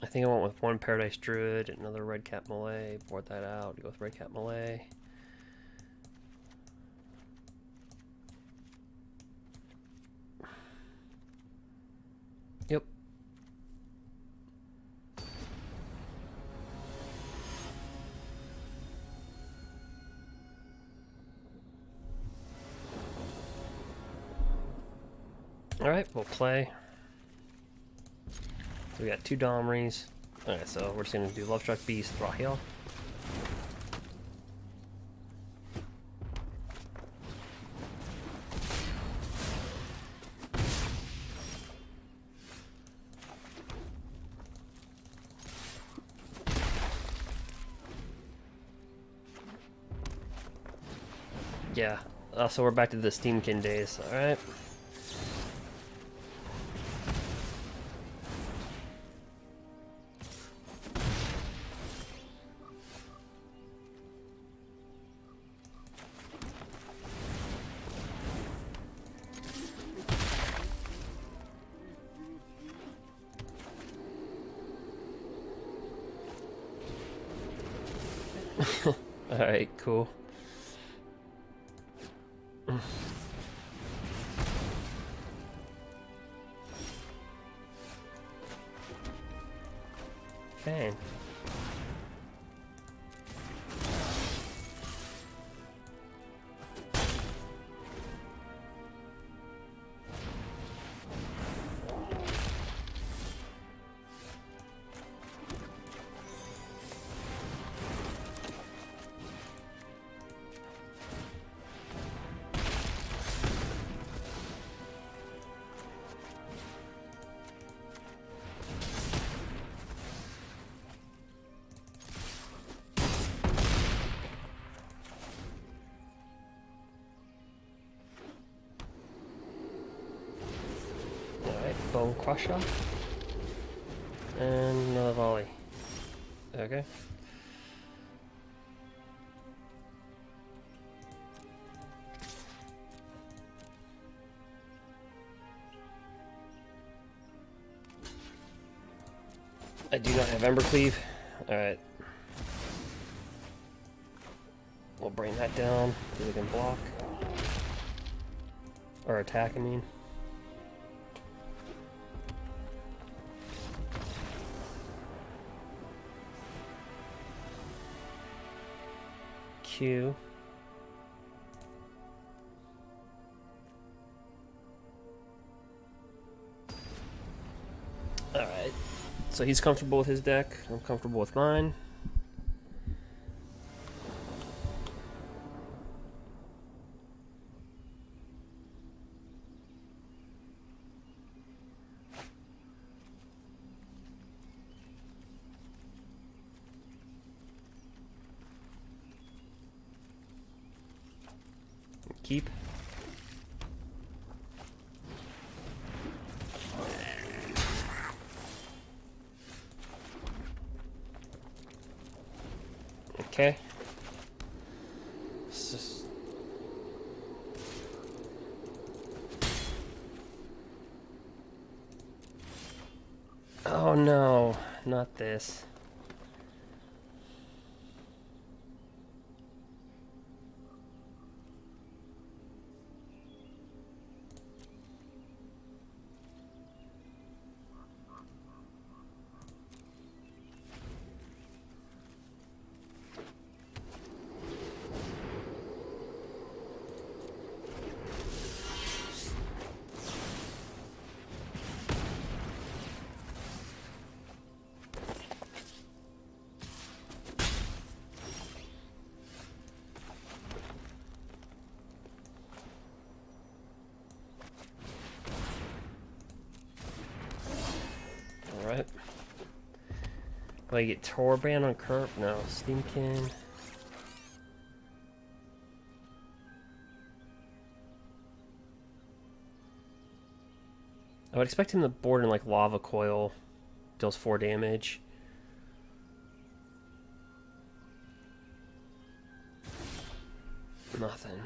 I think I went with 1 Paradise Druid, another Red Cat Malay, board that out, go with Red Cat Malay. Yep. Alright, we'll play. So we got 2 Domries. Alright, so we're just gonna do Lovestruck Beast, Rahil. Yeah. So we're back to the Steamkin days. All right. All right. Cool. Okay. Bone Crusher. And another volley. Okay. I do not have Embercleave. Alright. We'll bring that down so we can block. Or attack, I mean. Q. Alright. So he's comfortable with his deck. I'm comfortable with mine. Keep. Okay. Oh no, not this. Alright. Will I get Torban on Curp? No. Steamkin. I would expect him to board in like Lava Coil. Deals 4 damage. Nothing.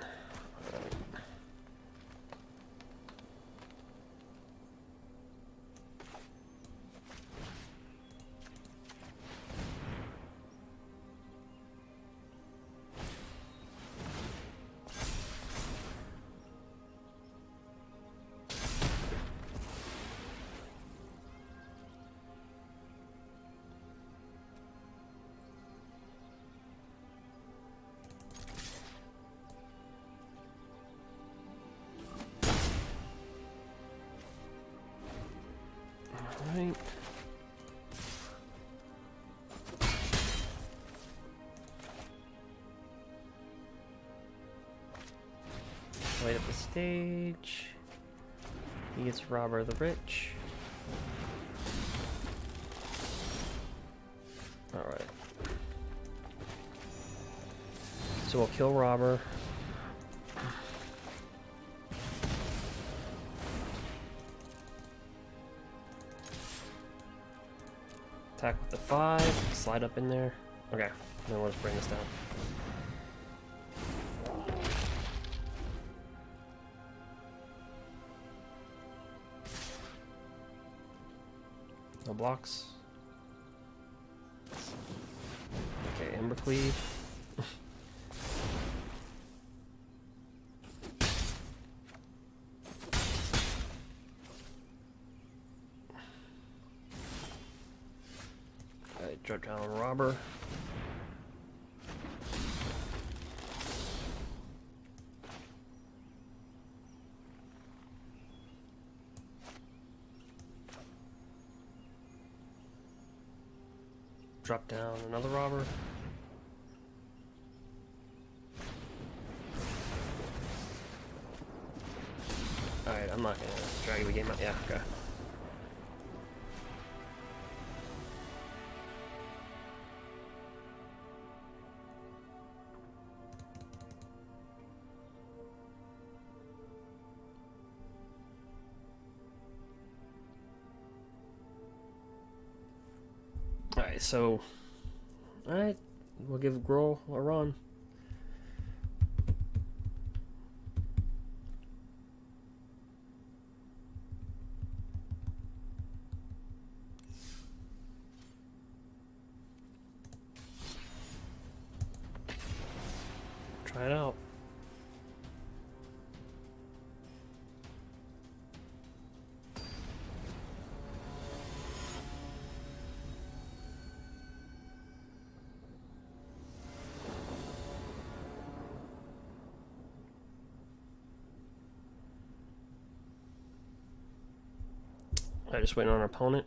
Right. Light up the stage. He gets Robber the Rich. Alright. So we'll kill Robber. Attack with the 5. Slide up in there. Okay, then we'll just bring this down. No blocks. Okay, Ember Cleave. Alright, drop down Robber. Drop down another Robber. Alright, I'm not gonna drag the game out. Yeah, okay. Alright, so alright, we'll give Grohl a run. Try it out. I just waiting on our opponent.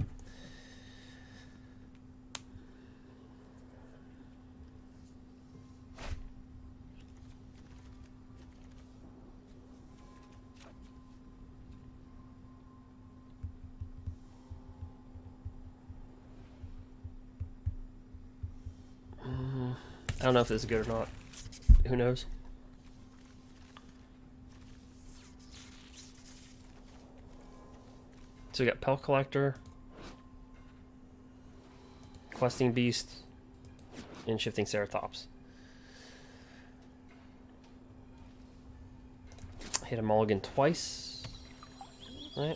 I don't know if this is good or not. Who knows? So we got Pelk Collector, Questing Beast, and Shifting Ceratops. Hit a mulligan twice. Right.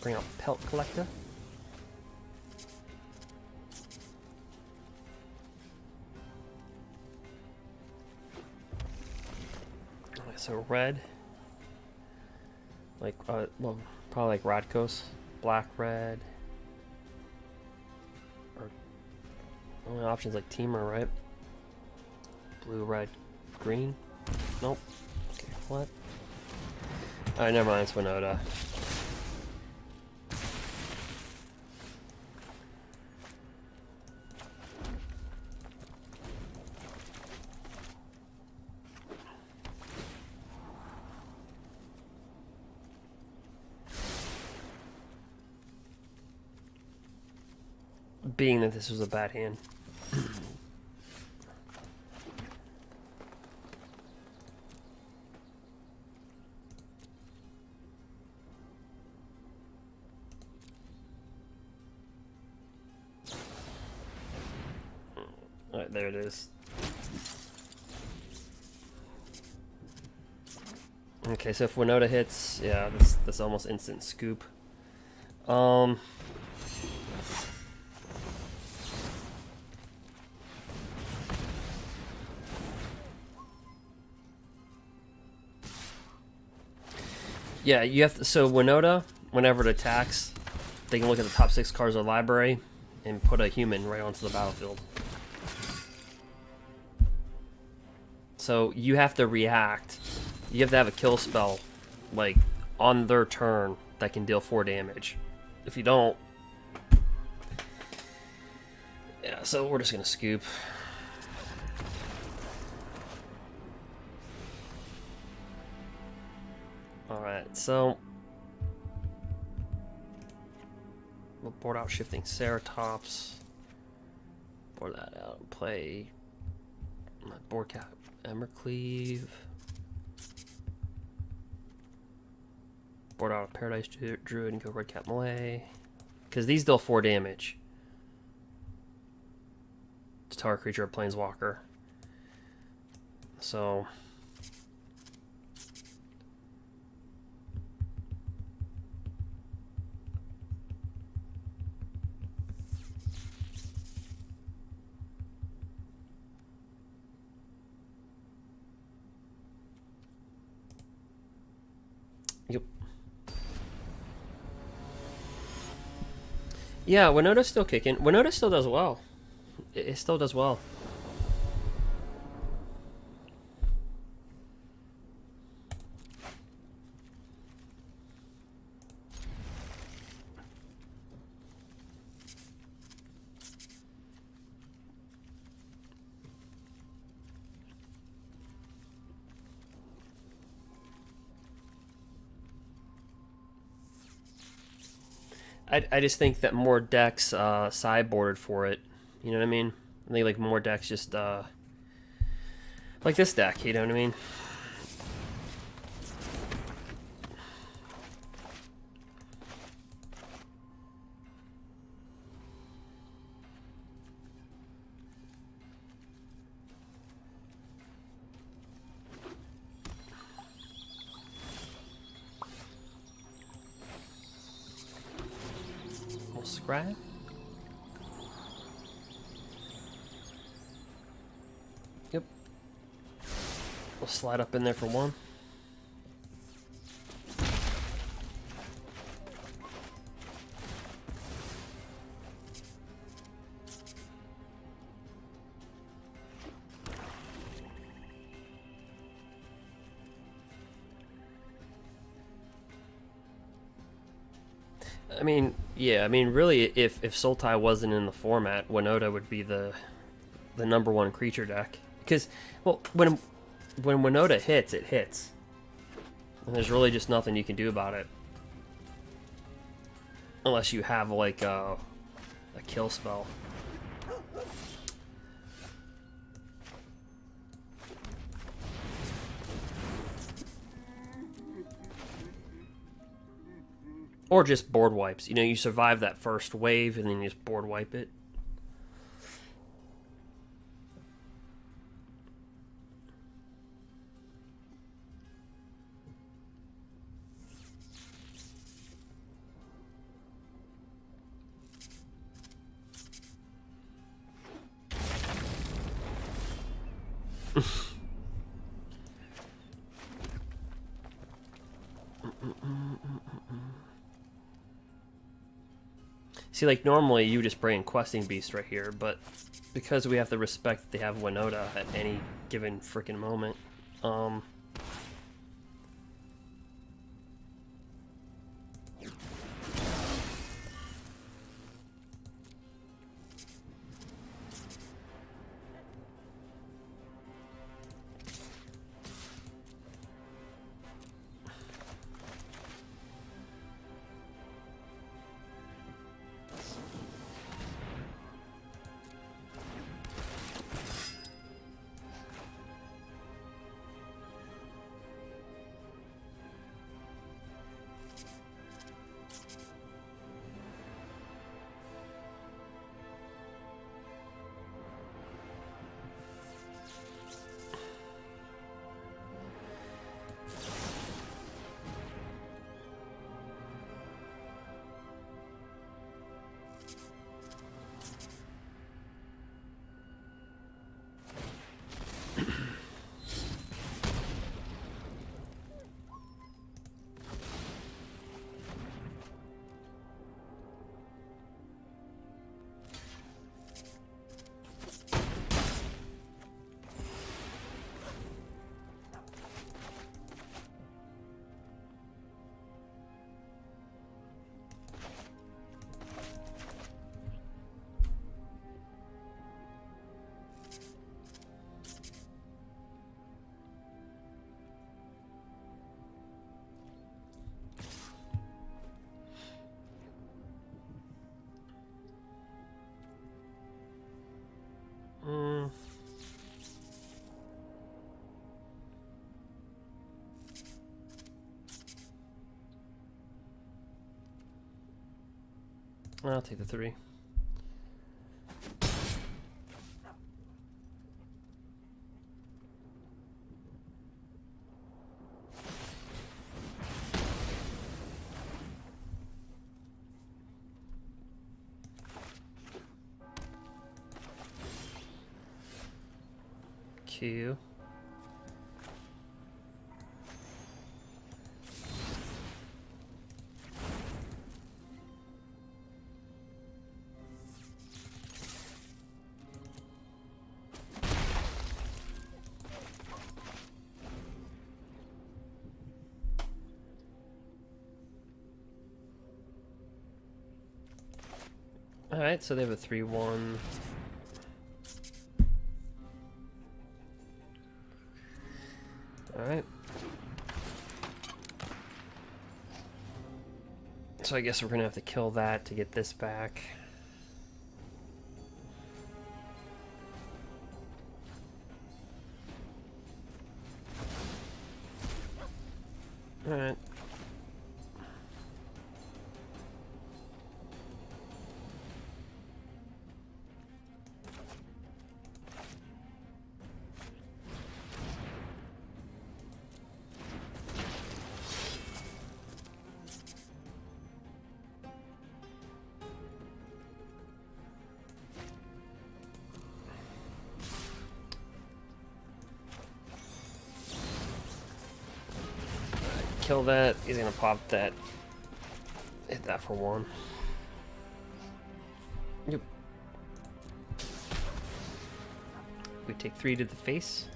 Bring out Pelt Collector. Okay, so red. Like, well, probably like Radkos. Black, red. Or only options like Temur, right? Blue, red, green. Nope. Okay, what? Alright, never mind, it's Winota. Being that this was a bad hand. Alright, there it is. Okay, so if Winota hits, yeah, that's almost instant scoop. Yeah, you have to, so Winota, whenever it attacks, they can look at the top 6 cards of the library and put a human right onto the battlefield. So you have to react. You have to have a kill spell, like, on their turn that can deal 4 damage. If you don't... Yeah, so we're just gonna scoop. Alright, so we'll board out Shifting Ceratops. Board that out and play my board cap Embercleave. Board out a Paradise Druid and go red cap melee. Because these deal 4 damage to target creature or planeswalker. So yep. Yeah, Winota's still kicking. Winota still does well. It still does well. I just think that more decks sideboarded for it. You know what I mean? I think like more decks just like this deck. You know what I mean? Scrap. Yep. We'll slide up in there for 1. I mean, yeah, I mean, really, if Sultai wasn't in the format, Winota would be the #1 creature deck. Because, well, when Winota hits, it hits. And there's really just nothing you can do about it. Unless you have, like, a kill spell. Or just board wipes. You know, you survive that first wave and then you just board wipe it. See, like, normally you just bring Questing Beast right here, but because we have to respect that they have Winota at any given freaking moment, I'll take the 3. Q. Alright, so they have a 3/1. Alright. So I guess we're gonna have to kill that to get this back. Alright. Kill that. He's gonna pop that. Hit that for 1. Yep. We take 3 to the face.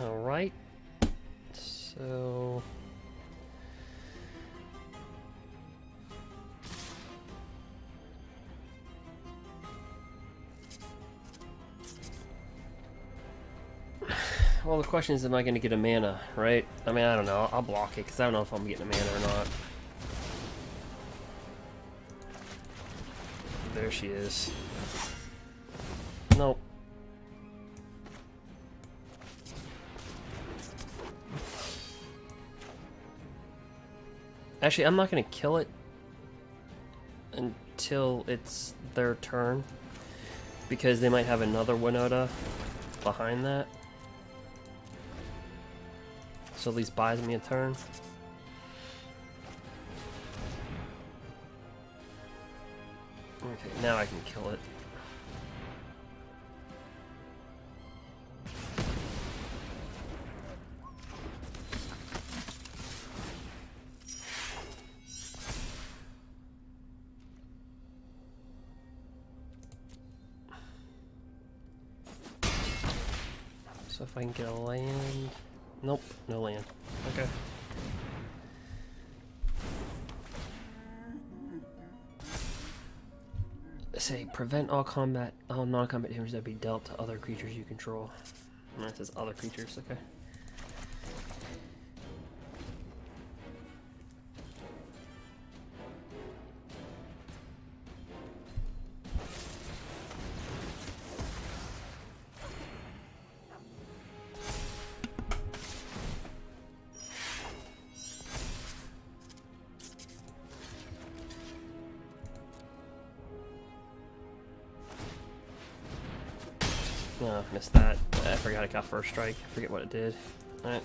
All right, so well, the question is, am I going to get a mana, right? I mean, I don't know. I'll block it because I don't know if I'm getting a mana or not. There she is. Nope. Actually, I'm not going to kill it until it's their turn, because they might have another Winota behind that. So at least buys me a turn. Okay, now I can kill it. So if I can get a land... Nope, no land. Okay. Say, prevent all non-combat damage that be dealt to other creatures you control. And it says other creatures, okay. Oh, missed that. I forgot it got first strike. I forget what it did. Alright,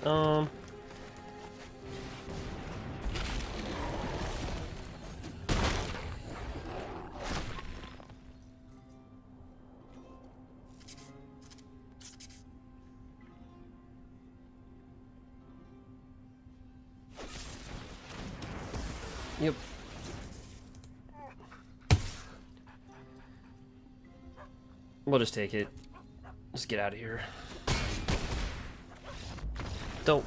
Yep. We'll just take it. Let's get out of here. Don't.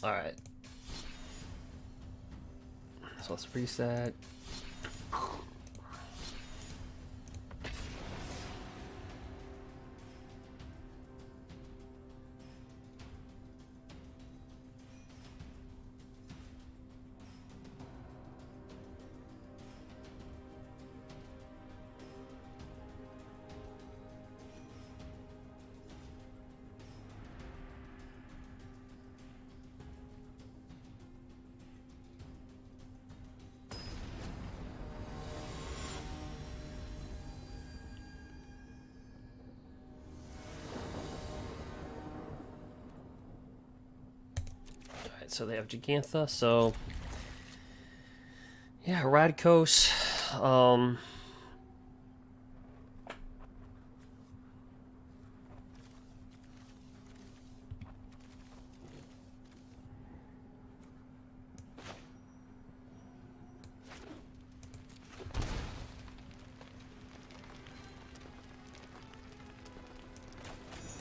All right. So let's reset. So they have Jegantha, so yeah, Radkos,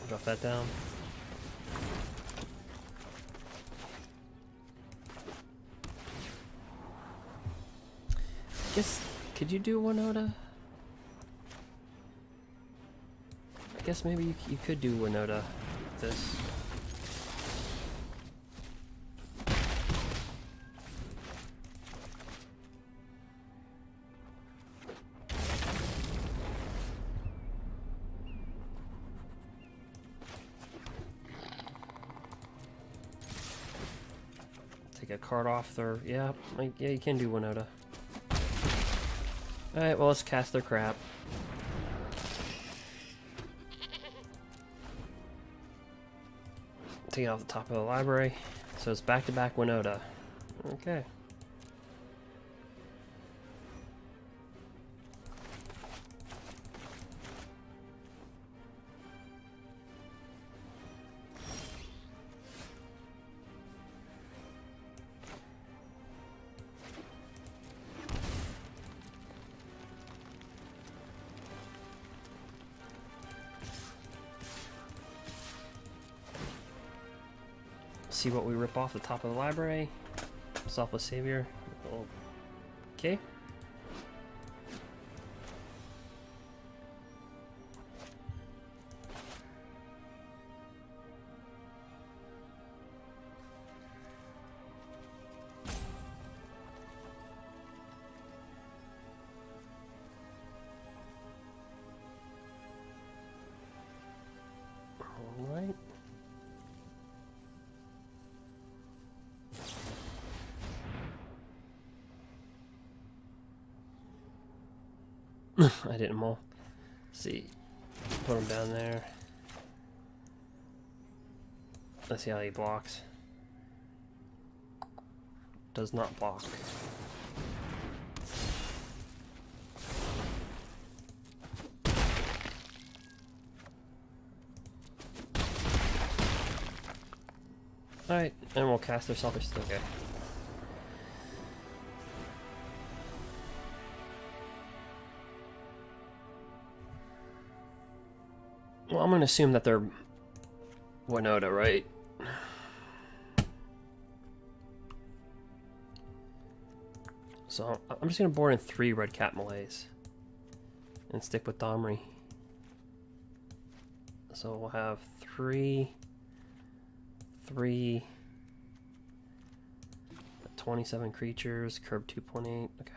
drop that down. Guess, could you do Winota? I guess maybe you could do Winota with this. Take a card off their, yeah, yeah, you can do Winota. Alright, well, let's cast their crap. Take it off the top of the library. So it's back-to-back Winota. Okay. See what we rip off the top of the library. Selfless Savior. Okay. All right. I didn't mull. Let's see. Put him down there. Let's see how he blocks. Does not block. Alright, and we'll cast their selfish. Okay. Well, I'm going to assume that they're Winota, right? So I'm just going to board in 3 red cat melees and stick with Domri. So we'll have 3, 27 creatures, curve 2.8. Okay.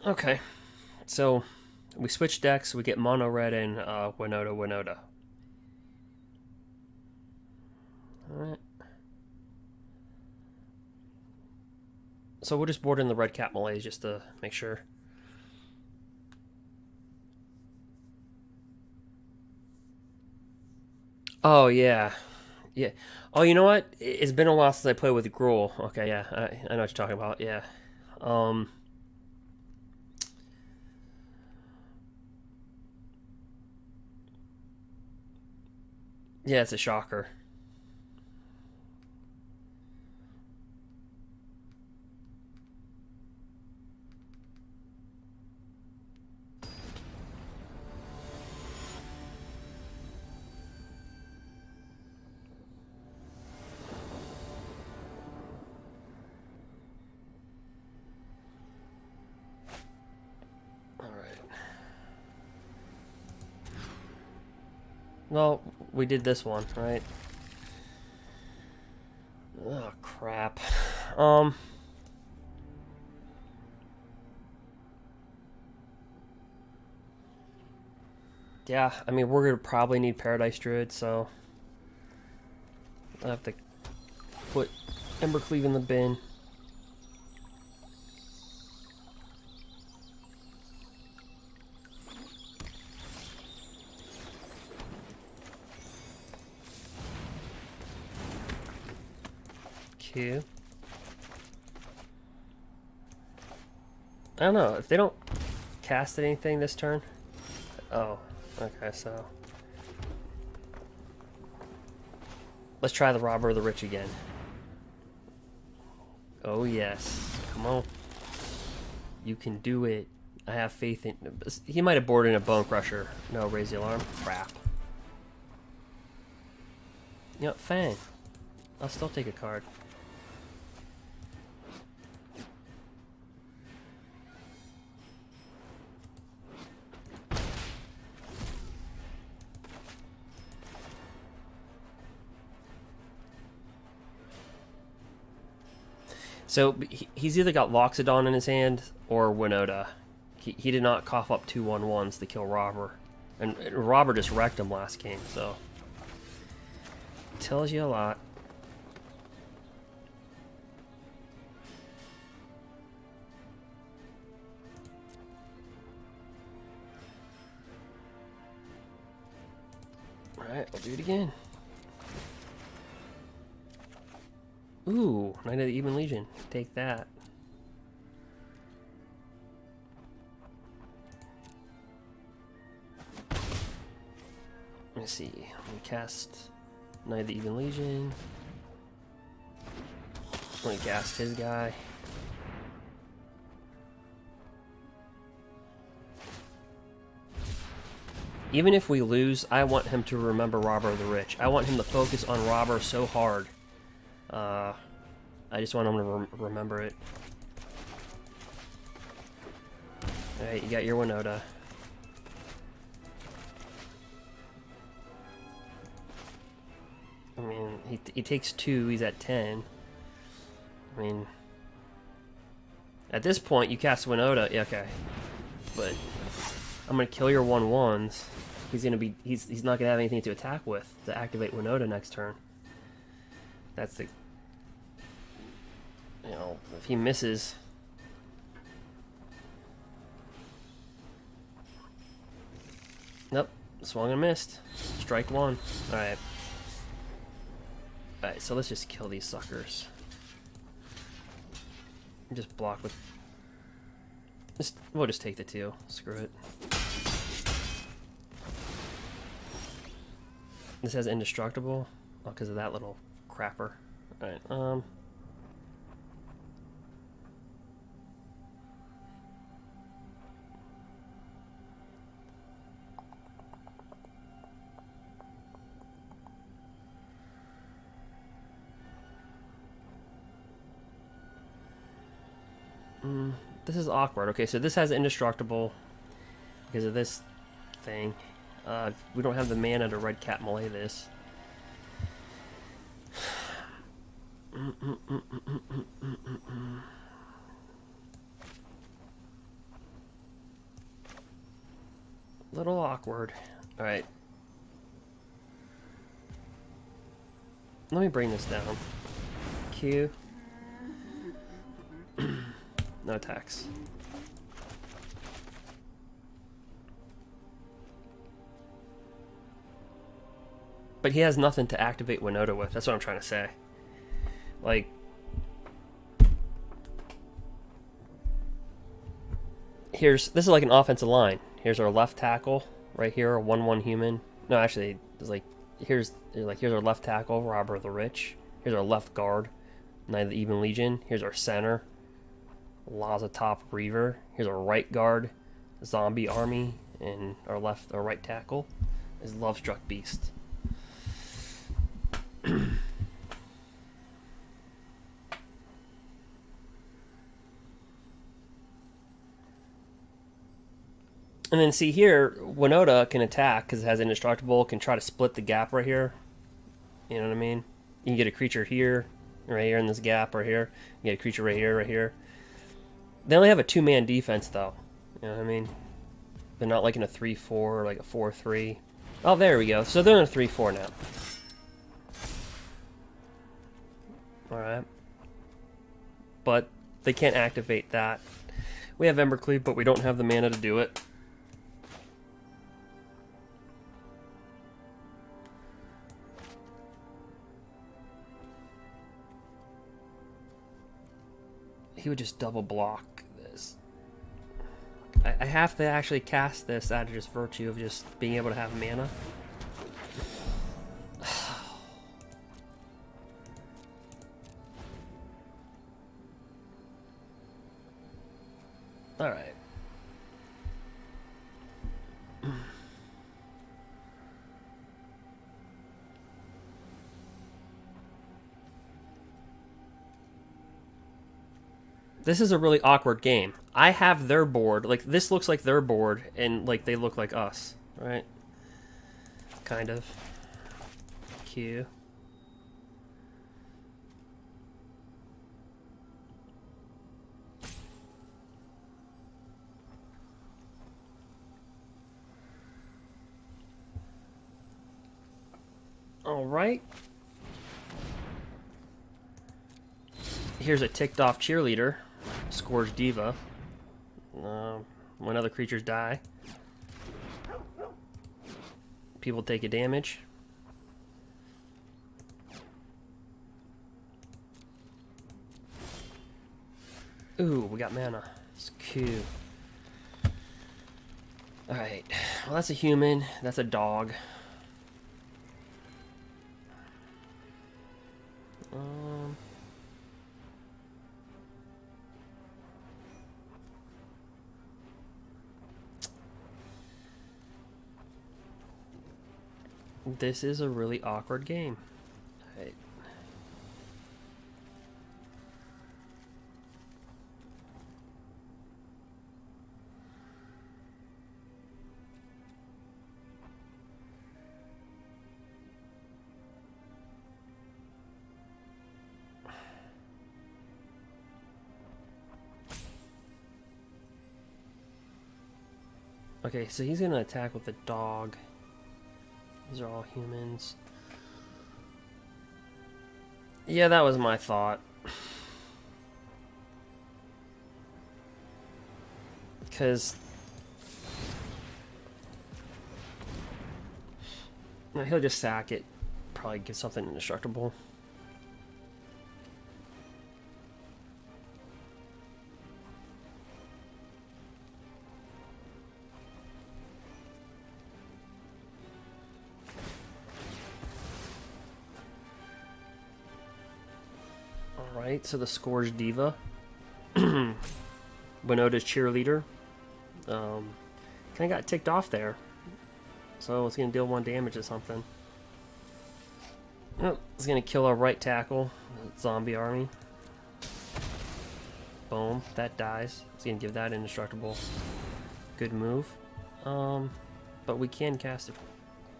Okay, so we switch decks. We get mono red and Winota. Alright. So we'll just board in the red cat Malays just to make sure. Oh, yeah. Yeah. Oh, you know what? It's been a while since I played with Gruul. Okay, yeah. I know what you're talking about. Yeah. Yeah, it's a shocker. Well, we did this one, right? Oh, crap. Yeah, I mean, we're gonna probably need Paradise Druid, so I have to put Embercleave in the bin. Q. I don't know if they don't cast anything this turn. Oh, okay, so let's try the Robber of the Rich again. Oh yes, come on, you can do it. I have faith in. He might have boarded in a Bone Crusher. No, raise the alarm. Crap. You know, Fang. I'll still take a card. So he's either got Loxodon in his hand or Winota. He did not cough up 2 1/1s to kill Robber. And Robber just wrecked him last game, so tells you a lot. Alright, I'll do it again. Ooh, Knight of the Ebon Legion. Take that. Let me see. We cast Knight of the Ebon Legion. Let me cast his guy. Even if we lose, I want him to remember Robber of the Rich. I want him to focus on Robber so hard. I just want him to remember it. Alright, you got your Winota. I mean, he takes 2, he's at 10. I mean, at this point, you cast Winota, yeah, okay. But I'm gonna kill your 1/1s. He's not gonna have anything to attack with to activate Winota next turn. That's the, you know, if he misses. Nope, swung and missed. Strike 1. Alright. Alright, so let's just kill these suckers. Just block with. We'll just take the 2. Screw it. This has indestructible. Oh, because of that little crapper. Alright, this is awkward. Okay, so this has indestructible because of this thing. We don't have the mana to red cat Malay this. awkward. Alright. Let me bring this down. Q. No attacks. But he has nothing to activate Winota with. That's what I'm trying to say. Like... this is like an offensive line. Here's our left tackle right here, a 1/1 human. No, actually, it's like here's our left tackle, Robber the Rich. Here's our left guard, Knight of the Ebon Legion. Here's our center, Lazatop Reaver. Here's our right guard, Zombie Army, and our right tackle is Lovestruck Beast. And then see here, Winota can attack because it has Indestructible, can try to split the gap right here. You know what I mean? You can get a creature here, right here in this gap right here. You get a creature right here, right here. They only have a 2-man defense though. You know what I mean? They're not like in a 3-4 or like a 4-3. Oh, there we go. So they're in a 3-4 now. Alright. But they can't activate that. We have Embercleave, but we don't have the mana to do it. He would just double block this. I have to actually cast this out of just virtue of just being able to have mana. Alright. This is a really awkward game. I have their board. Like, this looks like their board, and, like, they look like us. Right? Kind of. Q. Alright. Here's a ticked off cheerleader. Scourge Diva. When other creatures die, people take a damage. Ooh, we got mana. It's cute. Alright. Well, that's a human. That's a dog. This is a really awkward game. Right. Okay, so he's gonna attack with the dog. These are all humans. Yeah, that was my thought. Because he'll just sack it. Probably get something indestructible. Alright, so the Scourge Diva. Winota's cheerleader. Kinda got ticked off there. So it's gonna deal 1 damage or something. Oh, it's gonna kill our right tackle. Zombie army. Boom, that dies. It's gonna give that indestructible. Good move. But we can cast it.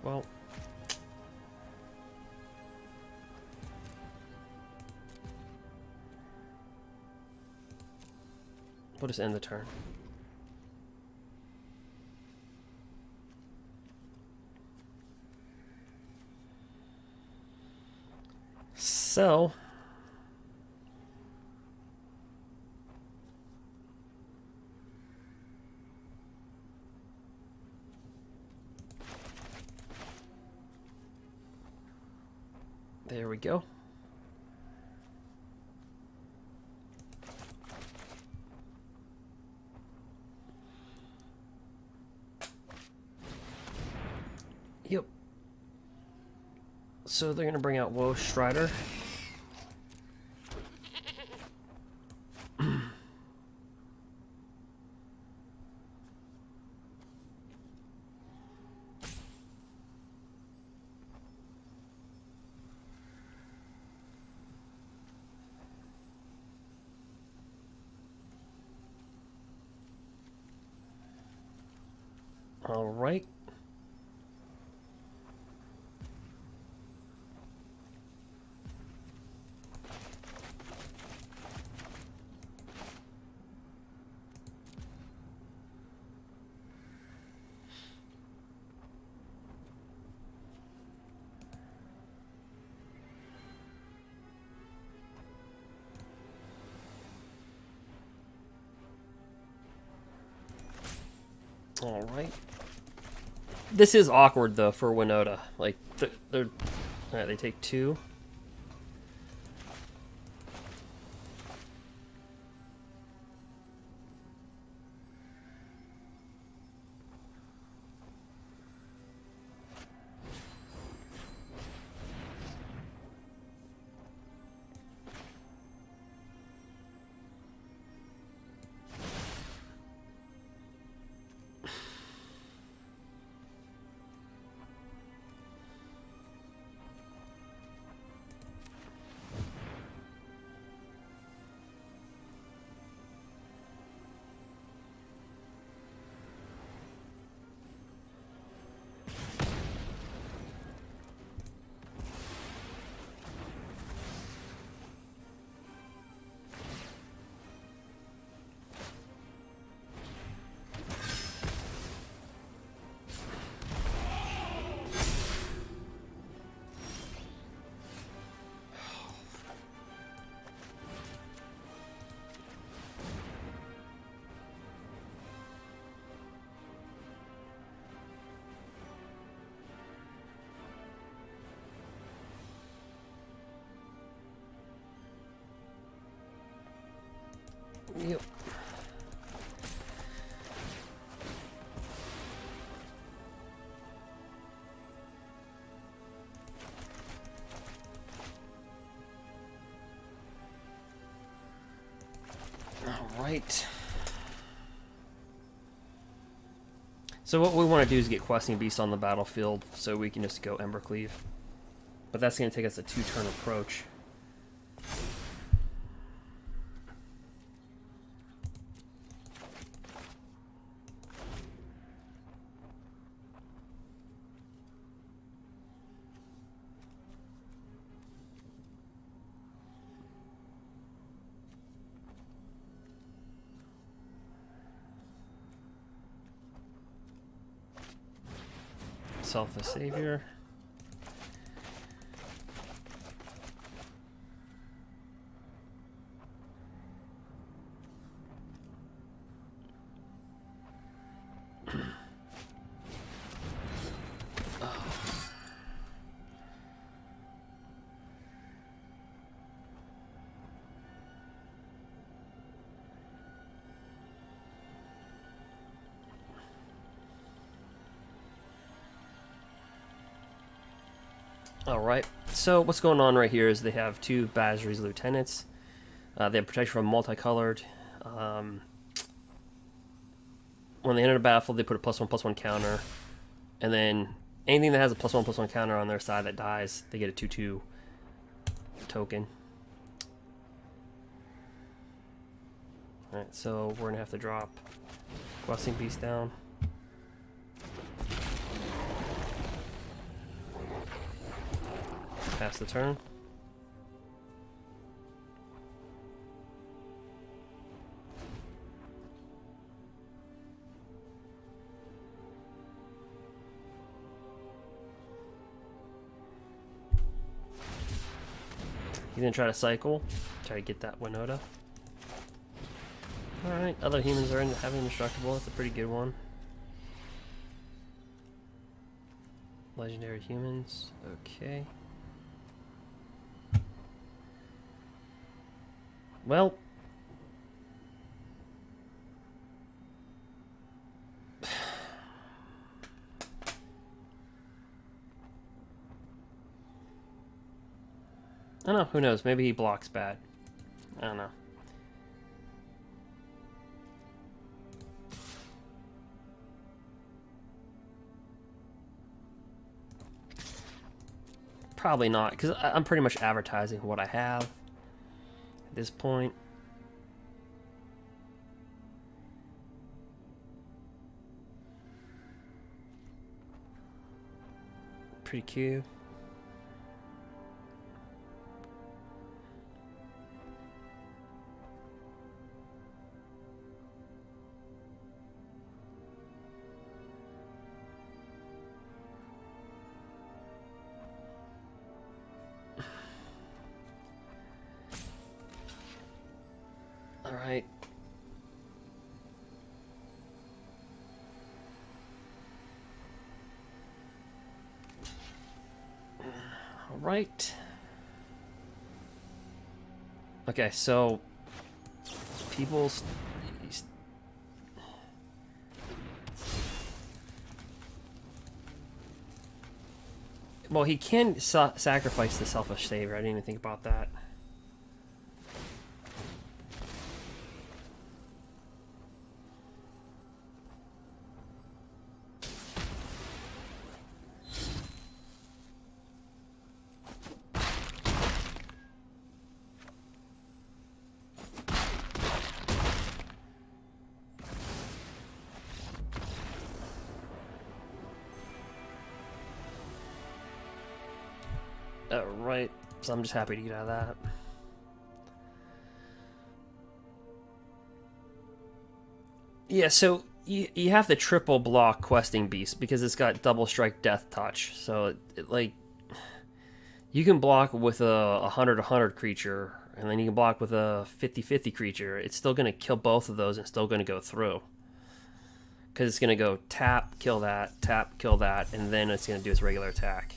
Well. We'll just end the turn. So, there we go. Yep. So they're gonna bring out Woe Strider. All right. All right. This is awkward though for Winota. Like they're all right, they take 2. Yep. All right. So what we want to do is get Questing Beast on the battlefield so we can just go Embercleave. But that's going to take us a 2-turn approach. Self a savior. Alright, so what's going on right here is they have 2 Basri's Lieutenants. They have protection from multicolored. When they enter the battlefield, they put a +1/+1 counter. And then anything that has a +1/+1 counter on their side that dies, they get a 2/2 token. Alright, so we're going to have to drop Questing Beast down. Pass the turn. He's gonna try to cycle, try to get that Winota. Alright, other humans are having indestructible. That's a pretty good one. Legendary humans. Okay. Well. I don't know, who knows? Maybe he blocks bad. I don't know. Probably not, because I'm pretty much advertising what I have at this point. Pretty cute. All right. All right. Okay, so people's well, he can sacrifice the selfish saver. I didn't even think about that. Right, so I'm just happy to get out of that. Yeah, so you have to triple block Questing Beast because it's got double strike death touch. So like you can block with a 100-100 creature, and then you can block with a 50-50 creature. It's still going to kill both of those and still going to go through. Because it's going to go tap, kill that, and then it's going to do its regular attack.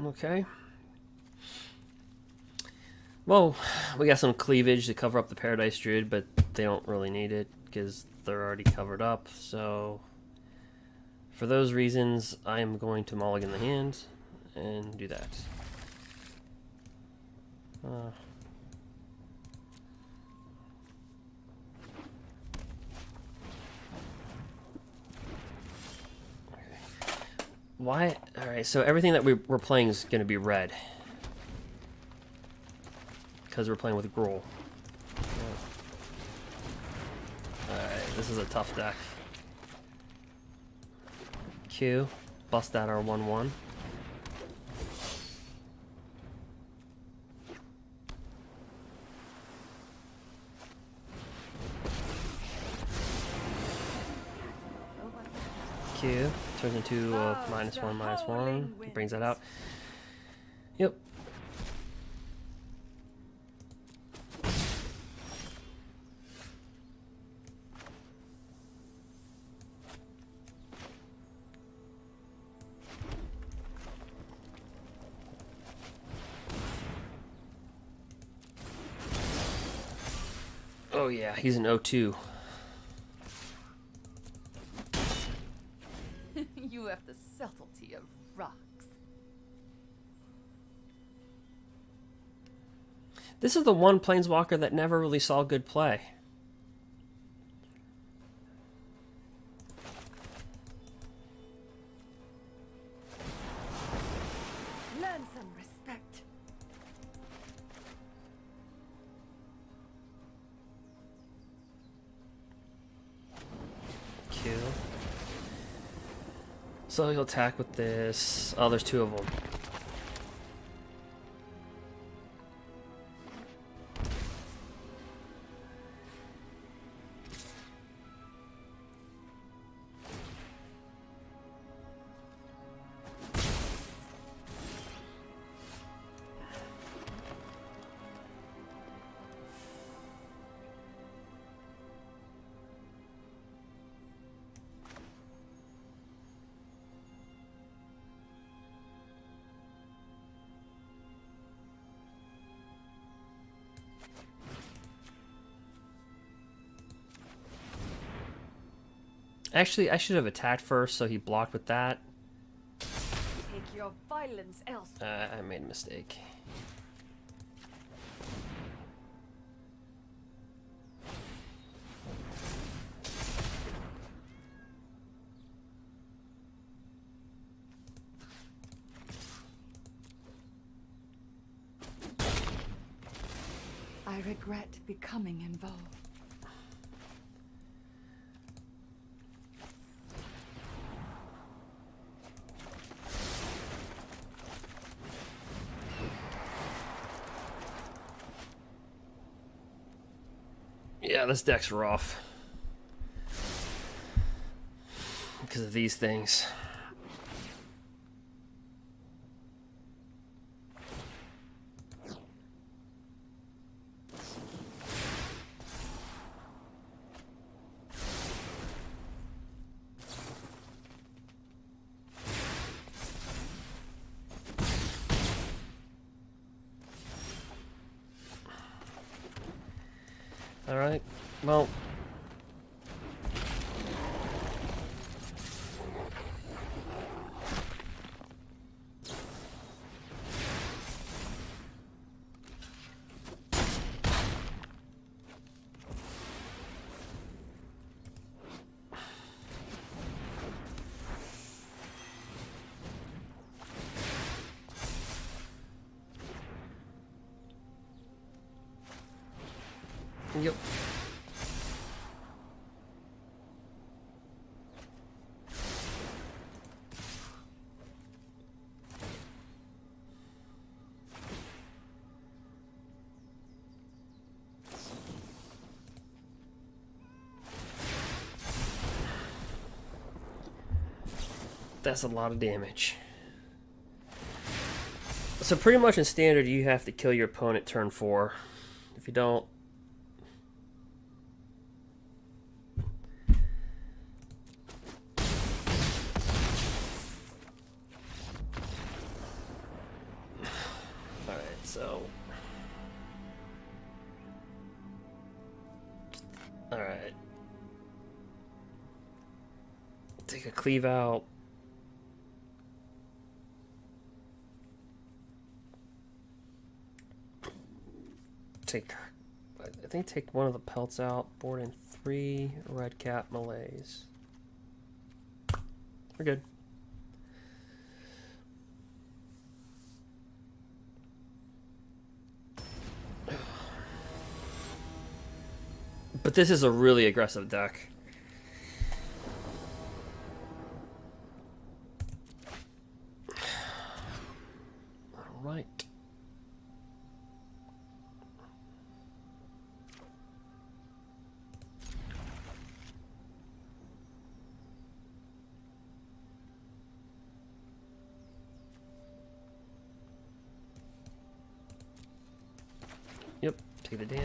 Okay. Well, we got some cleavage to cover up the Paradise Druid, but they don't really need it because they're already covered up. So, for those reasons, I am going to mulligan the hand and do that. Why? Alright, so everything that we're playing is going to be red. Because we're playing with Gruul. Alright, this is a tough deck. Q, bust out our 1/1. Q, turns into a -1/-1. Brings that out. Yep. Oh yeah, he's an 0-2. You have the subtlety of rocks. This is the one Planeswalker that never really saw good play. Learn some respect. So he'll attack with this. Oh, there's two of them. Actually, I should have attacked first, so he blocked with that. Take your violence elsewhere. I made a mistake. I regret becoming involved. Yeah, this deck's rough. Because of these things. Alright, well. Yep. That's a lot of damage. So pretty much in standard, you have to kill your opponent turn 4. If you don't, alright. Take a cleave out. I think take one of the pelts out. Board in 3 red cap melees. We're good. But this is a really aggressive deck. All right. Yep, take the damage.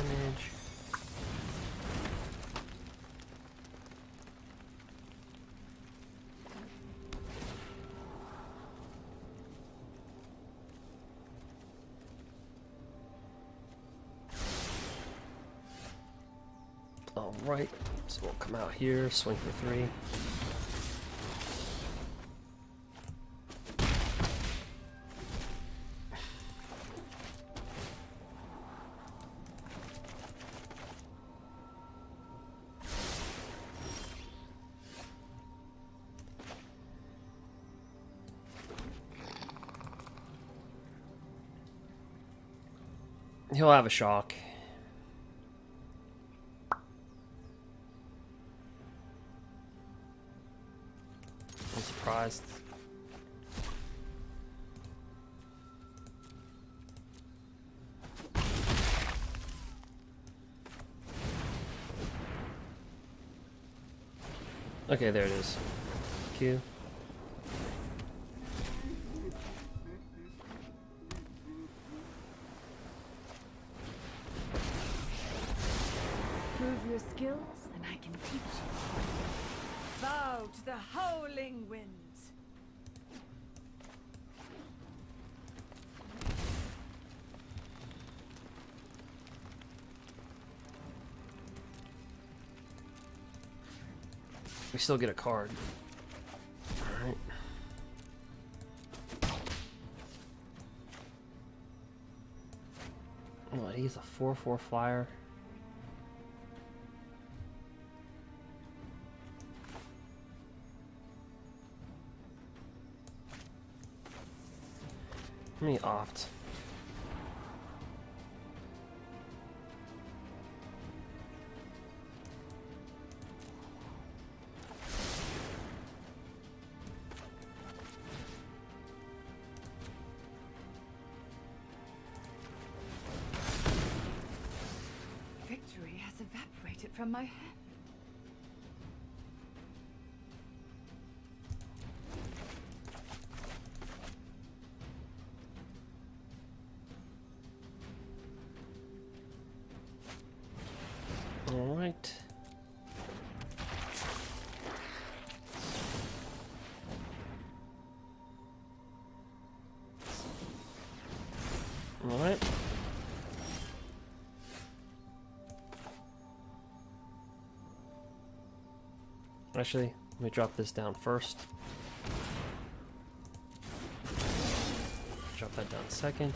Alright, so we'll come out here, swing for 3. He'll have a shock. surprised. Okay, there it is. Q. Prove your skills, and I can teach you. Bow to the howling winds. We still get a card. Alright. What, he's a 4/4 flyer. Let me opt. Victory has evaporated from my hand. All right. All right. Actually, let me drop this down first. Drop that down second.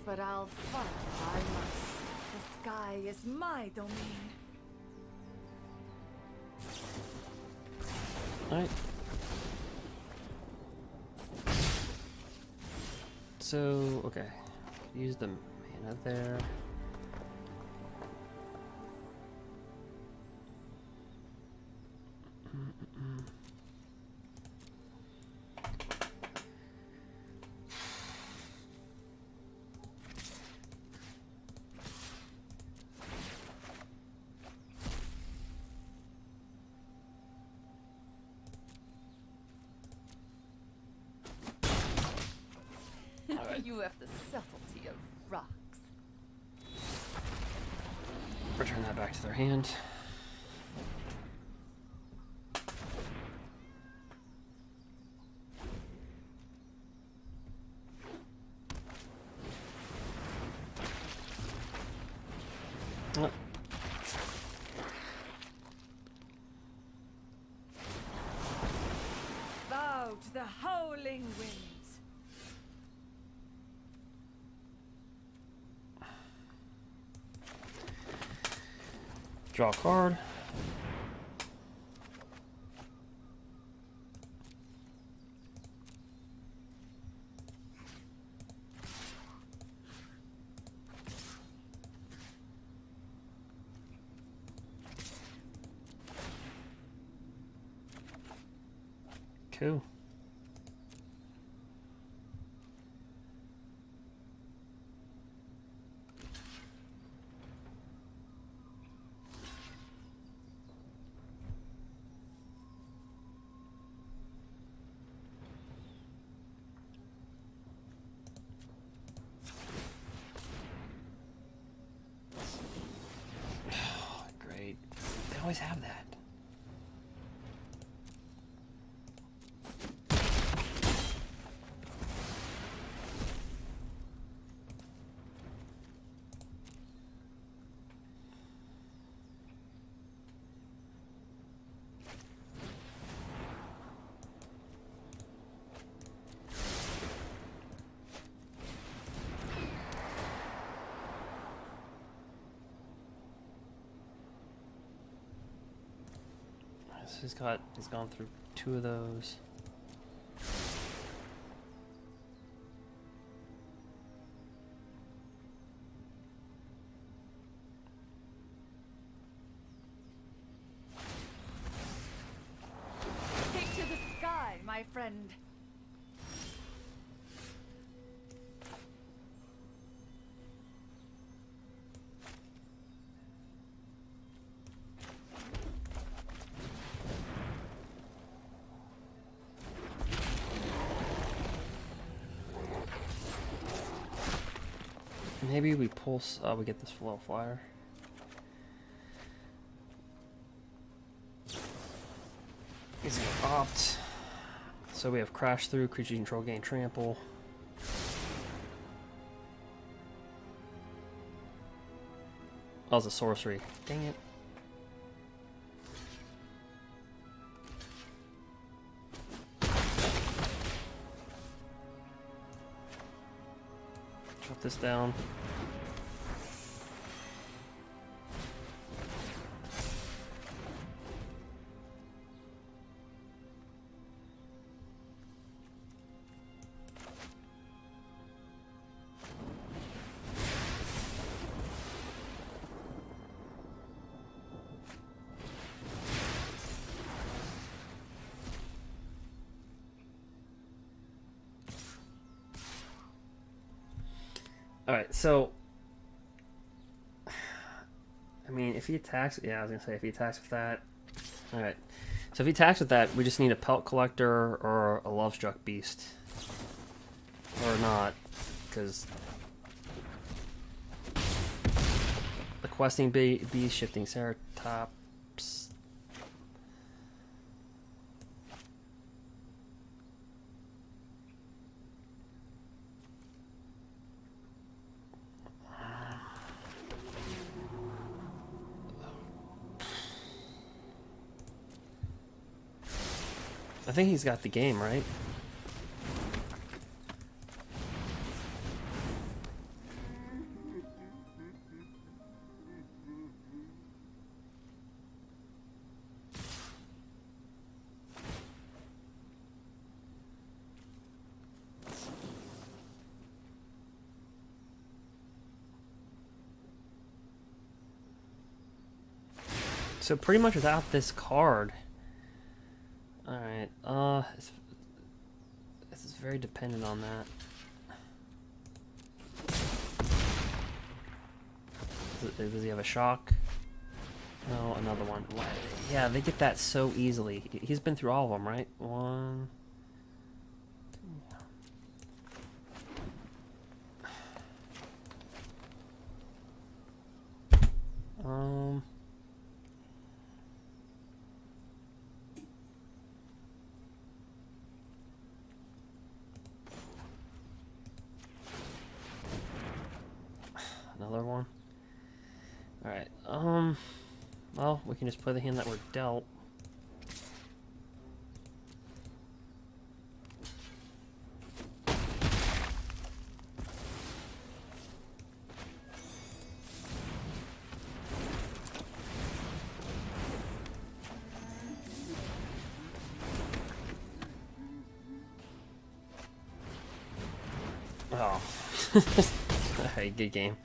But I'll fight if I must. The sky is my domain. Alright. So, okay. Use the mana there. You have the subtlety of rocks. Return that back to their hand. Bow to the howling winds. Draw a card. Cool. Great. They always have that. he's gone through 2 of those. Take to the sky, my friend. Maybe we pulse. We get this flow flyer. He's gonna opt. So we have crash through, creature control gain trample. That was a sorcery. Dang it. Drop this down. Alright, so I mean, if he attacks, yeah, I was gonna say if he attacks with that. Alright, so if he attacks with that, we just need a Pelt Collector or a Lovestruck Beast. Or not, because the Questing Beast, Shifting Ceratops. I think he's got the game, right? So pretty much without this card. Alright, this is very dependent on that. Does he have a shock? No, another one. What? Yeah, they get that so easily. He's been through all of them, right? One. Another one. Alright, well, we can just play the hand that we're dealt. Oh. Alright, good game.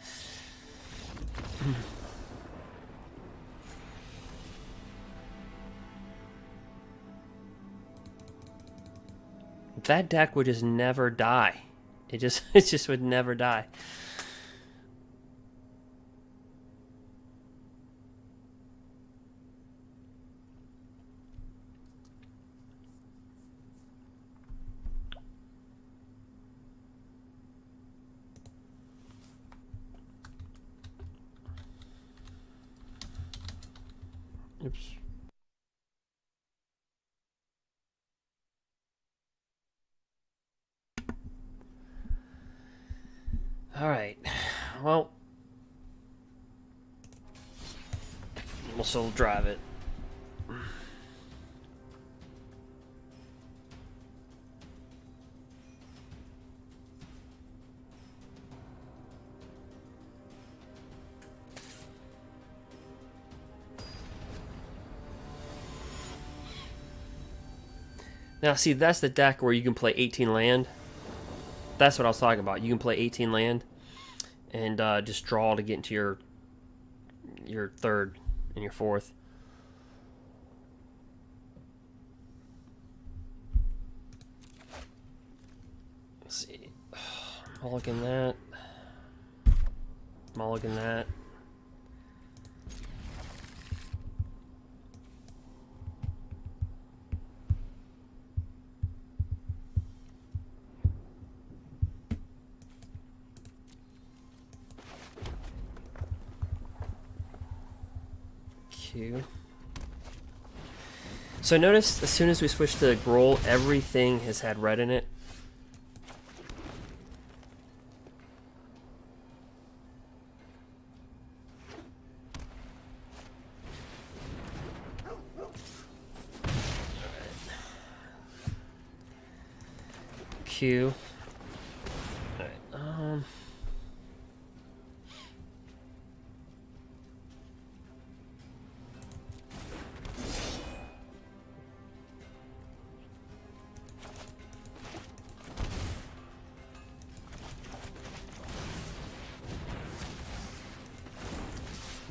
That deck would just never die. It just would never die. Oops. All right. Well, we'll still drive it. Now, see, that's the deck where you can play 18 land. That's what I was talking about. You can play 18 land and just draw to get into your third and your fourth. Let's see. Mulligan that. Mulligan that. Q. So notice as soon as we switch to Groll, everything has had red in it. Q. Alright,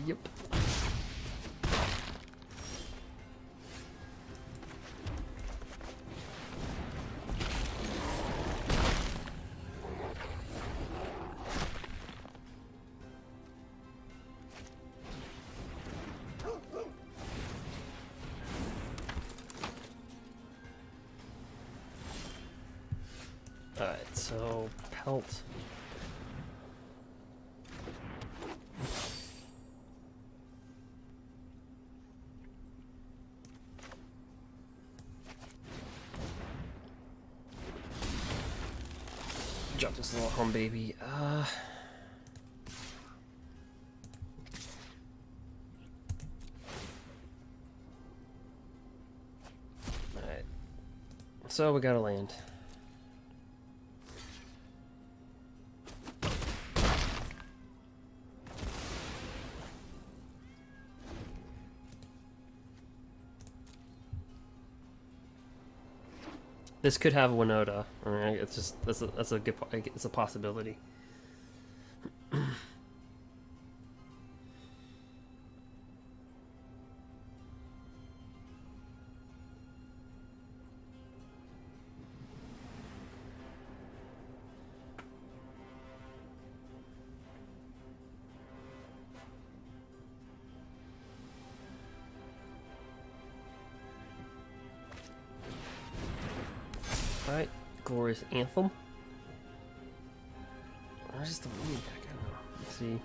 Yep. Alright, so pelt. Drop this little home baby. Alright. So we gotta land. This could have Winota. Alright, it's just that's a good, it's a possibility. Alright, Glorious Anthem. Where's the moon deck? I don't know. Let's see.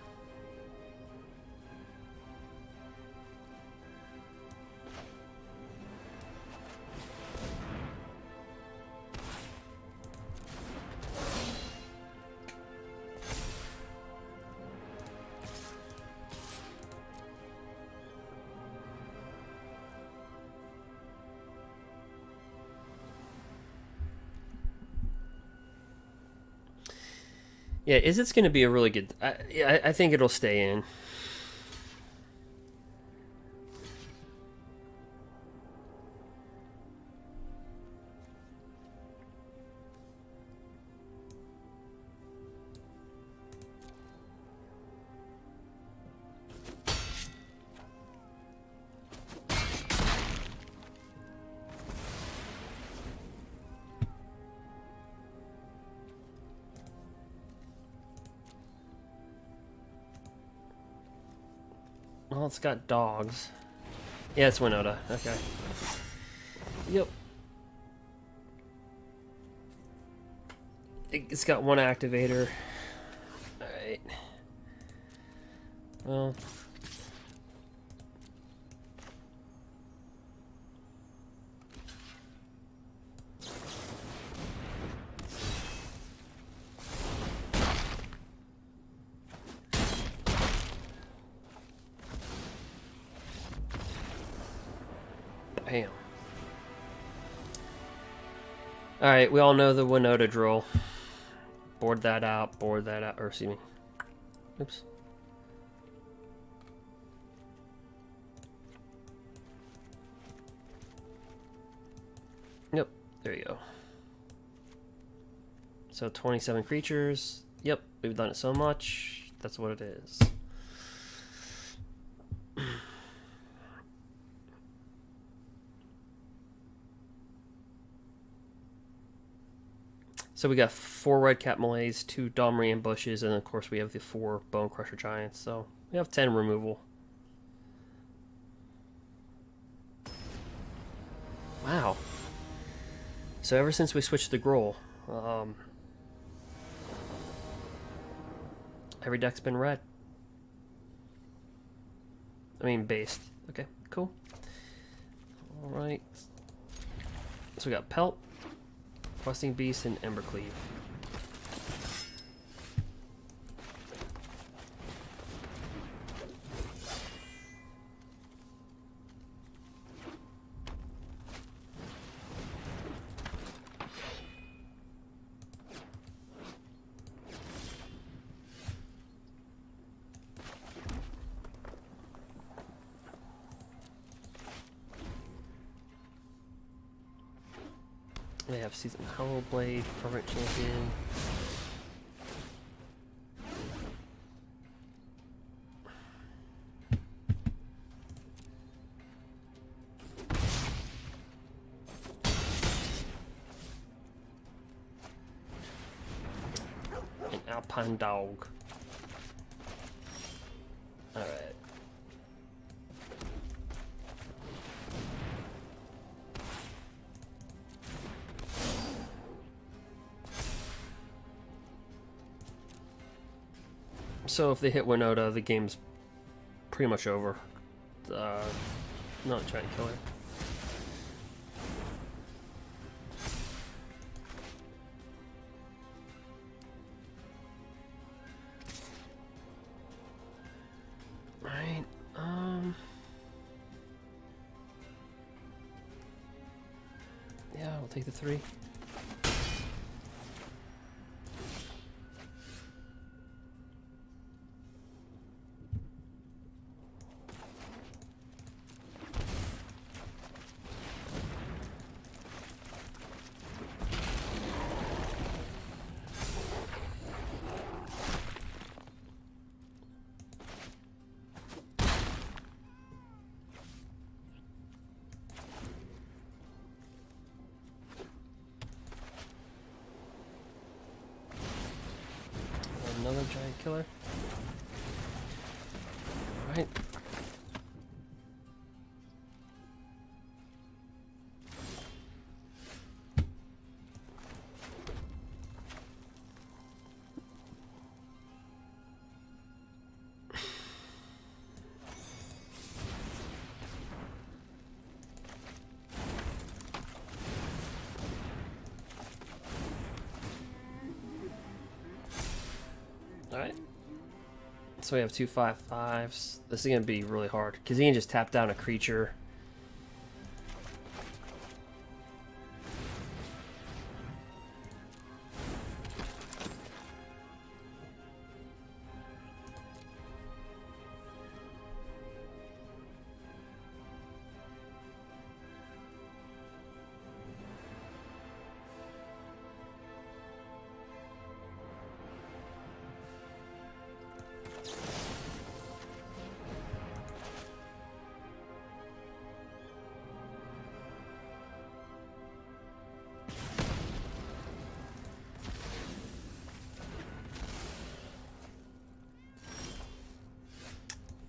Yeah, Izzet's going to be a really good... I think it'll stay in. Well, it's got dogs. Yeah, it's Winota. Okay. Yep. It's got one activator. Alright. Well. Bam. Alright, we all know the Winota drill. Board that out, or excuse me. Oops. Yep. There you go. So 27 creatures. Yep, we've done it so much. That's what it is. So we got 4 red cap malays, 2 Domri ambushes, and of course we have the 4 Bone Crusher Giants. So we have 10 removal. Wow. So ever since we switched to Gruul, every deck's been red. I mean based. Okay, cool. Alright. So we got Pelt, Questing Beast, and Embercleave. They have Season Hollow Blade, Fervent Champion. An Alpine Dog. Alright. So if they hit Winota, the game's pretty much over. Not Giant Killer. Right. Yeah, we'll take the 3. Another Giant Killer. Alright. Alright. So we have 2 5/5s. This is going to be really hard because he can just tap down a creature.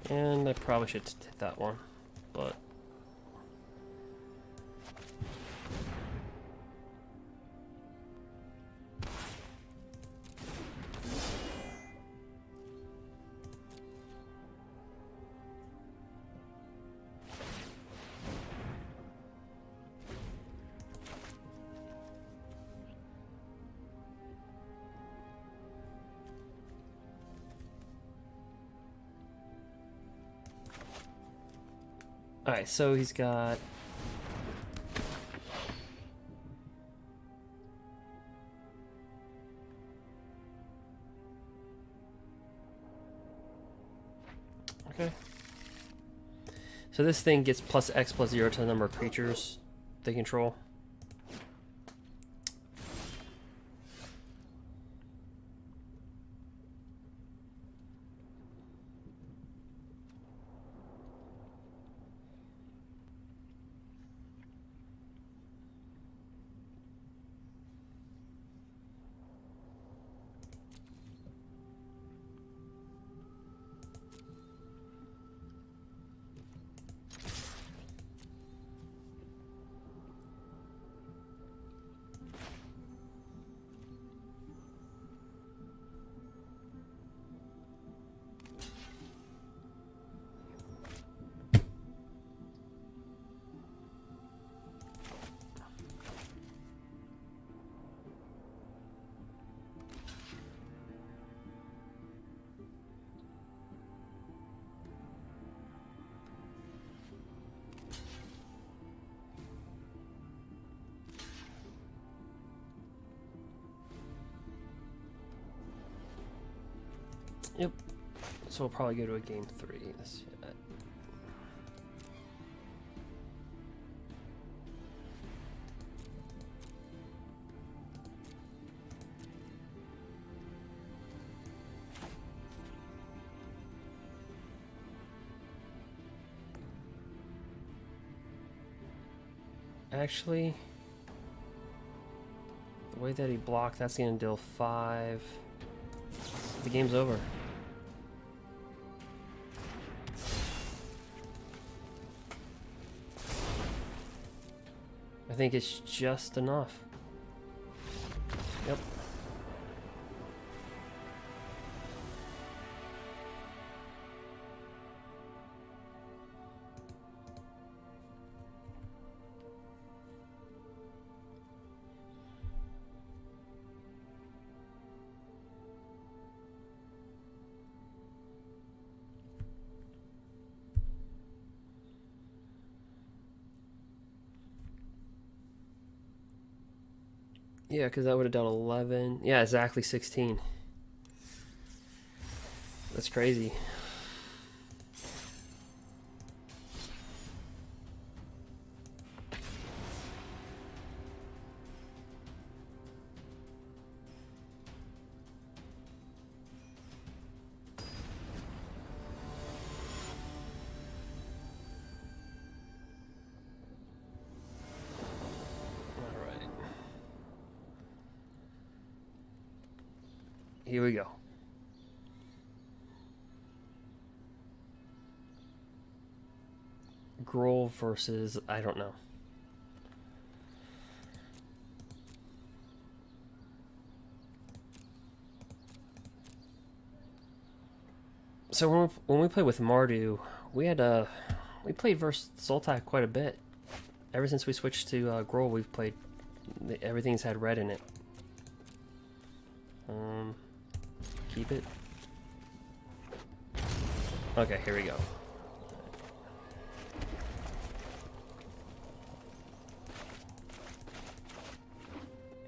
And I probably should hit that one, but alright, so he's got okay. So this thing gets +X+0 to the number of creatures they control. Yep. So we'll probably go to a game 3. Let's see that. Actually, the way that he blocked, that's gonna deal 5. The game's over. I think it's just enough. Yep. Yeah, because that would have done 11. Yeah, exactly 16. That's crazy. Here we go. Grohl versus, I don't know. So when we played with Mardu, we played versus Sultai quite a bit. Ever since we switched to Grohl, we've played. Everything's had red in it. Keep it. Okay, here we go.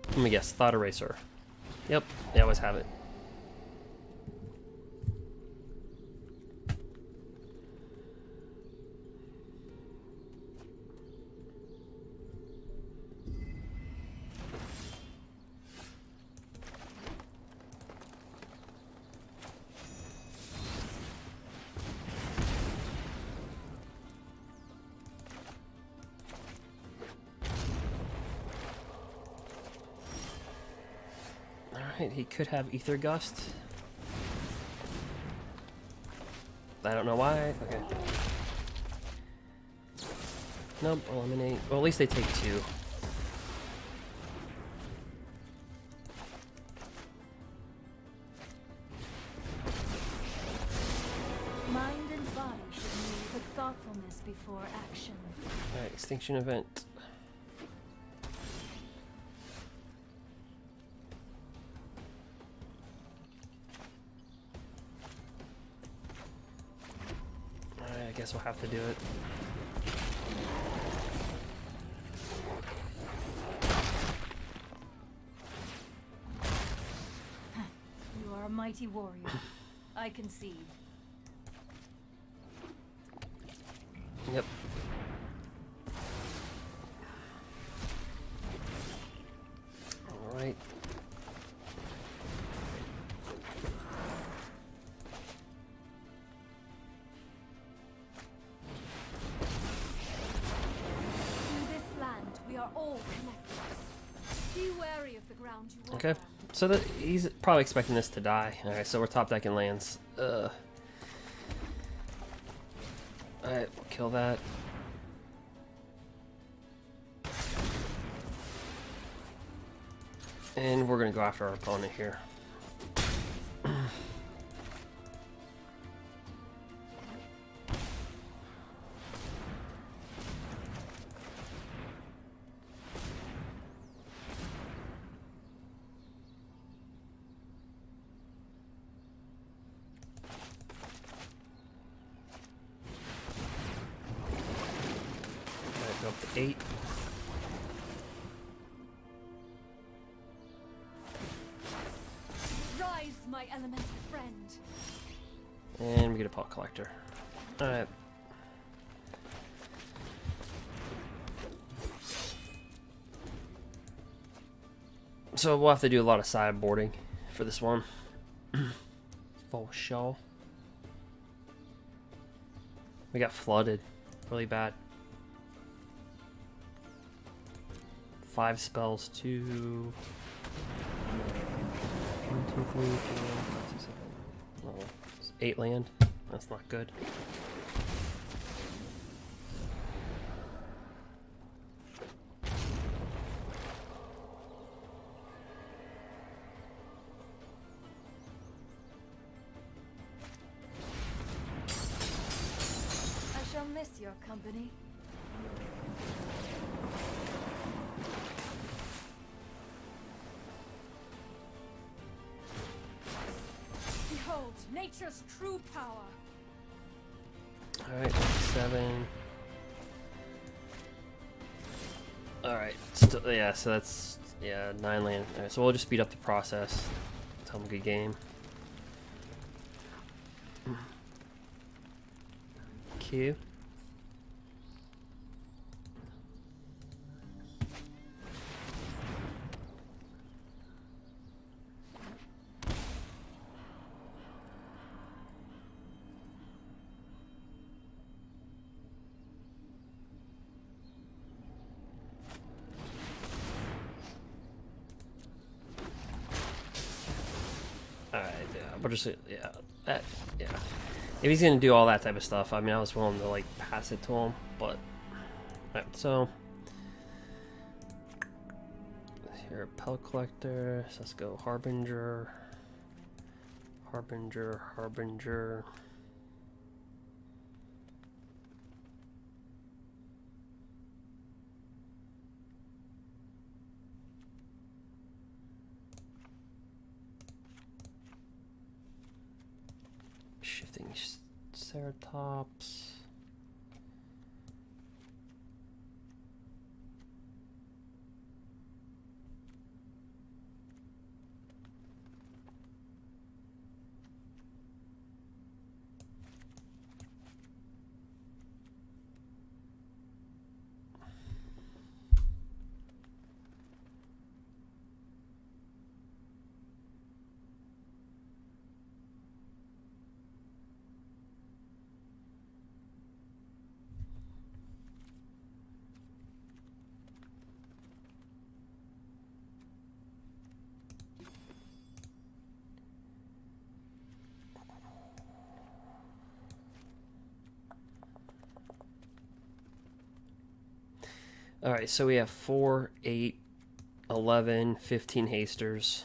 Let me guess, Thought Eraser. Yep, they always have it. He could have Ether Gust. I don't know why. Okay. Nope, eliminate. Well, at least they take 2. Mind and body should move with thoughtfulness before action. Alright, Extinction Event. I guess we'll have to do it. You are a mighty warrior. I concede. Yep. All right. Okay, so he's probably expecting this to die. Alright, so we're top decking lands. Alright, we'll kill that. And we're gonna go after our opponent here. Go up to 8. Rise, my elemental friend. And we get a pot collector. Alright. So we'll have to do a lot of sideboarding for this one. For sure. We got flooded really bad. 5 spells, 2. 1, 2, 3, 4, 5, 6, 7. Oh, 8 land. That's not good. I shall miss your company. Behold, nature's true power. Alright, 7. Alright, yeah, so that's, 9 land. Alright, so we'll just speed up the process. Tell them good game. Q. Alright, yeah, we'll just, yeah. If he's gonna do all that type of stuff, I mean, I was willing to, like, pass it to him, but... Alright, so... Here, Pellet Collector, so let's go Harbinger... Harbinger... Shifting Ceratops. Alright, so we have 4, 8, 11, 15 hasters.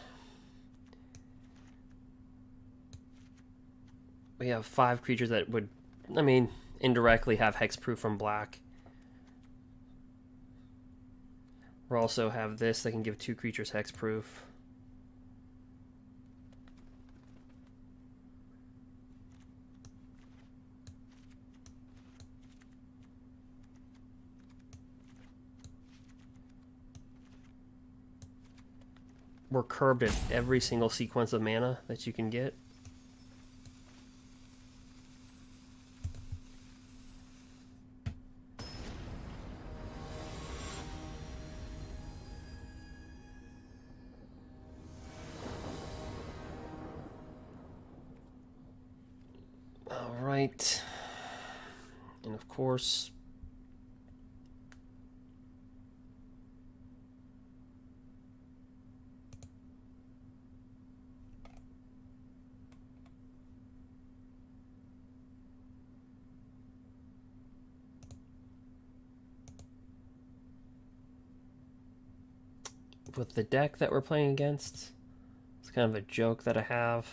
We have 5 creatures that would, I mean, indirectly have hexproof from black. We also have this that can give 2 creatures hexproof. We're curbed at every single sequence of mana that you can get. All right. And of course, with the deck that we're playing against, it's kind of a joke that I have.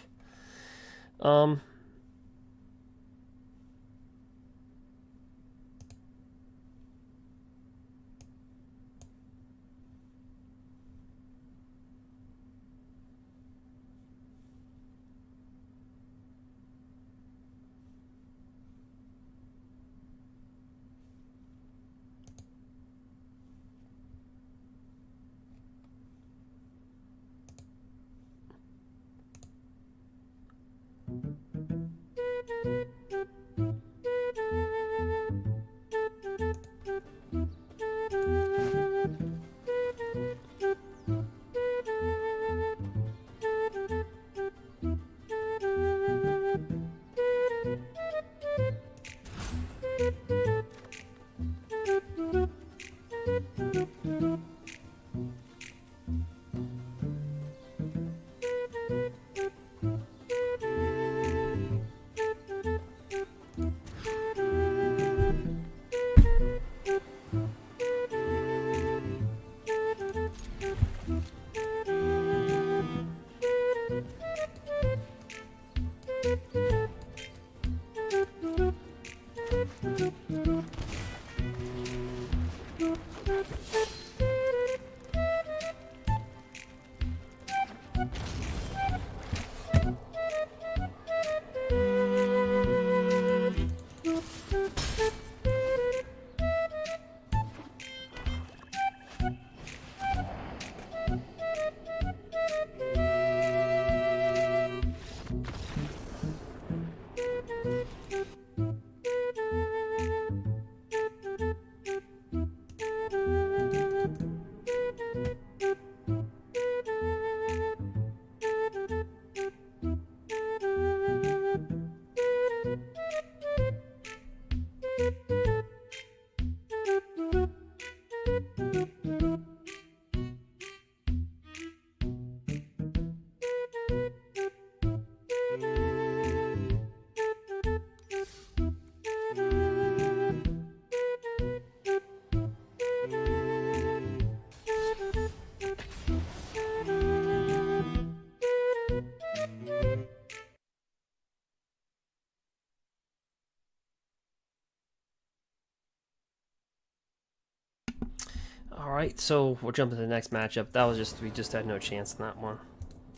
Alright, so we'll jump into the next matchup. That was just, we just had no chance in that one.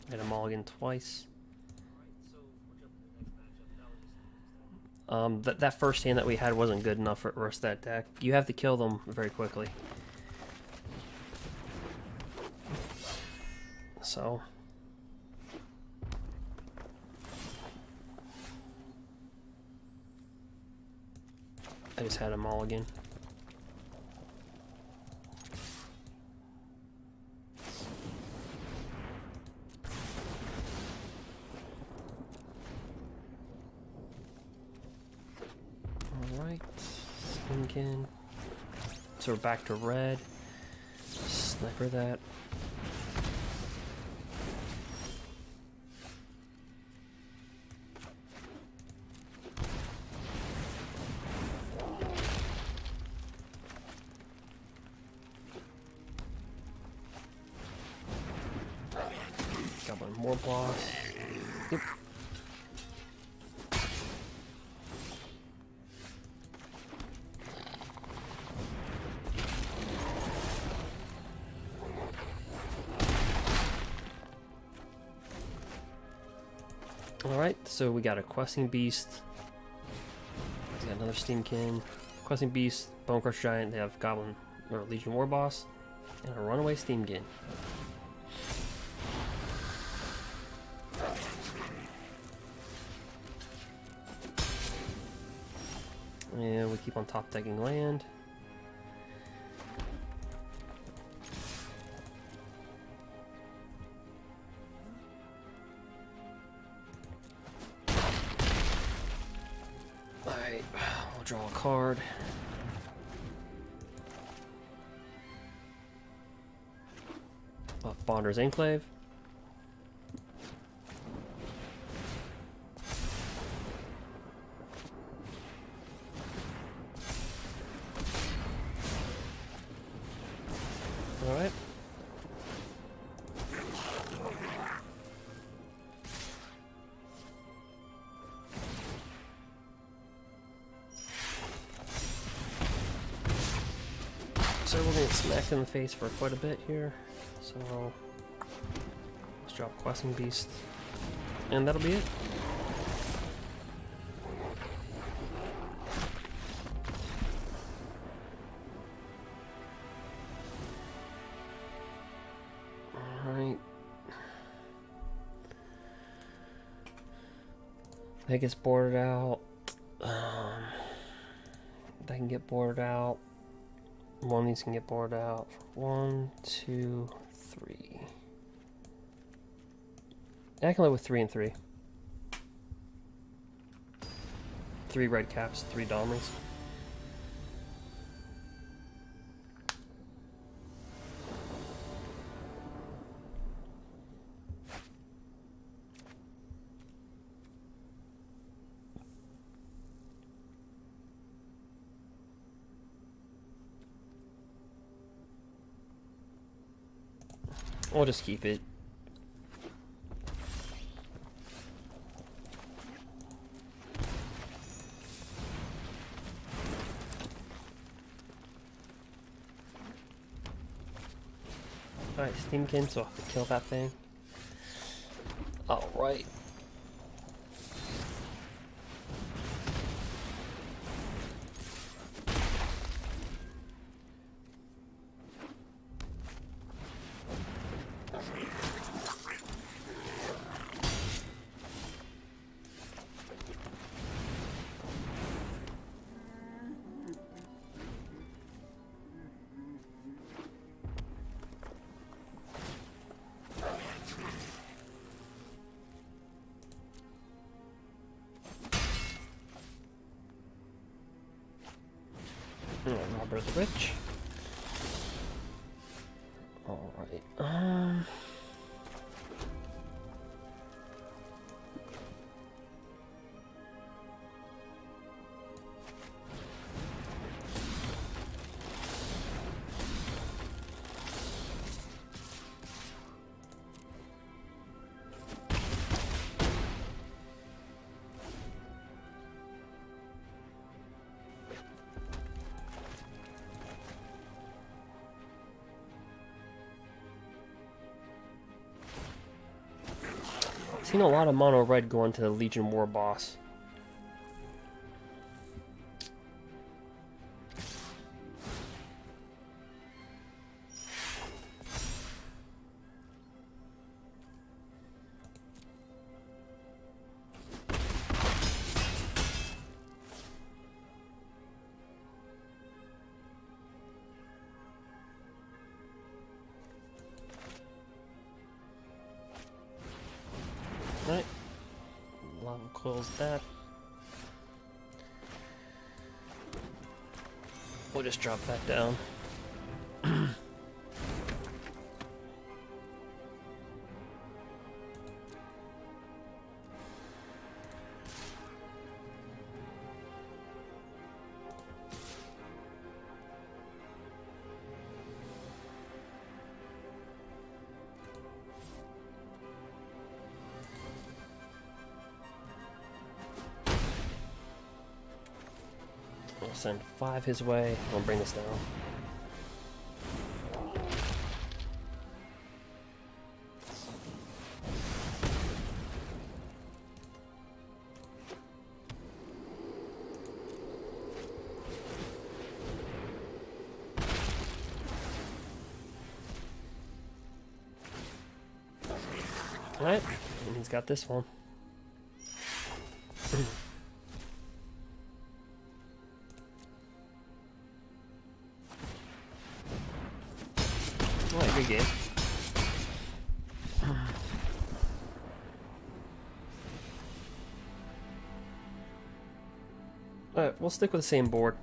Hit a mulligan twice. That first hand that we had wasn't good enough for the rest of that deck. You have to kill them very quickly. So... I just had a mulligan. Alright, Skinkin. So we're back to red. Sniper that. Got one more boss. Yep. Alright, so we got a Questing Beast. We got another Steamkin. Questing Beast, Bone Crush Giant, they have Goblin or Legion War Boss, and a Runaway Steamkin. And we keep on top decking land. Alright, we'll draw a card. Bonder's Enclave. Alright. So we're getting smacked in the face for quite a bit here. So let's drop Questing Beast. And that'll be it. Alright. That gets boarded out. That can get boarded out. One of these can get boarded out. 1, 2, 3. I can live with 3 and 3. 3 red caps, 3 Domrings. We'll just keep it. Alright, Steamkin, so I'll have to kill that thing. Alright. Robert the Rich. Alright, Seen a lot of mono red going to the Legion War boss. Right. Lava coils that. We'll just drop that down. We'll send 5 his way. We'll bring this down. Alright, and he's got this one. Alright, good game. Alright, we'll stick with the same board.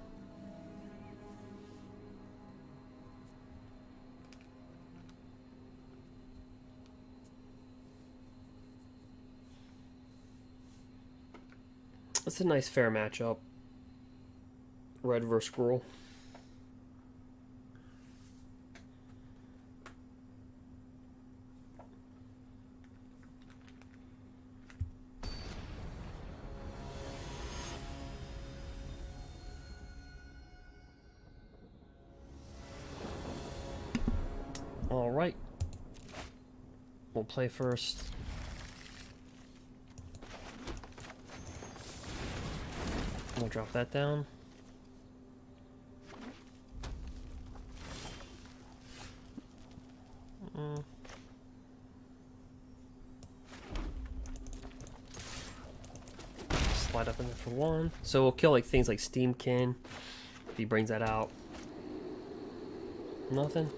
That's a nice fair matchup. Red versus Gruul. All right. We'll play first. We'll drop that down. Slide up in there for 1. So we'll kill like things like Steamkin if he brings that out. Nothing.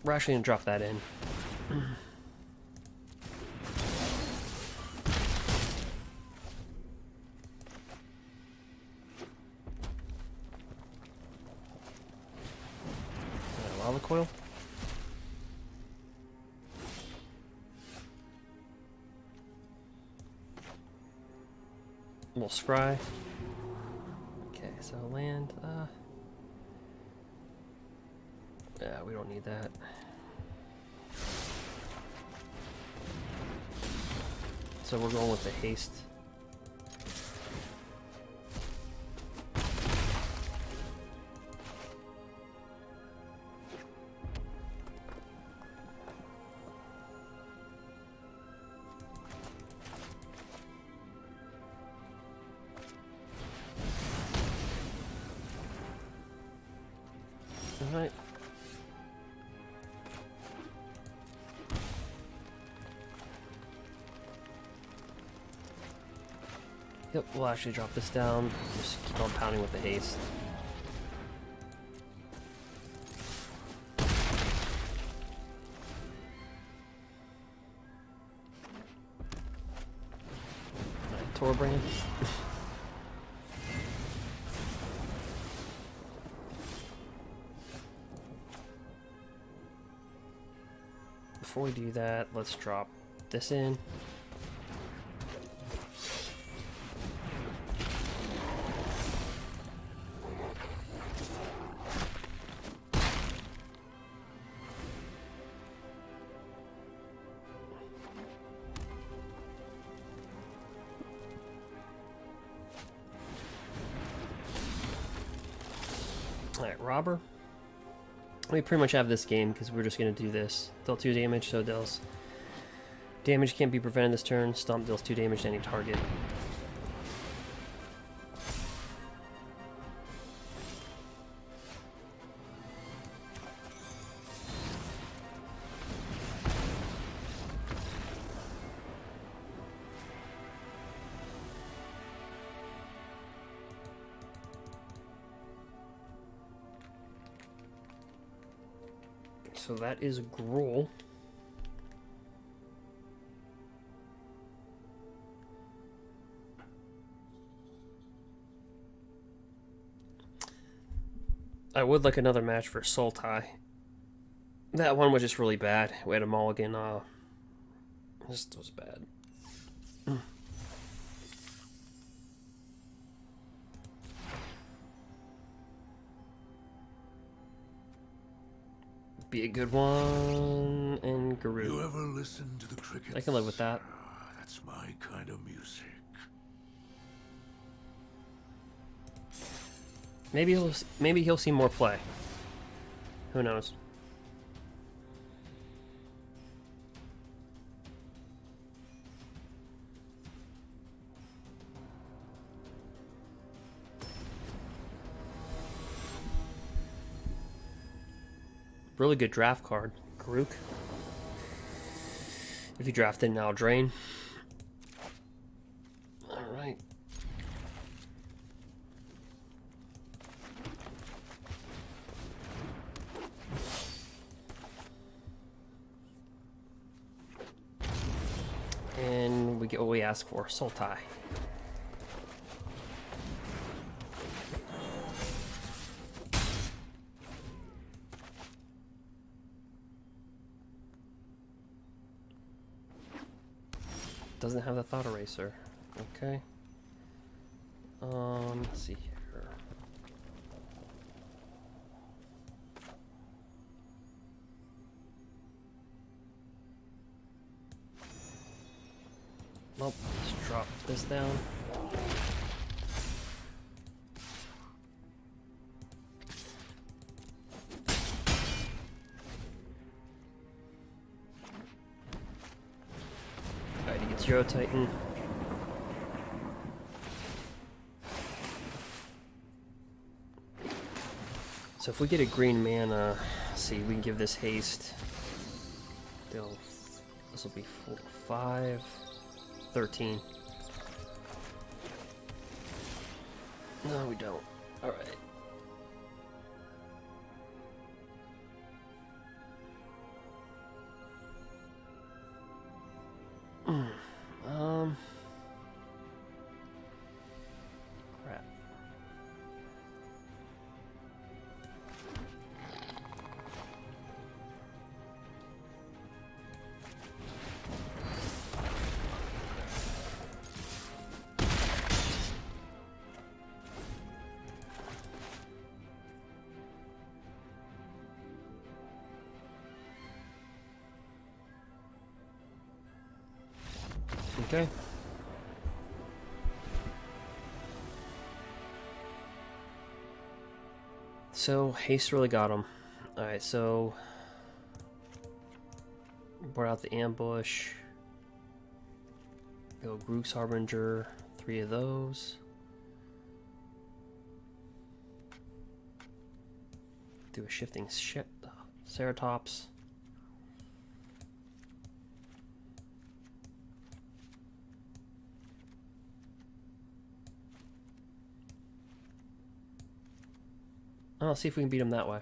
We're actually gonna drop that in. Lava coil. We'll scry. Okay, so land. Yeah, we don't need that. So we're going with the haste. All right. Yep, we'll actually drop this down. Just keep on pounding with the haste. Alright, Torbrand. Before we do that, let's drop this in. Robber. We pretty much have this game because we're just going to do this. Deal 2 damage, so deals. Damage can't be prevented this turn. Stomp deals 2 damage to any target. So that is Gruul. I would like another match for Sultai. That one was just really bad. We had a mulligan. Just was bad. Be a good one. And Guru. You ever listen to the crickets? I can live with that. That's my kind of music. Maybe he'll see more play. Who knows? Really good draft card, Garuk. If you draft it now, drain. All right. And we get what we ask for, Sultai. Doesn't have the Thought Eraser. Okay. Let's see here. Well, let's drop this down. Alright, he gets Euro Titan. So if we get a green mana, let's see, we can give this haste. This will be 4, 5, 13. No, we don't. Alright. Crap. Okay. So, haste really got him. Alright, so... brought out the ambush. Go Grook's Harbinger. 3 of those. Do a shifting Ceratops. I'll see if we can beat him that way.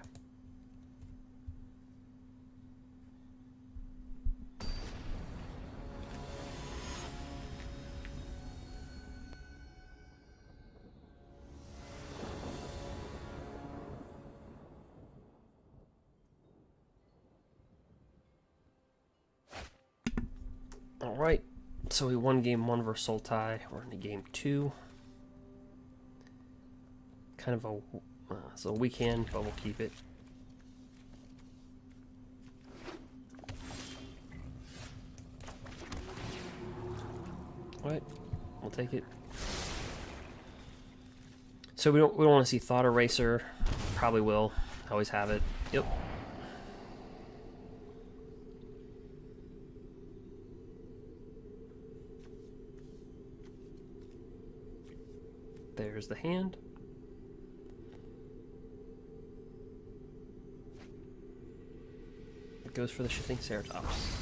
Alright, so we won game 1 versus Sultai. We're into game 2. Kind of a... so we can, but we'll keep it. Alright, we'll take it. So we don't want to see Thought Eraser. probably will. I always have it. Yep. There's the hand. It goes for the shifting Ceratops.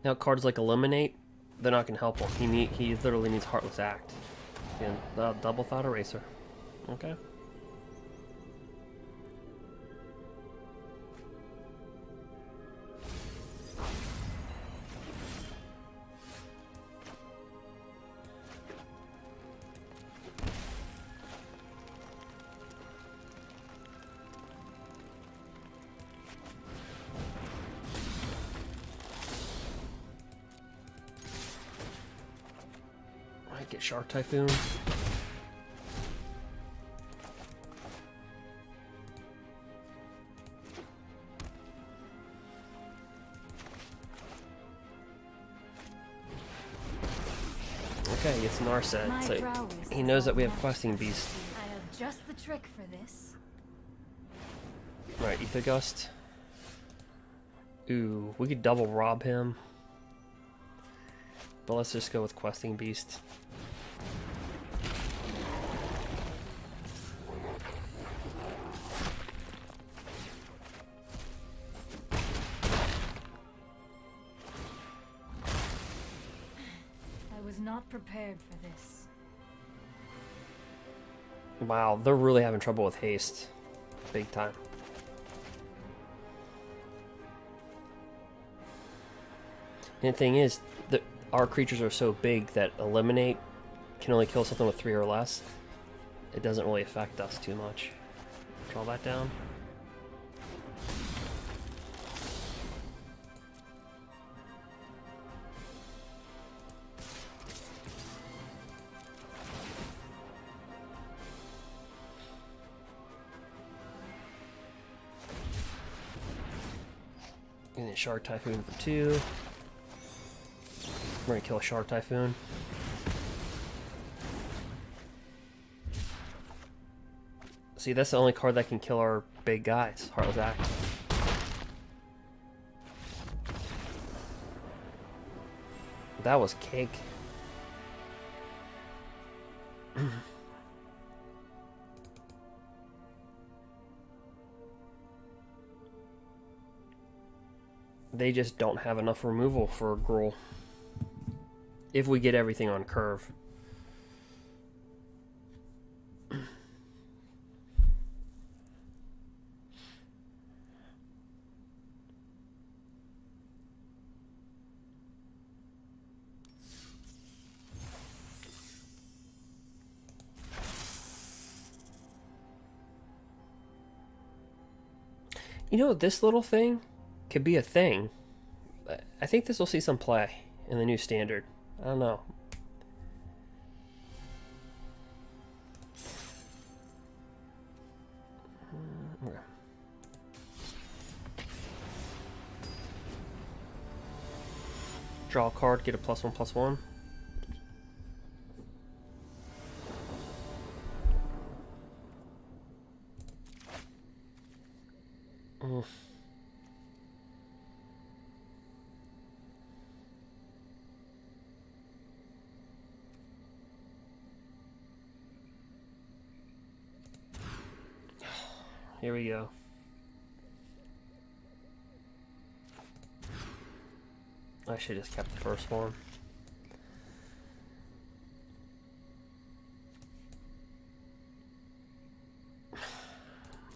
Now cards like Eliminate, they're not going to help him. He literally needs Heartless Act. And Double Thought Eraser. Okay. Might get Shark Typhoon. Okay, it's Narset. So he knows that we have Questing Beast. I have just the trick for this. Right, Ether Gust. Ooh, we could double rob him. But let's just go with Questing Beast. I was not prepared for this. Wow, they're really having trouble with haste. Big time. And the thing is, our creatures are so big that Eliminate can only kill something with 3 or less. It doesn't really affect us too much. Draw that down. And then Shark Typhoon for 2. We're gonna kill a Shark Typhoon. See, that's the only card that can kill our big guys. Heartless Act. That was cake. They just don't have enough removal for a Gruul. If we get everything on curve. You know, this little thing could be a thing. I think this will see some play in the new standard. I don't know. Draw a card, get a +1/+1. Here we go. I should have just kept the first one.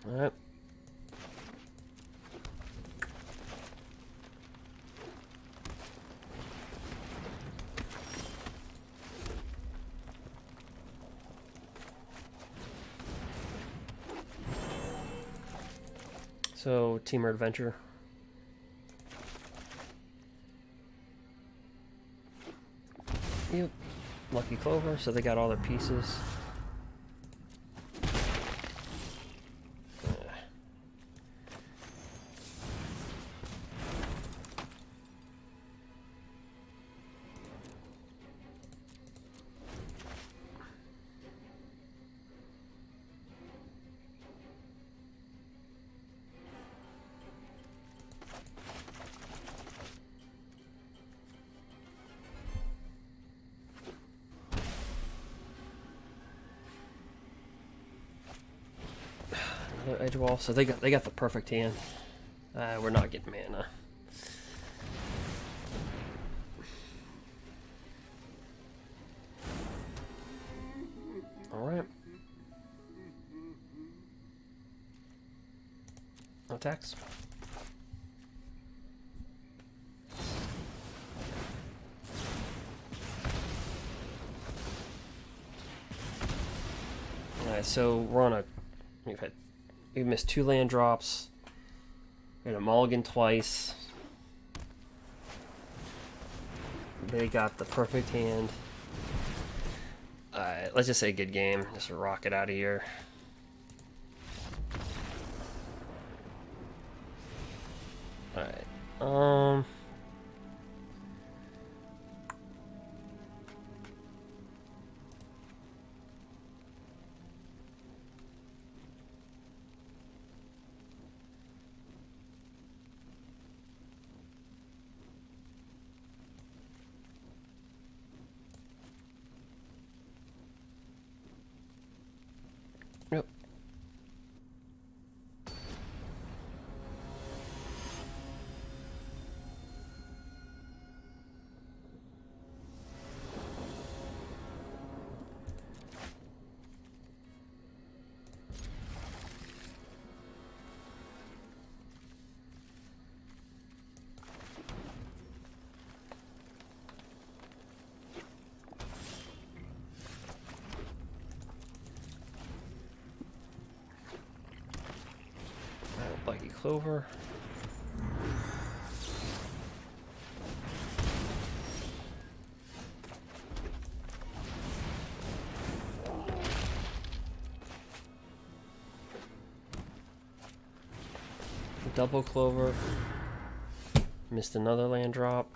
Alright. So, Temur Adventure. Yep. Lucky Clover, so they got all their pieces. edge wall. So they got the perfect hand. We're not getting mana. All right. Attacks. Alright, so we're on we've missed 2 land drops. We're gonna mulligan twice. They got the perfect hand. Alright, let's just say good game. Just rock it out of here. Alright. Yep. Blacky Clover. Double Clover. Missed another land drop.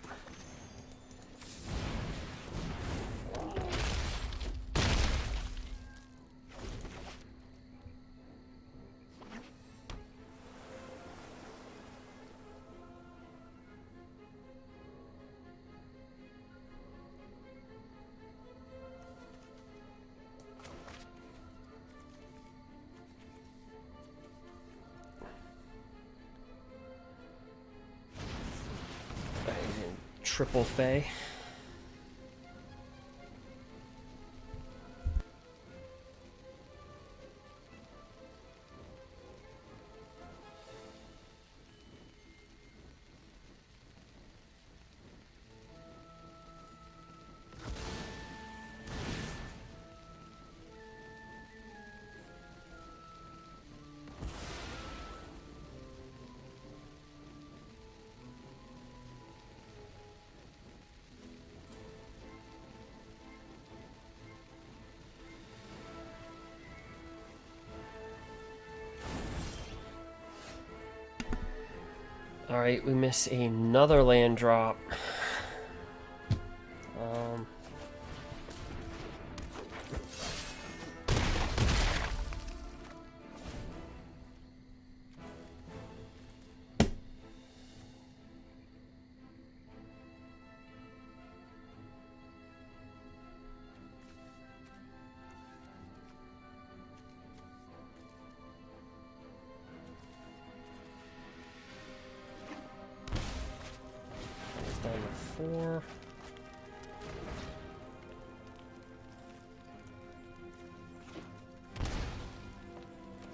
Triple Fey. Alright, we miss another land drop. Down to 4.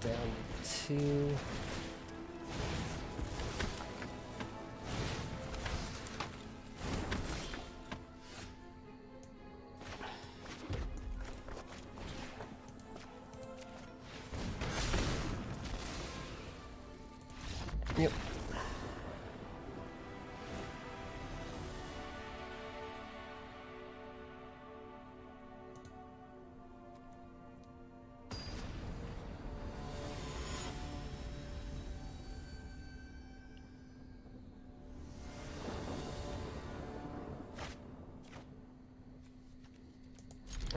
Down to 2. Yep.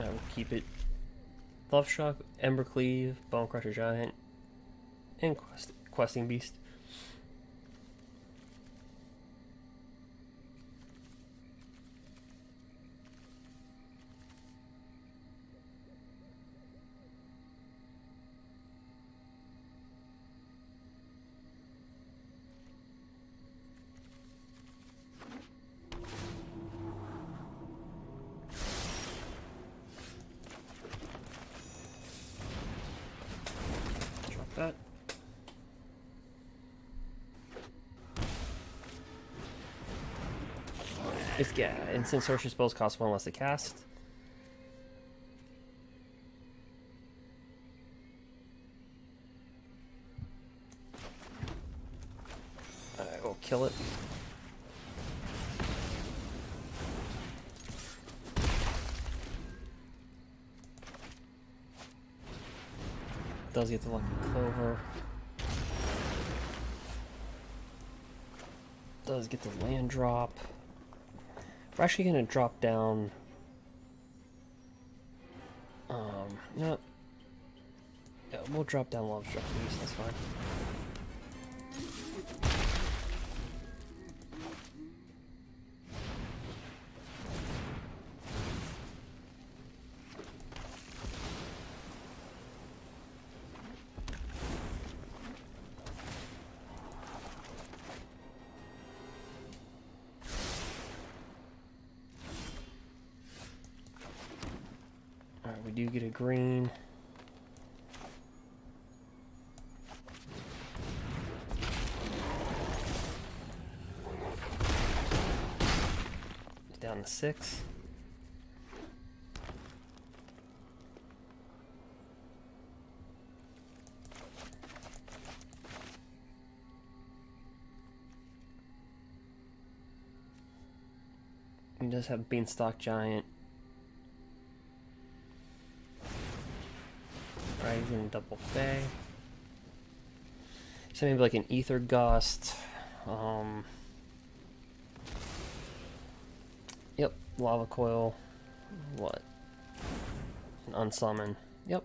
I will keep it. Love Shock, Ember Cleave, Bone Crusher Giant, and Questing Beast. If yeah, instant sorcery spells cost 1 less to cast. Alright, we'll kill it. Does get the Lucky Clover. Does get the land drop. We're actually gonna drop down. No. Yeah, we'll drop down Love Struck Beast, that's fine. Alright, we do get a green. Down to 6. He does have Beanstalk Giant. Right, he's gonna double Fey. So maybe like an Ether Gust. Yep, Lava Coil. What? An Unsummon. Yep.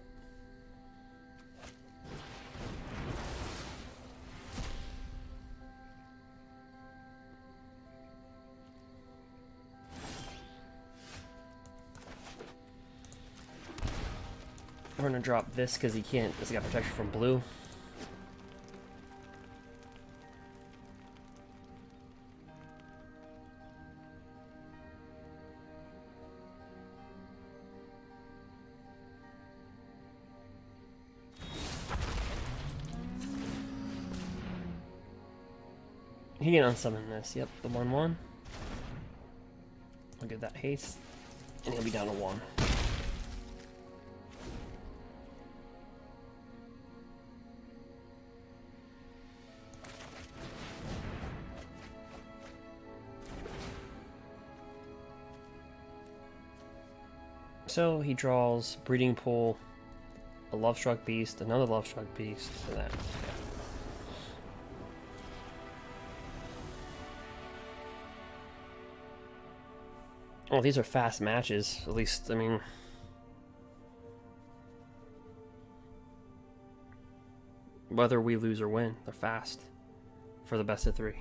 We're gonna drop this because he can't. It's got protection from blue. He can unsummon this. Yep, the 1/1. I'll give that haste, and he'll be down to 1. So he draws Breeding Pool, a Lovestruck Beast, another Lovestruck Beast, and that. Well, these are fast matches, at least, I mean... Whether we lose or win, they're fast. For the best of 3.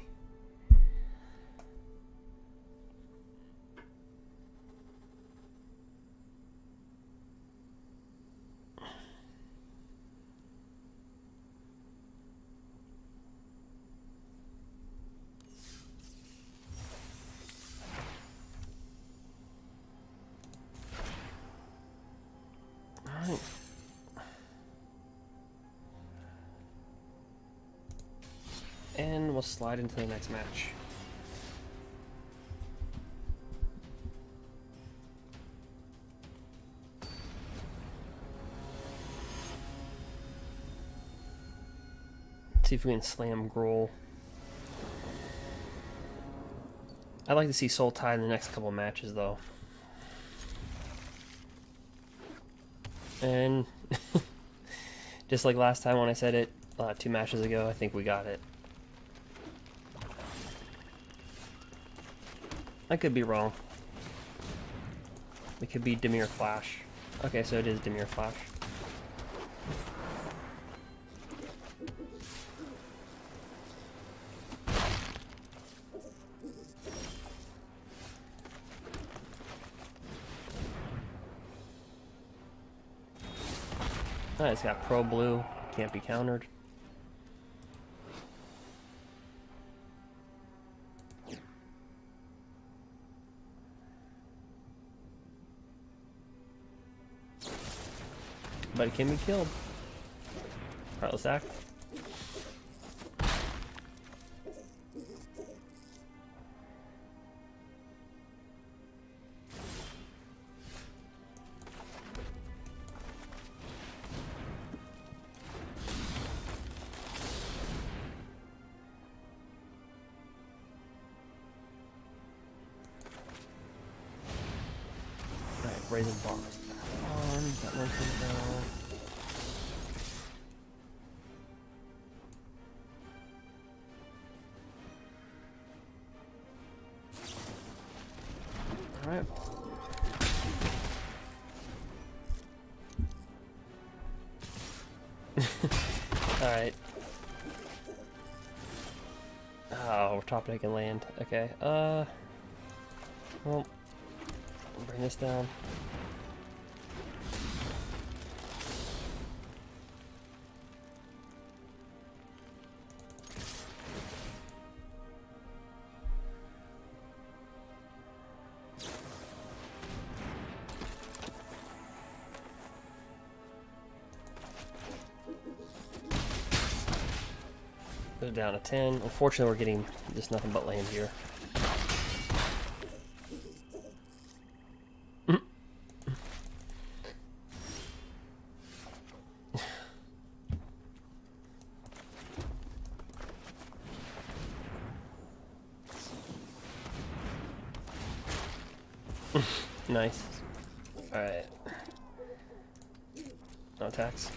And we'll slide into the next match. Let's see if we can slam Grohl. I'd like to see Sultai in the next couple matches, though. And just like last time when I said it 2 matches ago, I think we got it. I could be wrong. It could be Dimir Flash. Okay, so it is Dimir Flash. Alright, it's got Pro Blue. Can't be countered. But it can be killed. Alright, let's act. Brazen Bars. That one can go. Alright. Alright. Oh, we're top decking land. Okay, well, bring this down. Go down to 10. Unfortunately, we're getting just nothing but land here. Nice. Alright. No attacks.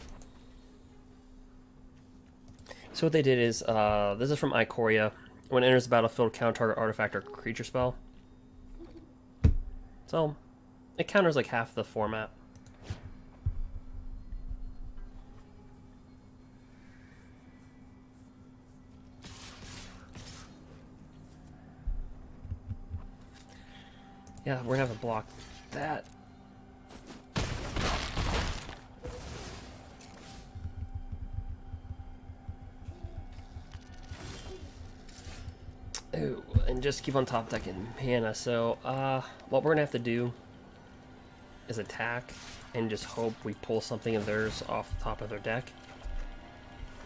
So what they did is, this is from Ikoria. When it enters the battlefield, counter target artifact or creature spell. So, it counters like half the format. Yeah, we're gonna have to block that. Ooh, and just keep on top decking mana. So, what we're gonna have to do is attack and just hope we pull something of theirs off the top of their deck.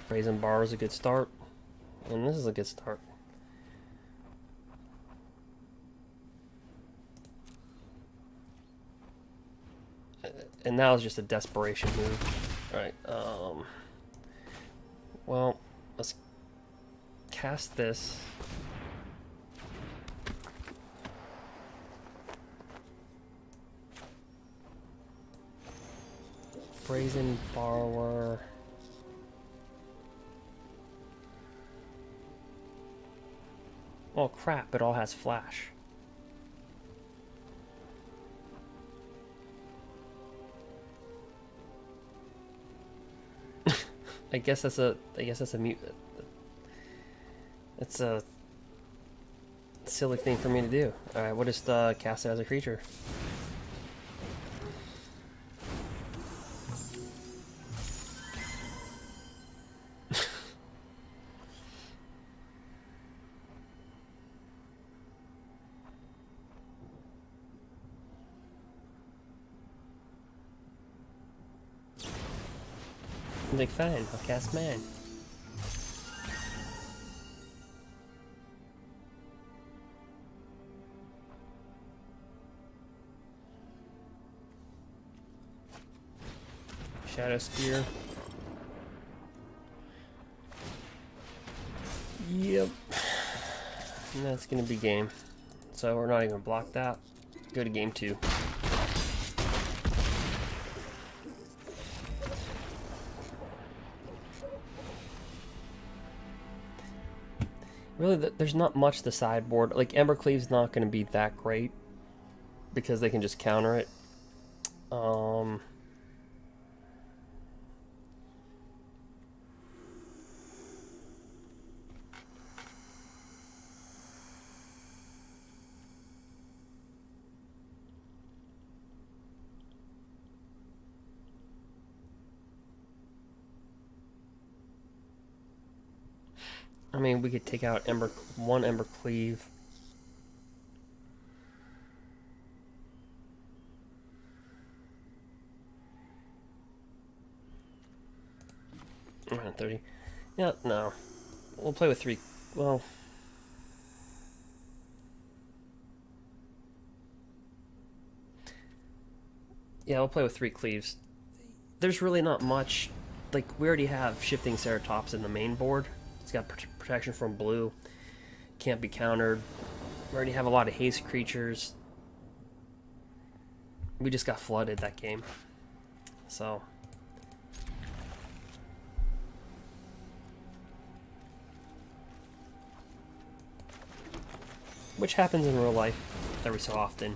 Brazen Bar is a good start, and this is a good start. And now it's just a desperation move. Alright, well, let's cast this. Brazen Borrower. Oh crap, it all has flash. I guess that's a mute. It's a silly thing for me to do. Alright, we'll just cast it as a creature. Like, fine, I'll cast man. Shadow Spear. Yep. And that's gonna be game. So we're not even gonna block that. Go to game 2. Really, there's not much the sideboard. Like, Embercleave's not going to be that great because they can just counter it. I mean, we could take out one Embercleave. Around 30. Yeah, no. We'll play with 3. Well, yeah, we'll play with 3 Cleaves. There's really not much. Like, we already have Shifting Ceratops in the main board. It's got protection from blue. Can't be countered. We already have a lot of haste creatures. we just got flooded that game. So which happens in real life every so often.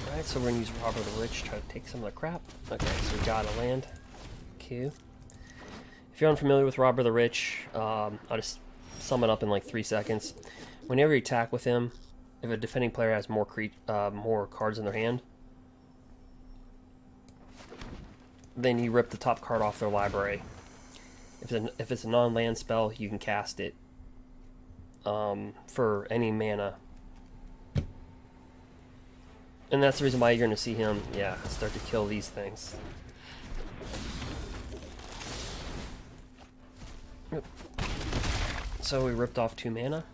Alright, so we're going to use Robber the Rich, try to take some of the crap. Okay, so we got a land. Q. If you're unfamiliar with Robber the Rich, I'll just sum it up in like 3 seconds. Whenever you attack with him, if a defending player has more cards in their hand, then you rip the top card off their library. If it's a non-land spell, you can cast it for any mana. And that's the reason why you're going to see him, start to kill these things. Yep. So we ripped off 2 mana.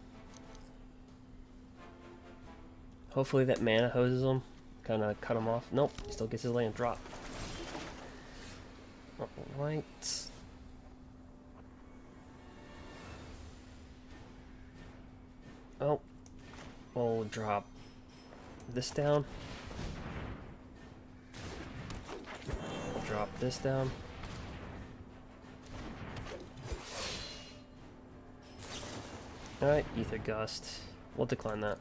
Hopefully that mana hoses him. Kind of cut him off. Nope, he still gets his land drop. Alright. Oh, we'll drop this down. We'll drop this down. Alright, Ether Gust. We'll decline that.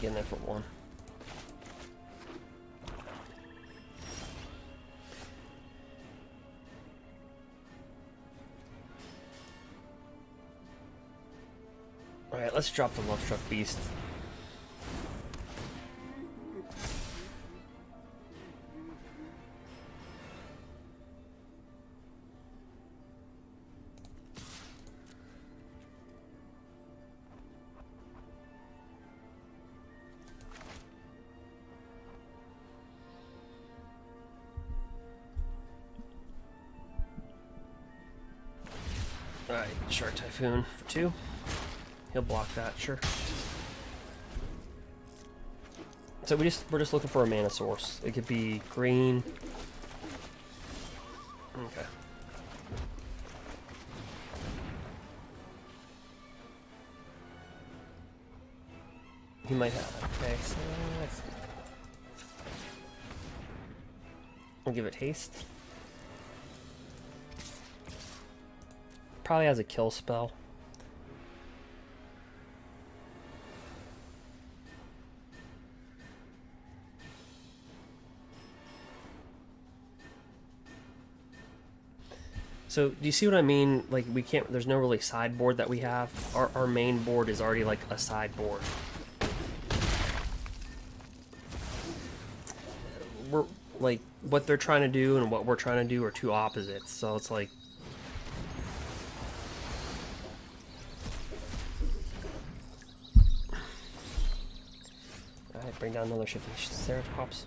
Get in there for 1. Alright, let's drop the Love Struck Beast. Alright, Shark Typhoon for 2. He'll block that, sure. So we're just looking for a mana source. It could be green. Okay. He might have. Okay, so let's see. We'll give it haste. Probably has a kill spell. So, do you see what I mean? Like, we can't, there's no really sideboard that we have. Our main board is already like a sideboard. We're, like, what they're trying to do and what we're trying to do are two opposites. So it's like, alright, bring down another Shifting Ceratops.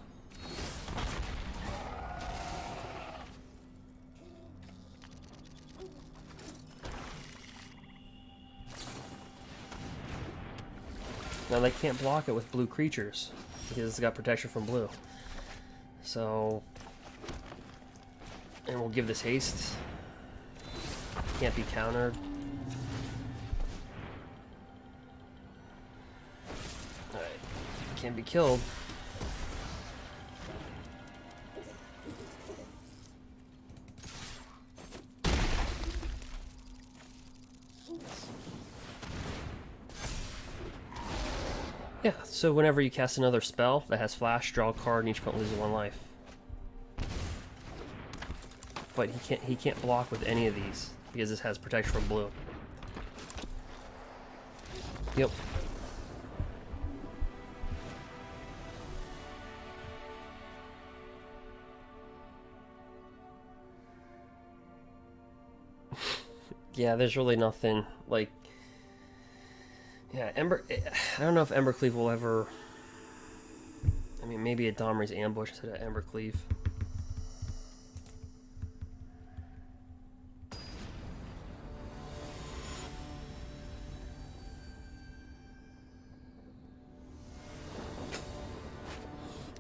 Now they can't block it with blue creatures because it's got protection from blue. So, and we'll give this haste. Can't be countered. Alright, can't be killed. Yeah, so whenever you cast another spell that has flash, draw a card, and each opponent loses 1 life. But he can't block with any of these because this has protection from blue. Yep. Yeah, there's really nothing like. Yeah, I don't know if Embercleave will ever. I mean, maybe a Domri's Ambush instead of Embercleave.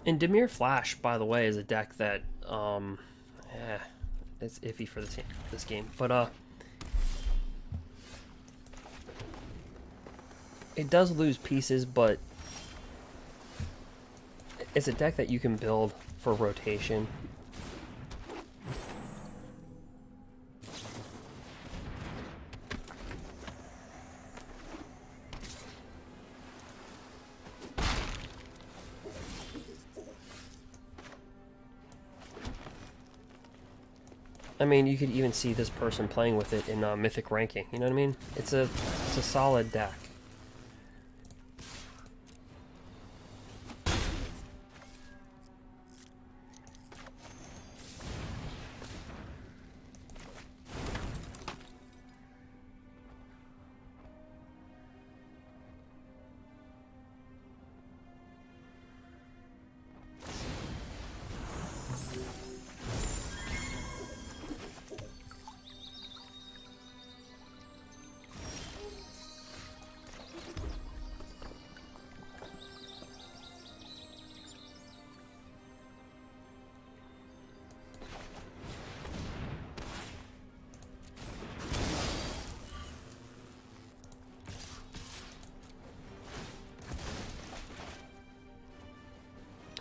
And Dimir Flash, by the way, is a deck that it's iffy for this game, but it does lose pieces, but it's a deck that you can build for rotation. I mean, you could even see this person playing with it in Mythic ranking. You know what I mean? It's a solid deck.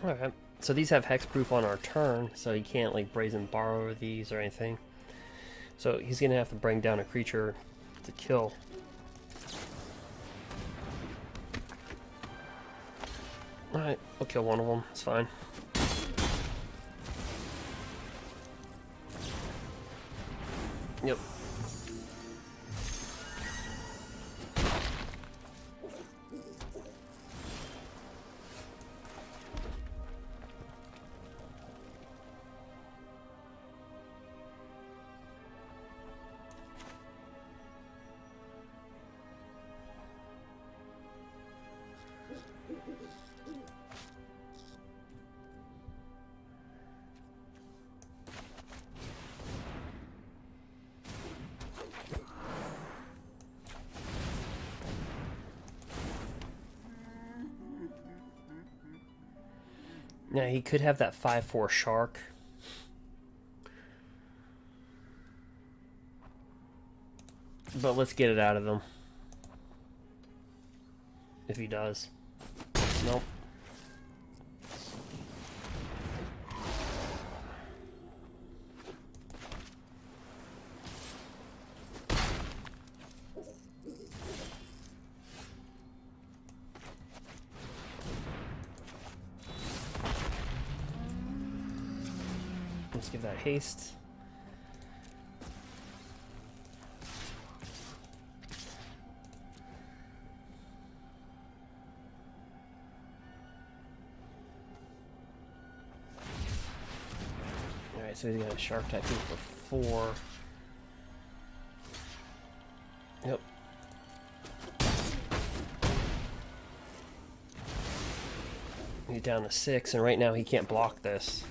Alright, so these have hexproof on our turn, so he can't like brazen borrow these or anything. So he's gonna have to bring down a creature to kill. Alright, we'll kill one of them, it's fine. Yep. Now he could have that 5/4 shark. But let's get it out of him. If he does. Nope. Let's give that haste. Alright, so he's got a shark type for 4. Yep. He's down to 6, and right now he can't block this.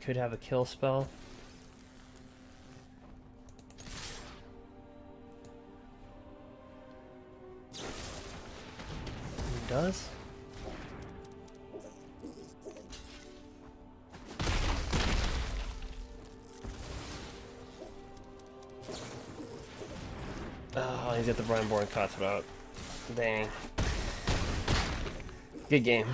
Could have a kill spell. He does. Oh, he's got the Brineborn Cutthroat. Dang. Good game.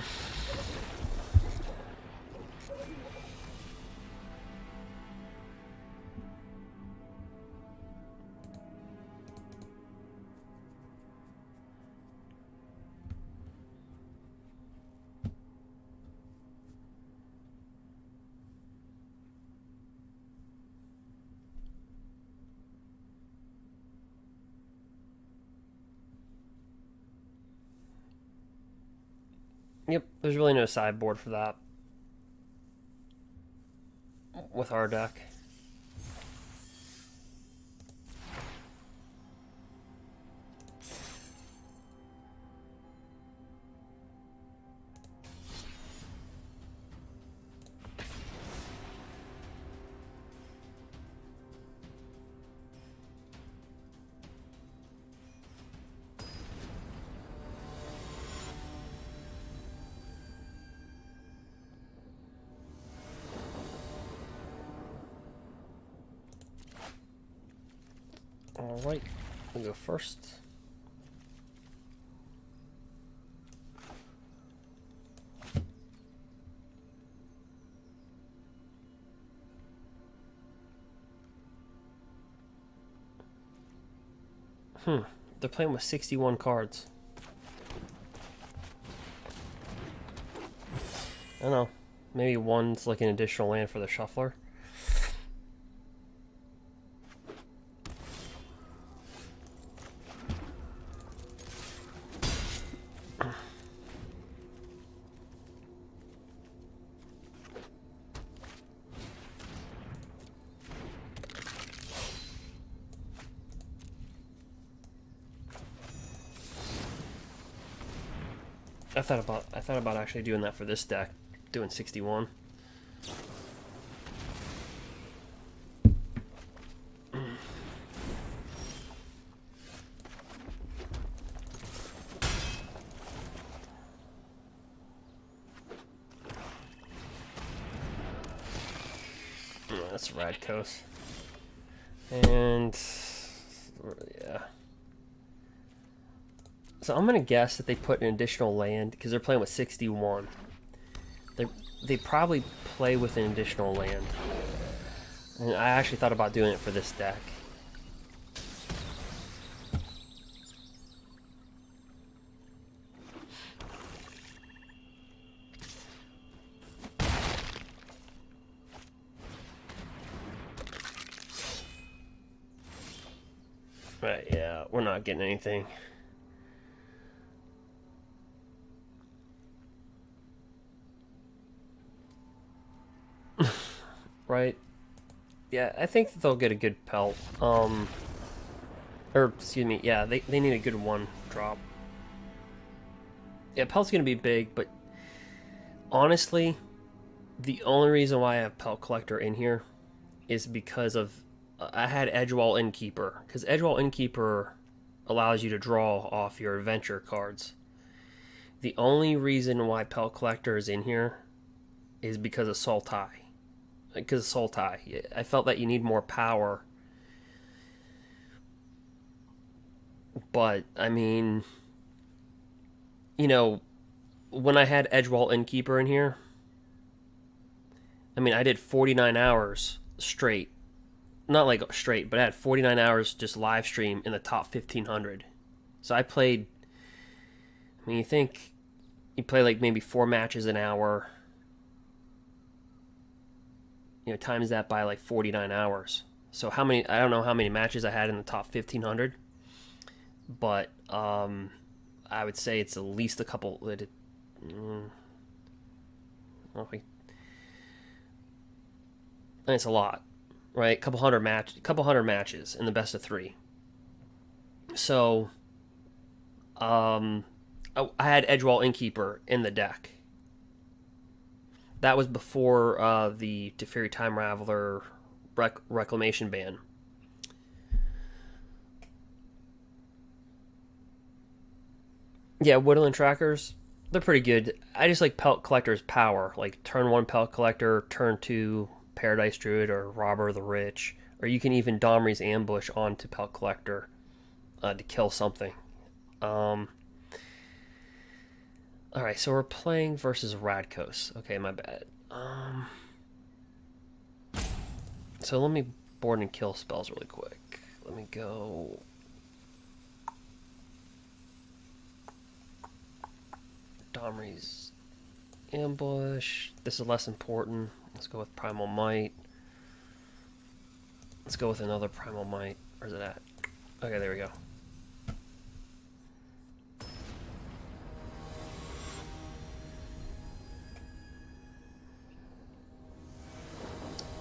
Yep, there's really no sideboard for that with our deck. Alright, we'll go first. They're playing with 61 cards. I don't know. Maybe one's like an additional land for the shuffler. I thought about actually doing that for this deck, doing 61. That's Radkos. And yeah. So I'm gonna guess that they put an additional land because they're playing with 61. They probably play with an additional land, and I actually thought about doing it for this deck. Right? Yeah, we're not getting anything. Right? Yeah, I think that they'll get a good pelt. Or, excuse me, yeah, they need a good one drop. Yeah, pelt's gonna be big, but honestly, the only reason why I have Pelt Collector in here is because of I had Edgewall Innkeeper, because Edgewall Innkeeper allows you to draw off your adventure cards. The only reason why Pelt Collector is in here is because of Sultai. Because Sultai, I felt that you need more power. But, I mean, you know, when I had Edgewall Innkeeper in here, I mean, I did 49 hours straight. Not like straight, but I had 49 hours just live stream in the top 1500. So I played, I mean, you think you play like maybe 4 matches an hour. You know, times that by like 49 hours. So how many, I don't know how many matches I had in the top 1500, but I would say it's at least a couple, and it's a lot, right? Couple hundred matches in the best of 3. So I had Edgewall Innkeeper in the deck. That was before the Teferi Time Raveler Reclamation ban. Yeah, Woodland Trackers, they're pretty good. I just like Pelt Collector's power. Like turn 1 Pelt Collector, turn 2 Paradise Druid or Robber of the Rich. Or you can even Domri's Ambush onto Pelt Collector to kill something. Alright, so we're playing versus Radkos. Okay, my bad. So let me board and kill spells really quick. Let me go... Domri's Ambush. This is less important. Let's go with Primal Might. Let's go with another Primal Might. Where's it at? Okay, there we go.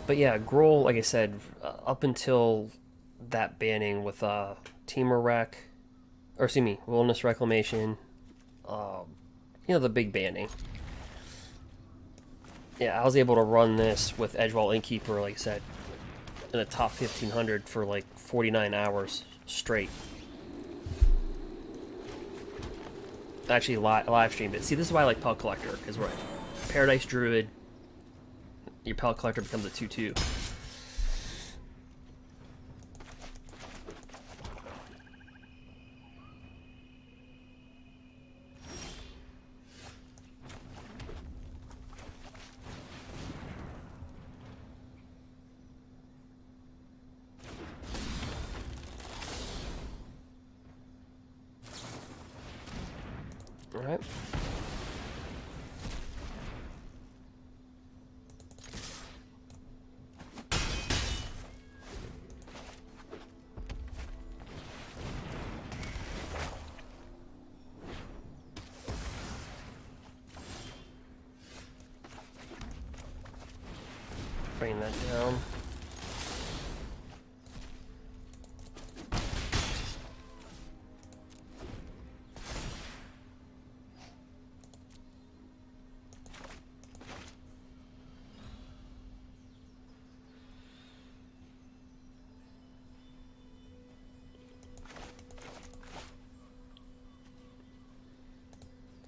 But yeah, Gruul, like I said, up until that banning with Temur Rec, or excuse me, Wilderness Reclamation, you know, the big banning. Yeah, I was able to run this with Edgewall Innkeeper, like I said, in the top 1500 for like 49 hours straight. Actually, live streamed it. See, this is why I like Pelt Collector, because we're Paradise Druid. Your Pelt Collector becomes a 2/2. All right. Bring that down.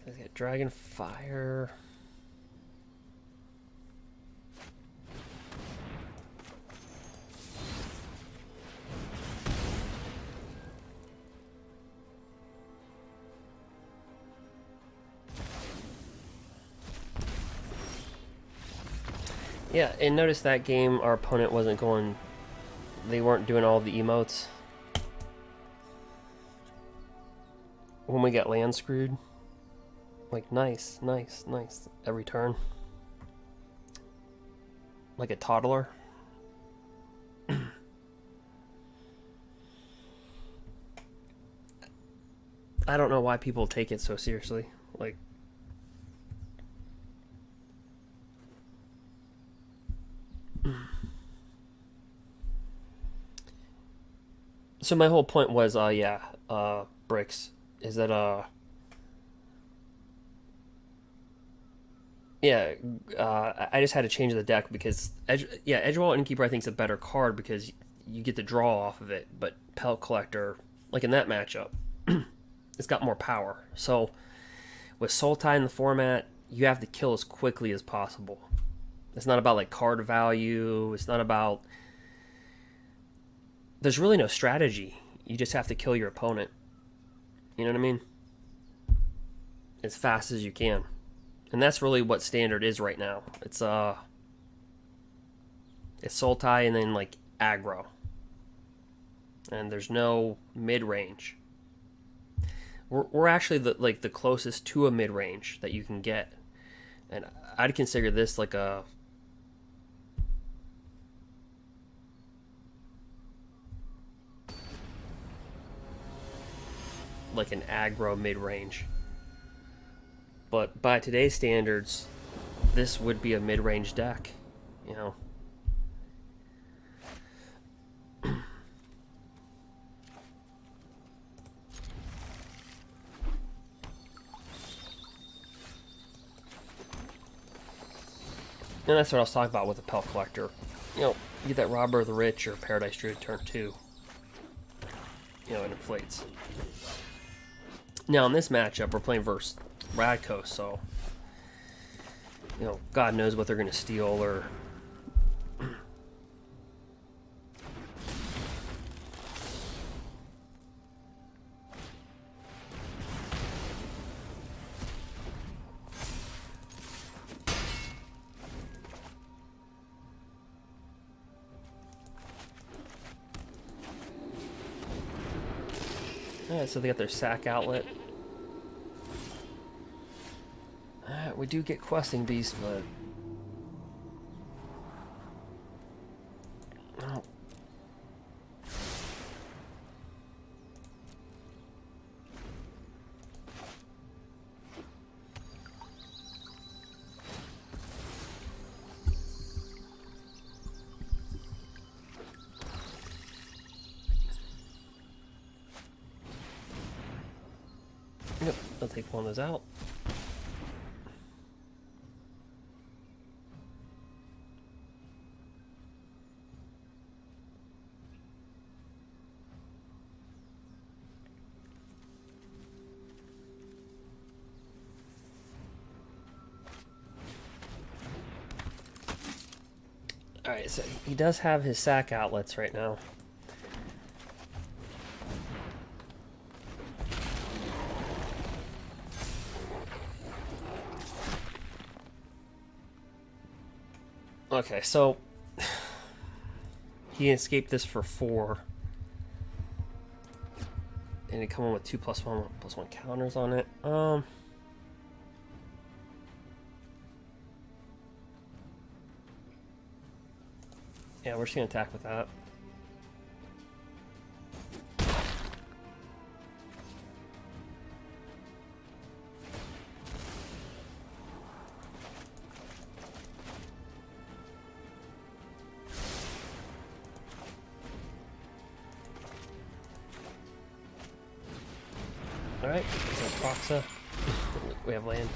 Let's get Dragon Fire. Yeah, and notice that game our opponent wasn't going, they weren't doing all the emotes. When we got land screwed. Like, nice, nice, nice. Every turn. Like a toddler. I don't know why people take it so seriously. Like, so my whole point was, Bricks, is that, I just had to change the deck because, Edgewall Innkeeper I think is a better card because you get to draw off of it, but Pellet Collector, like in that matchup, it's got more power. So, with Sultai in the format, you have to kill as quickly as possible. It's not about, like, card value, it's not about... There's really no strategy. You just have to kill your opponent. You know what I mean? As fast as you can. And that's really what Standard is right now. It's Sultai and then, like, aggro. And there's no mid-range. We're actually the closest to a mid-range that you can get. And I'd consider this like a... like an aggro mid-range. But by today's standards, this would be a mid-range deck, you know. And that's what I was talking about with the Pellet Collector. You know, you get that Robber of the Rich or Paradise Druid turn 2. You know, it inflates. Now, in this matchup, we're playing versus Radko, so... You know, God knows what they're going to steal or... Yeah, so they got their sack outlet. We do get Questing Beast, but... Oh. Yep, I'll take one of those out. Alright, so he does have his sack outlets right now. Okay, so he escaped this for 4. And it come in with 2+1/+1 counters on it. Yeah, we're just gonna attack with that. Alright, so Proxa. We have land.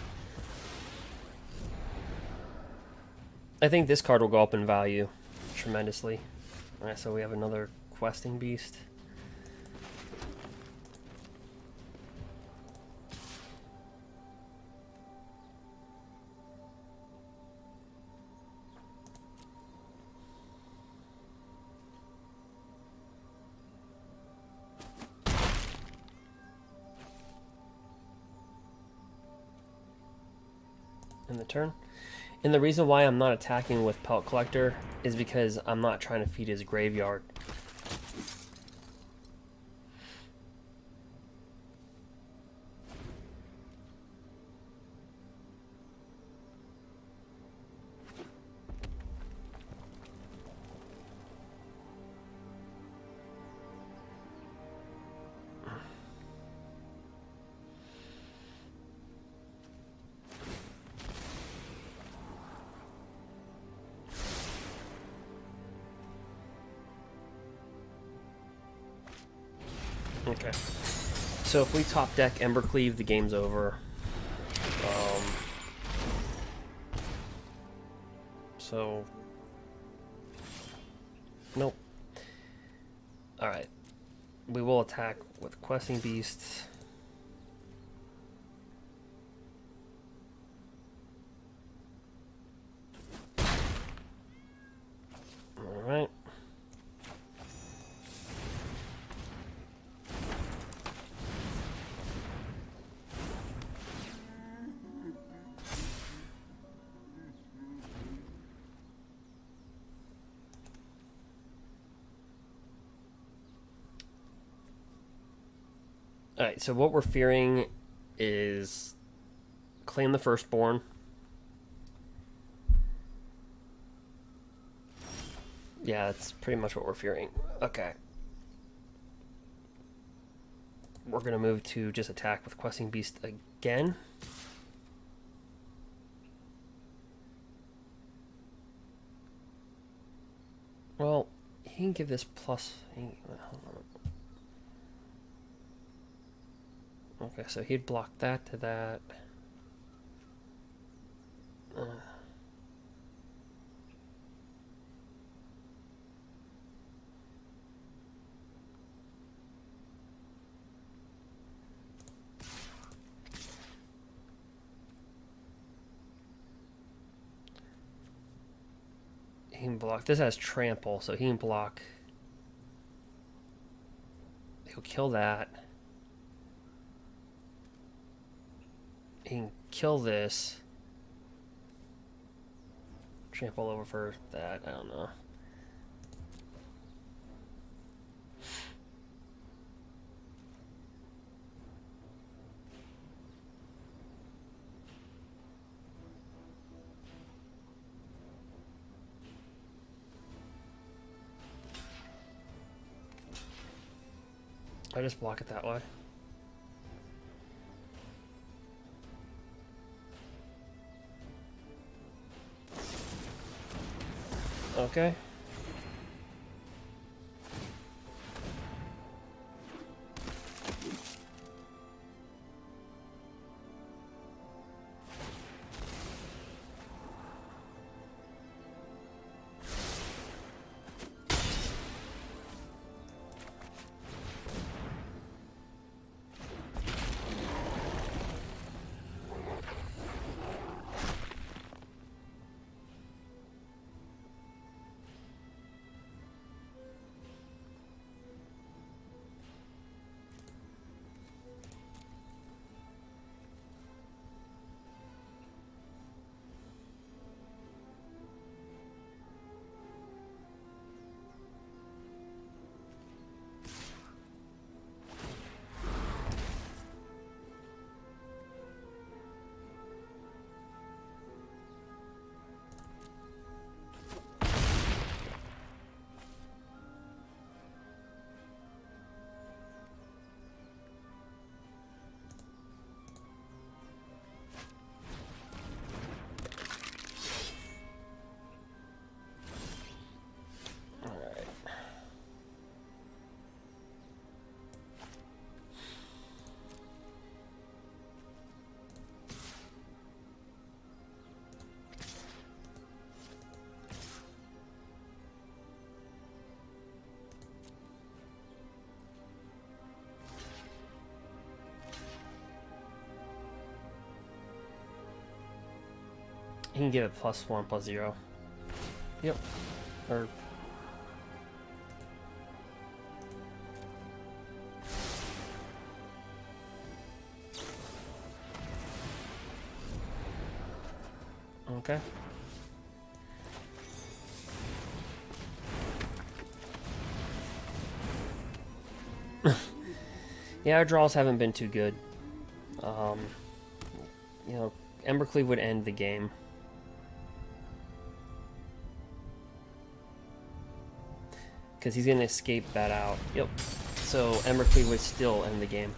I think this card will go up in value tremendously. Alright, so we have another questing beast. In the turn. And the reason why I'm not attacking with Pelt Collector is because I'm not trying to feed his graveyard. Okay. So if we top deck Embercleave, the game's over. So... Nope. Alright. We will attack with Questing Beasts. Alright. Alright, so what we're fearing is claim the Firstborn. Yeah, that's pretty much what we're fearing. Okay. We're going to move to just attack with Questing Beast again. Well, he can give this plus... hold on. Okay, so he'd block that to that. He can block. This has trample, so he can block. He'll kill that. He can kill this. Trample over for that. I don't know. I just block it that way. Okay. He can give it +1/+0. Yep. Or okay. Yeah, our draws haven't been too good. You know, Embercleave would end the game. Because he's going to escape that out. Yep. So Embercleave would still end the game.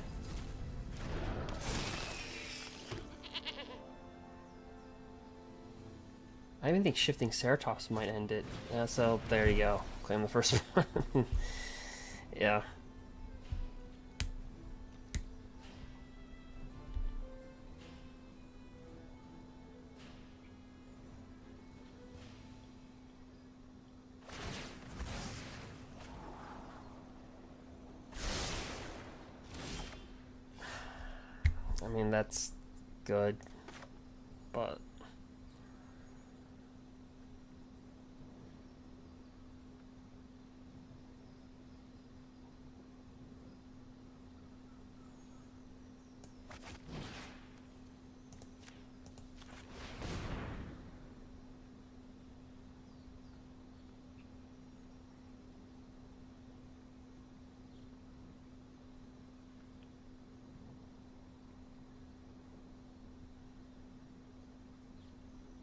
I even think Shifting Ceratops might end it. So there you go. Claim the first one. Yeah. I mean, that's good, but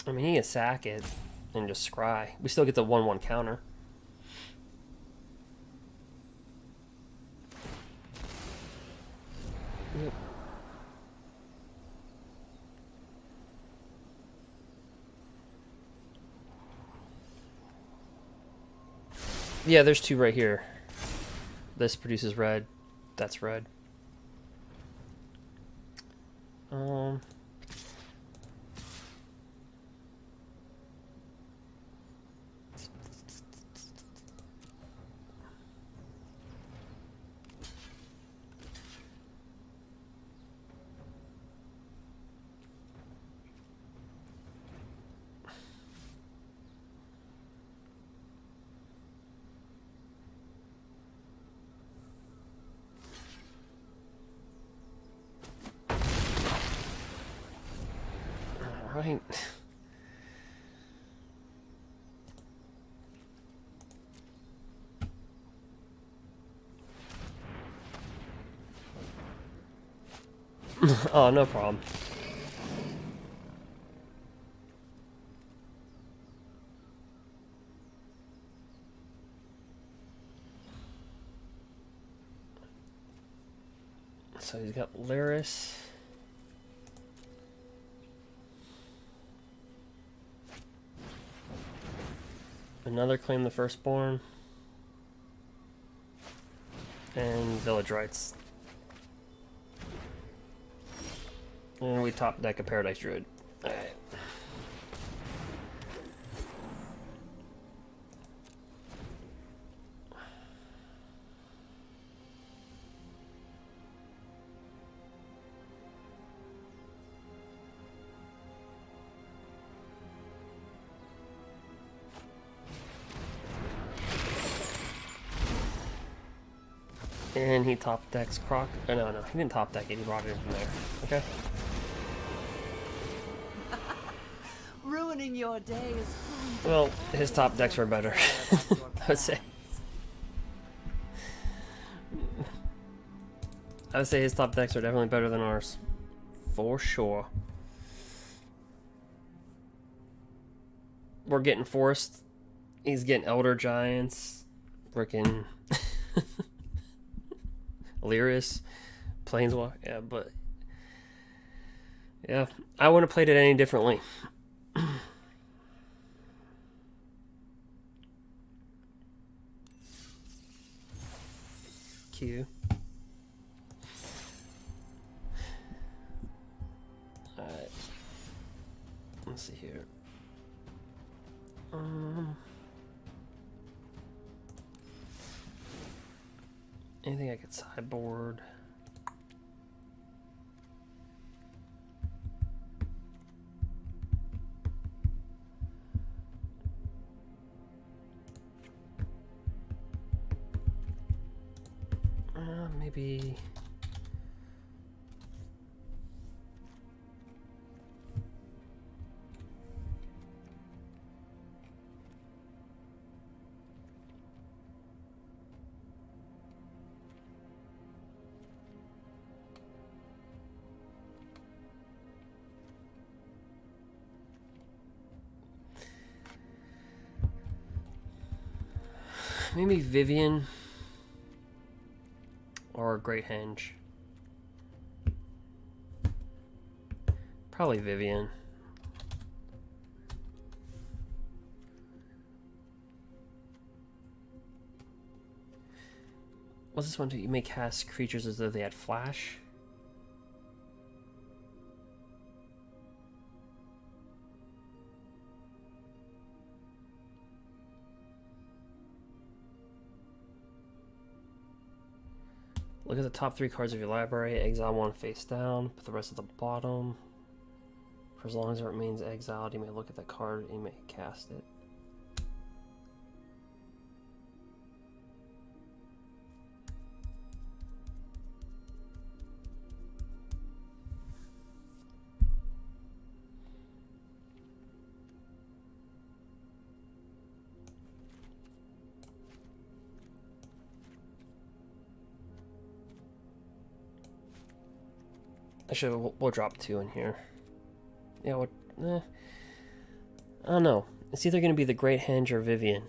I mean, he can sack it and just scry. We still get the 1/1 counter. Yep. Yeah, there's two right here. This produces red. That's red. Right. Oh, no problem. So he's got Lyris. Another Claim the Firstborn. And Village Rites. And we top deck a Paradise Druid. Alright. And he top decks Croc. Oh, no, he didn't top deck it. He brought it in from there. Okay. Ruining your day is Well, his top decks were better, I would say. I would say his top decks are definitely better than ours. For sure. We're getting Forest. He's getting Elder Giants. Freaking Lyris. Planeswalker. Yeah, but yeah, I wouldn't have played it any differently. Q. Alright. Let's see here. Anything I could sideboard? Maybe. Maybe Vivian or Great Henge. Probably Vivian. What's this one do? You may cast creatures as though they had flash. Look at the top 3 cards of your library. Exile 1 face down. Put the rest at the bottom. For as long as it remains exiled, you may look at that card and you may cast it. Actually, we'll drop 2 in here. Yeah, I don't know. It's either going to be the Great Henge or Vivian.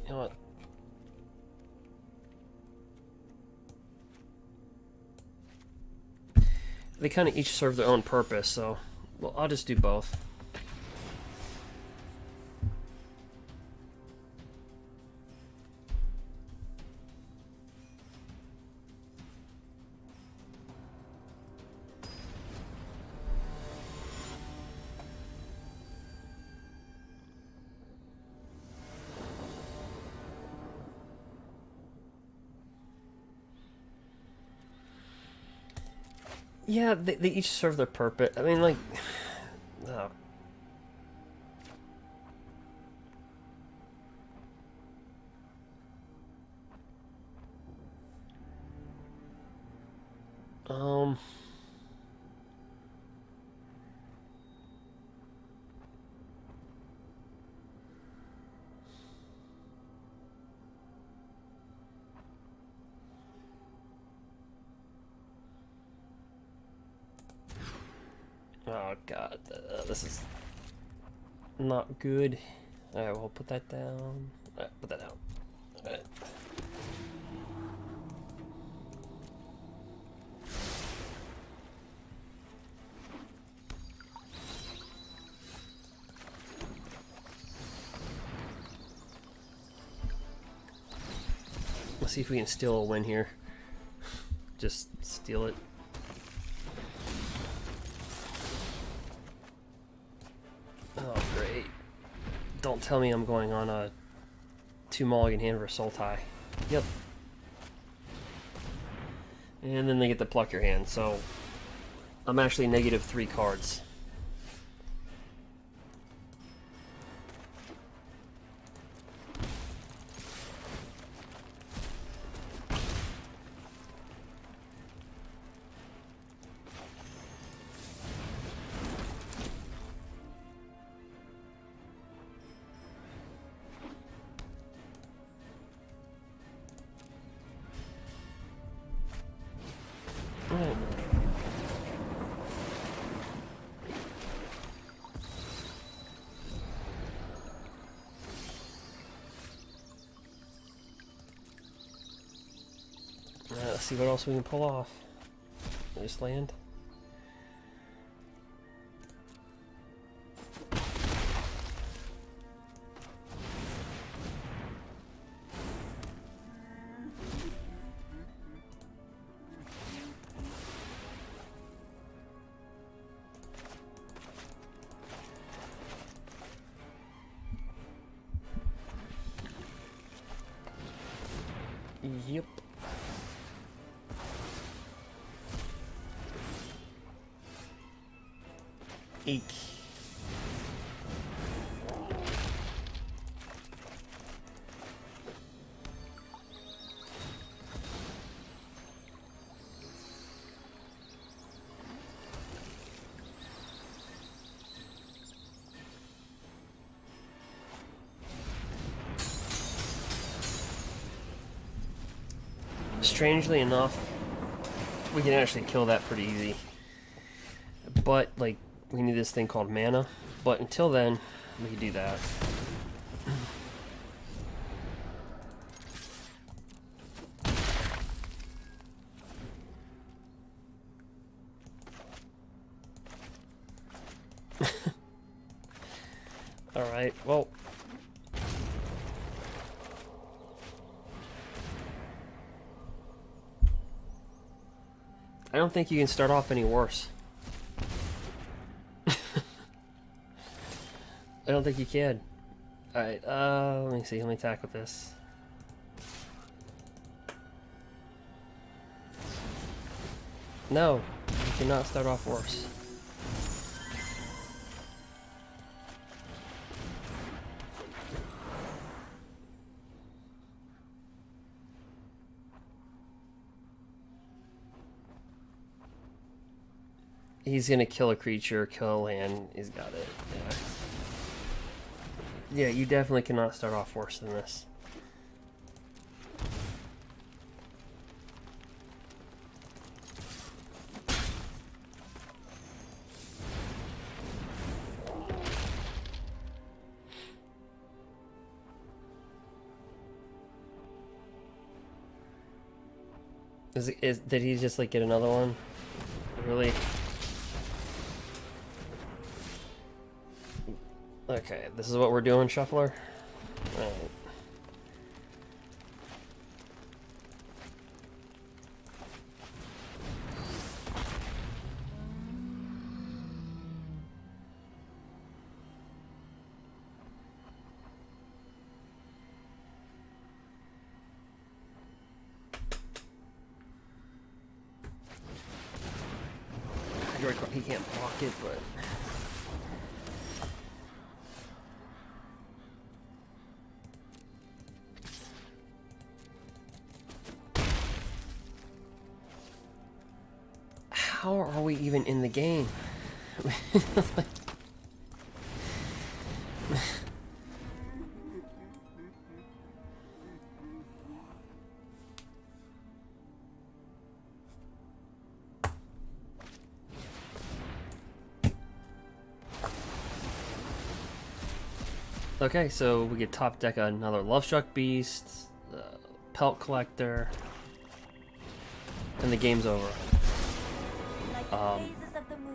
You know what? They kind of each serve their own purpose, so well, I'll just do both. Yeah, they each serve their purpose. I mean, like, no. Oh god, this is not good. Alright, we'll put that down. Alright, put that down. Alright. Let's see if we can steal a win here. Just steal it. Oh, great. Don't tell me I'm going on a 2 mulligan hand for Sultai. Yep. And then they get to pluck your hand, so I'm actually negative 3 cards. Let's see what else we can pull off. Just land. Yep. Eek. Strangely enough, we can actually kill that pretty easy. But, like, we need this thing called mana. But until then, we can do that. Alright, well. I don't think you can start off any worse. I don't think you can. Alright, let me see. Let me attack with this. No, you cannot start off worse. He's gonna kill a creature, kill a land. He's got it. Yeah. Yeah, you definitely cannot start off worse than this. Did he just like get another one? Really? Okay, this is what we're doing, Shuffler. Alright. He can't block it, but... How are we even in the game? Okay, so we get top deck another Lovestruck Beast, Pelt Collector, and the game's over.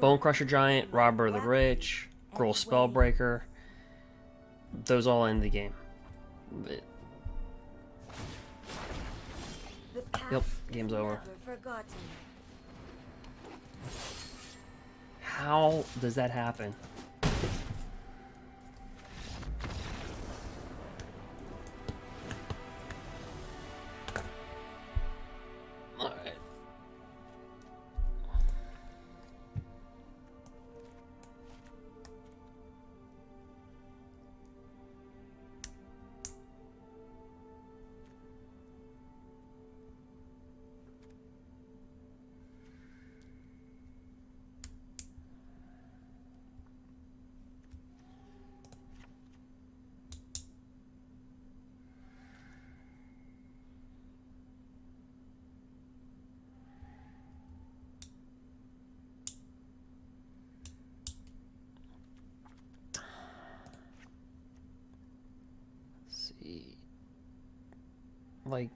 Bone Crusher Giant, Robber of the Rich, Gruul Spellbreaker, those all end the game. Yep, game's over. How does that happen? Like,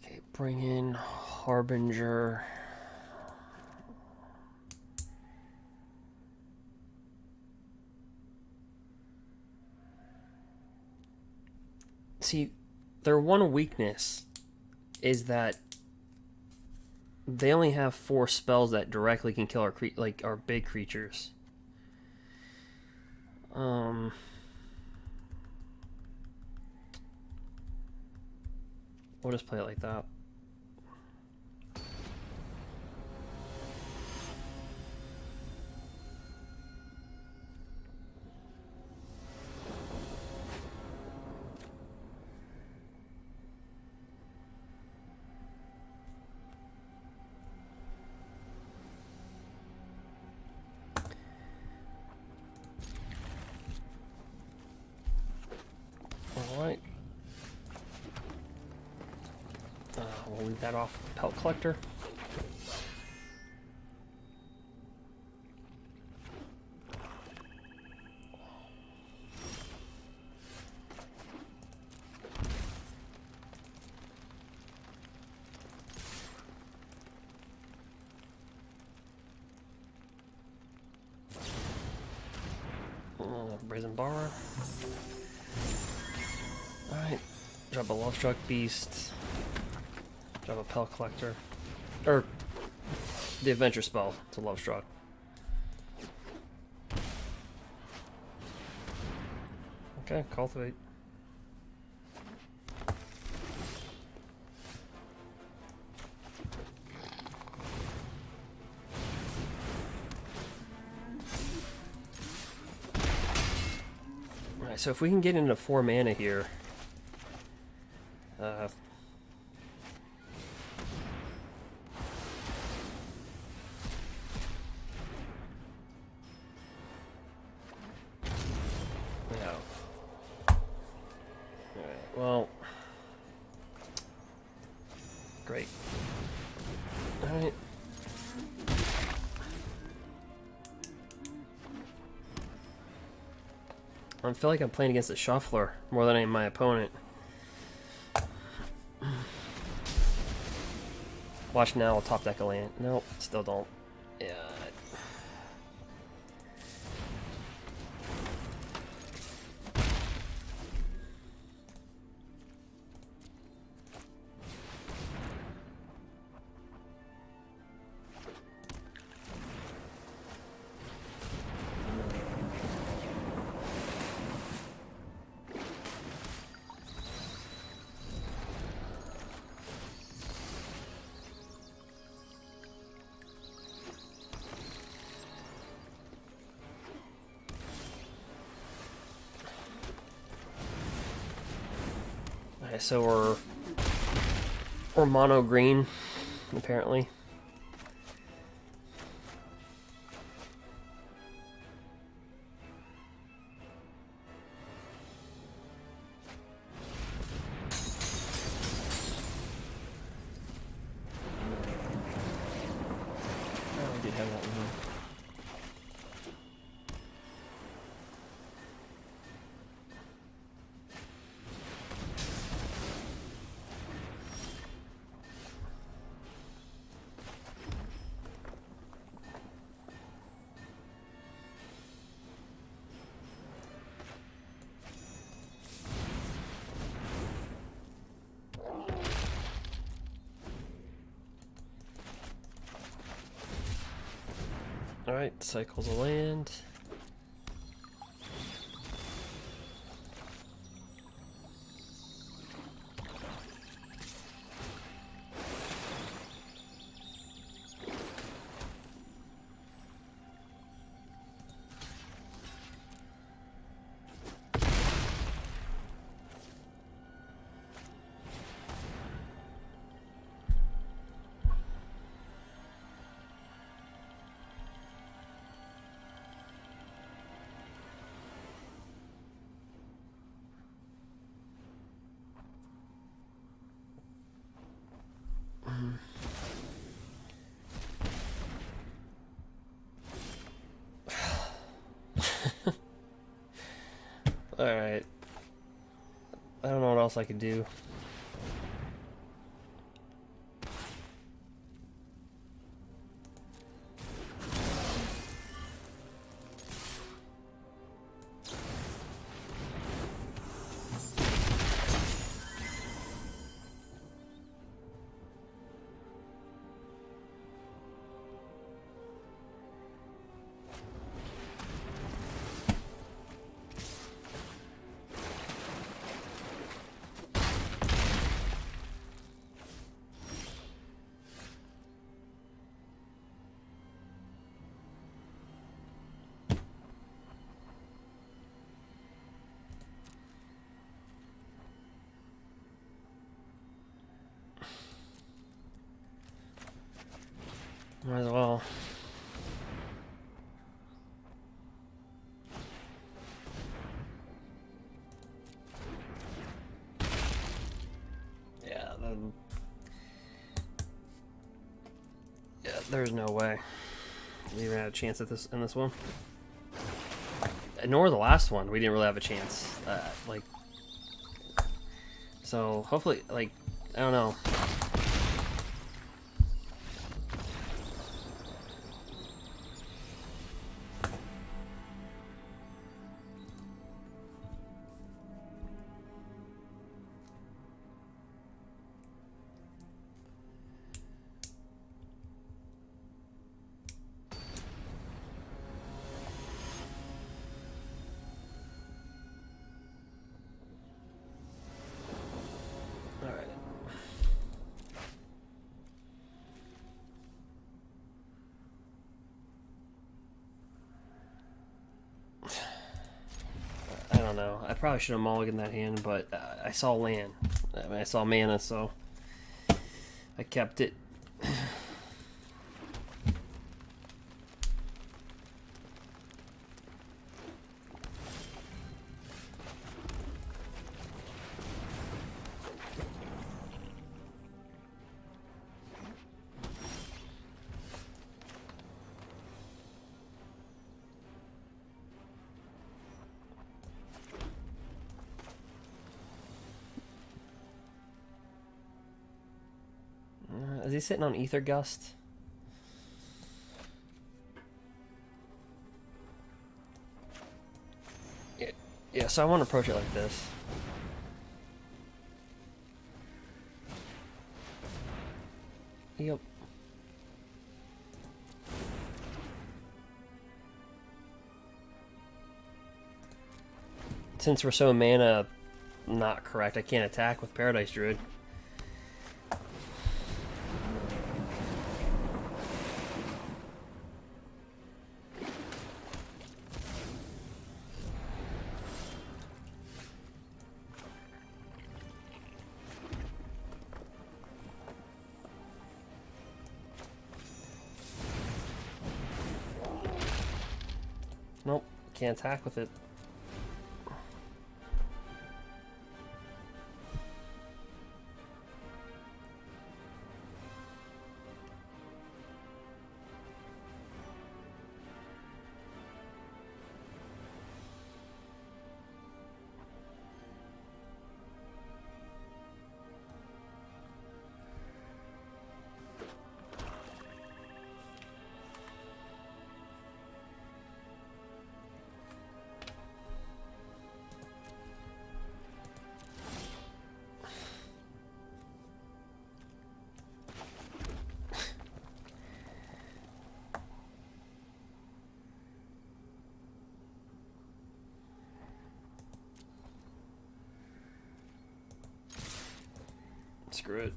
okay, bring in Harbinger. See, their one weakness is that they only have 4 spells that directly can kill our our big creatures. We'll just play it like that. Alright. We'll leave that off Pelt Collector. Brazen Bar. Alright. Drop a Lovestruck Beast. Drop a Pelt Collector. Or the Adventure spell to Lovestruck. Okay, Cultivate. Alright, so if we can get into 4 mana here. Well, great. All right. I feel like I'm playing against the shuffler more than I am my opponent. Watch now, I'll top deck a land. Nope, still don't. Yeah. So we're mono green, apparently. Oh, I did have that one. Alright, cycles a land. Alright. I don't know what else I could do. Might as well. Yeah, there's no way we even had a chance at this in this one. Nor the last one. We didn't really have a chance. Like, so hopefully, like, I don't know. I don't know. I probably should have mulliganed that hand, but I saw land. I mean, I saw mana, so I kept it. Is he sitting on Ether Gust? Yeah, so I want to approach it like this. Yep. Since we're so mana not correct, I can't attack with Paradise Druid. Nope, can't attack with it. Screw it.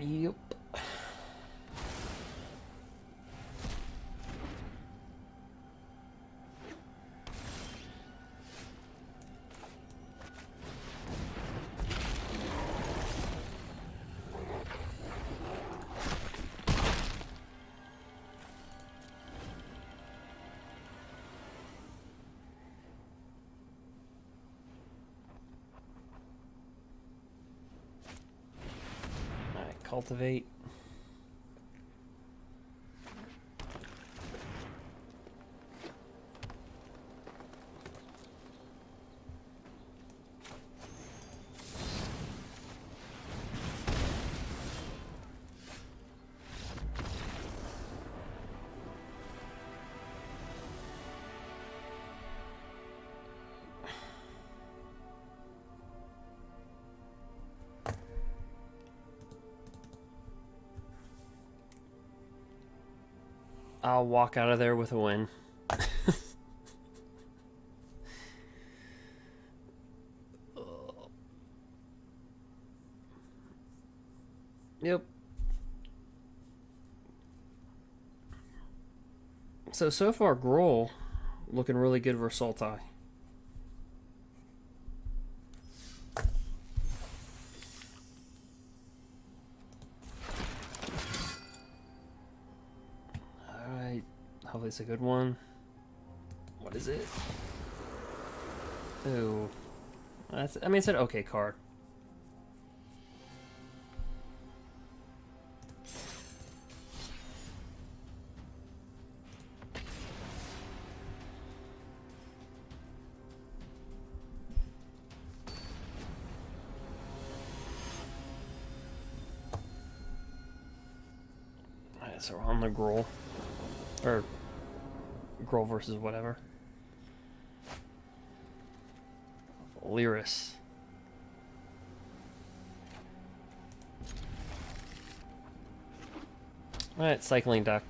Yep. Cultivate. I'll walk out of there with a win. Yep. So far, Grohl looking really good versus Sultai. Alright. Hopefully it's a good one. What is it? Ooh. That's, I mean, it's an okay card. So we're on the Grohl. Or Grohl versus whatever. Lyris. Alright, cycling deck.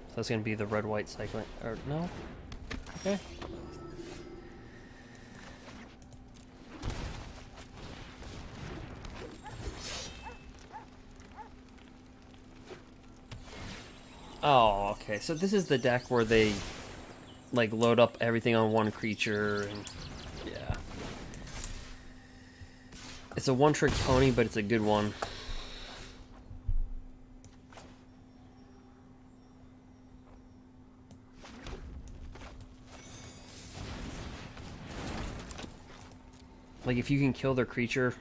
So that's gonna be the red-white cycling. Or no? Okay. Oh, okay. So this is the deck where they like load up everything on one creature and yeah. It's a one-trick pony, but it's a good one. Like if you can kill their creature,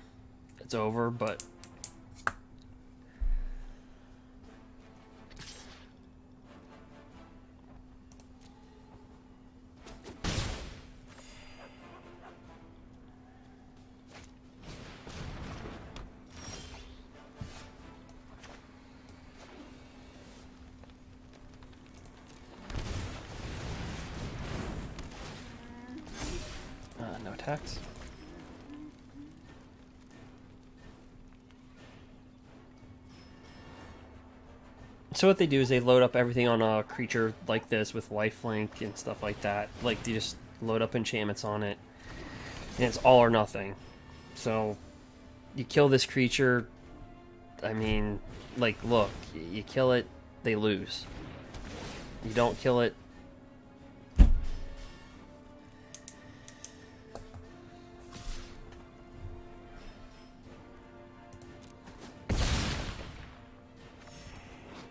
it's over, but no attacks. So what they do is they load up everything on a creature like this with lifelink and stuff like that. Like they just load up enchantments on it, and it's all or nothing. So you kill this creature. I mean, like, look, you kill it, they lose. You don't kill it.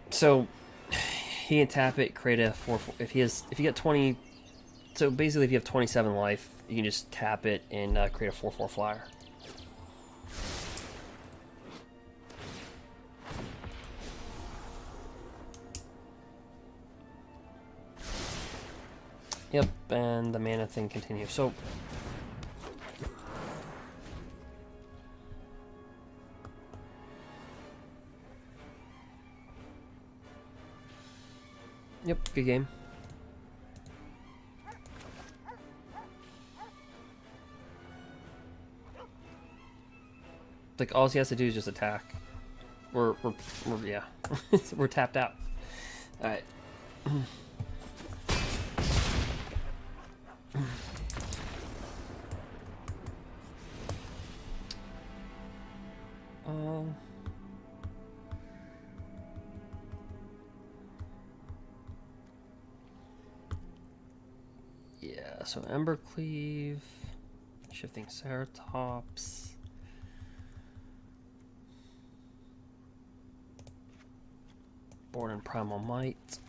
So he can tap it, create a 4/4. If you get 20, so basically if you have 27 life, you can just tap it and create a 4/4 flyer. Yep, and the mana thing continues. So yep, good game. Like all he has to do is just attack. We're yeah, we're tapped out. All right. Yeah, so Embercleave, Shifting Ceratops. Born in Primal Might.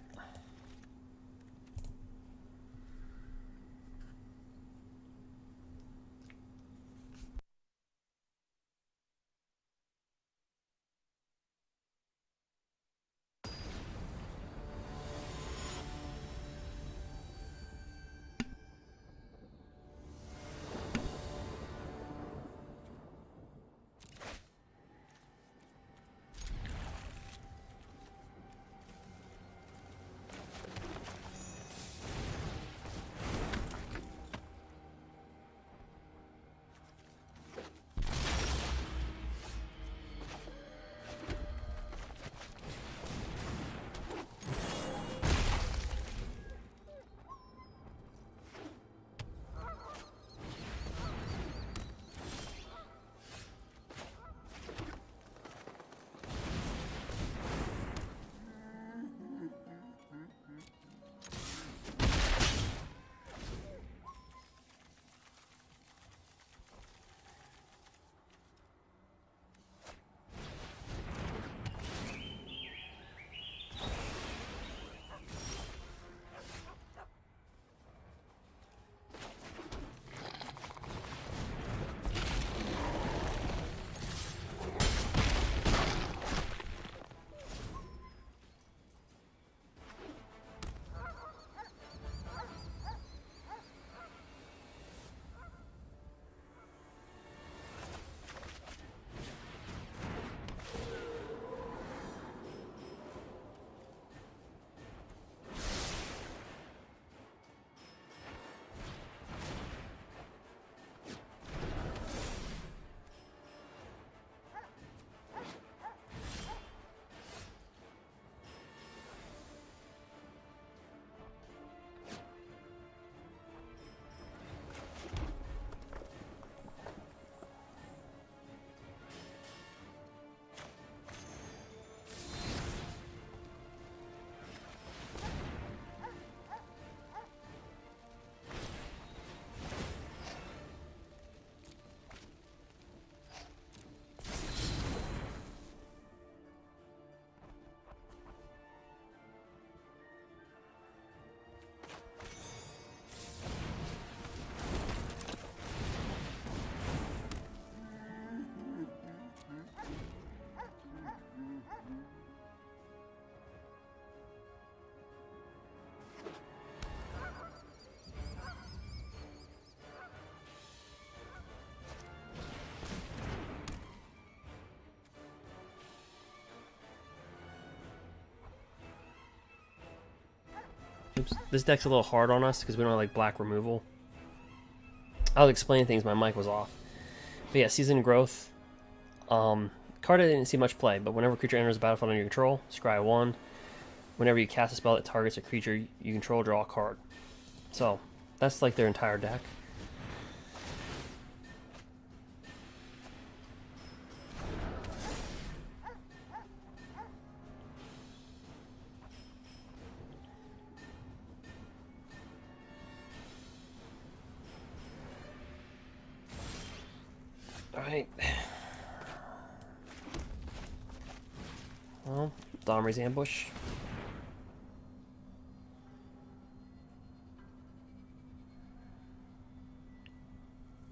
Oops. This deck's a little hard on us because we don't have like black removal. I was explaining things, my mic was off. But yeah, Seasoned Growth. Card I didn't see much play, but whenever a creature enters the battlefield under your control, scry 1. Whenever you cast a spell that targets a creature you control, draw a card. So, that's like their entire deck. Alright. Well, Domri's Ambush.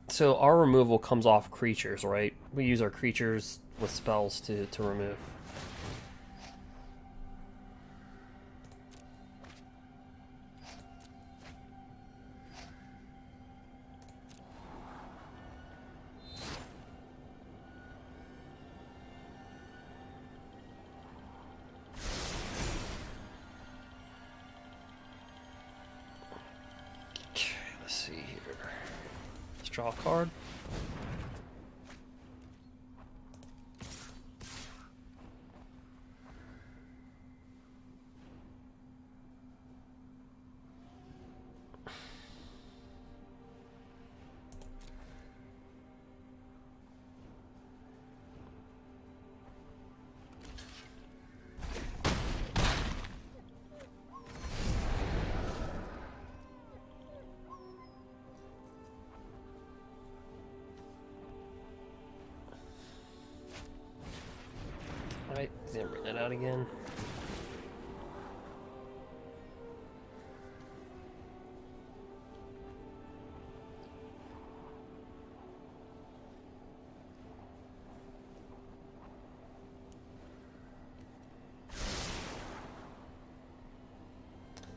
So our removal comes off creatures, right? We use our creatures with spells to remove. Draw a card. Alright, then bring that out again.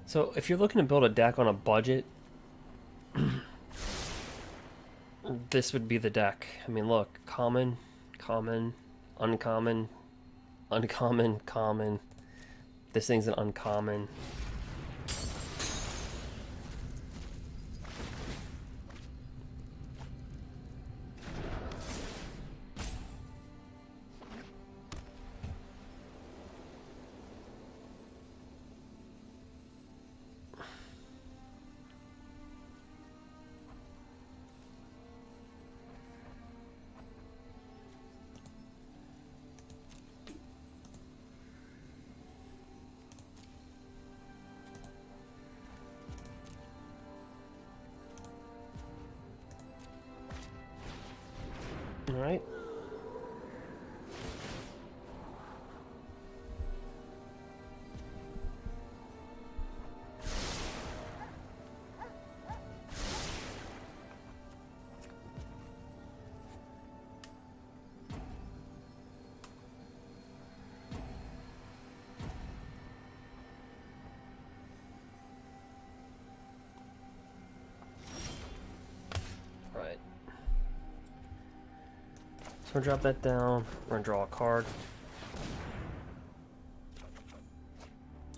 So if you're looking to build a deck on a budget, this would be the deck. I mean, look, common, common, uncommon, uncommon, common. This thing's an uncommon. All right. Right. So we'll drop that down. We're gonna draw a card.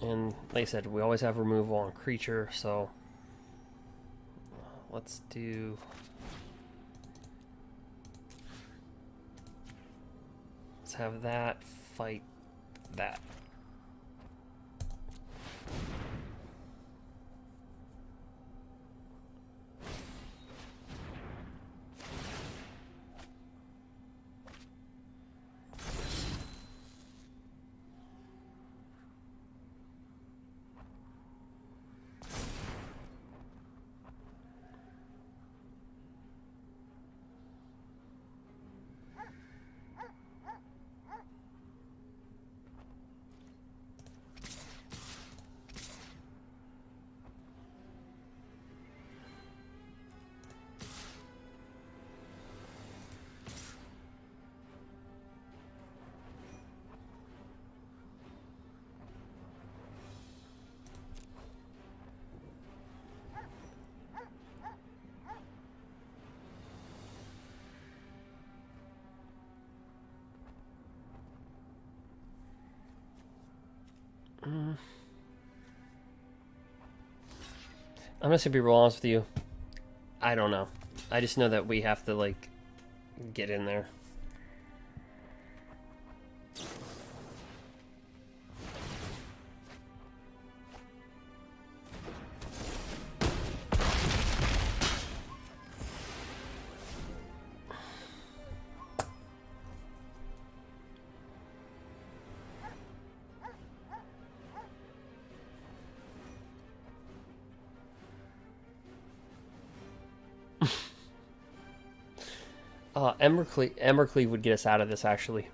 And like I said, we always have removal on creature, so let's do have that fight that. I'm just gonna be real honest with you. I don't know. I just know that we have to, like, get in there. Embercleave would get us out of this, actually.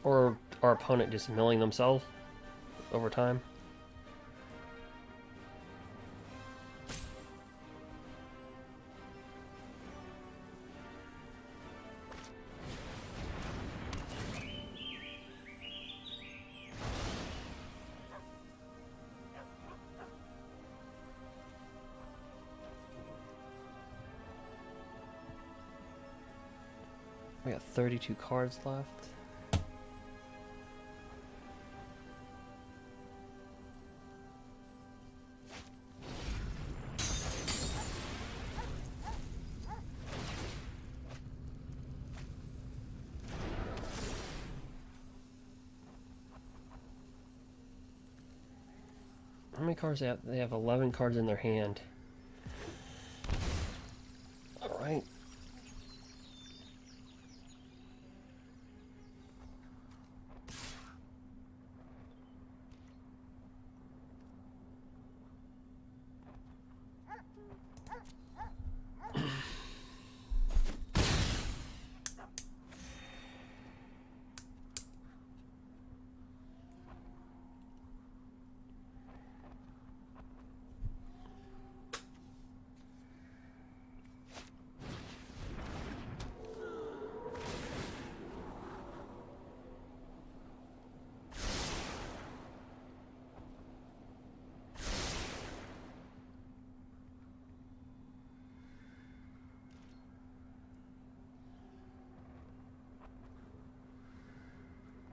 Or our opponent just milling themselves over time. We got 32 cards left. How many cards they have? They have 11 cards in their hand. All right.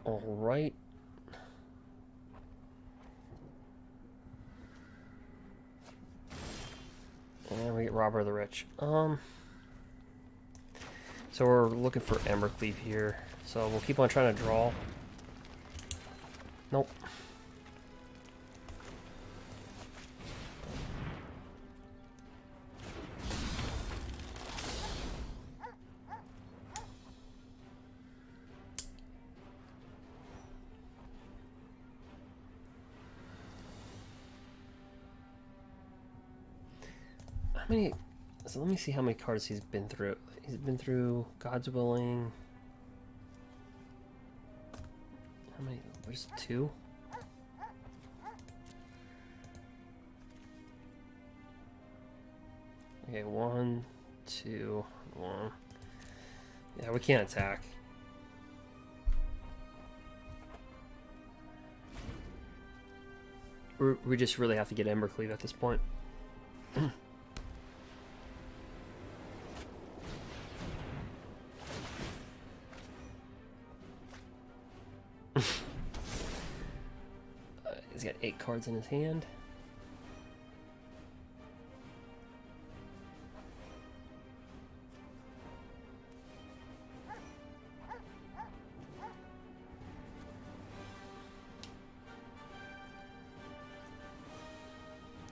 All right. And we get Robber of the Rich. So we're looking for Embercleave here. So we'll keep on trying to draw. Nope. So let me see how many cards he's been through. He's been through God's Willing. How many? There's 2. Okay, 1, 2, 1. Yeah, we can't attack. We just really have to get Embercleave at this point. He's got 8 cards in his hand.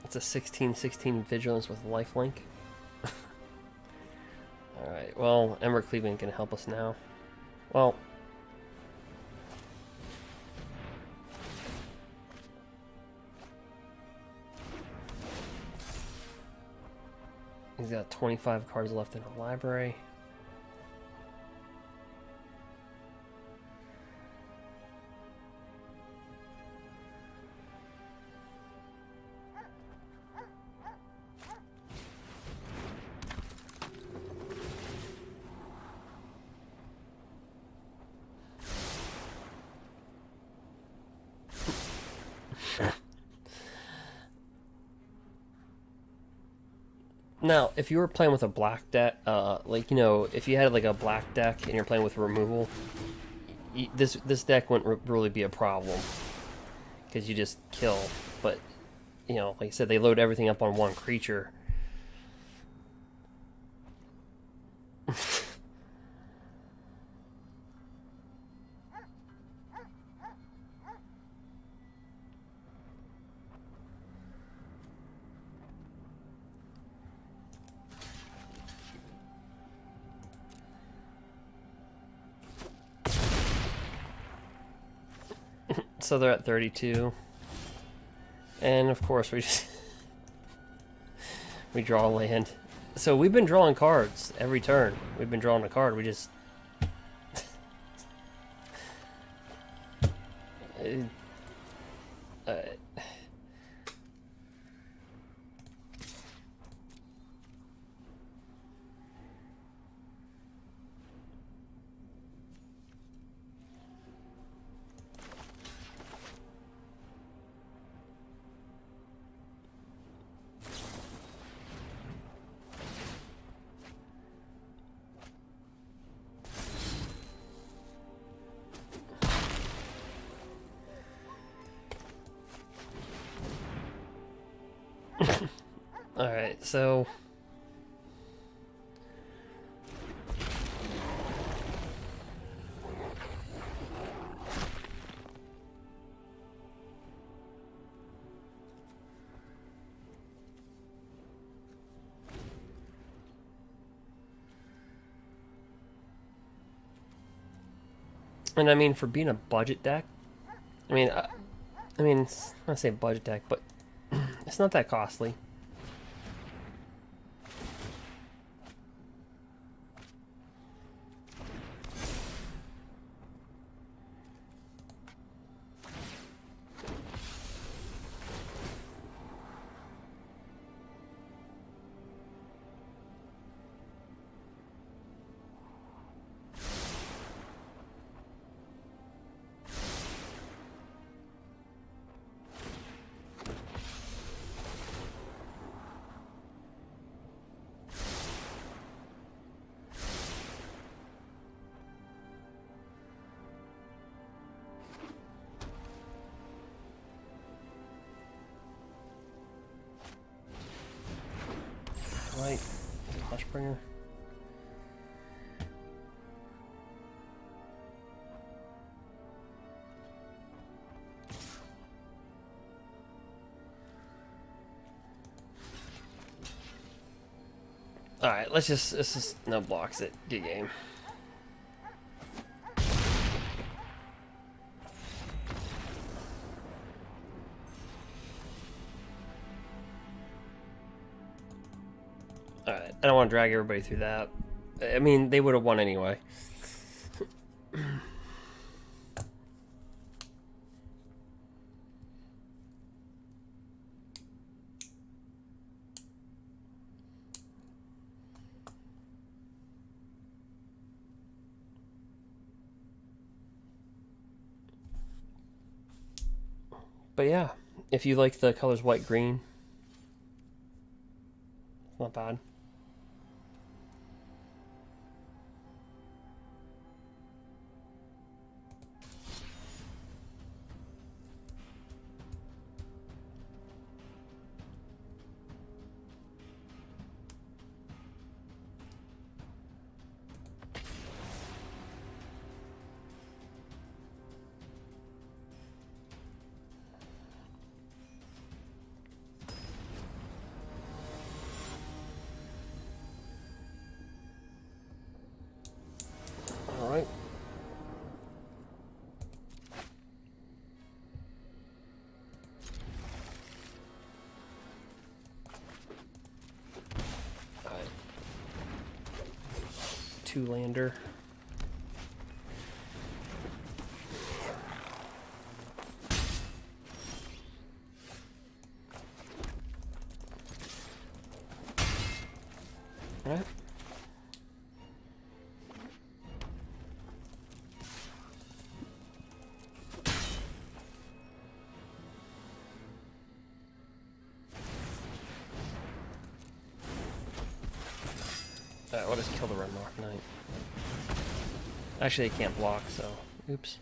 It's a 16/16 Vigilance with lifelink. Alright, well, Embercleave ain't gonna help us now. Well, he's got 25 cards left in the library. Now, if you were playing with a black deck, like, you know, if you had like a black deck and you're playing with removal, this deck wouldn't really be a problem because you just kill. But, you know, like I said, they load everything up on one creature. So they're at 32. And of course we just we draw land. So we've been drawing cards every turn. We've been drawing a card. We just Alright, so and I mean, for being a budget deck, I mean, I say budget deck, but it's not that costly. Right, Fleshbringer. Alright, let's just no blocks it. Good game. Alright, I don't want to drag everybody through that. I mean, they would have won anyway. But yeah, if you like the colors white, green, not bad. Alright. Alright. Two-lander. Alright. I'll just kill the Rimrock Knight. Actually, they can't block, so oops.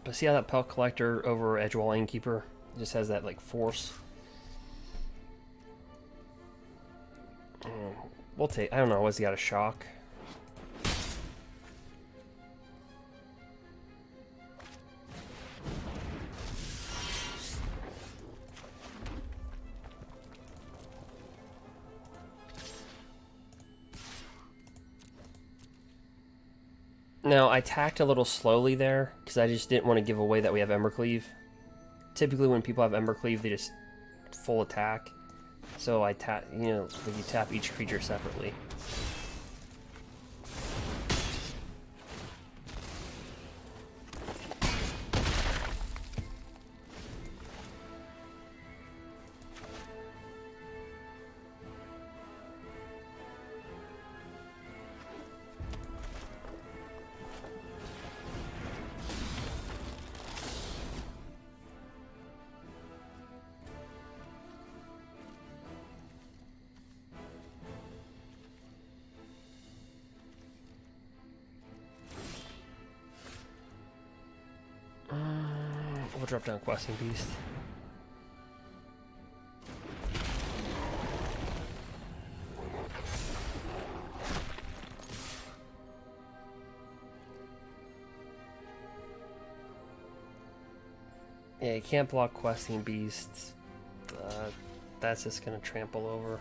But see how that Pelt Collector over Edgewall Innkeeper just has that like force? We'll take. I don't know. What's he got? A shock? Now, I tacked a little slowly there, because I just didn't want to give away that we have Embercleave. Typically when people have Embercleave, they just full attack. So I tap, you know, like you tap each creature separately. We'll drop down Questing Beast. Yeah, you can't block Questing Beasts. That's just gonna trample over.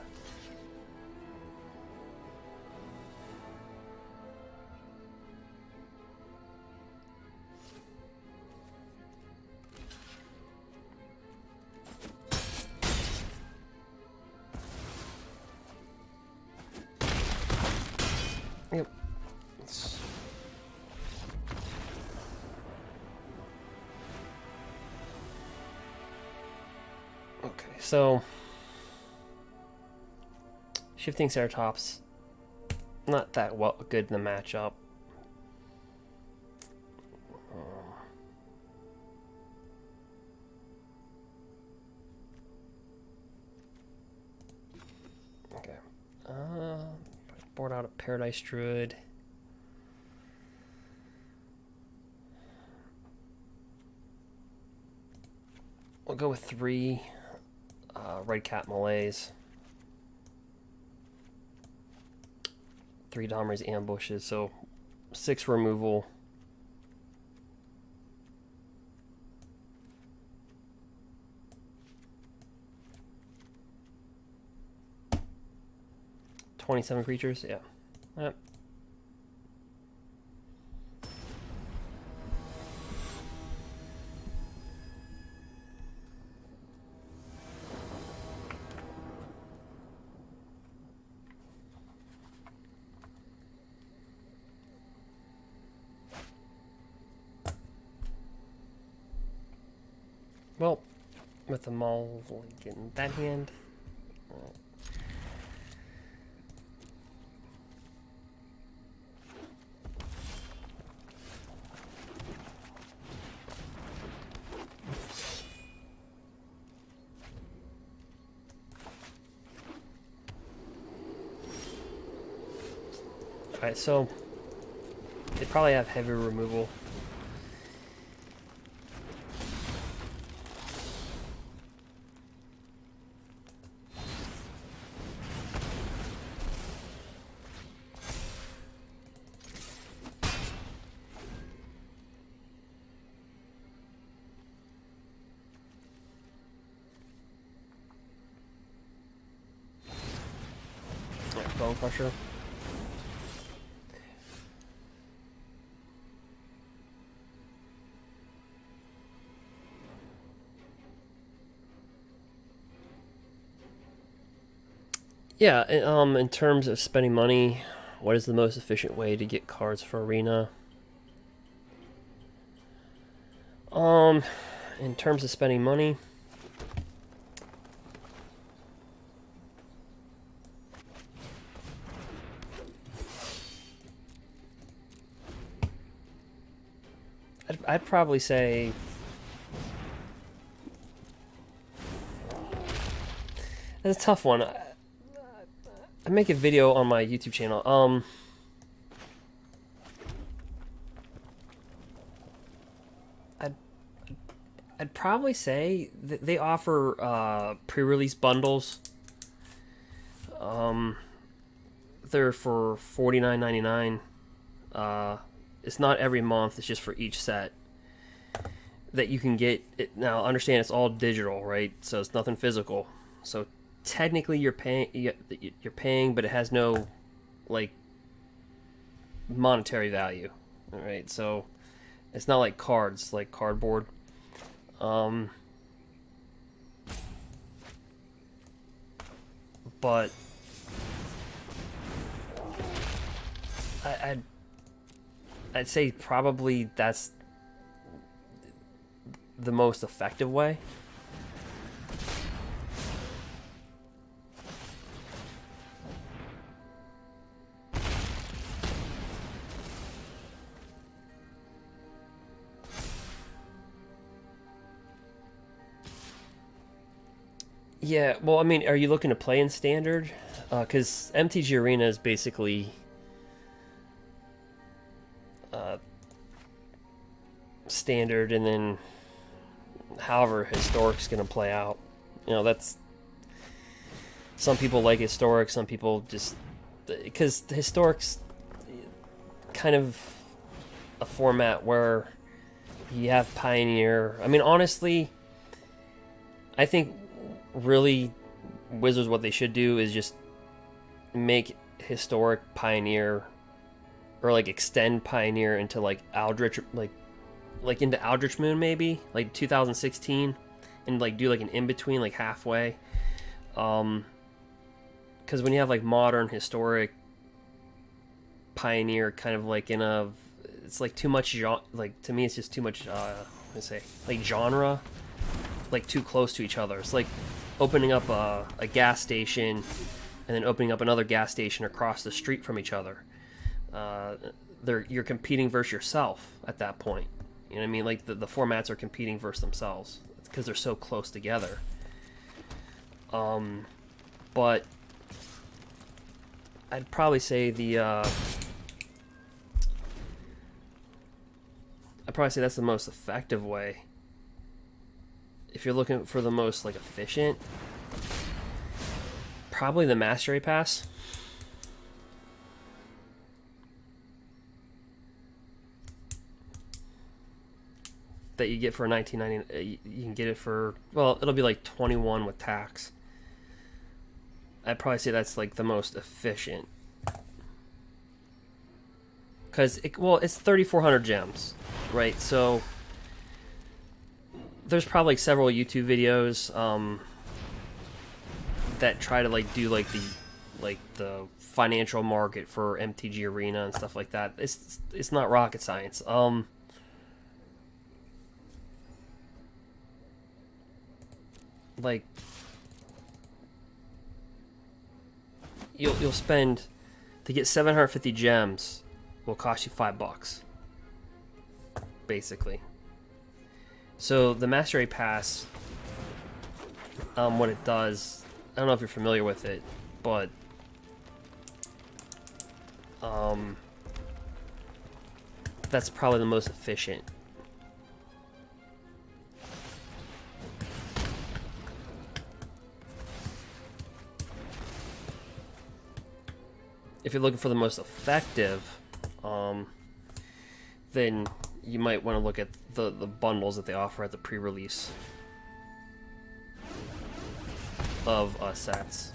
Yep. Okay, so Shifting Ceratops, not that good in the matchup. Okay. Board out a Paradise Druid. We'll go with 3 Red Cat Malays. 3 Domri's Ambushes, so 6 removal. $27 creatures, yeah. Yep. Well, with the Maul in that hand. Alright, so they probably have heavy removal. Bone Crusher. Yeah, in terms of spending money, what is the most efficient way to get cards for Arena? In terms of spending money, I'd probably say that's a tough one. I make a video on my YouTube channel. I'd probably say that they offer pre-release bundles. They're for $49.99. It's not every month. It's just for each set that you can get. Now, understand it's all digital, right? So it's nothing physical. So technically, you're paying, but it has no like monetary value. All right, so it's not like cards, like cardboard. But I'd say probably that's the most effective way. Yeah, well, I mean, are you looking to play in Standard? Because MTG Arena is basically Standard, and then however Historic's going to play out. You know, that's... Some people like Historic, some people just... Because Historic's kind of a format where you have Pioneer. I mean, honestly, I think... really Wizards, what they should do is just make Historic Pioneer, or like extend Pioneer into like Aldrich, like into Aldrich Moon, maybe like 2016, and like do like an in-between, like halfway, because when you have like Modern, Historic, Pioneer kind of like in a, it's like too much, like to me it's just too much let's say like genre, like too close to each other. It's like opening up a gas station and then opening up another gas station across the street from each other. You're competing versus yourself at that point. You know what I mean? Like the formats are competing versus themselves because they're so close together. But I'd probably say that's the most effective way. If you're looking for the most like efficient, probably the Mastery Pass. That you get for $19.99. You can get it for, well, it'll be like $21 with tax. I'd probably say that's like the most efficient. Because it's 3,400 gems, right? So there's probably several YouTube videos that try to like do like the financial market for MTG Arena and stuff like that. It's not rocket science. Like you'll spend to get 750 gems will cost you $5 basically. So the Mastery Pass, what it does, I don't know if you're familiar with it, but that's probably the most efficient. If you're looking for the most effective, then you might want to look at the bundles that they offer at the pre-release of sets.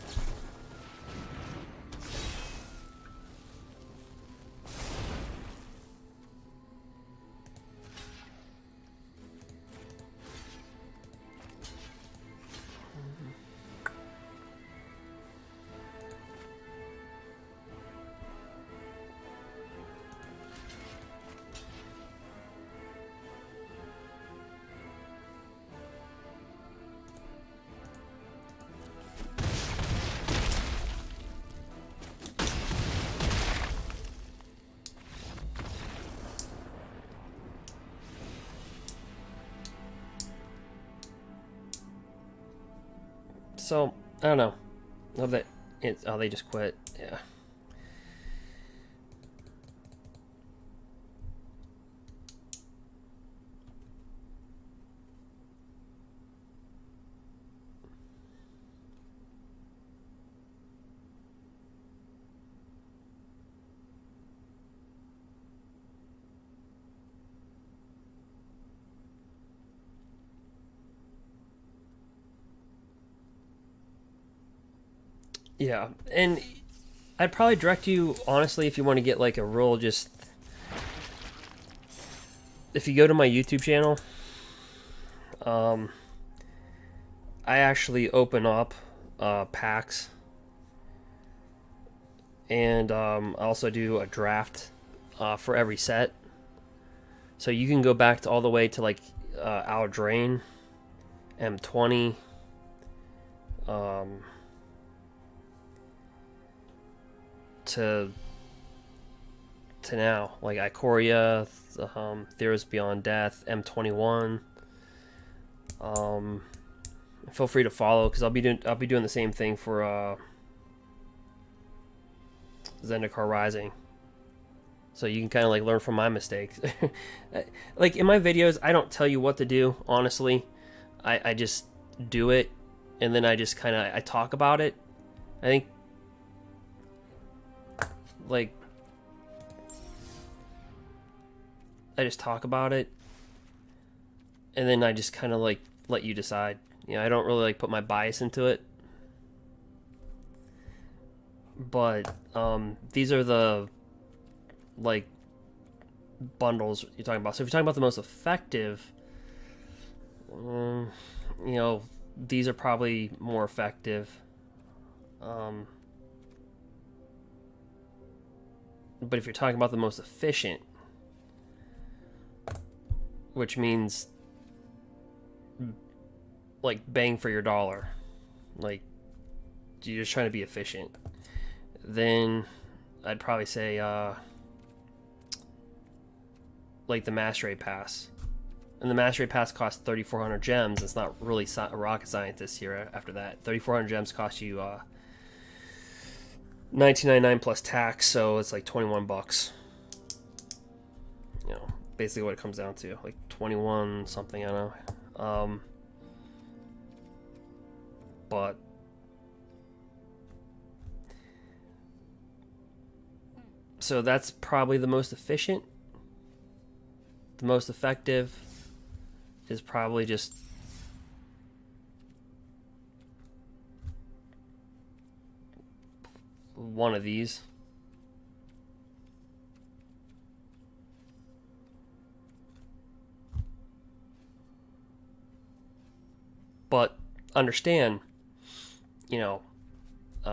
So I don't know. Love that. Oh, they just quit. Yeah. Yeah, and I'd probably direct you, honestly, if you want to get like a real just... If you go to my YouTube channel, I actually open up packs. And I also do a draft for every set. So you can go back to all the way to like Our Drain, M20, to now, like Ikoria, Theros Beyond Death, M21. Feel free to follow, because I'll be doing the same thing for Zedikar Rising, so you can kind of like learn from my mistakes. Like in my videos, I don't tell you what to do. Honestly, I just do it, and then I just kind of I talk about it. I think like I just talk about it, and then I just kind of like let you decide. You know, I don't really like put my bias into it. But these are the like bundles you're talking about. So if you're talking about the most effective, you know, these are probably more effective. But if you're talking about the most efficient, which means like bang for your dollar, like you're just trying to be efficient, then I'd probably say like the Mastery Pass. And the Mastery Pass costs 3,400 gems. It's not really rocket scientist here after that. 3,400 gems cost you $19.99 plus tax, so it's like 21 bucks. You know, basically what it comes down to, like 21 something, I don't know. But so that's probably the most efficient. The most effective is probably just one of these. But understand, you know,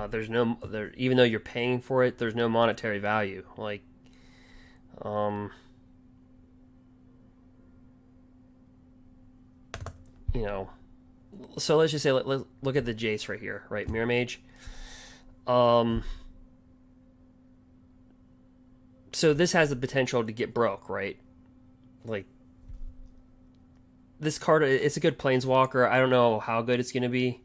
there's no there, even though you're paying for it, there's no monetary value. Like, you know, so let's just say let's look at the Jace right here, right? Mirror Mage. So this has the potential to get broke, right? Like, this card, it's a good Planeswalker. I don't know how good it's going to be.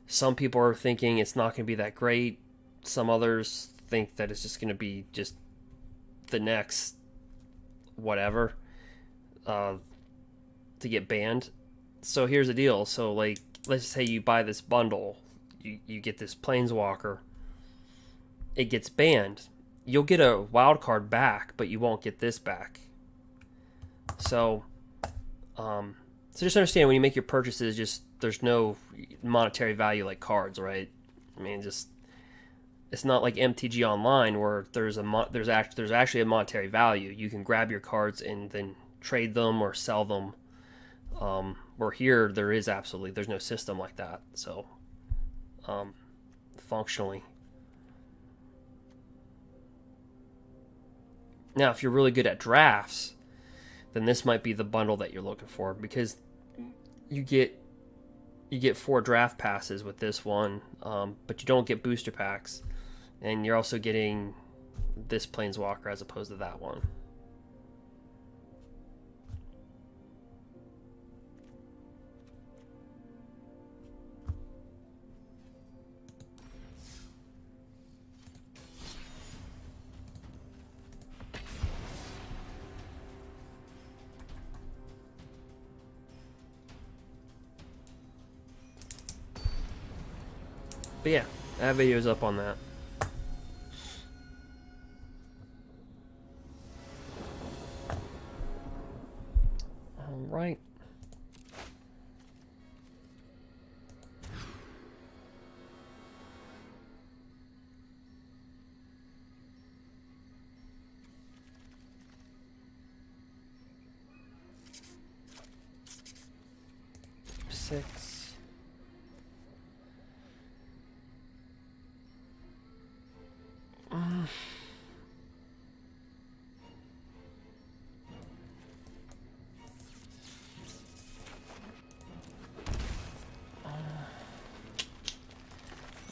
Some people are thinking it's not going to be that great. Some others think that it's just going to be just the next whatever to get banned. So here's the deal. So like, let's say you buy this bundle. You get this Planeswalker. It gets banned. You'll get a wild card back, but you won't get this back. So just understand when you make your purchases, just there's no monetary value like cards, right? I mean, just it's not like MTG Online where there's actually a monetary value. You can grab your cards and then trade them or sell them. Where here there's no system like that. So functionally. Now, if you're really good at drafts, then this might be the bundle that you're looking for, because you get 4 draft passes with this one, but you don't get booster packs, and you're also getting this Planeswalker as opposed to that one. But yeah, that video's up on that. Alright. Six.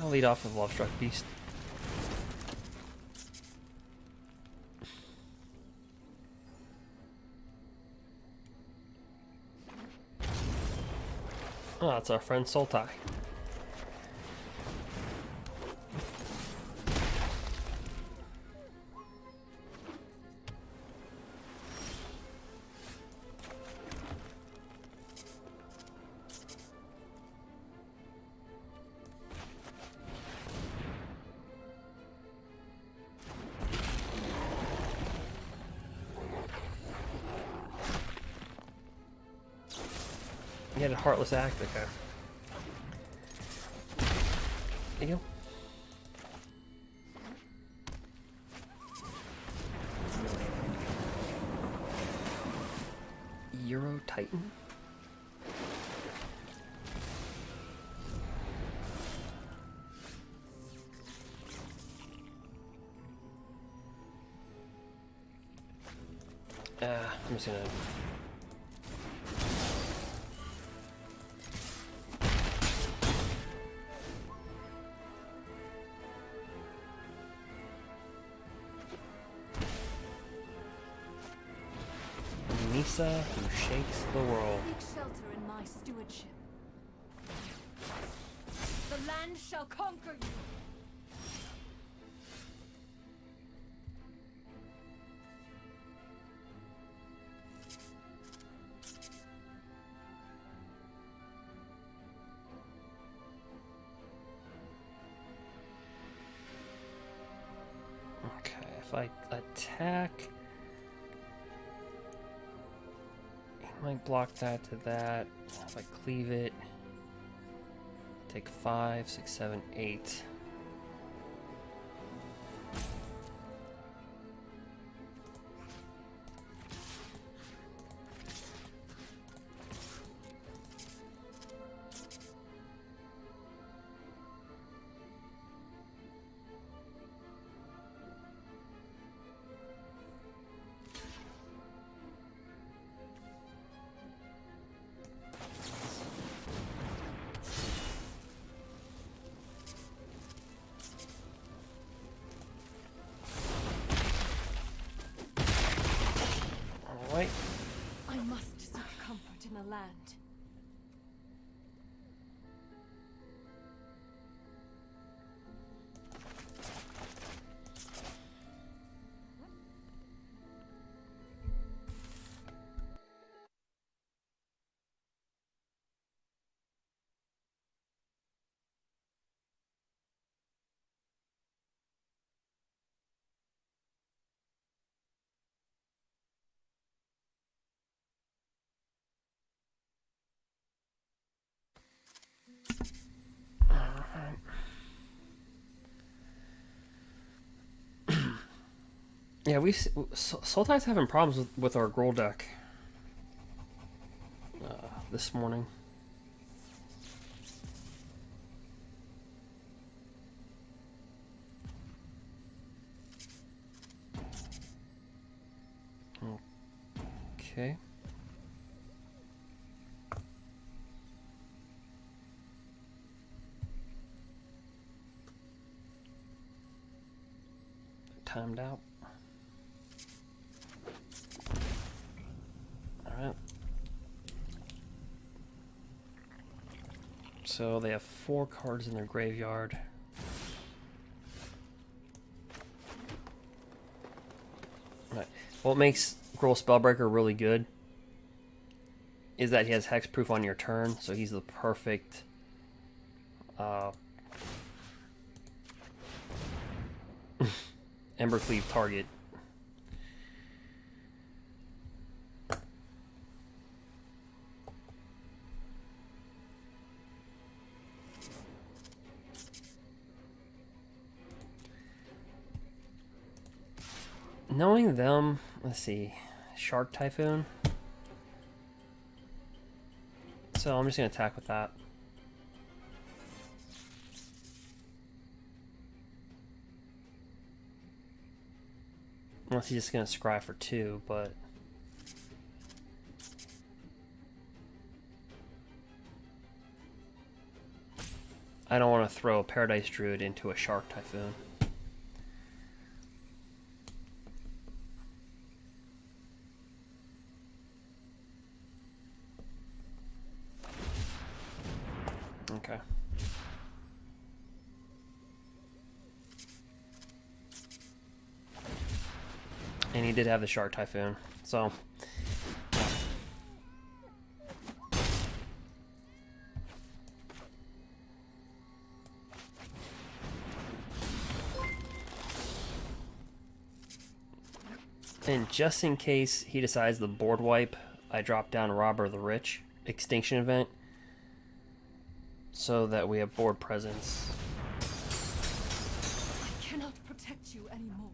I'll lead off with Lovestruck Beast. Oh, that's our friend Sultai. He had a Heartless Act, okay. There you go. Euro Titan? I'm just gonna... Nisa, who shakes the world. Seek shelter in my stewardship. The land shall conquer you. Okay, if I attack, he might block that to that. If I cleave it, take 5, 6, 7, 8. Alright. I must seek comfort in the land. Yeah, Sultai's having problems with our Gruul deck this morning. Okay. Timed out. Alright. So they have 4 cards in their graveyard. Right. What makes Gruul Spellbreaker really good is that he has hexproof on your turn, so he's the perfect Embercleave target. Knowing them, let's see, Shark Typhoon. So I'm just going to attack with that. Unless he's just going to scry for 2, but... I don't want to throw a Paradise Druid into a Shark Typhoon. Okay. And he did have the Shark Typhoon, so... And just in case he decides the board wipe, I drop down Robber the Rich Extinction Event so that we have board presence. I cannot protect you anymore.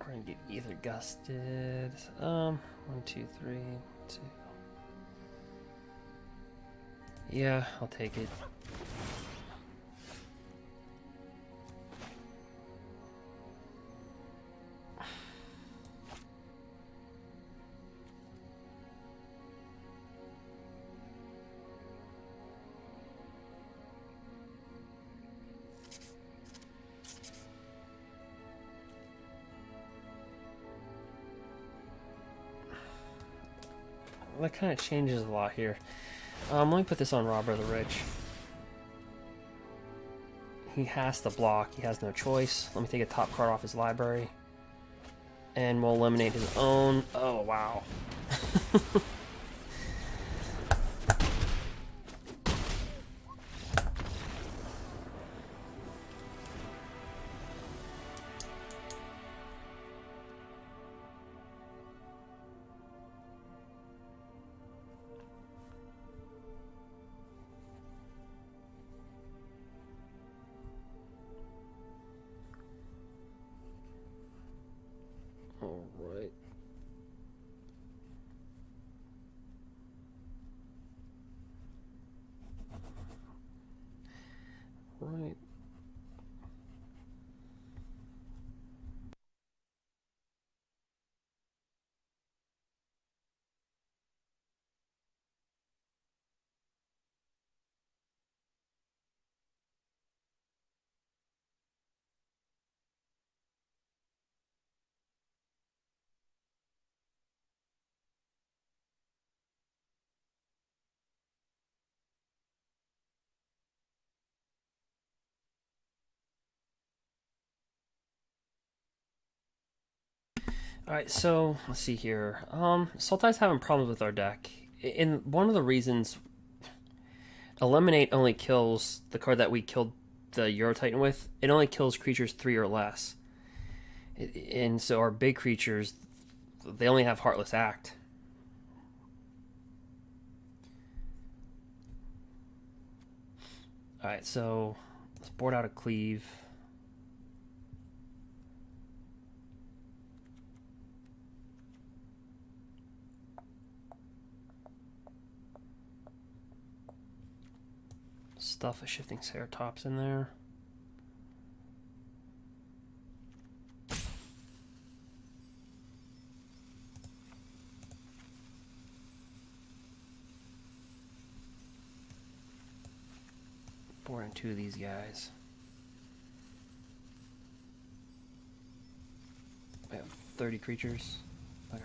We're gonna get either gusted. 1, 2, 3, 2. Yeah, I'll take it. That kind of changes a lot here. Let me put this on Robber the Rich. He has to block. He has no choice. Let me take a top card off his library. And we'll eliminate his own. Oh, wow. Alright. Right. Alright, so let's see here. Sultai's having problems with our deck. And one of the reasons Eliminate only kills the card that we killed the Euro Titan with. It only kills creatures 3 or less. And so our big creatures, they only have Heartless Act. Alright, so let's board out a Cleave. Stuff a Shifting Ceratops in there. Board in 2 of these guys. We have 30 creatures. Okay.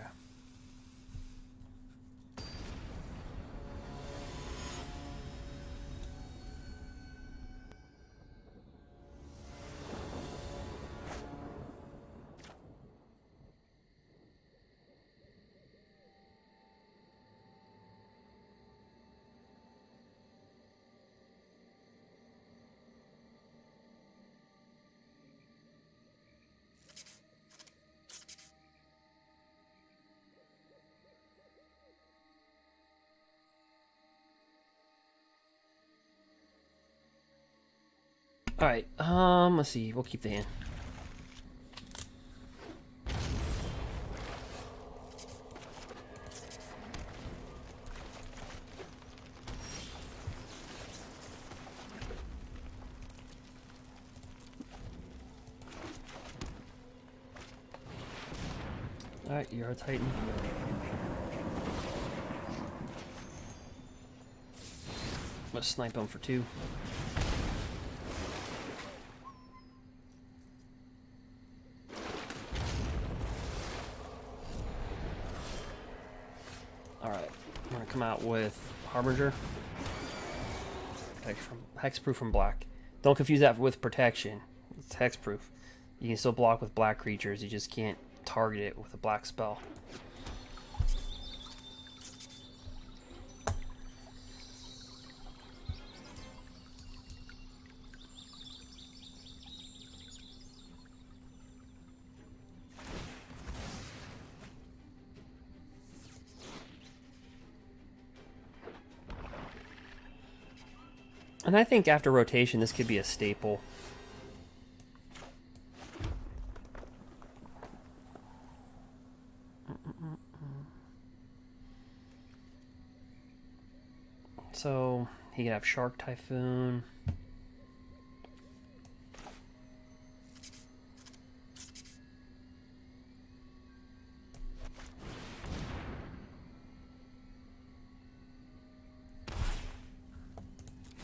Alright, let's see. We'll keep the hand. Alright, you're a Titan. I'm gonna snipe him for 2. Alright, I'm gonna come out with Harbinger. Hexproof from black. Don't confuse that with protection. It's hexproof. You can still block with black creatures, you just can't target it with a black spell. And I think after rotation, this could be a staple. So he could have Shark Typhoon.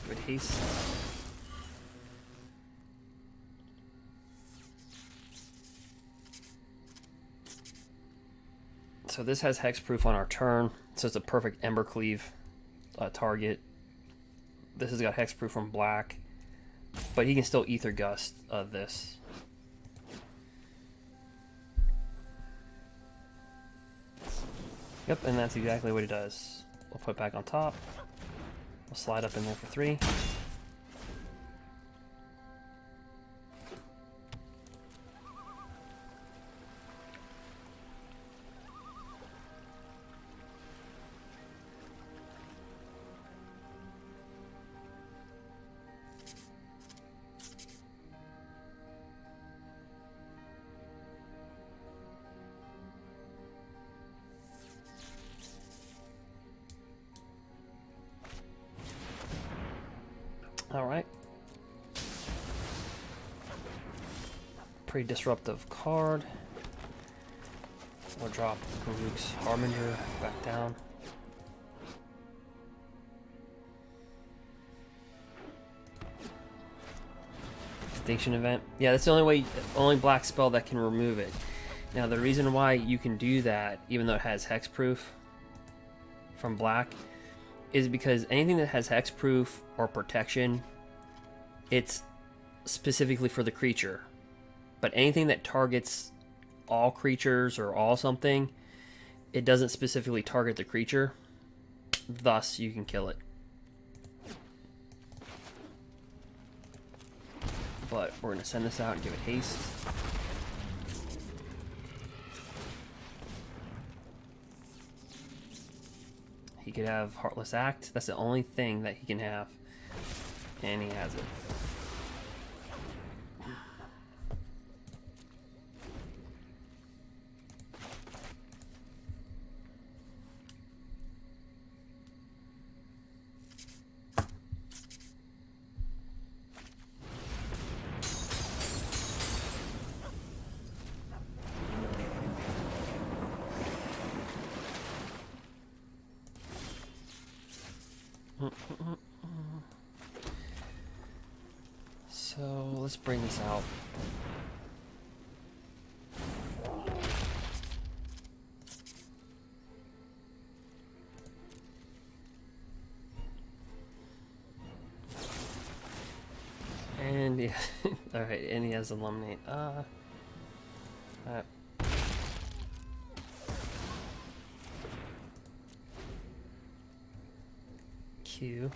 Good haste. So this has hexproof on our turn, so it's a perfect Embercleave target. This has got hexproof from black, but he can still Ether Gust this. Yep, and that's exactly what he does. We'll put it back on top. We'll slide up in there for 3. Alright. Pretty disruptive card. We'll drop Karuk's Harbinger back down. Extinction Event. Yeah, that's the only black spell that can remove it. Now the reason why you can do that, even though it has hexproof from black, is because anything that has hexproof or protection, it's specifically for the creature. But anything that targets all creatures or all something, it doesn't specifically target the creature. Thus, you can kill it. But we're going to send this out and give it haste. He could have Heartless Act. That's the only thing that he can have. And he has it. So let's bring this out. And yeah, all right, and he has Illuminate. Q.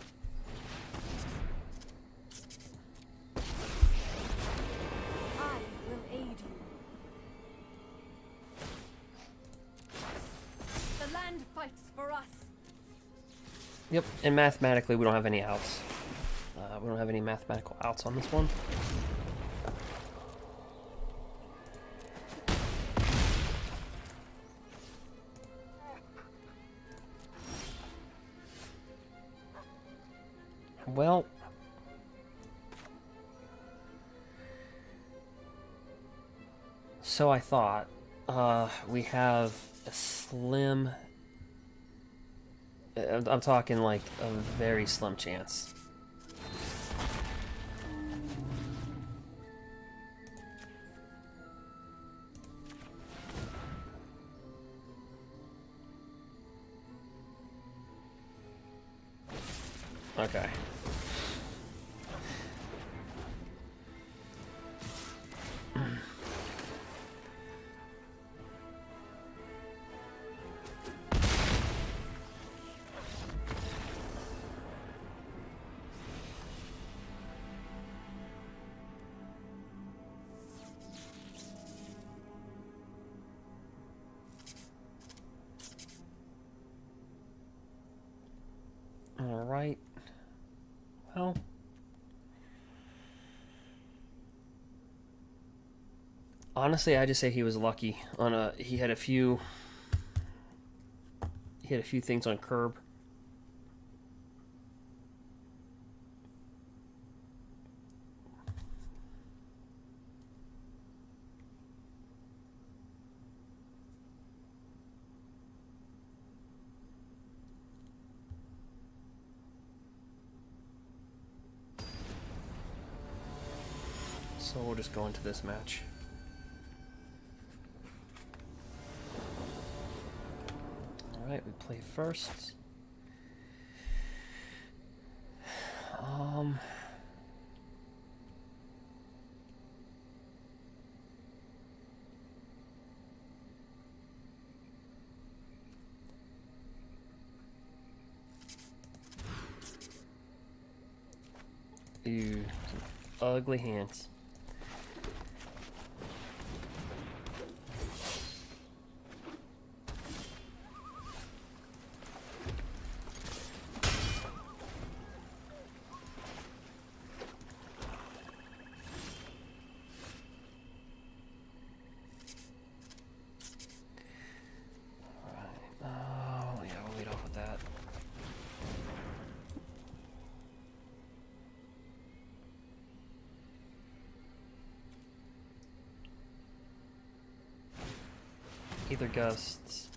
I will aid you. The land fights for us. Yep, and mathematically we don't have any outs. we don't have any mathematical outs on this one. Well, so I thought. We have a slim... I'm talking like a very slim chance. Okay. Alright. Well. Honestly, I just say he was lucky on a he had a few things on curb. So we'll just go into this match. Alright, we play first. Ew, some ugly hands. Either ghosts.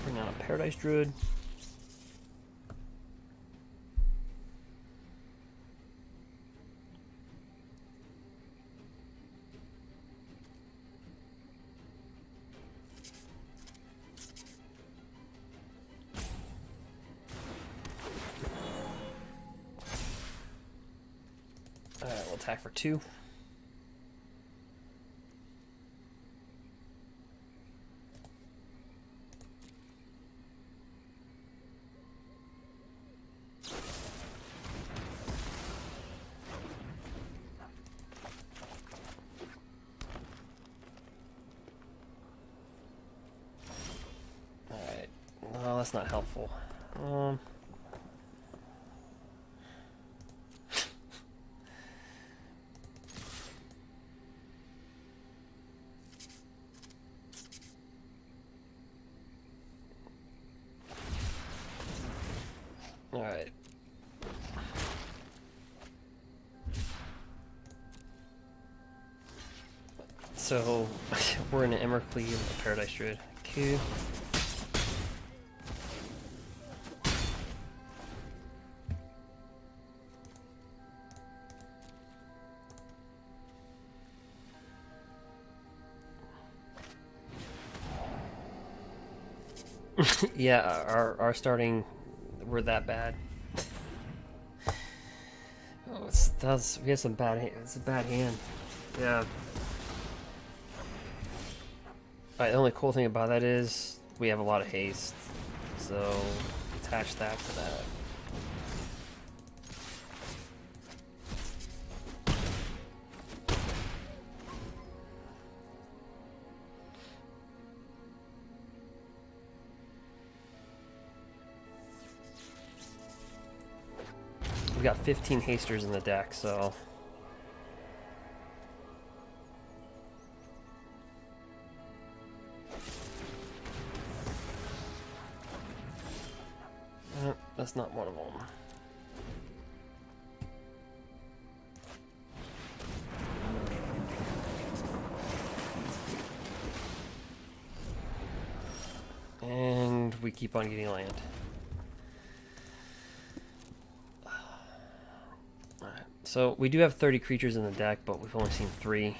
Bring on a Paradise Druid. Alright, we'll attack for 2. Alright, well, that's not helpful. Alright. So, we're in an Emmercleave, a Paradise Druid. Q. Yeah, our starting, we're that bad. Oh, we have some bad. It's a bad hand. Yeah. Alright, the only cool thing about that is we have a lot of haste, so attach that to that. We got 15 hasters in the deck, so that's not one of them. And we keep on getting land. Alright, so we do have 30 creatures in the deck, but we've only seen 3.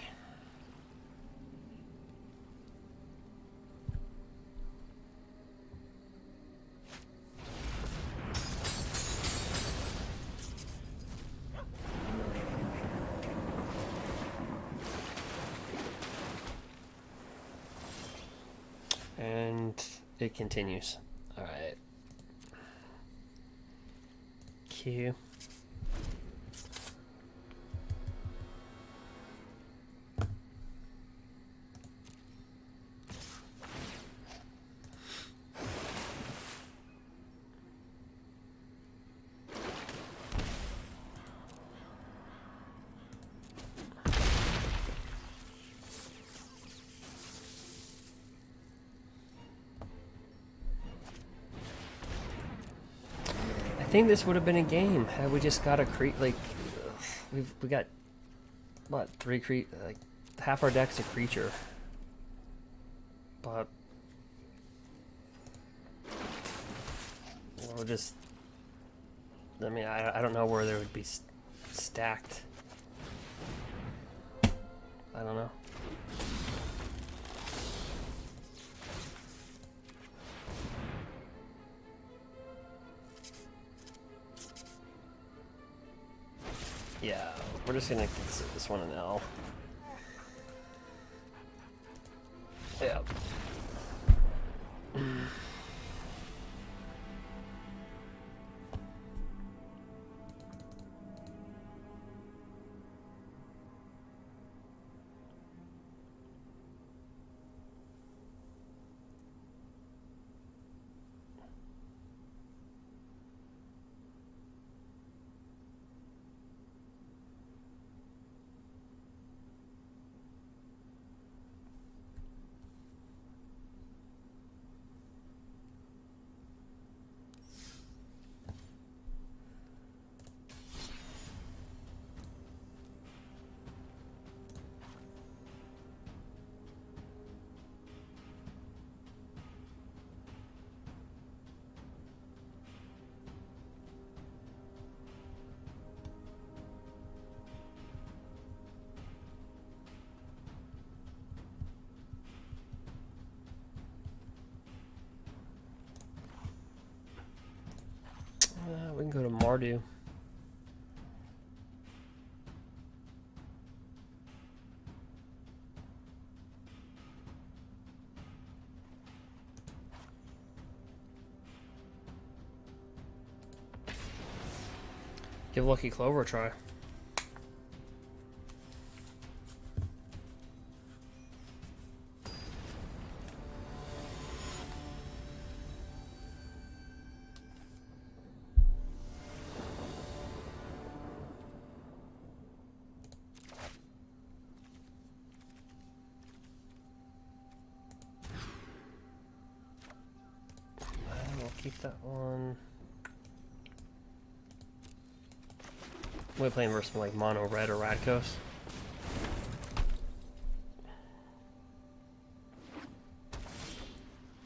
And it continues. Alright. Q. I think this would have been a game had we just got a like we got what 3 like half our deck's a creature, but we're just I mean I don't know where there would be stacked. I don't know. Yeah, we're just gonna consider this one an L. Yeah. We can go to Mardu. Give Lucky Clover a try. Keep that one. We're playing versus like mono red or Radkos.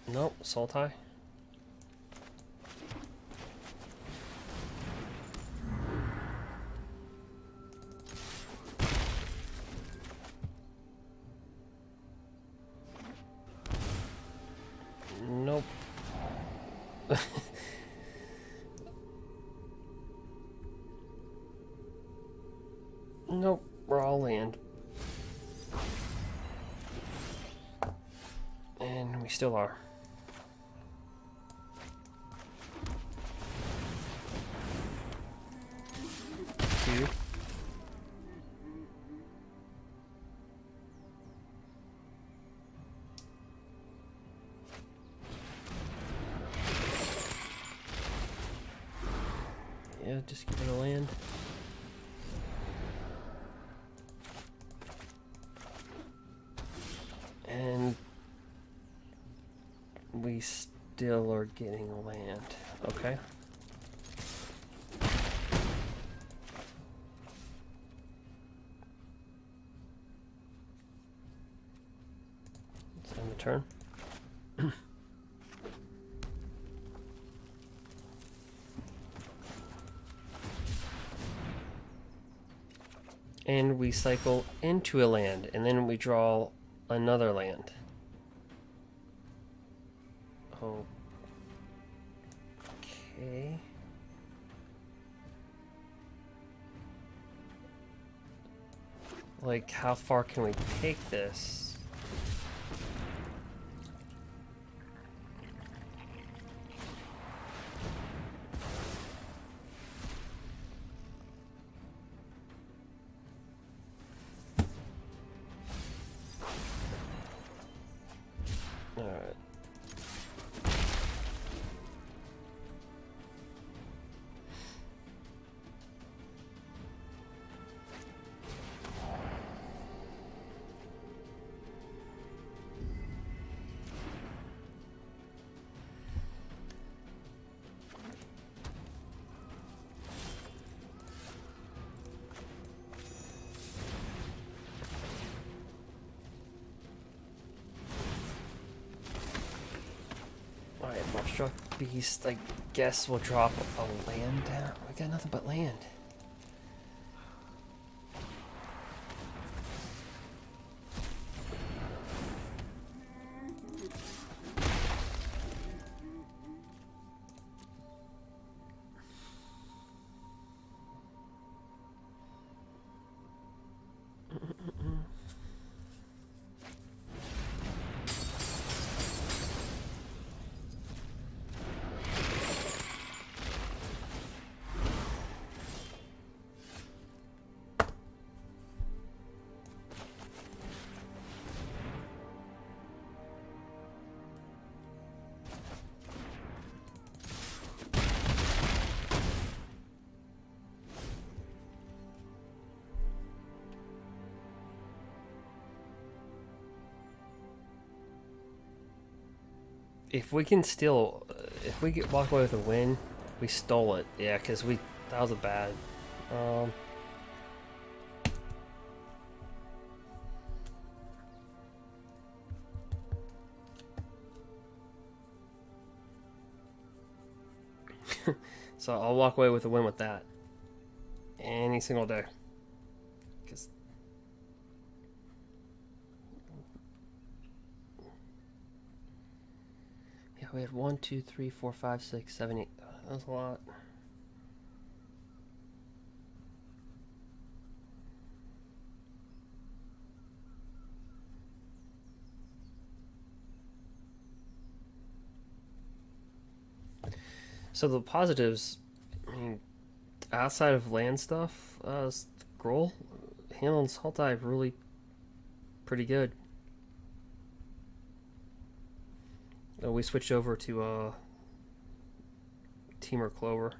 Nope, Sultai. Nope. Nope, we're all land. still are. Two. Yeah, just give it a land. And we still are getting a land. Okay. Let's end the turn. And we cycle into a land, and then we draw another land. Okay. Like, how far can we take this? Alright. Alright, Marstruck Beast, I guess we'll drop a land down. We got nothing but land. If we can still, if we get walk away with a win, we stole it. Yeah, because that was a bad. So I'll walk away with a win with that. Any single day. 'Cause yeah, we had 1, 2, 3, 4, 5, 6, 7, 8. That was a lot. So the positives, I mean, outside of land stuff, Grohl handling Sultai really pretty good. We switched over to Temur Clover.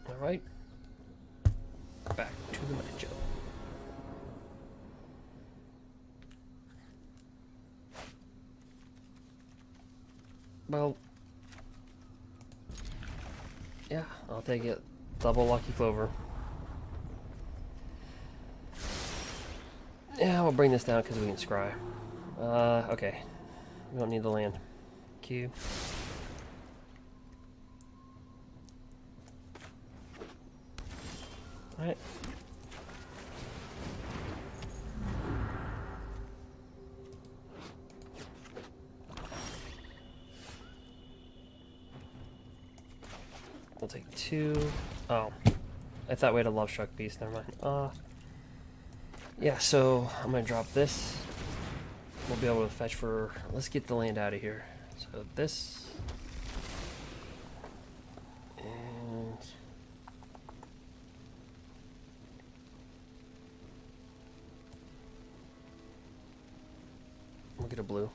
Alright, back to the matchup. Well, yeah, I'll take it. Double Lucky Clover. Yeah, we'll bring this down because we can scry. Okay. We don't need the land. Q. Alright. We'll take 2. Oh. I thought we had a Love Struck Beast, never mind. Yeah, so I'm gonna drop this. We'll be able to fetch for... Let's get the land out of here. So this... And... We'll get a blue.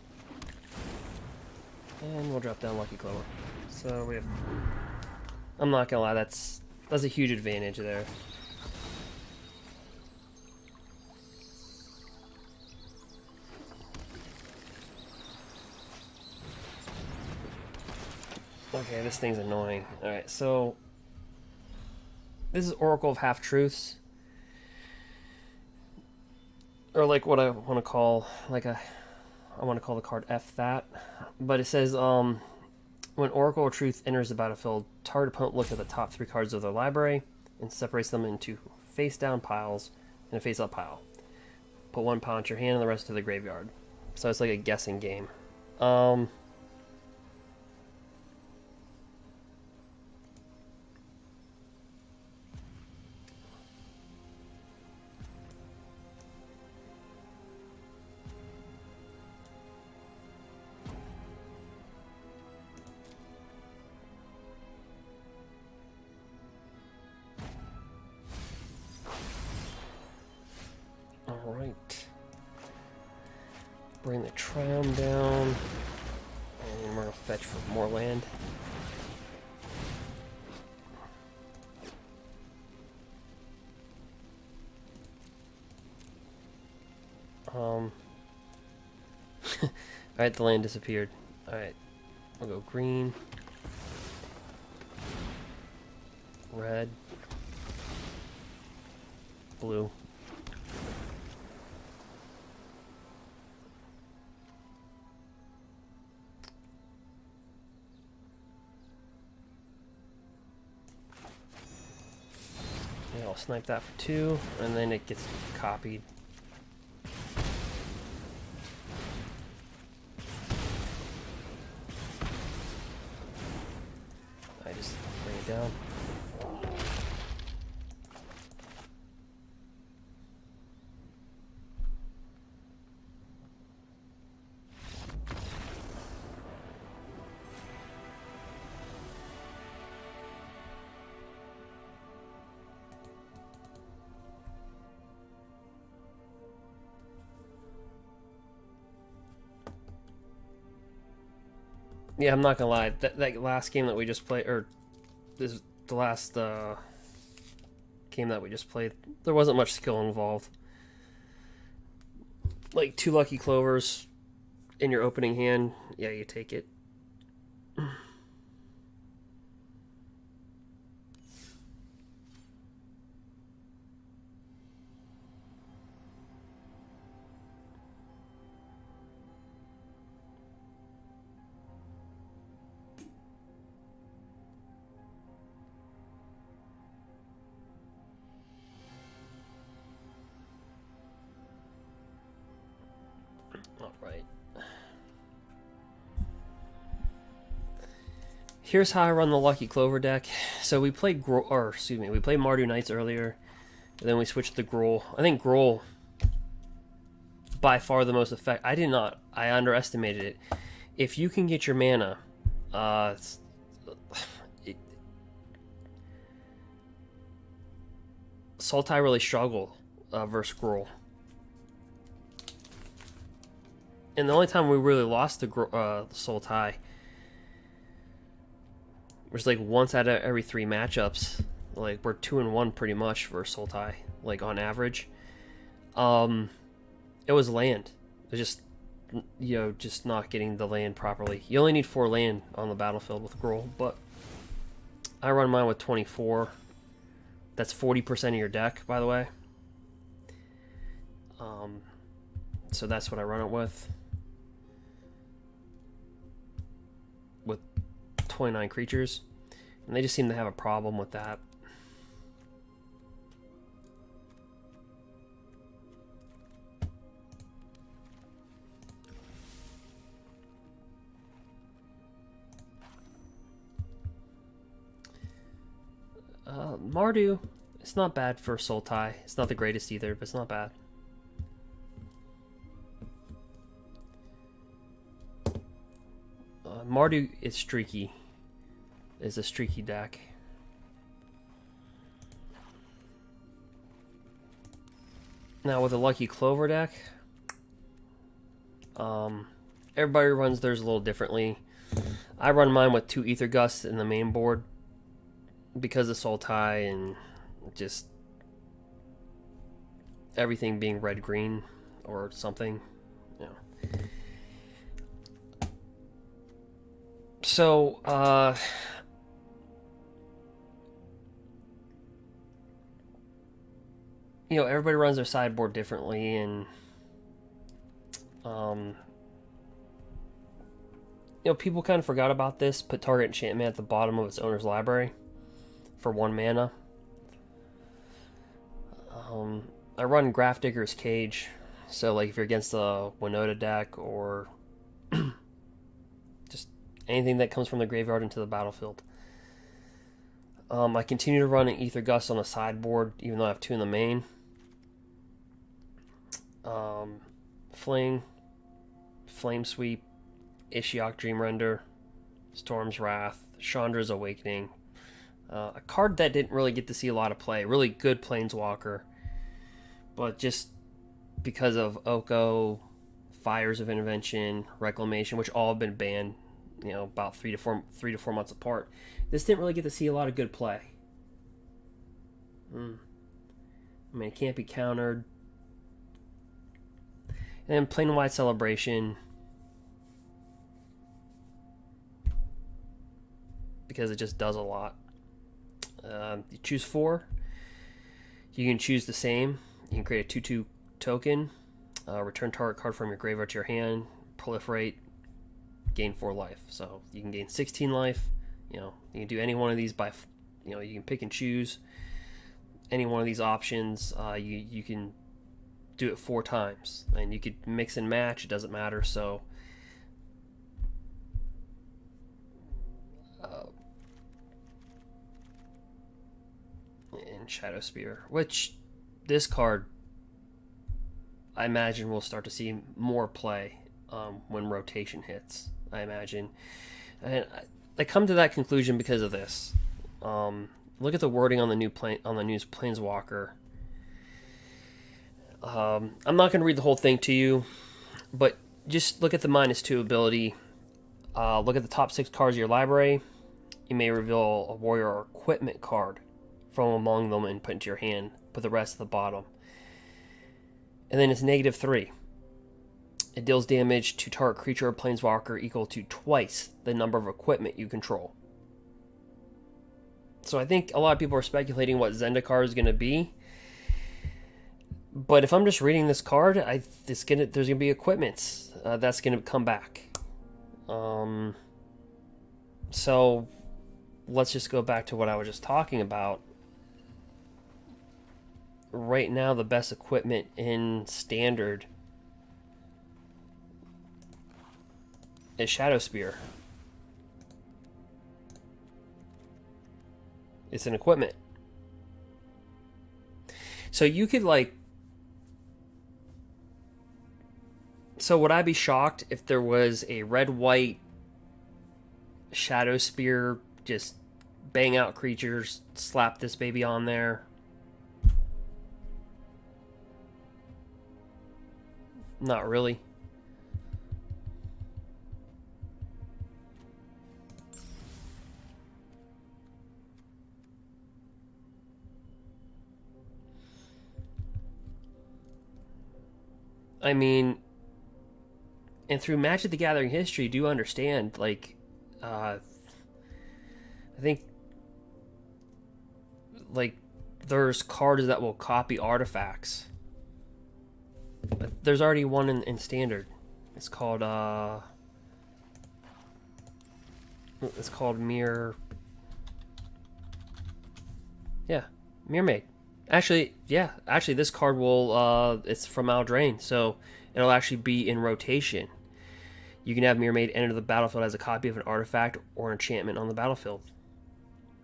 And we'll drop down Lucky Clover. So we have... I'm not gonna lie, that's a huge advantage there. Okay, this thing's annoying. Alright, so this is Oracle of Half-Truths. Or like what I want to call, I want to call the card F that. But it says, when Oracle of Truth enters the battlefield, target opponent looks at the top 3 cards of their library and separates them into face-down piles and a face-up pile. Put 1 pile into your hand and the rest to the graveyard. So it's like a guessing game. Alright. Bring the tram down. And we're going to fetch for more land. Alright, the land disappeared. Alright. We'll go green. Red. Blue. Yeah, I'll snipe that for 2, and then it gets copied. I just bring it down. Yeah, I'm not gonna lie. That last game that we just played, or this is the last game that we just played, there wasn't much skill involved. Like 2 Lucky Clovers in your opening hand, yeah, you take it. Alright. Here's how I run the Lucky Clover deck. So we played we played Mardu Knights earlier, and then we switched to Gruul. I think Gruul, by far the most effective. I underestimated it. If you can get your mana, Sultai really struggle versus Gruul. And the only time we really lost to Sultai was like once out of every 3 matchups. Like we're 2-1 pretty much for Sultai, like on average. It was land. It was just, just not getting the land properly. You only need 4 land on the battlefield with Gruul, but I run mine with 24. That's 40% of your deck, by the way. So that's what I run it with. With 29 creatures. And they just seem to have a problem with that. Mardu, it's not bad for Sultai. It's not the greatest either, but it's not bad. Mardu is streaky. Is a streaky deck. Now with a Lucky Clover deck, everybody runs theirs a little differently. I run mine with 2 Ether Gusts in the main board because of Sultai and just everything being red-green or something. You know. So, you know, everybody runs their sideboard differently, and you know, people kind of forgot about this. Put target enchantment at the bottom of its owner's library for 1 mana. I run Grafdigger's Cage, so like if you're against a Winota deck or just anything that comes from the graveyard into the battlefield. I continue to run an Ether Gust on the sideboard, even though I have 2 in the main. Fling, Flame Sweep, Ishiok Dreamrender, Storm's Wrath, Chandra's Awakening. A card that didn't really get to see a lot of play. Really good Planeswalker. But just because of Oko, Fires of Intervention, Reclamation, which all have been banned, you know, about 3 to 4 months apart, this didn't really get to see a lot of good play. I mean, it can't be countered. And then Plain White Celebration, because it just does a lot. You choose 4. You can choose the same. You can create a 2/2 token, return target card from your graveyard to your hand, proliferate, gain 4 life. So you can gain 16 life. You know, you can do any one of these by, you know, you can pick and choose any one of these options. You can do it 4 times, and you could mix and match. It doesn't matter. So and Shadow Spear, which this card I imagine we'll start to see more play when rotation hits, I imagine. And I come to that conclusion because of this. Look at the wording on the new Planeswalker. I'm not going to read the whole thing to you, but just look at the -2 ability. Look at the top 6 cards of your library. You may reveal a warrior or equipment card from among them and put into your hand. Put the rest at the bottom. And then it's -3. It deals damage to target creature or planeswalker equal to twice the number of equipment you control. So I think a lot of people are speculating what Zendikar is going to be. But if I'm just reading this card, there's going to be equipments that's going to come back. So let's just go back to what I was just talking about. Right now, the best equipment in Standard is Shadow Spear. It's an equipment. So you could so would I be shocked if there was a red-white Shadow Spear, just bang out creatures, slap this baby on there? Not really. I mean, and through Magic the Gathering history, do understand, I think, there's cards that will copy artifacts. But there's already one in standard. It's called Mirror. Yeah, Mirror Maid. Actually, this card will it's from Aldrain, so it'll actually be in rotation. You can have Mirror Maid enter the battlefield as a copy of an artifact or enchantment on the battlefield.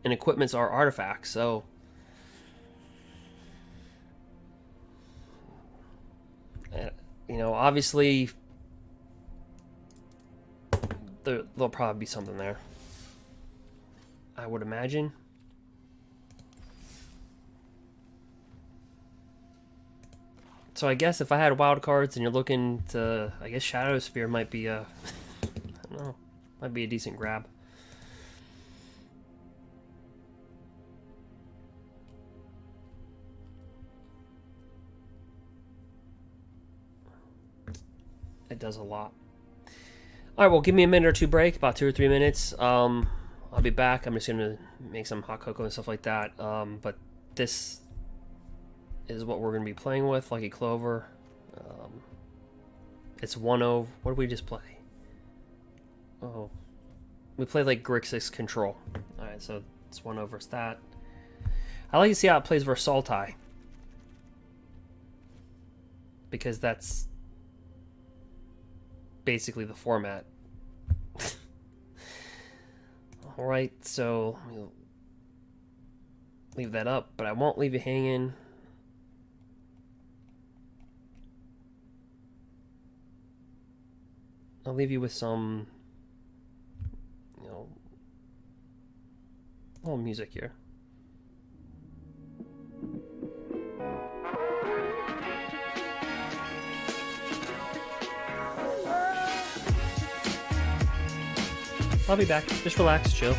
And equipments are artifacts, so you know, obviously there'll probably be something there, I would imagine. So I guess if I had wild cards and you're looking to, I guess Shadow Spear might be a, I don't know, might be a decent grab. It does a lot. All right, well, give me a minute or two break, about 2 or 3 minutes. I'll be back. I'm just gonna make some hot cocoa and stuff like that. But this is what we're going to be playing with, Lucky Clover. It's 1-0. What did we just play? Oh, we played like Grixis Control. Alright, so it's 1-0 versus that. I like to see how it plays versus Sultai, because that's basically the format. Alright, so we'll leave that up, but I won't leave you hanging. I'll leave you with some, you know, little music here. I'll be back. Just relax, chill.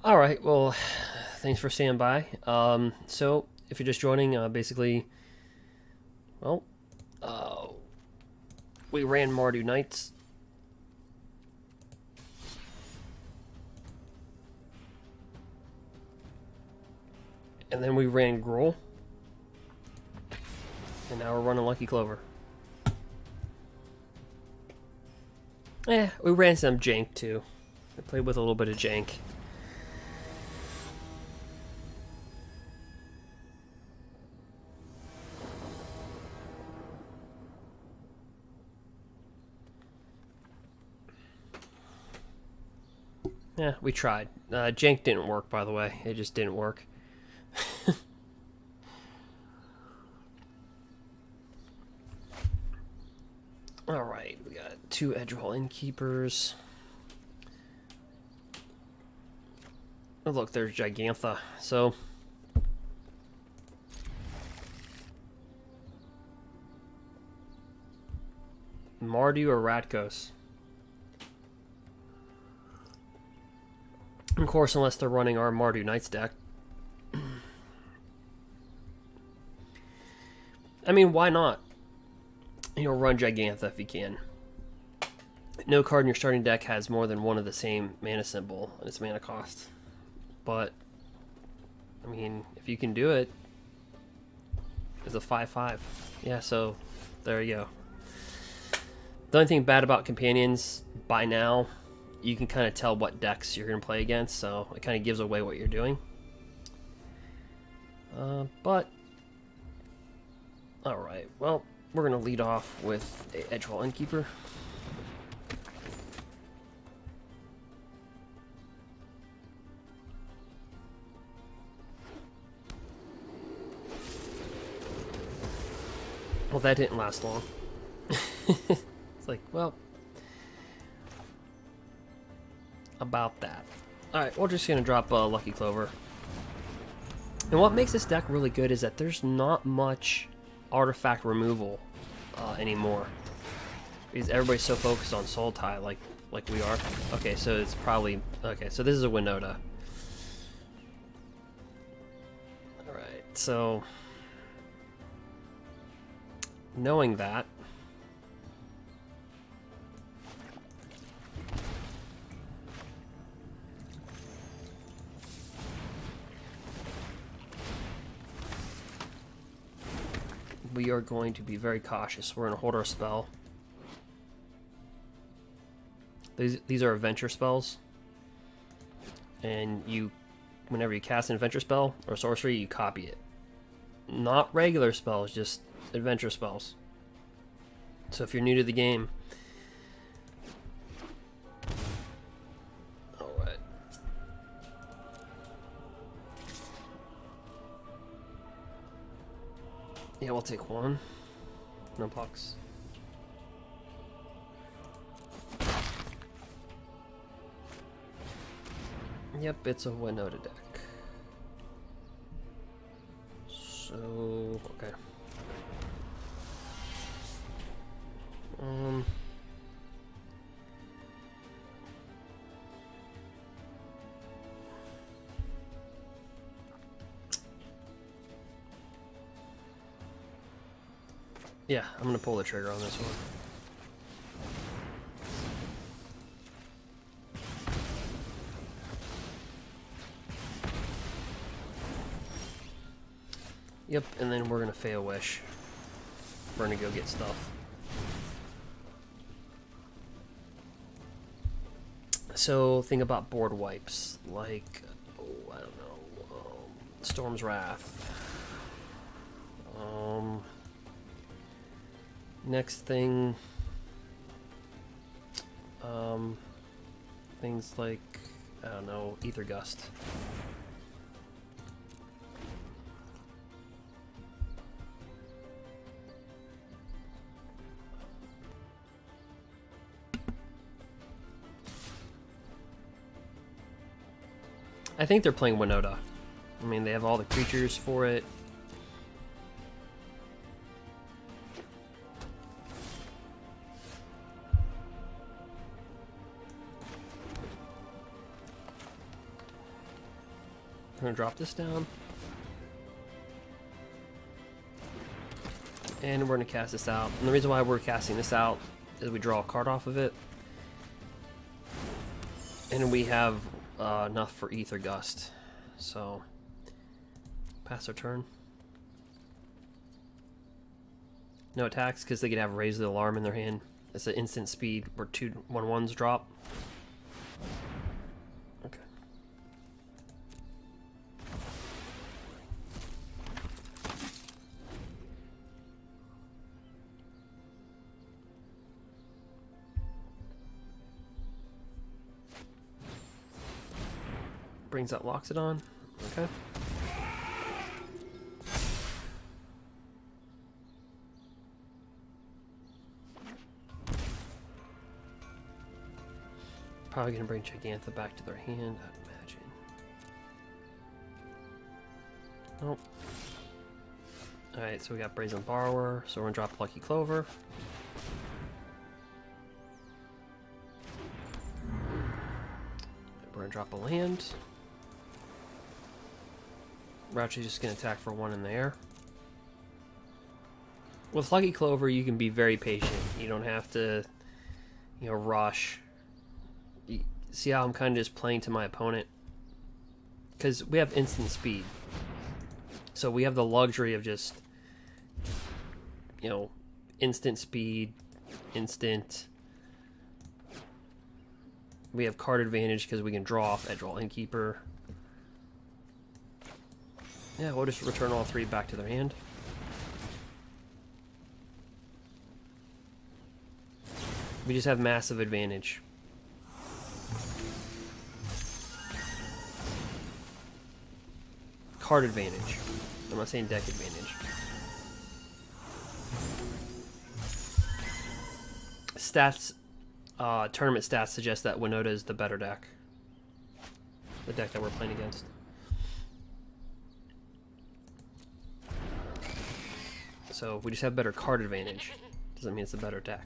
All right, well, thanks for staying by. So if you're just joining, basically, well, we ran Mardu Knights. And then we ran Gruul. And now we're running Lucky Clover. We ran some jank too. I played with a little bit of jank. Yeah, we tried. Jank didn't work, by the way. It just didn't work. Alright, we got 2 Edgewall Innkeepers. Oh, look, there's Jegantha. So, Mardu or Rakdos? Of course, unless they're running our Mardu Knights deck. I mean, why not? You know, run Jegantha if you can. No card in your starting deck has more than one of the same mana symbol and its mana cost. But, I mean, if you can do it, it's a 5/5. Yeah, so there you go. The only thing bad about companions by now, you can kind of tell what decks you're going to play against, so it kind of gives away what you're doing. But, alright, well, we're going to lead off with a Edgewall Innkeeper. Well, that didn't last long. It's like, well, about that. Alright, we're just going to drop Lucky Clover. And what makes this deck really good is that there's not much artifact removal anymore. Because everybody's so focused on Sultai like we are. Okay, so it's probably... Okay, so this is a Winota. Alright, so... Knowing that... we are going to be very cautious. We're going to hold our spell. These are adventure spells. And you, whenever you cast an adventure spell or sorcery, you copy it. Not regular spells, just adventure spells. So if you're new to the game... Alright. Yeah, we'll take one. No pucks. Yep, it's a Winota deck. So, okay. Yeah, I'm gonna pull the trigger on this one. Yep, and then we're gonna Fey Wish. We're gonna go get stuff. So, think about board wipes, like, oh, I don't know, Storm's Wrath. Next thing, things like, I don't know, Ether Gust. I think they're playing Winota. I mean, they have all the creatures for it. I'm gonna drop this down. And we're gonna cast this out. And the reason why we're casting this out is we draw a card off of it. And we have enough for Ether Gust. So, pass our turn. No attacks because they could have Raise the Alarm in their hand. It's an instant speed where 2 1/1s drop. Okay. Brings out Loxodon. Okay. Probably gonna bring Jegantha back to their hand, I'd imagine. Nope. Alright, so we got Brazen Borrower, so we're gonna drop Lucky Clover. We're gonna drop a land. We're actually just gonna attack for 1 in the air. With Lucky Clover, you can be very patient. You don't have to, you know, rush. You see how I'm kind of just playing to my opponent? Because we have instant speed. So we have the luxury of just, you know, instant speed, instant. We have card advantage because we can draw off Edgewall Innkeeper. Yeah, we'll just return all 3 back to their hand. We just have massive advantage. Card advantage. I'm not saying deck advantage. Stats, tournament stats suggest that Winota is the better deck. The deck that we're playing against. So we just have better card advantage. Doesn't mean it's a better deck.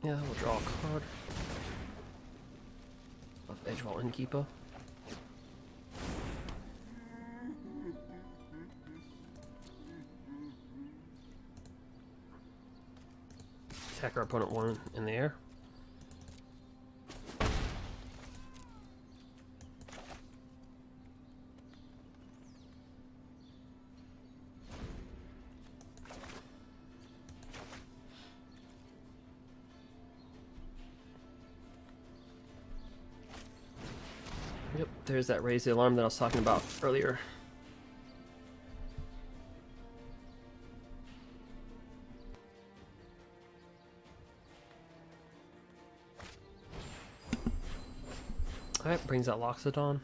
Yeah, we'll draw a card of Edgewall Innkeeper. Attack our opponent 1 in the air. Yep, there's that Raise the Alarm that I was talking about earlier. Alright, brings out Loxodon.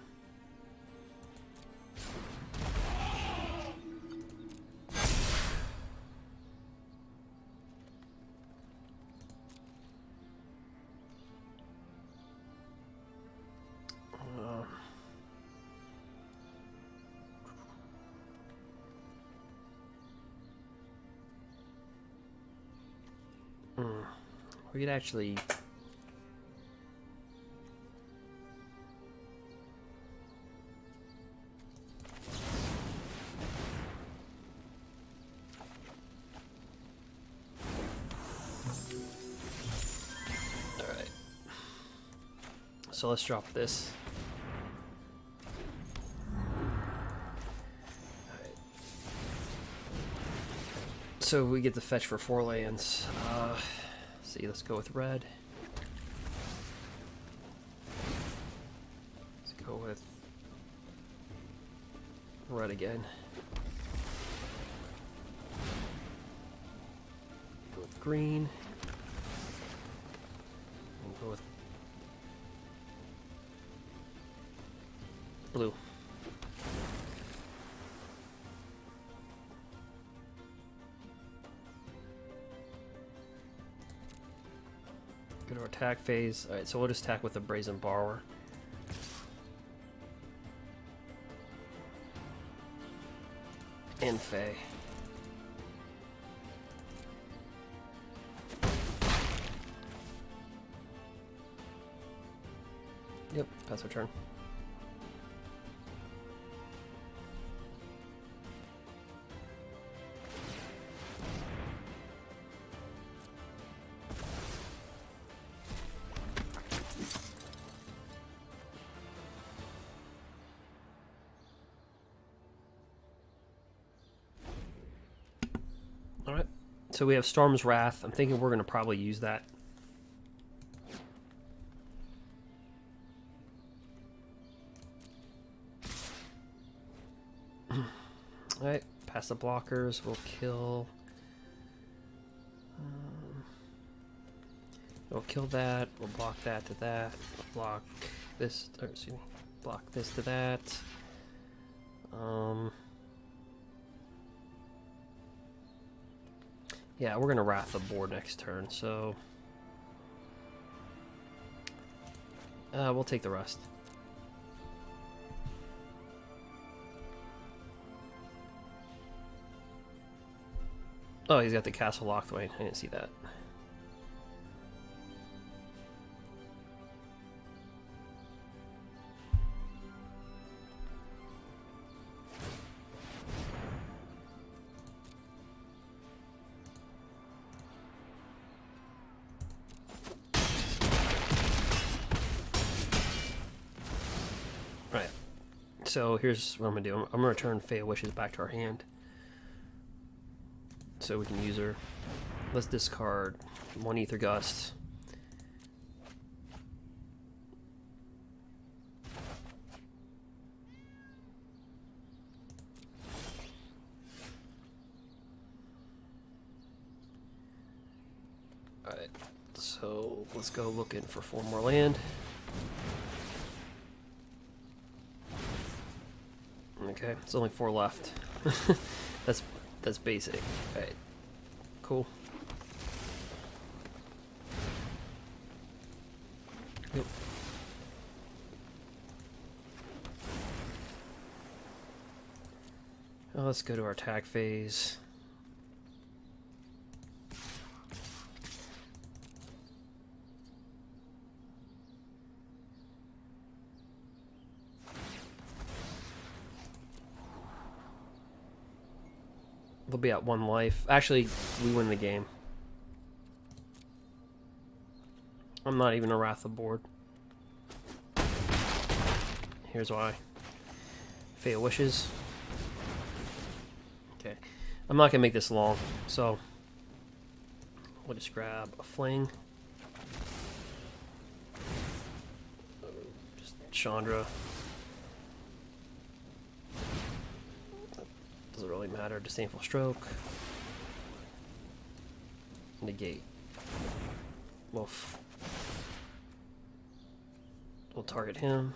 We could actually So let's drop this. Alright. So we get the fetch for 4 lands. See, let's go with red. Let's go with red again. Go with green. And go with blue. Go to our attack phase. Alright, so we'll just attack with the Brazen Borrower. And Fae. Yep, pass our turn. Alright, so we have Storm's Wrath. I'm thinking we're going to probably use that. Alright, pass the blockers. We'll kill... we'll kill that. We'll block that to that. Block this, or excuse me, block this to that. Yeah, we're gonna Wrath the board next turn, so we'll take the rest. Oh, he's got the castle locked. Wait, I didn't see that. Right. So here's what I'm gonna do. I'm gonna return Fae Wishes back to our hand, so we can use her. Let's discard 1 Ether Gust. Alright, so let's go looking for 4 more land. Okay, it's only 4 left. That's basic. Alright. Cool. Yep. Well, let's go to our attack phase. They'll be at 1 life. Actually, we win the game. I'm not even a Wrath the board. Here's why. Fae Wishes. Okay. I'm not gonna make this long, so we'll just grab a Fling. Just Chandra. Doesn't really matter. Disdainful Stroke. Negate. Wolf. We'll target him.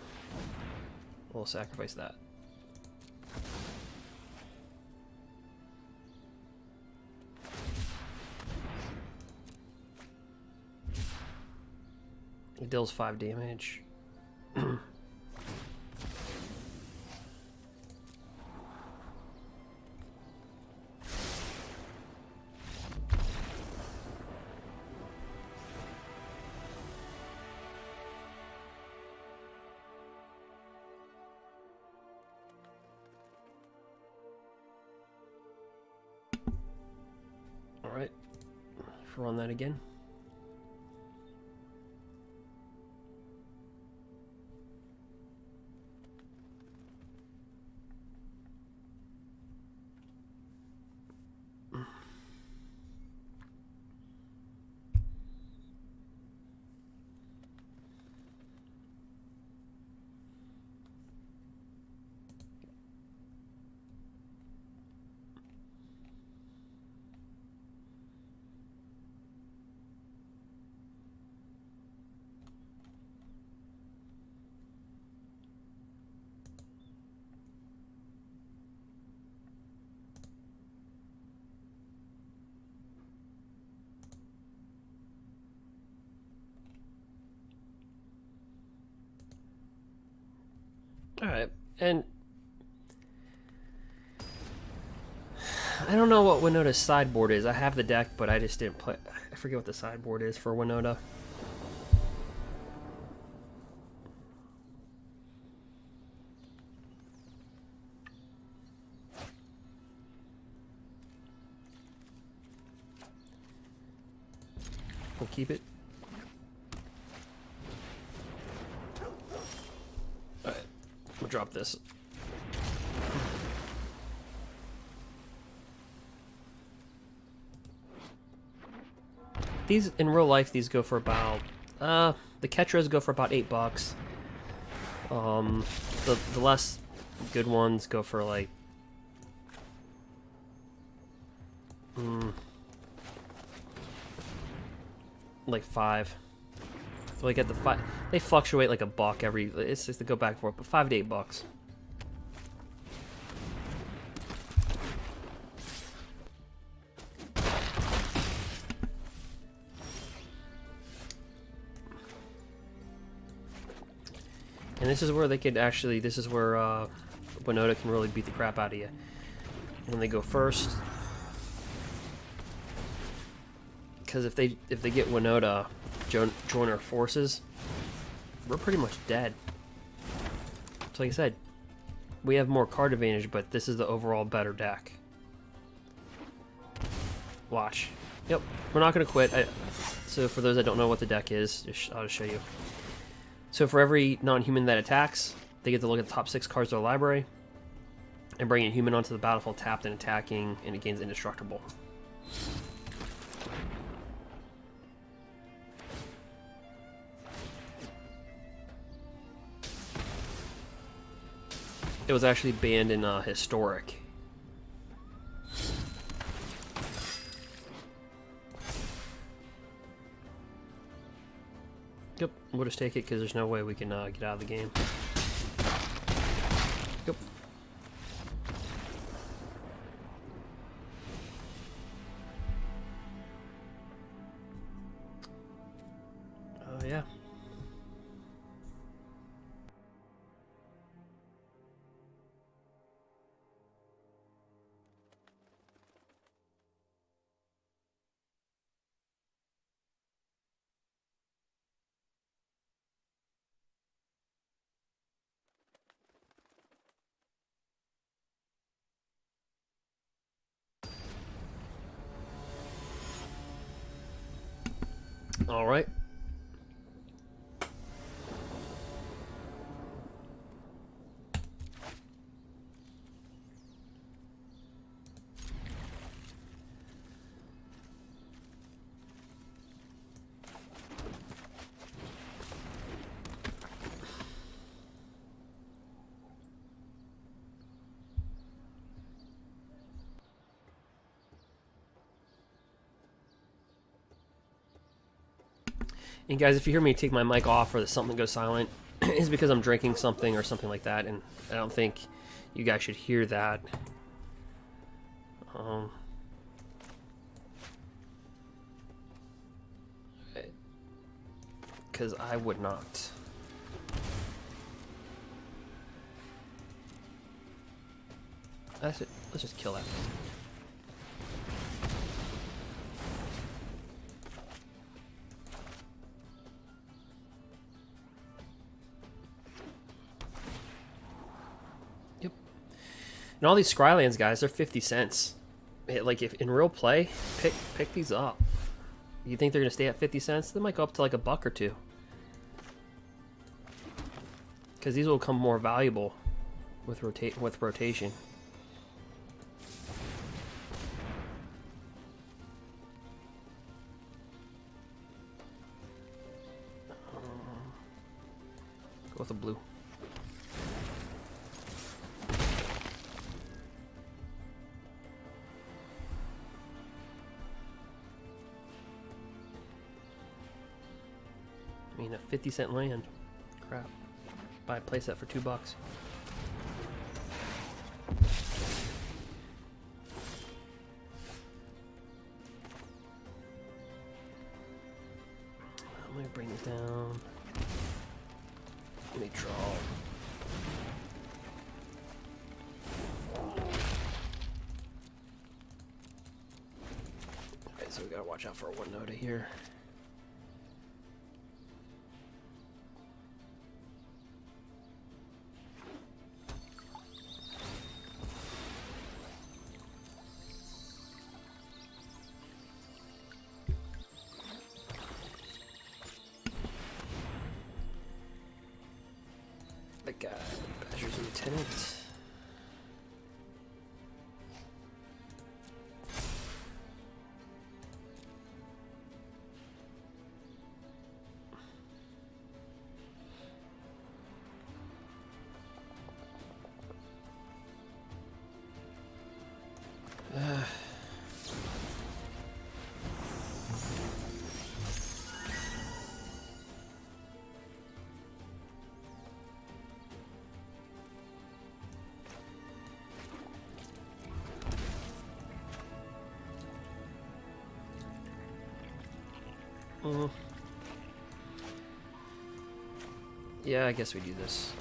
We'll sacrifice that. He deals 5 damage. Alright, run that again. Alright, and I don't know what Winota's sideboard is. I have the deck, but I just didn't play. I forget what the sideboard is for Winota. We'll keep it. Alright, we'll drop this. These, in real life, these go for about, the Ketras go for about $8. The less good ones go for like, like 5. So like at the 5, they fluctuate like $1 every, it's just to go back and forth, but $5 to $8. And this is where they could actually, this is where Winota can really beat the crap out of you. When they go first. Because if they get Winota, join our forces, we're pretty much dead. So like I said, we have more card advantage, but this is the overall better deck. Watch. Yep, we're not going to quit. So for those that don't know what the deck is, I'll just show you. So for every non-human that attacks, they get to look at the top 6 cards of their library and bring a human onto the battlefield tapped and attacking, and it gains indestructible. It was actually banned in Historic. Yep, we'll just take it because there's no way we can get out of the game. Yep. Yeah. All right. And guys, if you hear me take my mic off or something goes silent, it's because I'm drinking something or something like that, and I don't think you guys should hear that. Because I would not. That's it. Let's just kill that. And all these Scrylands, guys, they're 50 cents. Like, if in real play, pick these up. You think they're gonna stay at 50 cents? They might go up to like $1 or $2. Because these will become more valuable with rotation. Go with a blue. I mean, a 50-cent land. Crap. Buy a playset for $2. Let me bring this down. Let me draw. watch out for a Winota here. I got Badger's Lieutenant. Yeah, I guess we do this.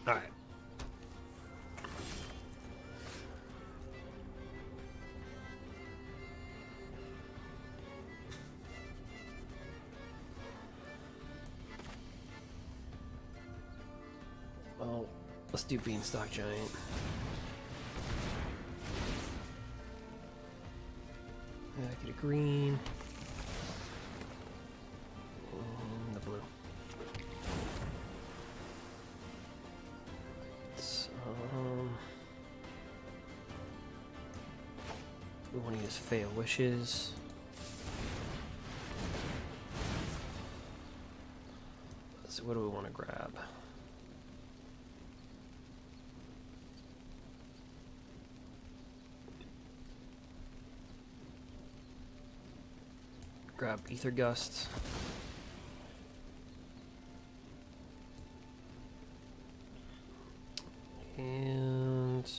All right. Well, let's do Beanstalk Giant. Yeah, I get a green. And the blue. We want to use Fail Wishes. So what do we want to grab? Grab Ether Gust. And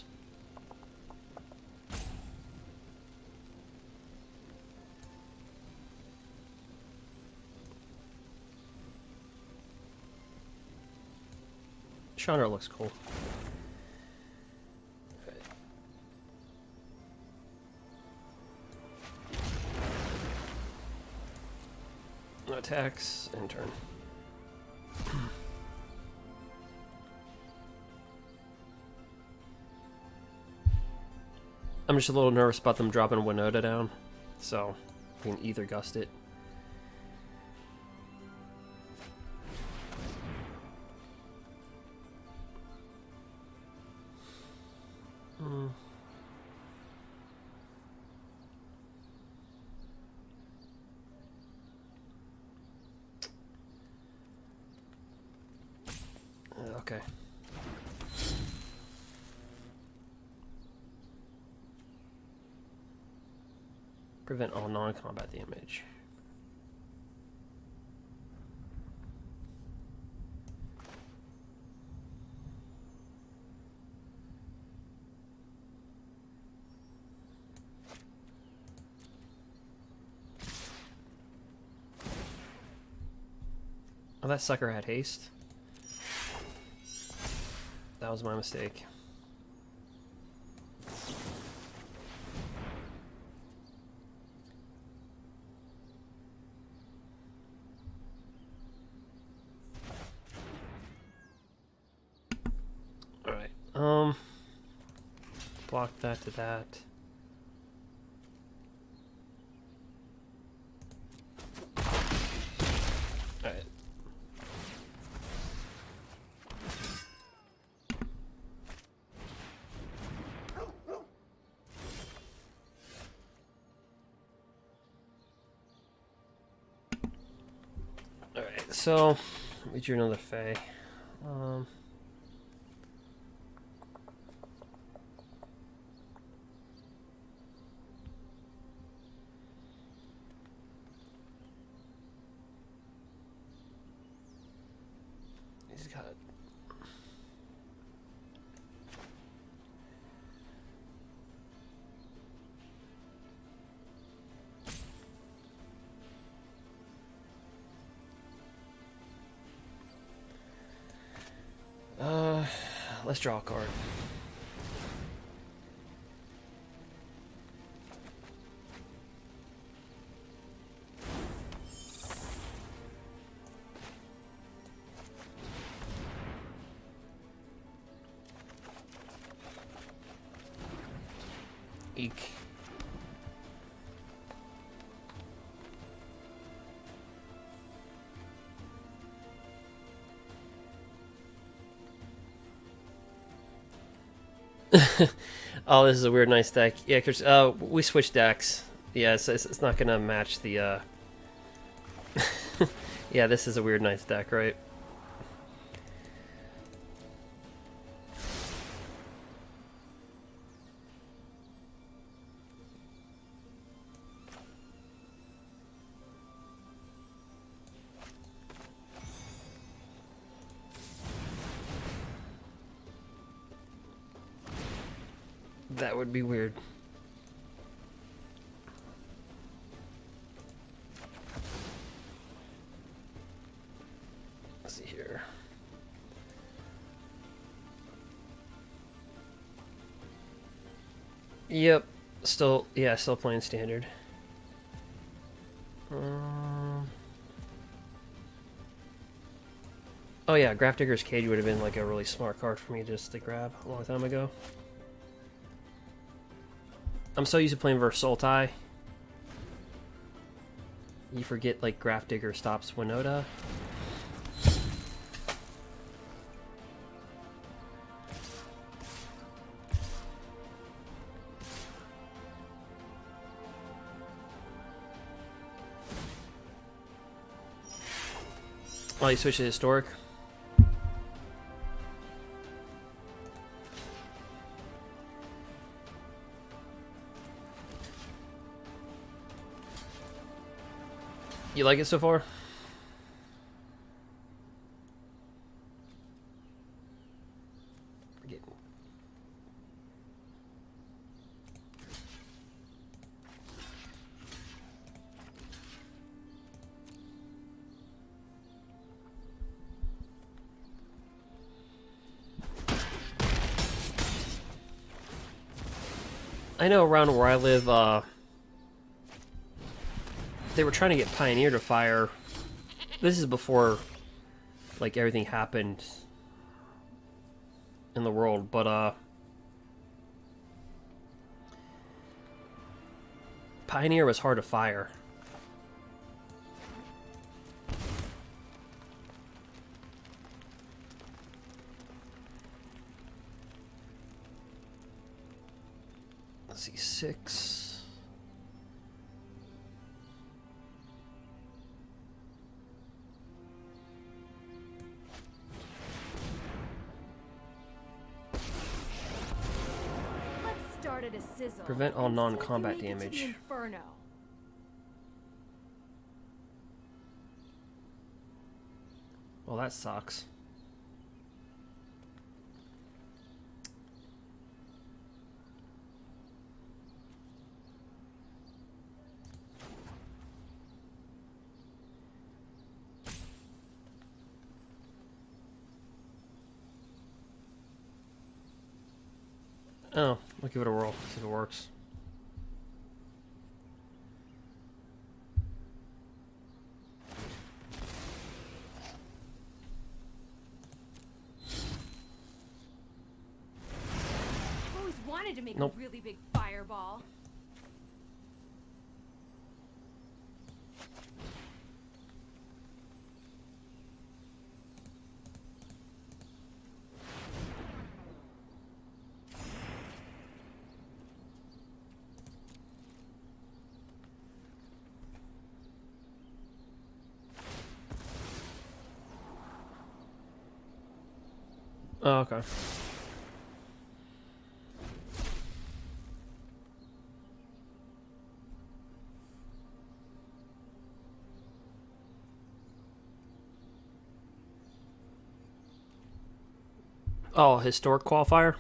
Chandra looks cool. No attacks and turn. I'm just a little nervous about them dropping Winota down, so we can either gust it. Okay. Prevent all non-combat damage. Oh, that sucker had haste. That was my mistake. Alright, block that to that. Alright. Alright, so we drew another Fae. God. Let's draw a card. Eek. Oh, this is a weird, nice deck. Yeah, cause we switched decks. Yeah, it's not gonna match the. Yeah, this is a weird, nice deck, right? That would be weird. Let's see here. Yep. Still playing standard. Oh yeah, Grafdigger's Cage would have been like a really smart card for me just to grab a long time ago. I'm so used to playing versus Sultai. You forget, like, Grafdigger stops Winota. Oh, you switch to Historic? You like it so far? I know around where I live, they were trying to get Pioneer to fire. This is before, like, everything happened in the world, but, Pioneer was hard to fire. Let's see, 6. Prevent all non-combat damage. Well, that sucks. Oh, we'll give it a whirl, see if it works. I've always wanted to make Nope. a really big fireball. Oh, okay. Oh, historic qualifier.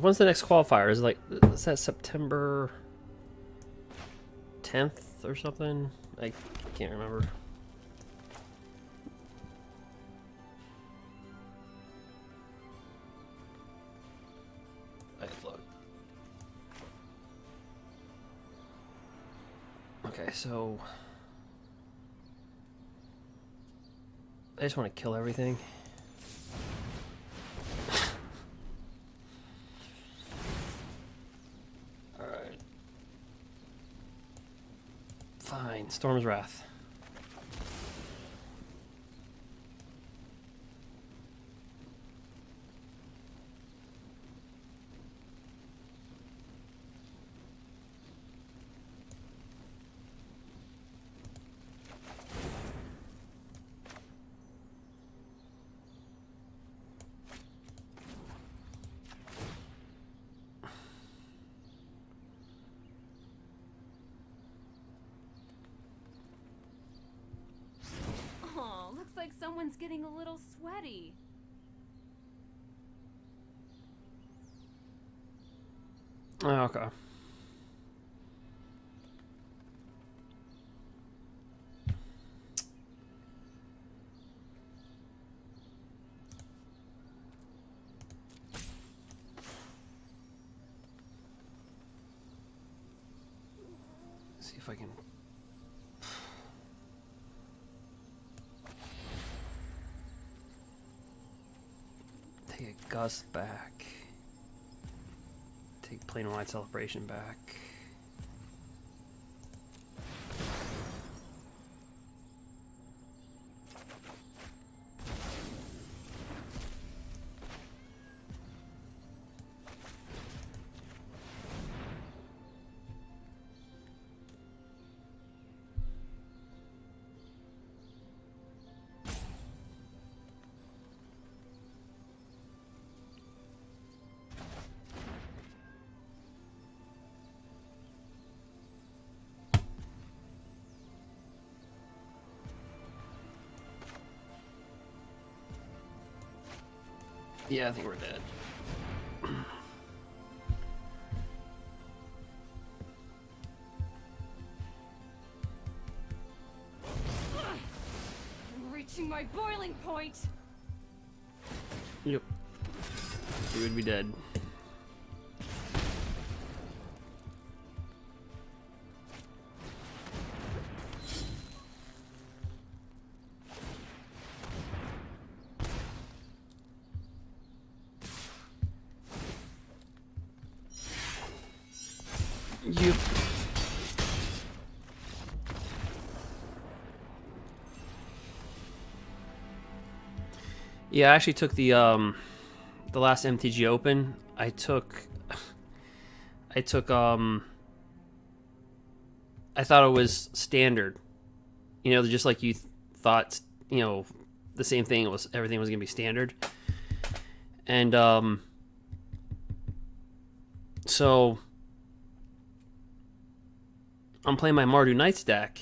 When's the next qualifier? Is that September 10th or something? I can't remember. Look. Okay, so I just want to kill everything. Fine, Storm's Wrath. Like someone's getting a little sweaty. Oh, okay. See if I can. Take a Gust back. Take Plain White Celebration back. Yeah, I think we're dead. I'm reaching my boiling point. Yep. We would be dead. Yep. Yeah, I actually took the last MTG Open. I thought it was standard. You know, just like you thought, you know, the same thing. It was everything was gonna be standard. And so I'm playing my Mardu Knights deck.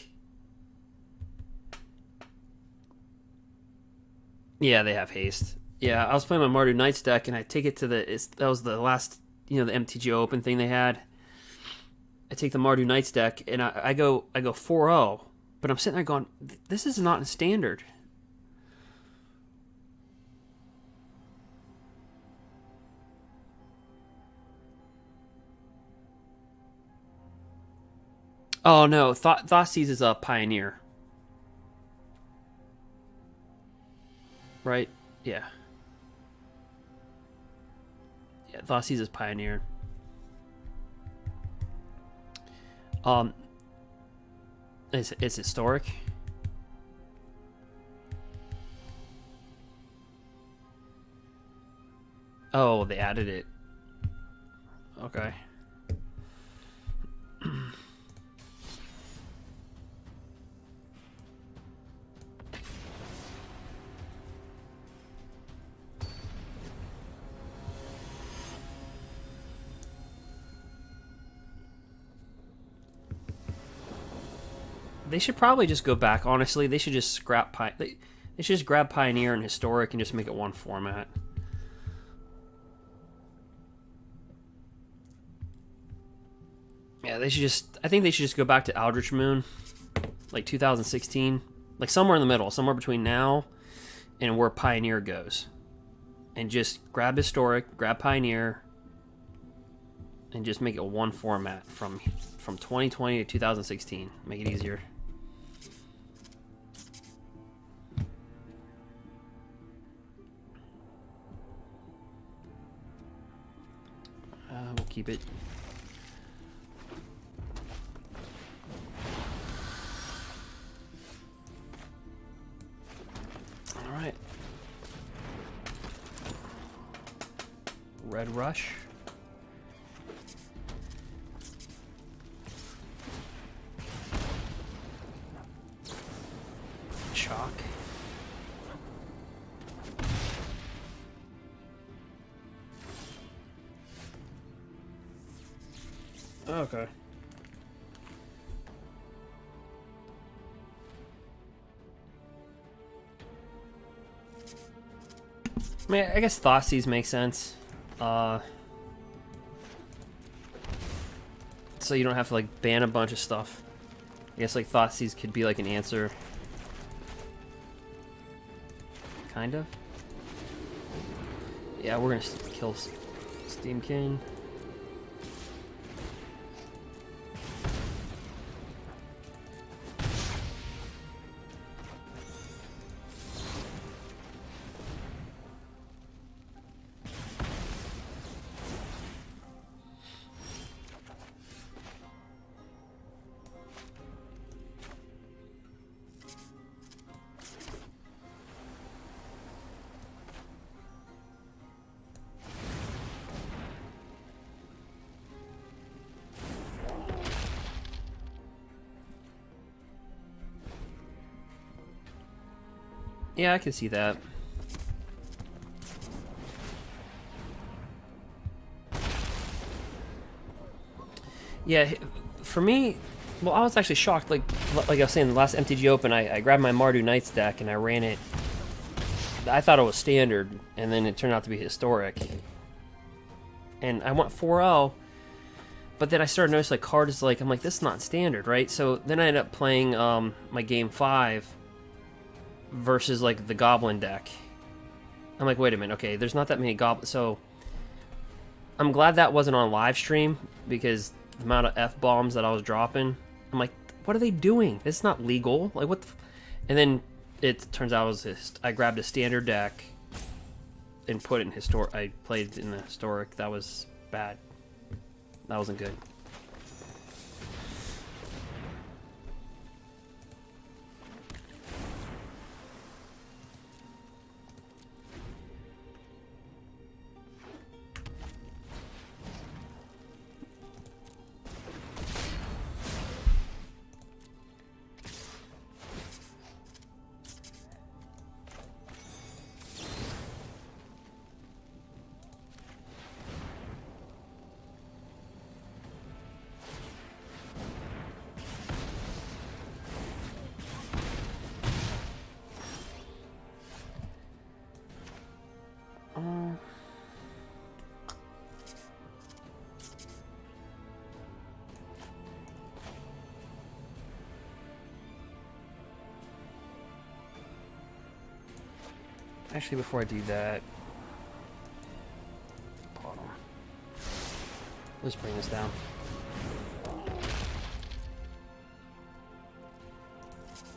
Yeah, they have haste. Yeah, I was playing my Mardu Knights deck, and I take it to that was the last, you know, the MTG Open thing they had. I take the Mardu Knights deck, and I go 4-0, but I'm sitting there going, this is not in standard. Oh no, Thoughtseize is a Pioneer. Right? Yeah. Yeah, Thoughtseize is Pioneer. It's historic. Oh, they added it. Okay. They should probably just go back. Honestly, they should just scrap they should just grab Pioneer and Historic and just make it one format. Yeah, they should just. I think they should just go back to Aldrich Moon, like 2016, like somewhere in the middle, somewhere between now and where Pioneer goes, and just grab Historic, grab Pioneer, and just make it one format from 2020 to 2016. Make it easier. We'll keep it. All right. Red Rush. Chalk. Okay. I mean, I guess Thoughtseize makes sense. So you don't have to like ban a bunch of stuff. I guess like Thoughtseize could be like an answer. Kind of. Yeah, we're gonna kill Steamkin. Yeah, I can see that. Yeah, for me, well, I was actually shocked. Like I was saying, the last MTG Open, I grabbed my Mardu Knights deck and I ran it. I thought it was standard, and then it turned out to be historic. And I went 4-0, but then I started noticing like cards like I'm like, this is not standard, right? So then I ended up playing my game 5 versus like the Goblin deck. I'm like, wait a minute, okay, there's not that many goblins. So I'm glad that wasn't on live stream, because the amount of F-bombs that I was dropping, I'm like, what are they doing? It's not legal. Like, what the and then it turns out it was just, I grabbed a standard deck and put it in historic. I played in the historic. That was bad. That wasn't good. Actually, before I do that, hold on. Let's bring this down.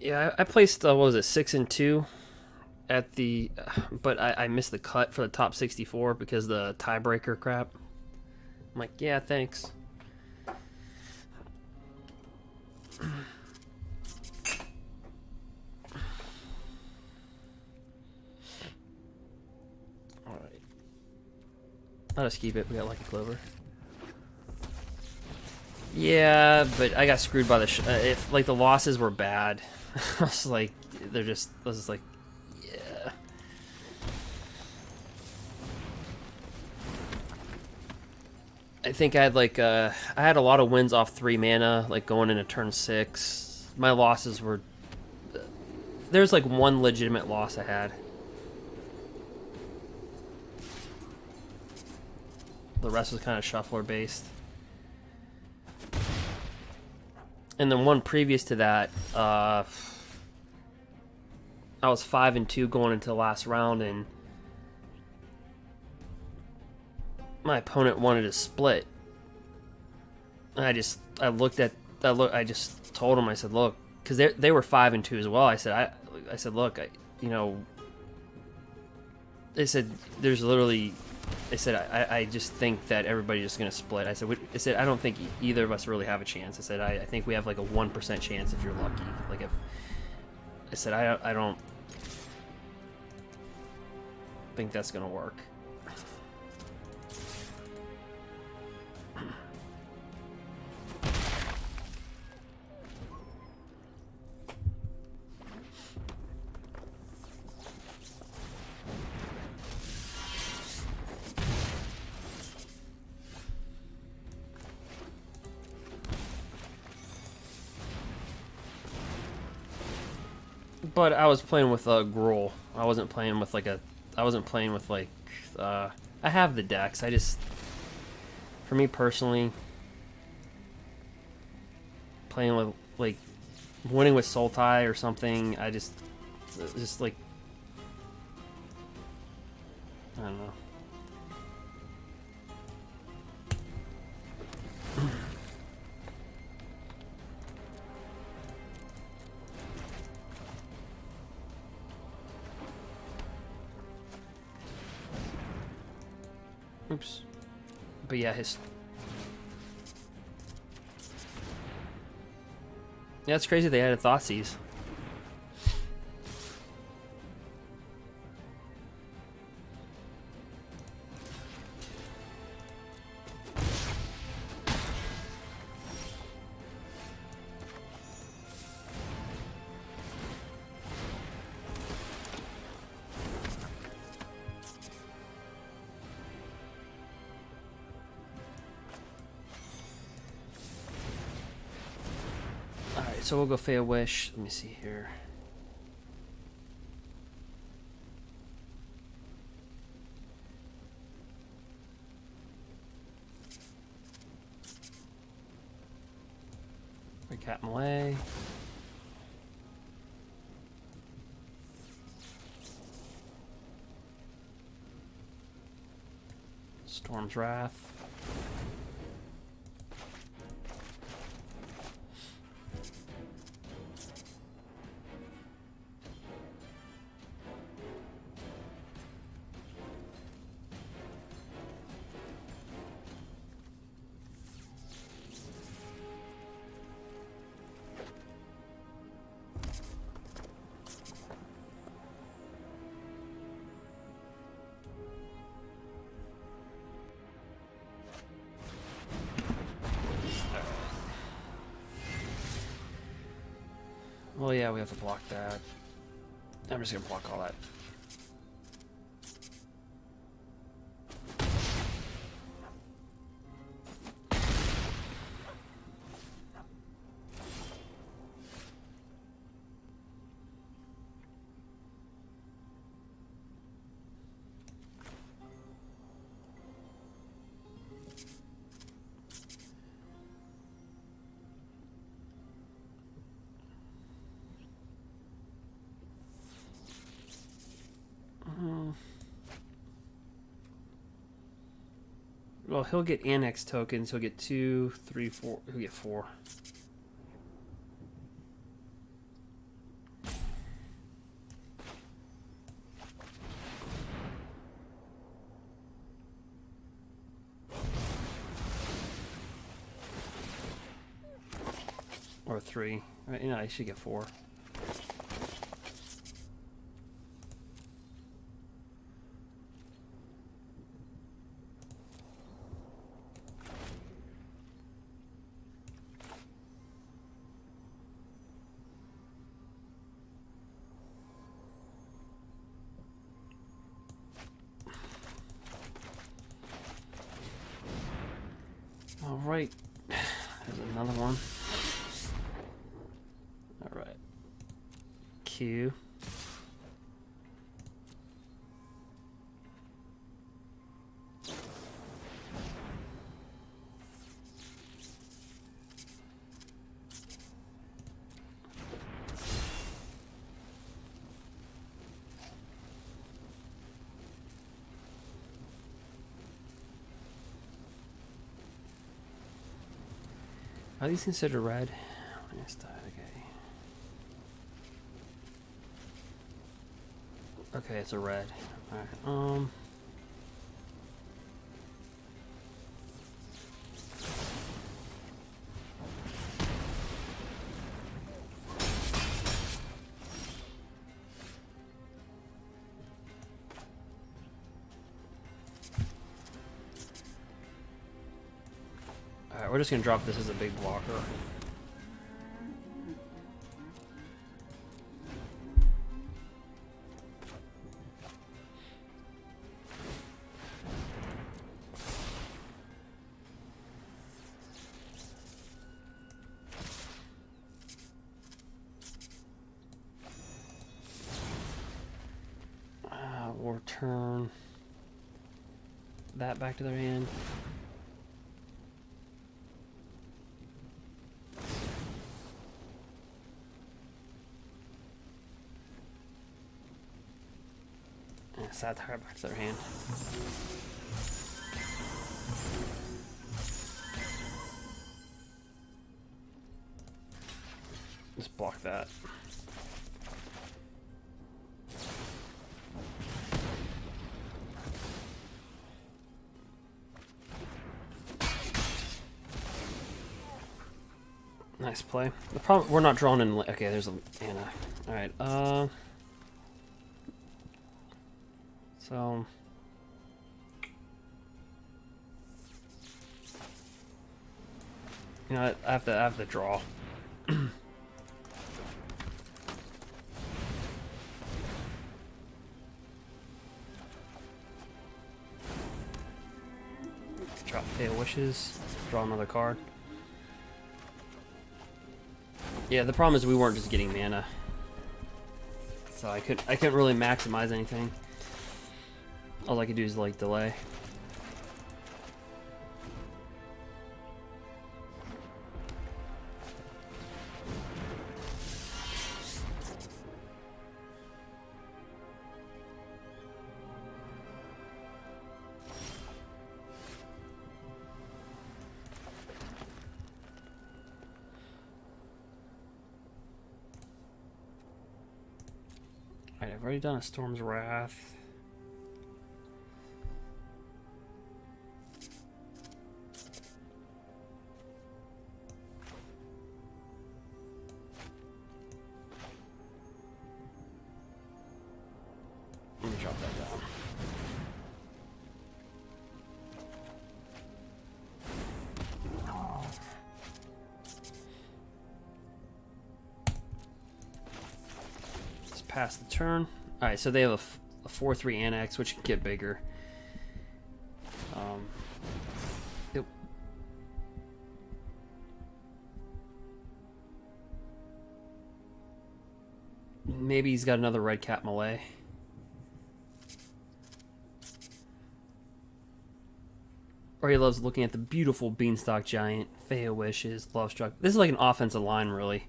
Yeah, I placed what was it, 6 and 2 at the, but I missed the cut for the top 64 because the tiebreaker crap. I'm like, yeah, thanks. All right, I'll just keep it. We got Lucky Clover. Yeah, but I got screwed by the if like the losses were bad. I was like, they're just. I was just like, yeah. I think I had like I had a lot of wins off 3 mana, like going into turn 6. My losses were. There's like one legitimate loss I had. The rest was kind of shuffler based. And then one previous to that, I was 5 and 2 going into the last round, and my opponent wanted to split. And I just told him, I said, look, because they were 5 and 2 as well. I said, look, you know, they said there's literally. I said, I just think that everybody's just going to split. I said, I don't think either of us really have a chance. I said, I think we have like a 1% chance if you're lucky. Like if, I said, I don't think that's going to work. But I was playing with Gruul. I wasn't playing with like I have the decks. I just, for me personally, playing with like winning with Sultai or something, I just like, I don't know. Oops. But yeah, yeah, it's crazy they added Thoughtseize. So we'll go Fey Wish. Let me see here. Cat Malay. Storm's Wrath. Well, yeah, we have to block that. I'm just gonna block all that. So he'll get annex tokens. He'll get 2, 3, 4. He'll get 4. Or 3. Right, you know, I should get 4. All right, there's another one. All right, Q. Are these considered red? Yes, okay. Okay, it's a red. Alright, Alright, we're just gonna drop this as a big blocker. We'll turn that back to their hand. Satire back to their hand. Just block that. Nice play. The problem, we're not drawn in. Okay, there's a Anna. All right. So. You know, I have to draw. Drop Fatal Wishes. Draw another card. Yeah, the problem is we weren't just getting mana, so I couldn't really maximize anything. All I could do is like delay. Alright, I've already done a Storm's Wrath. Let me drop that down. Pass the turn. Alright, so they have a 4/3 annex, which can get bigger. Yep. Maybe he's got another red cap Malay. Or he loves looking at the beautiful Beanstalk Giant, Faya Wishes, Love Struck. This is like an offensive line, really.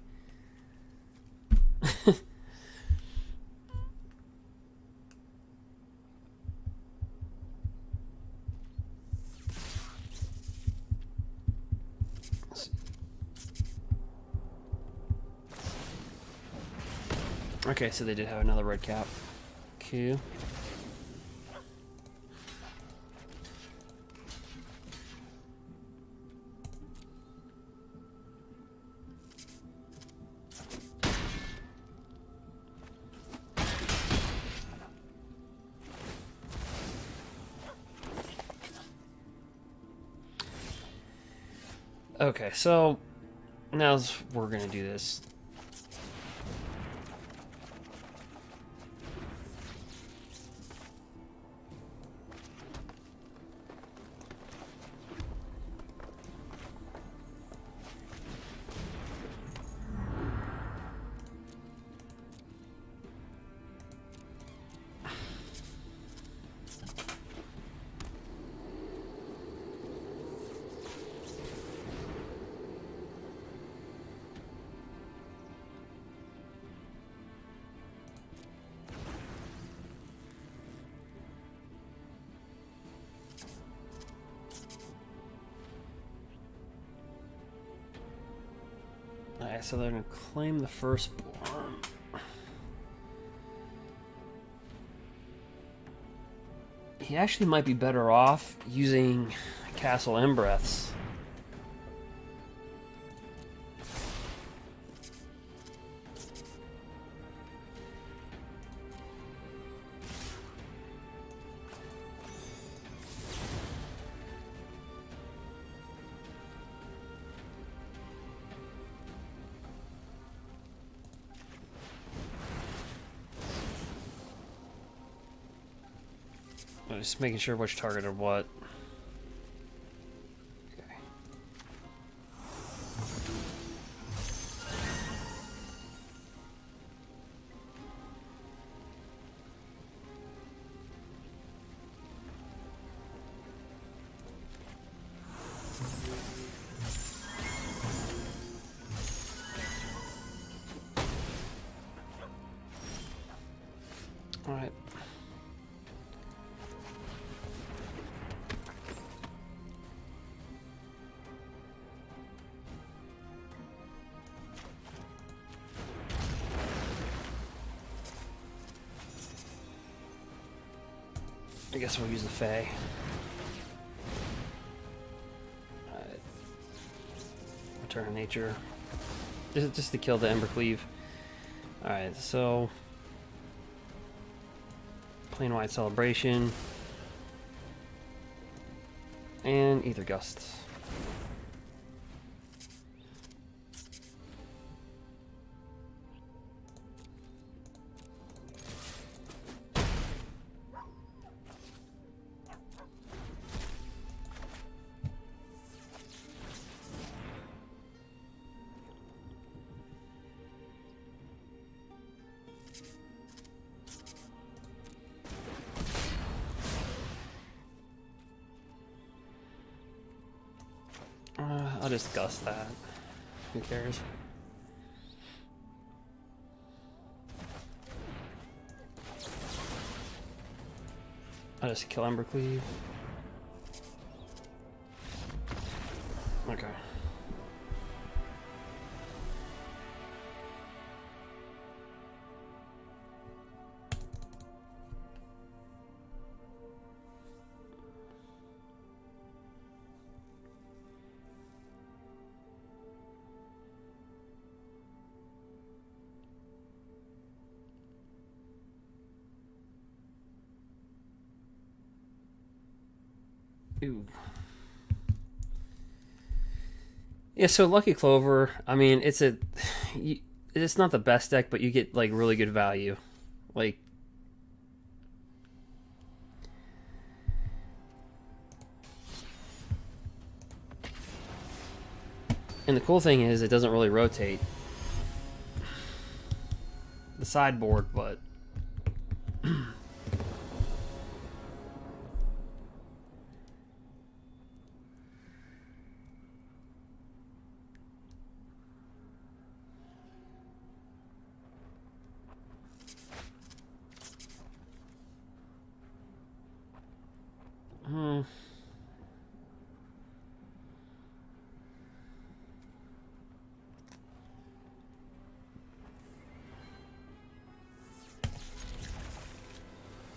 Okay, so they did have another red cap. Q. Okay, so now we're gonna do this. Alright, so they're gonna claim the firstborn. He actually might be better off using Castle Embreths. Just making sure which targeted what. Okay. All right. I guess we'll use the Fae. Alright. Return to nature. Just to kill the Embercleave. Alright, so Plain White Celebration. And Ether Gusts. I'll just gust that. Who cares? I'll just kill Embercleave. Okay. Ooh. Yeah, so Lucky Clover, I mean, it's not the best deck, but you get like really good value. Like, and the cool thing is it doesn't really rotate the sideboard, but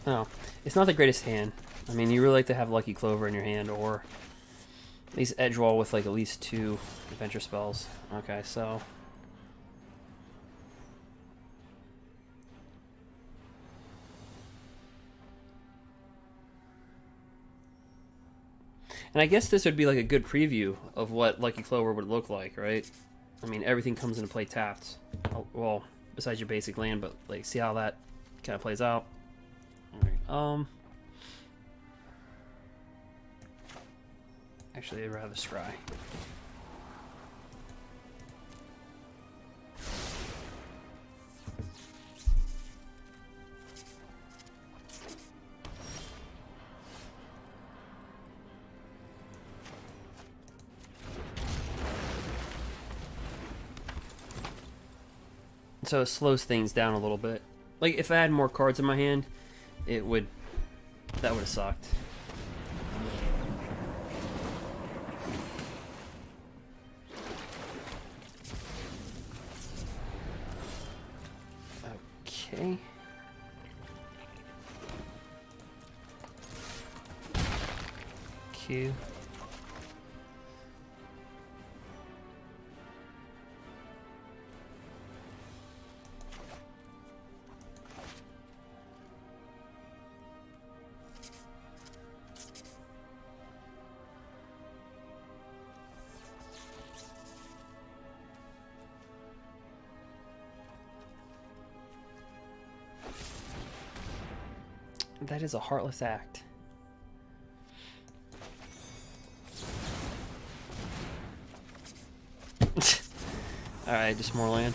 Oh, it's not the greatest hand. I mean, you really like to have Lucky Clover in your hand, or at least Edgewall with like at least 2 adventure spells. Okay, so and I guess this would be like a good preview of what Lucky Clover would look like, right? I mean, everything comes into play tapped. Well, besides your basic land, but like, see how that kind of plays out. All right. Actually, I'd rather scry. So it slows things down a little bit. Like, if I had more cards in my hand, that would have sucked. Okay. Q. That is a heartless act. Alright, just more land.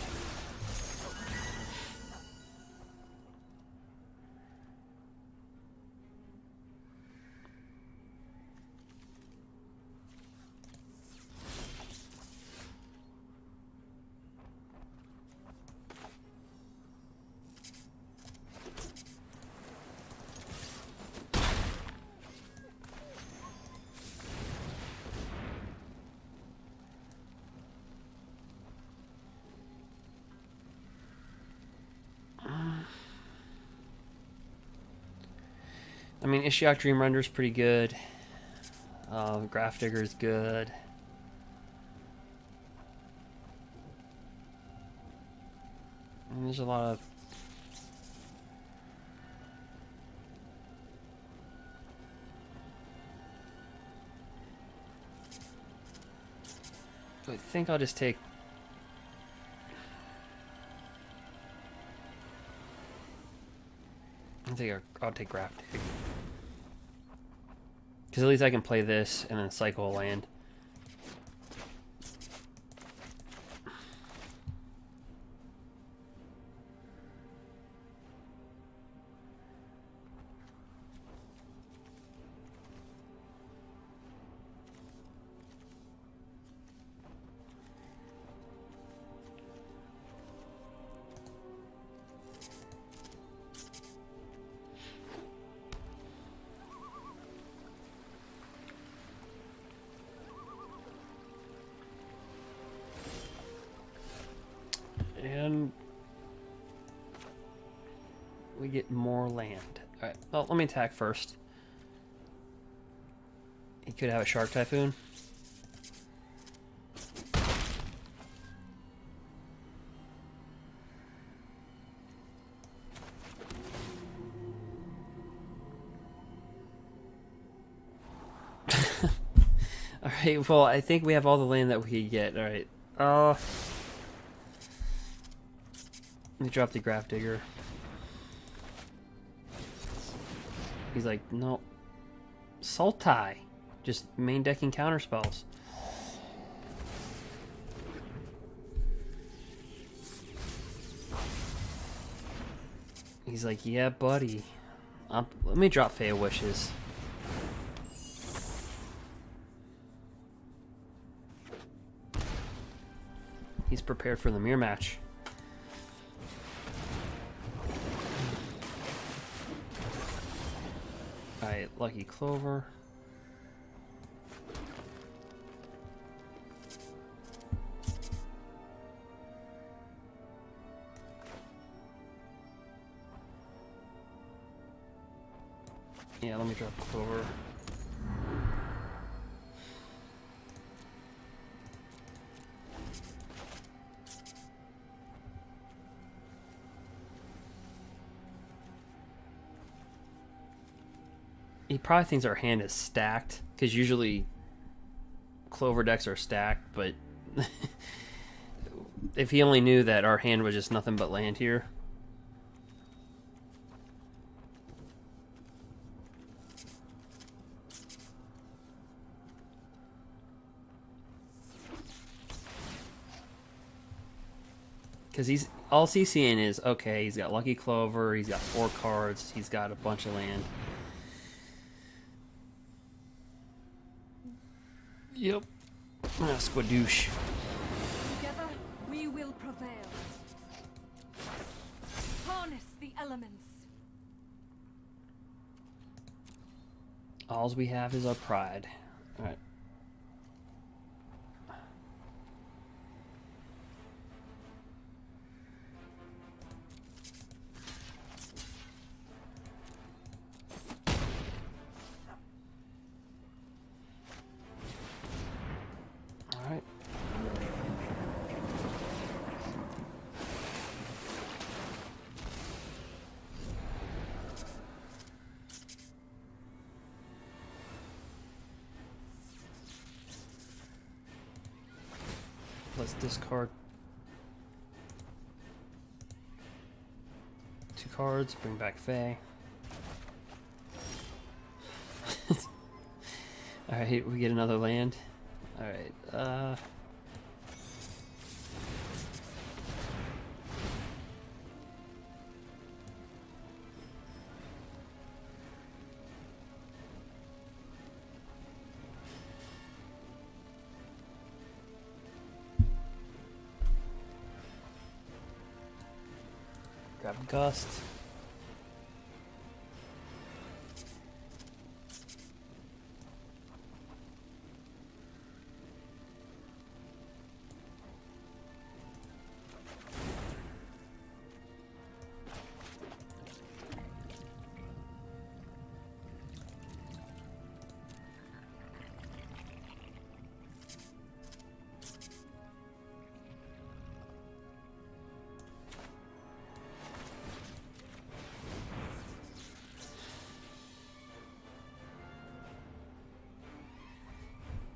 I mean, Ishiok Dream Render's pretty good. Graph Digger's good. And there's a lot of... I think I'll just take... I'll take Graph Dig. Because at least I can play this and then cycle a land. And we get more land. Alright, well, let me attack first. He could have a Shark Typhoon. Alright, well, I think we have all the land that we could get. Alright. Let me drop the Graph Digger. He's like, no. Sultai. Just main decking counter spells. He's like, yeah, buddy. Let me drop Fey Wishes. He's prepared for the mirror match. Alright, Lucky Clover. Yeah, let me drop Clover. He probably thinks our hand is stacked, because usually Clover decks are stacked, but if he only knew that our hand was just nothing but land here. Because all he's seeing is, okay, he's got Lucky Clover, he's got 4 cards, he's got a bunch of land. Yep. Squadoosh. Together, we will prevail. Harness the elements. All we have is our pride. Alright. Alright. Let's discard 2 cards, bring back Fae. Alright, we get another land. Alright, grab a Gust.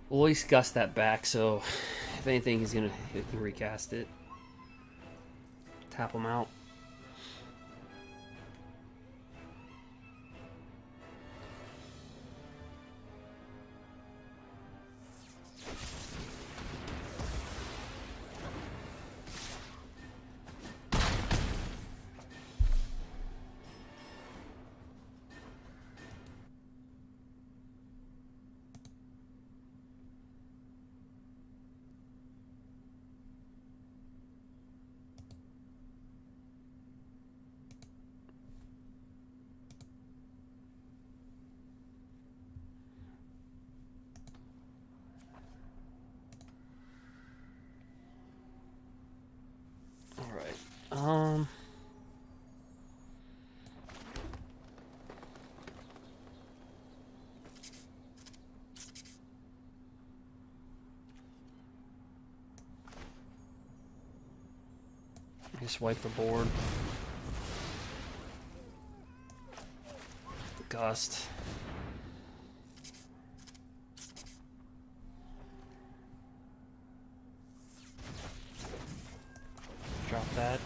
We'll at least gust that back, so if anything, he can recast it. Tap him out. Alright, just wipe the board. Gust. Drop that.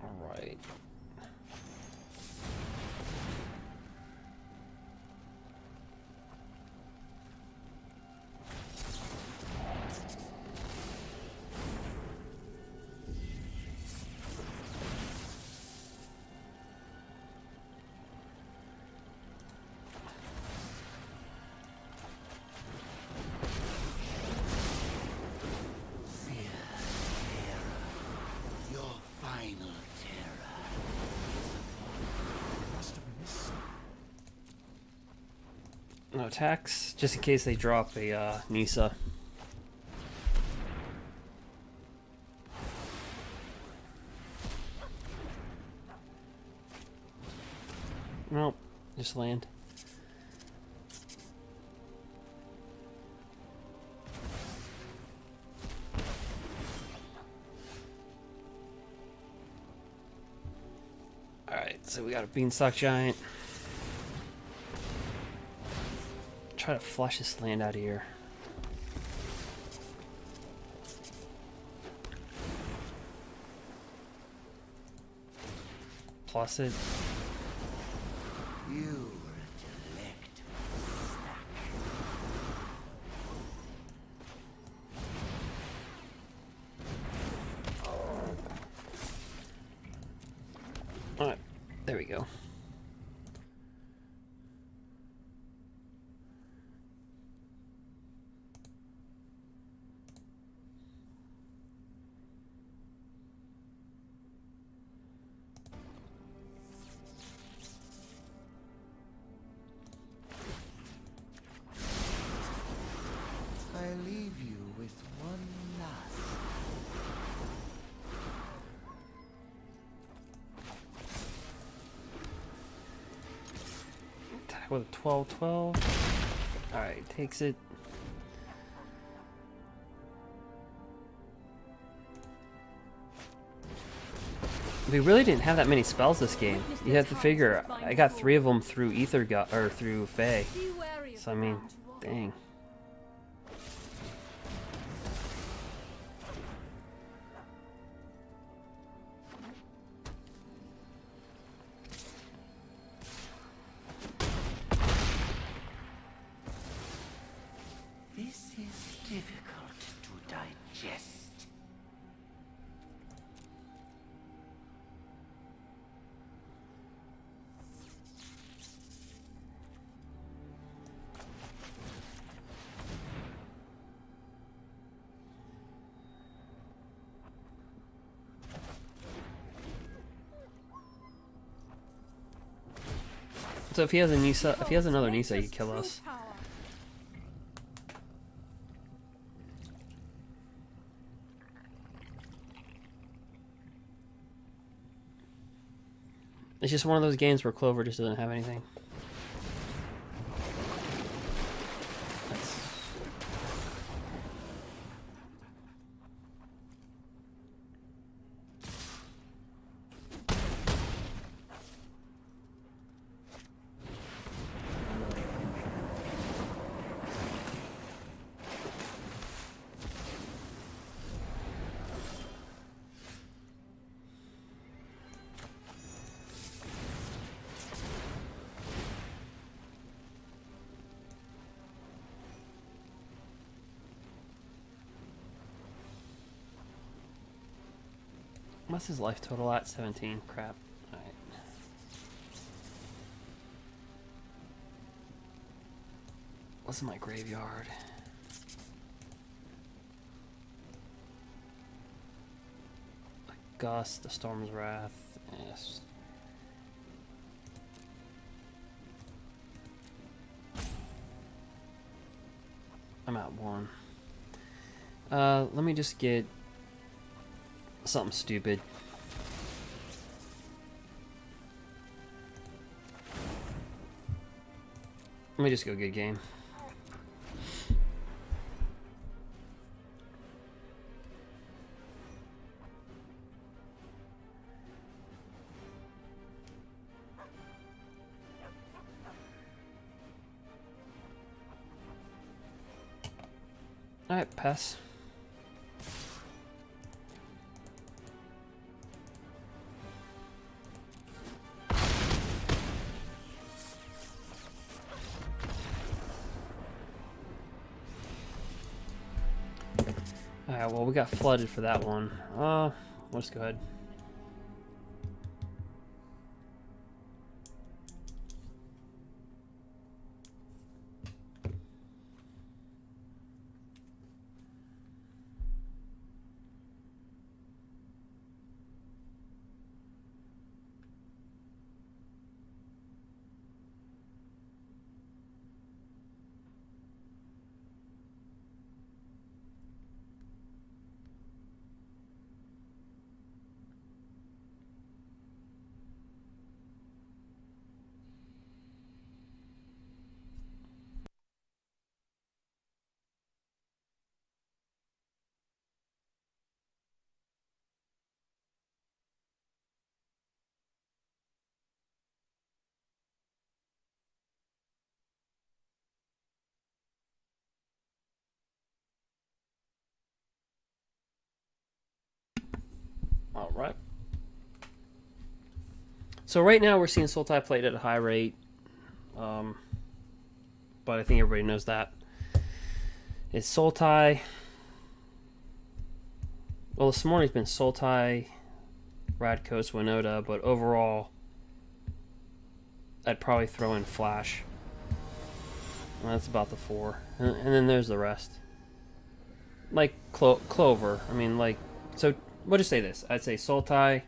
All right. No attacks, just in case they drop a Nisa. Nope, just land. Alright, so we got a Beanstalk Giant. Try to flush this land out of here. Plus it. You were a delectable snack. Alright, there we go. I leave you with one last. Attack with a 12-12. Alright, takes it. We really didn't have that many spells this game. You have to figure, I got 3 of them through or through Fae. Be wary of So I the mean, ground you walk. dang. This is difficult to digest. So if he has a Nisa, if he has another Nisa, he can kill us. Power. It's just one of those games where Clover just doesn't have anything. That's... What's his life total at? 17. Crap. Alright. What's in my graveyard? A Gust, a Storm's Wrath. Yes. I'm at 1. Let me just get something stupid. Let me just go good game. Alright, pass. Alright, well, we got flooded for that one. Let's go ahead. All right. So right now we're seeing Sultai played at a high rate, but I think everybody knows that. It's Sultai. Well, this morning's been Sultai, Radkos, Winota, but overall, I'd probably throw in Flash. And that's about the 4. And then there's the rest. Like Clover. I mean, like, so we'll just say this. I'd say Sultai,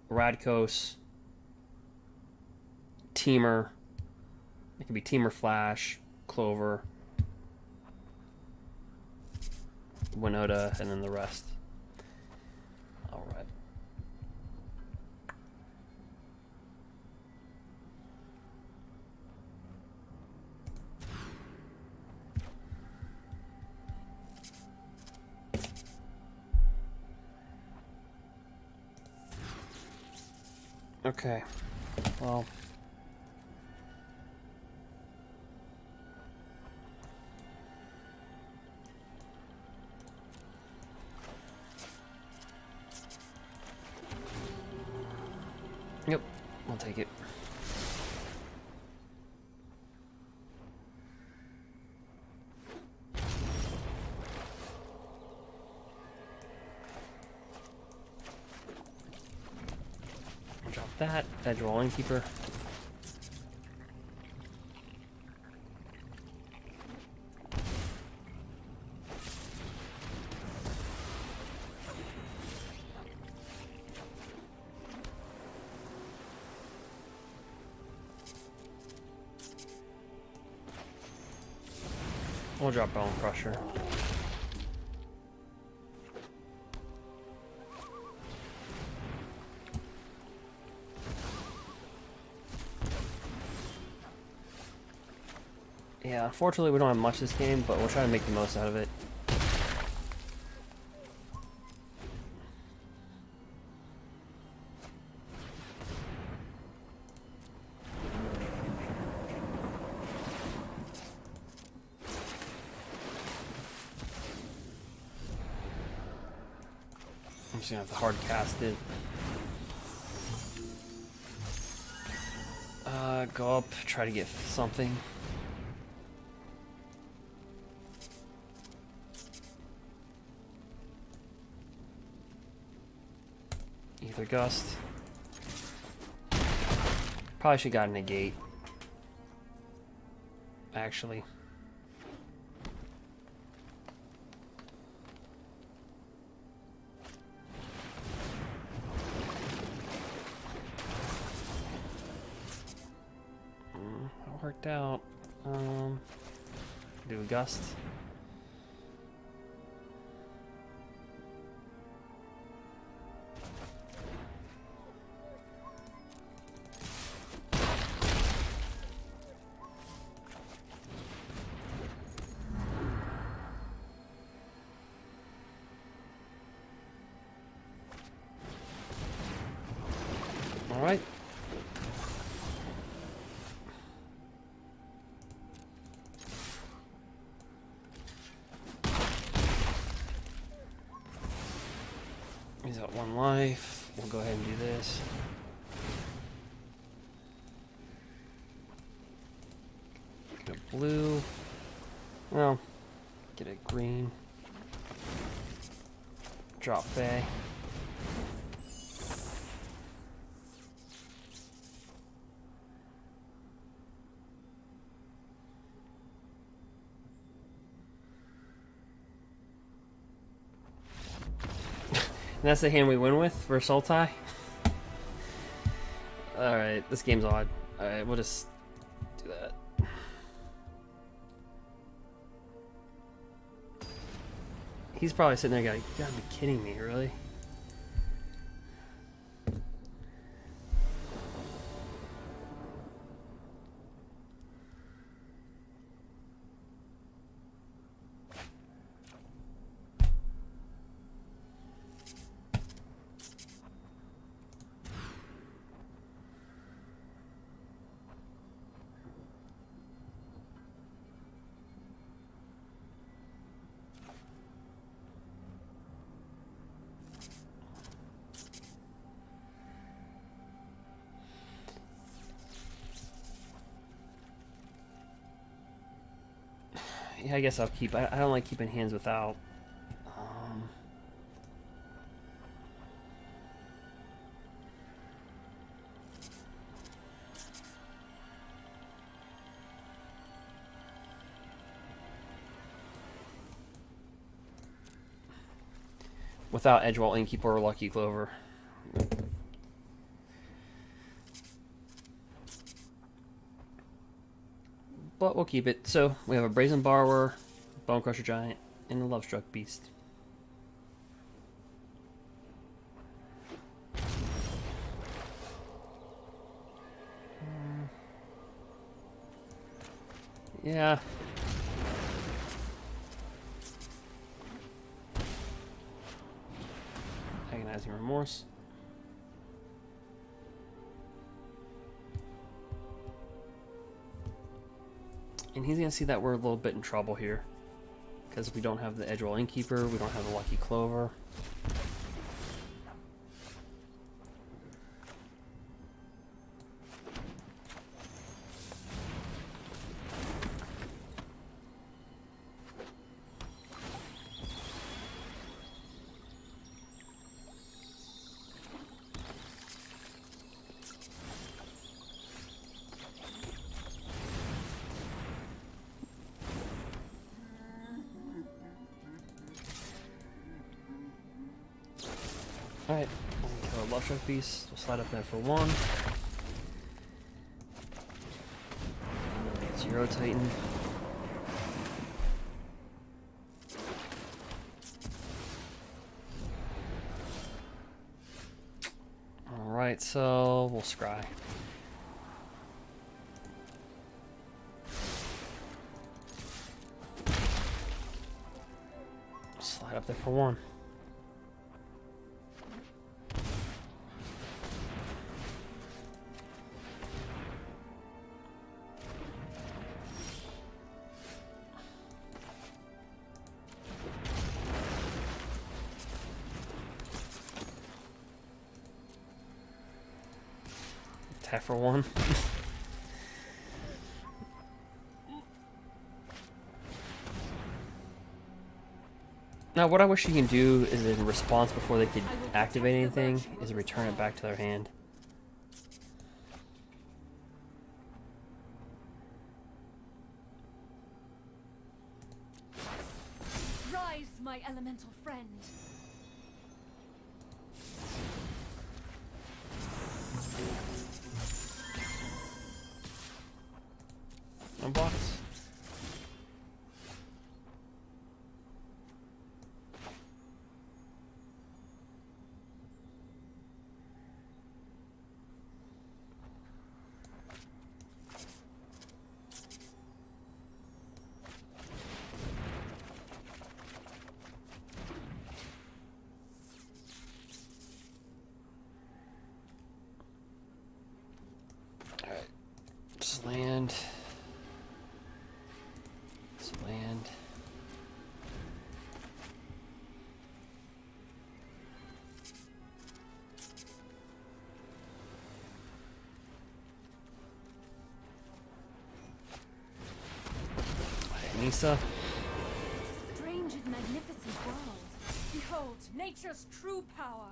Radkos, Temur. It could be Temur, Flash, Clover, Winota, and then the rest. All right. Okay. Well. Yep, I'll take it. I'll drop that. Edge Rolling Keeper. We'll drop Bone Crusher. Yeah, unfortunately we don't have much this game, but we'll try to make the most out of it. I'm just gonna have to hard cast it. Go up, try to get something. Ether Gust. Probably should have gotten a negate. Actually. That worked out. Do a Gust. All right. He's at 1 life. We'll go ahead and do this. Get a blue. Well, get a green. Drop Fae. And that's the hand we win with for Sultai. Alright, this game's odd. Alright, we'll just do that. He's probably sitting there going, you gotta be kidding me, really? Yeah, I guess I'll keep. I don't like keeping hands without. Without Edgewall, Innkeeper, or Lucky Clover. But we'll keep it. So we have a Brazen Borrower, Bone Crusher Giant, and a Lovestruck Beast. Yeah. Agonizing Remorse. And he's gonna see that we're a little bit in trouble here, because we don't have the Edgewall Innkeeper, we don't have the Lucky Clover. Alright, we'll kill a Lovestruck Beast. We'll slide up there for 1. Zero Titan. Alright, so we'll scry. Slide up there for 1. Tap for 1. Now, what I wish you can do is in response before they could activate anything, is return it back to their hand. Rise, my elemental friend. No blocks. All right, just land. Land. Nisa. Strange and magnificent world. Behold, nature's true power.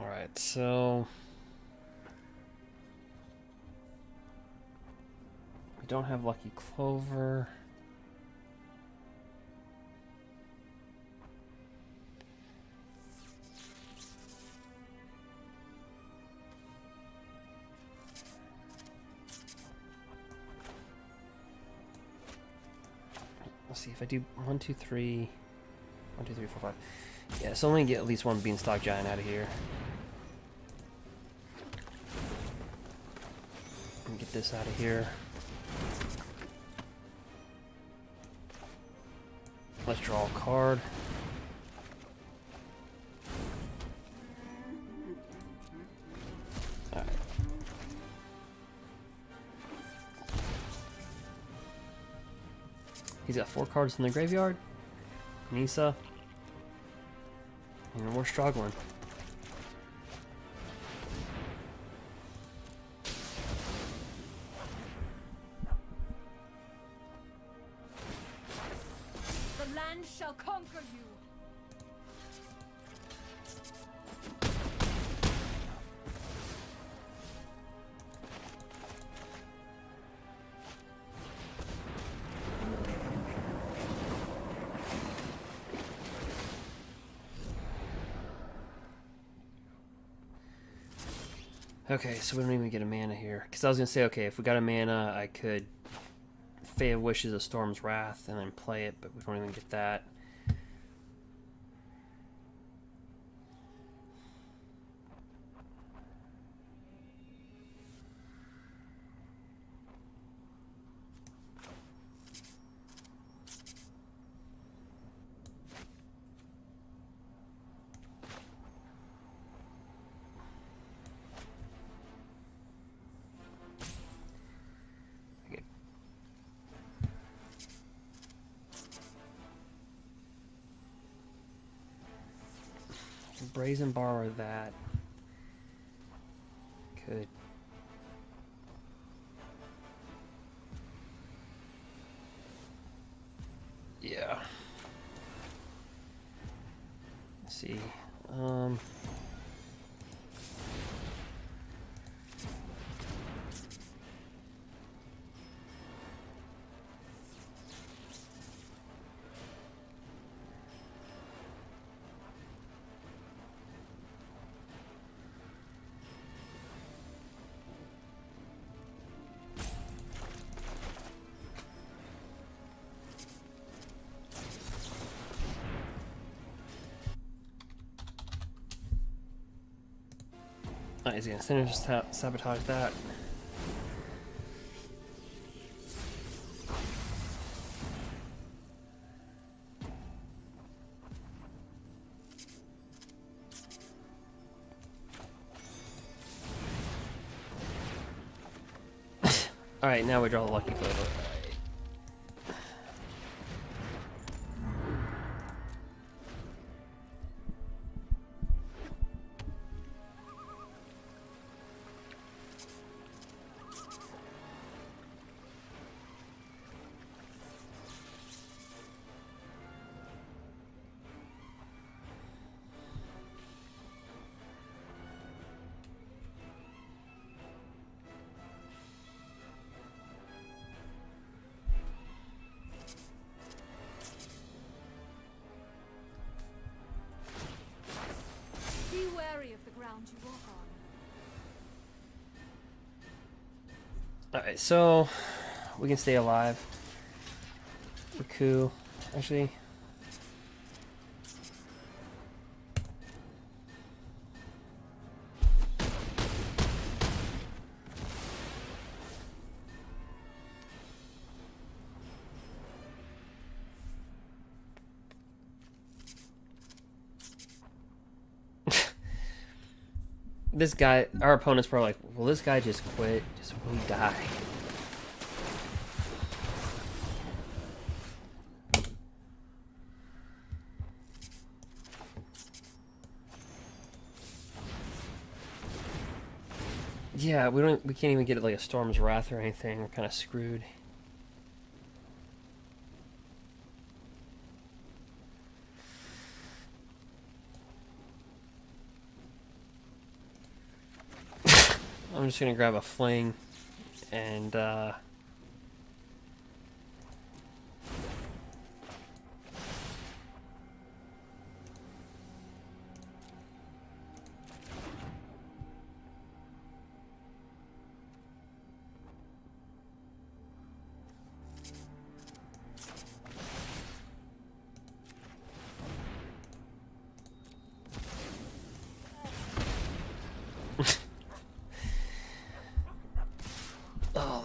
Alright, so we don't have Lucky Clover. Let's see if I do 1, 2, 3, 1, 2, 3, 4, 5. Yeah, so I'm gonna get at least one Beanstalk Giant out of here. And get this out of here. Let's draw a card. Alright. He's got 4 cards in the graveyard. Nisa. You know, we're struggling. The land shall conquer you. Okay, so we don't even get a mana here. Because I was going to say, okay, if we got a mana, I could Fey of Wishes of Storm's Wrath and then play it, but we don't even get that. Brazen Bar or that. Could. Yeah. Let's see. Oh, he's gonna sabotage that. Alright, now we draw the lucky clover. Be wary of the ground you walk on. Alright, so we can stay alive. Raku. Actually. This guy, our opponent's probably like, will this guy just quit? Just will he die? Yeah, we can't even get like a Storm's Wrath or anything. We're kind of screwed. I'm just gonna grab a fling and oh,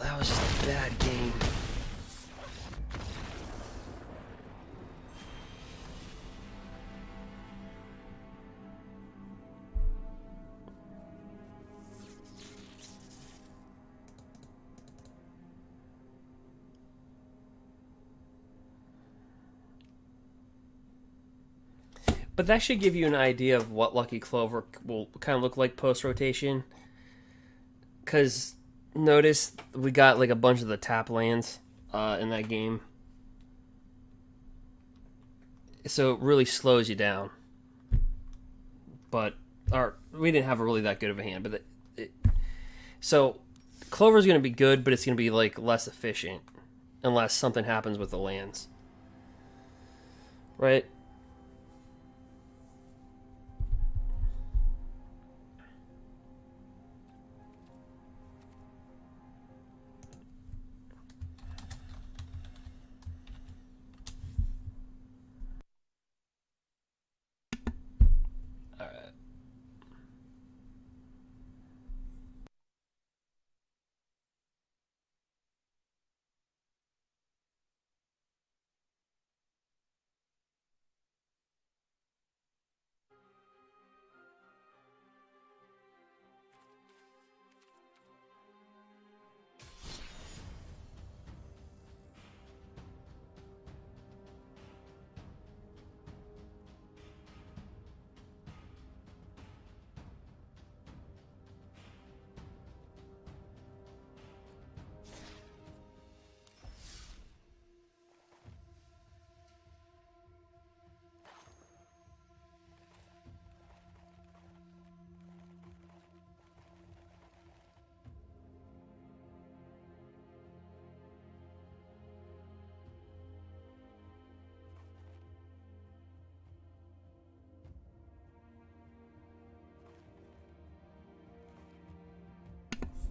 that was just But that should give you an idea of what Lucky Clover will kind of look like post-rotation. Because notice we got like a bunch of the tap lands in that game. So it really slows you down. But we didn't have really that good of a hand. But so Clover's going to be good, but it's going to be like less efficient. Unless something happens with the lands. Right?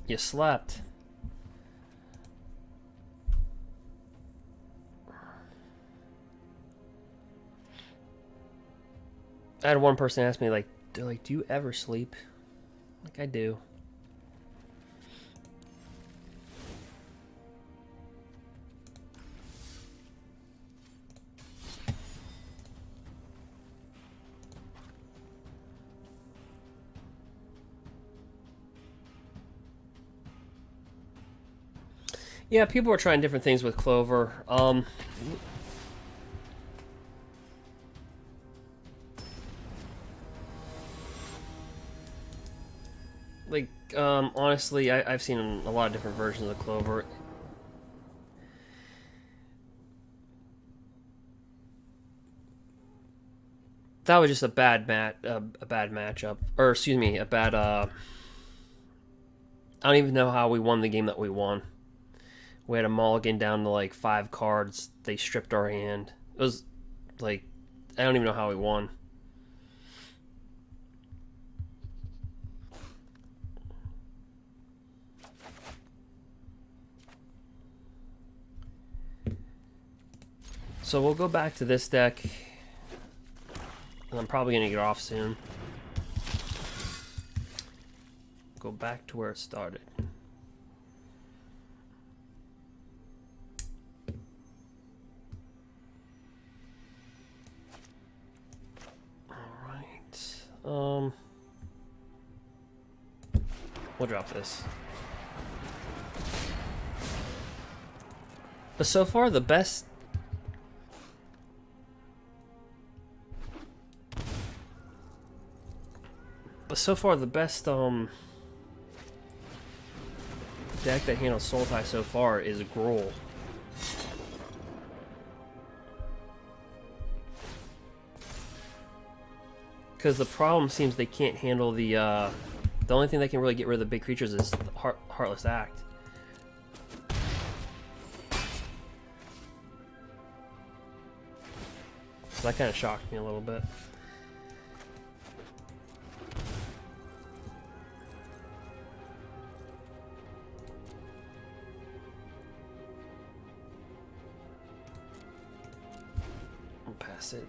You slept. I had one person ask me, like, do you ever sleep? Like, I do. Yeah, people are trying different things with Clover. Honestly, I've seen a lot of different versions of Clover. That was just a bad matchup, or excuse me, a bad. I don't even know how we won the game that we won. We had a mulligan down to like 5 cards. They stripped our hand. It was like, I don't even know how we won. So we'll go back to this deck. And I'm probably going to get off soon. Go back to where it started. We'll drop this. But so far the best deck that handles Sultai so far is Gruul. Because the problem seems they can't handle the only thing that can really get rid of the big creatures is the Heartless Act. So that kind of shocked me a little bit. I'll pass it.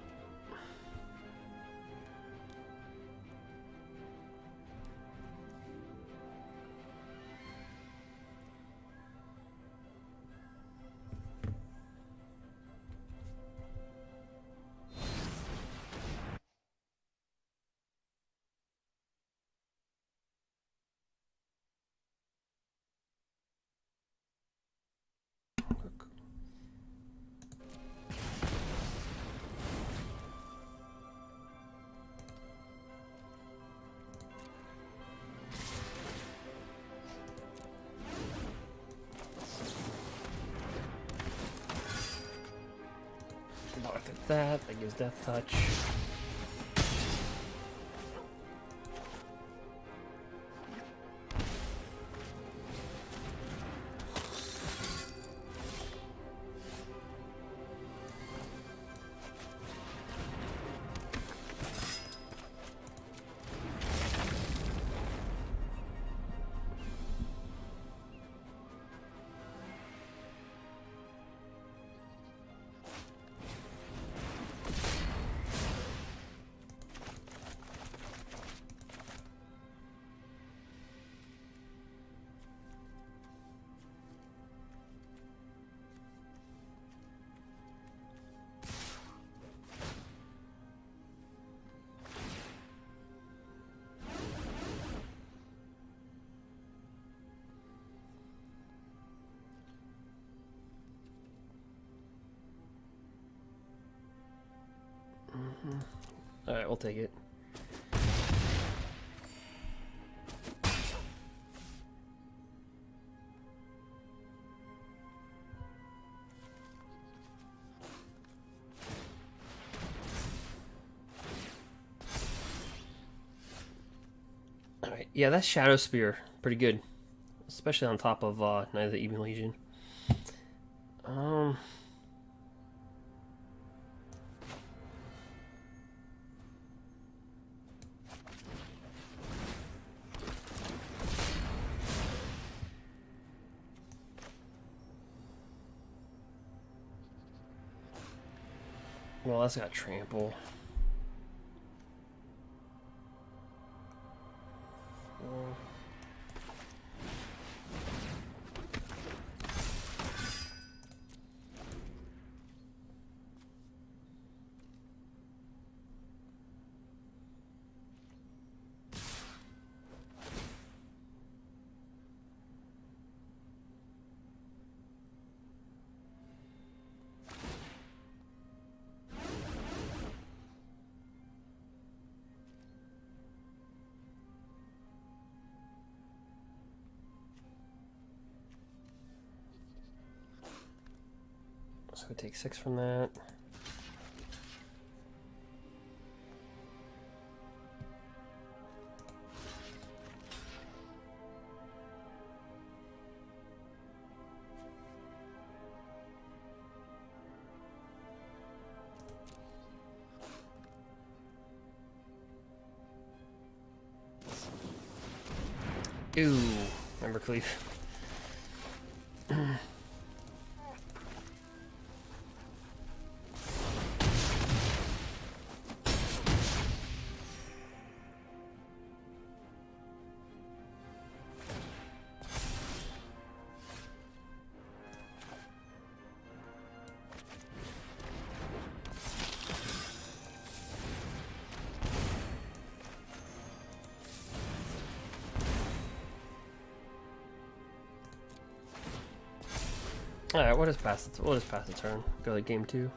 Block like that. That gives Death Touch. Alright, we'll take it. Alright, yeah, that Shadow Spear, pretty good. Especially on top of Knight of the Ebon Legion. Well, that's got trample. So we take 6 from that. Ooh, remember Cleave. Alright, we'll just pass the turn. Go to game 2.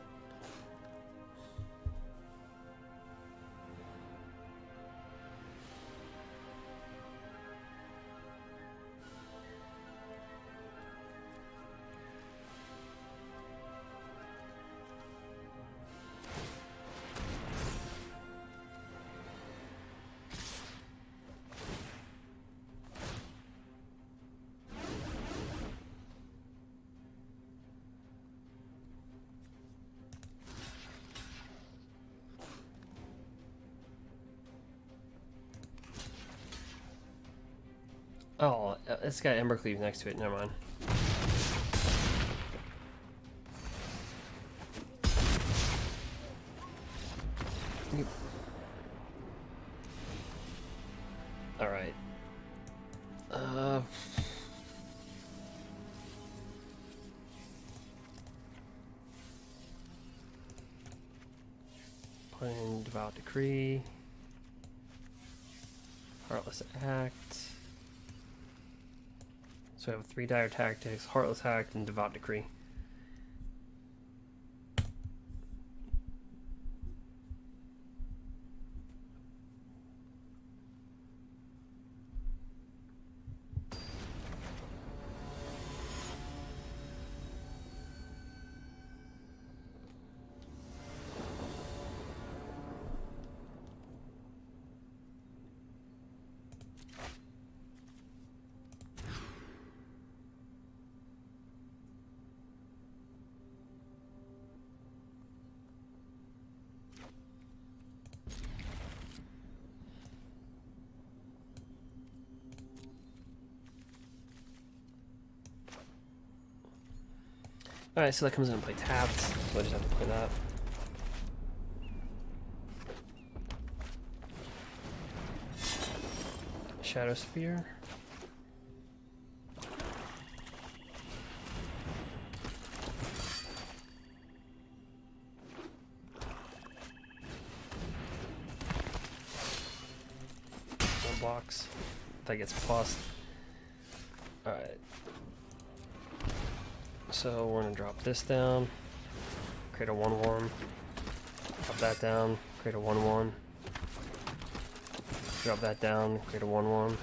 Oh, it's got Embercleave next to it. Never mind. All right. Playing Devout Decree. Heartless Act. So I have 3 Dire Tactics, Heartless Act, and Devout Decree. Alright, so that comes into play tapped, so I just have to play that. Shadow Spear. One blocks. That gets plus. Alright. So we're gonna drop this down, create a 1/1, drop that down, create a 1/1, drop that down, create a 1/1.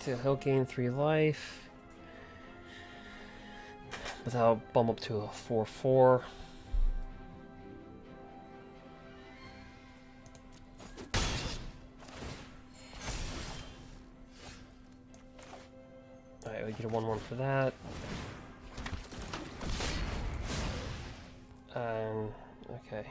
So he'll gain 3 life. But that'll bump up to a 4/4. Alright, we get a 1/1 for that. Okay.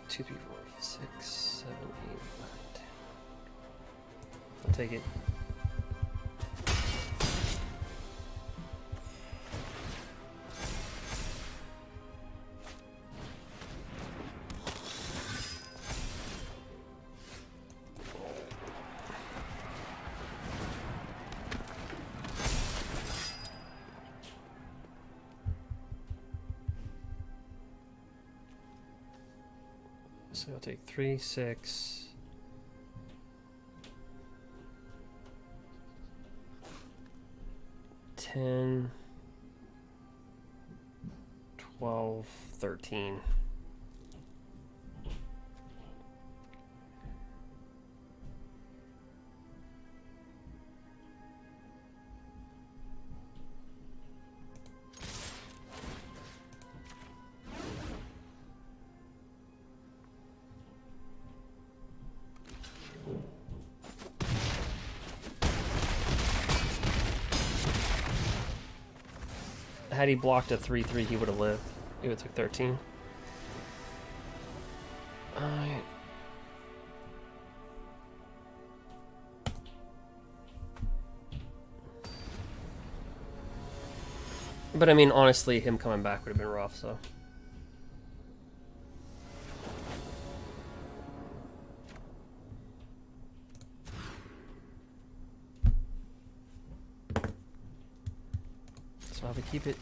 Two, three, four, 6, 7, 8, 9, 10. I'll take it. So I'll take 3, 6. 10, 12, 13. Had he blocked a 3/3, he would have lived. He would have took 13. Alright. But I mean, honestly, him coming back would have been rough, so. So I'll have to keep it.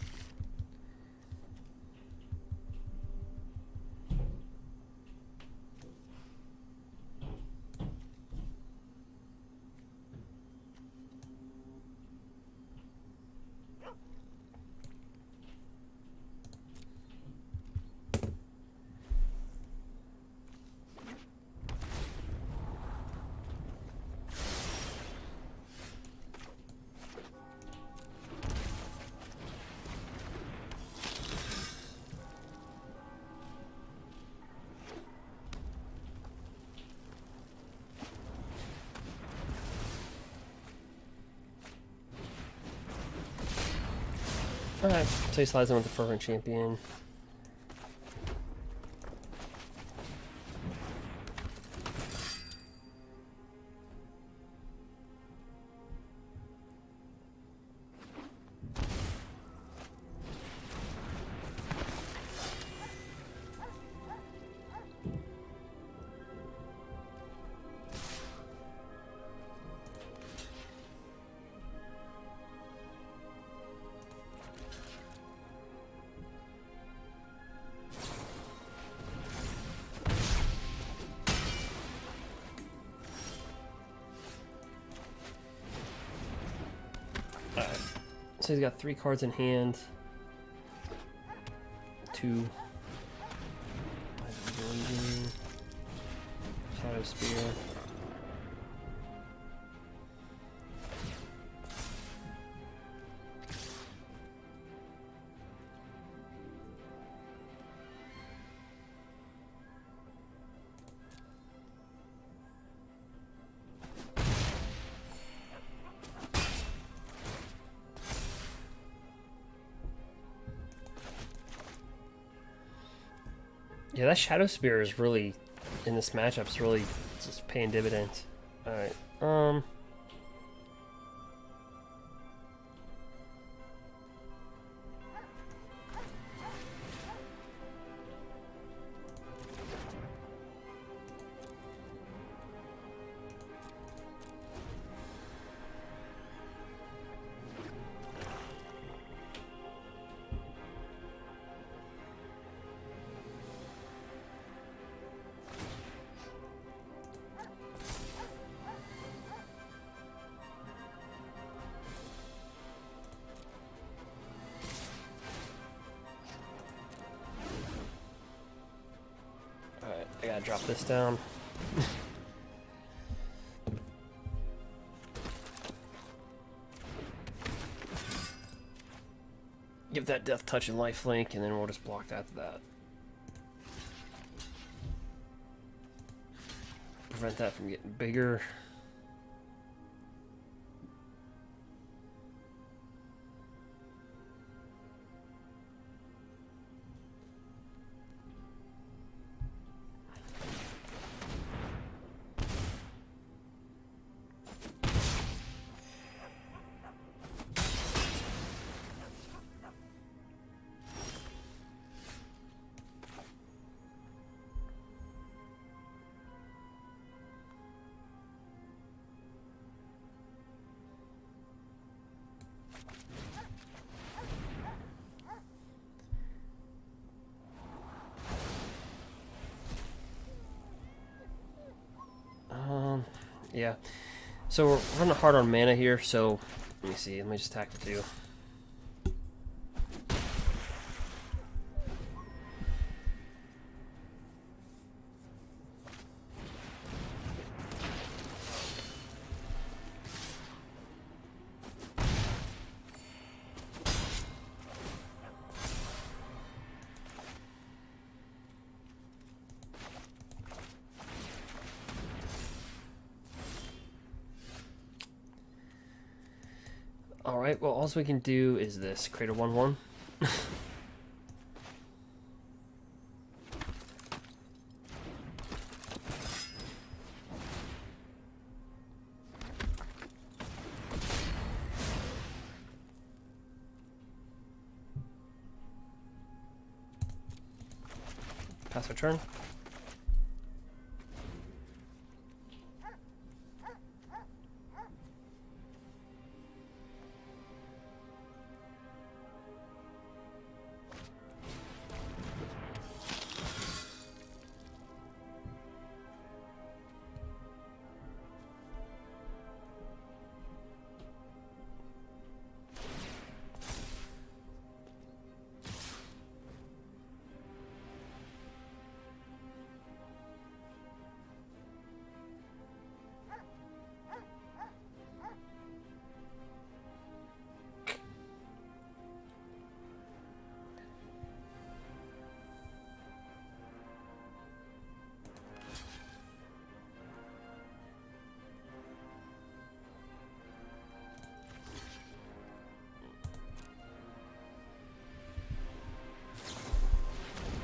Alright, so he slides in with the Fervent Champion. So he's got 3 cards in hand. 2. Shadow Spear. Yeah, that Shadow Spear is really, in this matchup, is really just paying dividends. Alright, I gotta drop this down. Give that Death Touch and Lifelink, and then we'll just block that to that. Prevent that from getting bigger. Yeah, so we're running hard on mana here, so let me see, let me just attack the 2. Alright, well, all we can do is this. Create a 1/1. Pass our turn.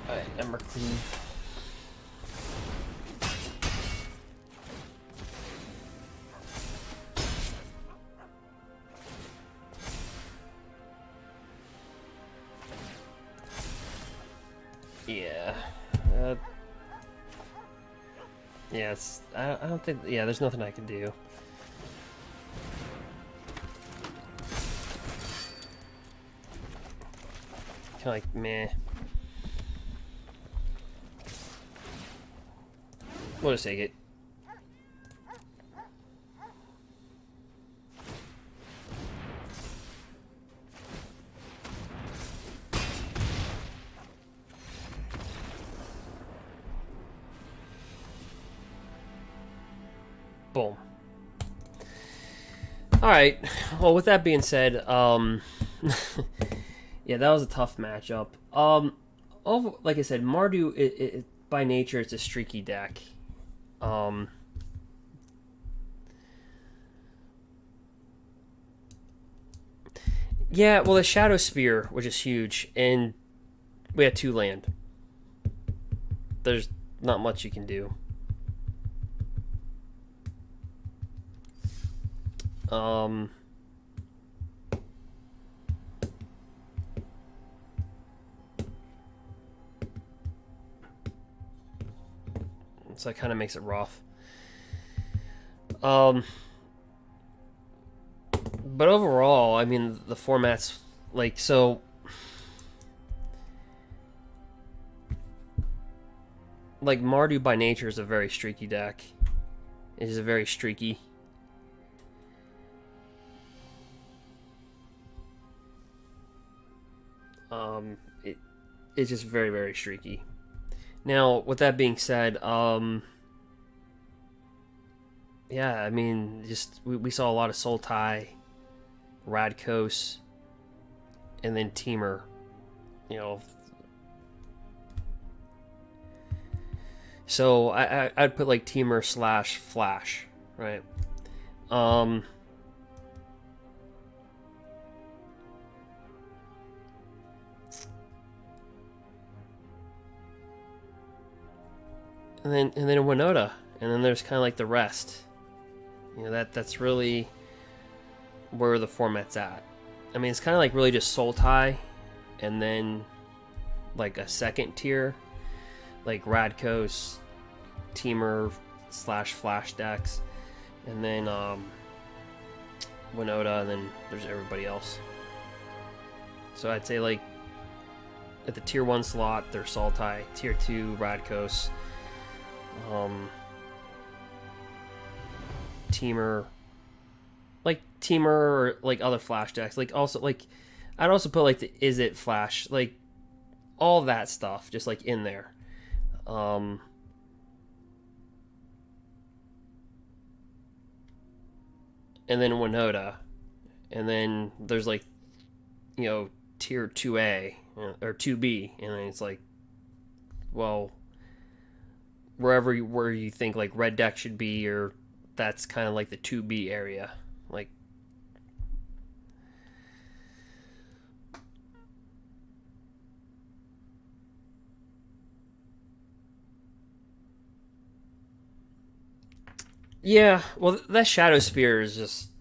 Alright, Ember Cleave. Yeah. Yeah, it's... I don't think... Yeah, there's nothing I can do. Kinda like, meh. We'll just take it. All right. Well, with that being said, yeah, that was a tough matchup. Like I said, Mardu, it by nature, it's a streaky deck. Yeah, well, the Shadow Spear, which is huge, and we had 2 land. There's not much you can do. So it kind of makes it rough. But overall, I mean, the format's like, so like Mardu by nature is a very streaky deck. It is a very streaky. It's just very, very streaky. Now, with that being said, yeah, I mean, just we saw a lot of Sultai, Radkos, and then Temur. You know, so I'd put like Temur / Flash, right? And then Winota, and then there's kind of like the rest. You know, that's really where the format's at. I mean, it's kind of like really just Sultai, and then like a second tier, like Radkos, Temur / Flash decks, and then Winota, and then there's everybody else. So I'd say like at the tier 1 slot, there's Sultai, tier 2 Radkos, Temur, or like other Flash decks, like also like I'd also put like the Is It Flash, like all that stuff just like in there. And then Winota, and then there's like, you know, tier 2A or 2B, and then it's like, well, where you think like red deck should be, or that's kind of like the 2B area, like. Yeah, well, that Shadow Spear is just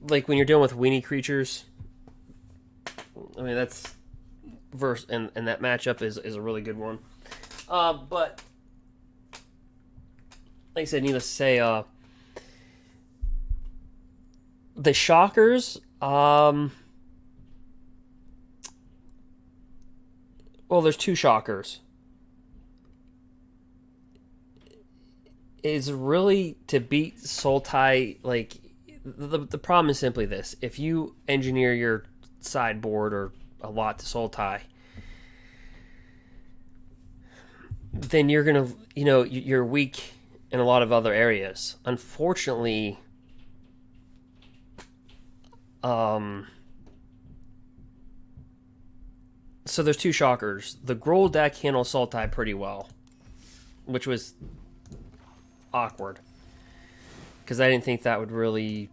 like when you're dealing with weenie creatures. I mean, that's and that matchup is a really good one. But like I said, needless to say, the shockers. Well, there's 2 shockers. Is really to beat Sultai. Like the problem is simply this: if you engineer your sideboard or a lot to Sultai, then you're gonna, you know, you're weak in a lot of other areas. Unfortunately, so there's 2 shockers. The Gruul deck handles Sultai pretty well, which was awkward because I didn't think that would really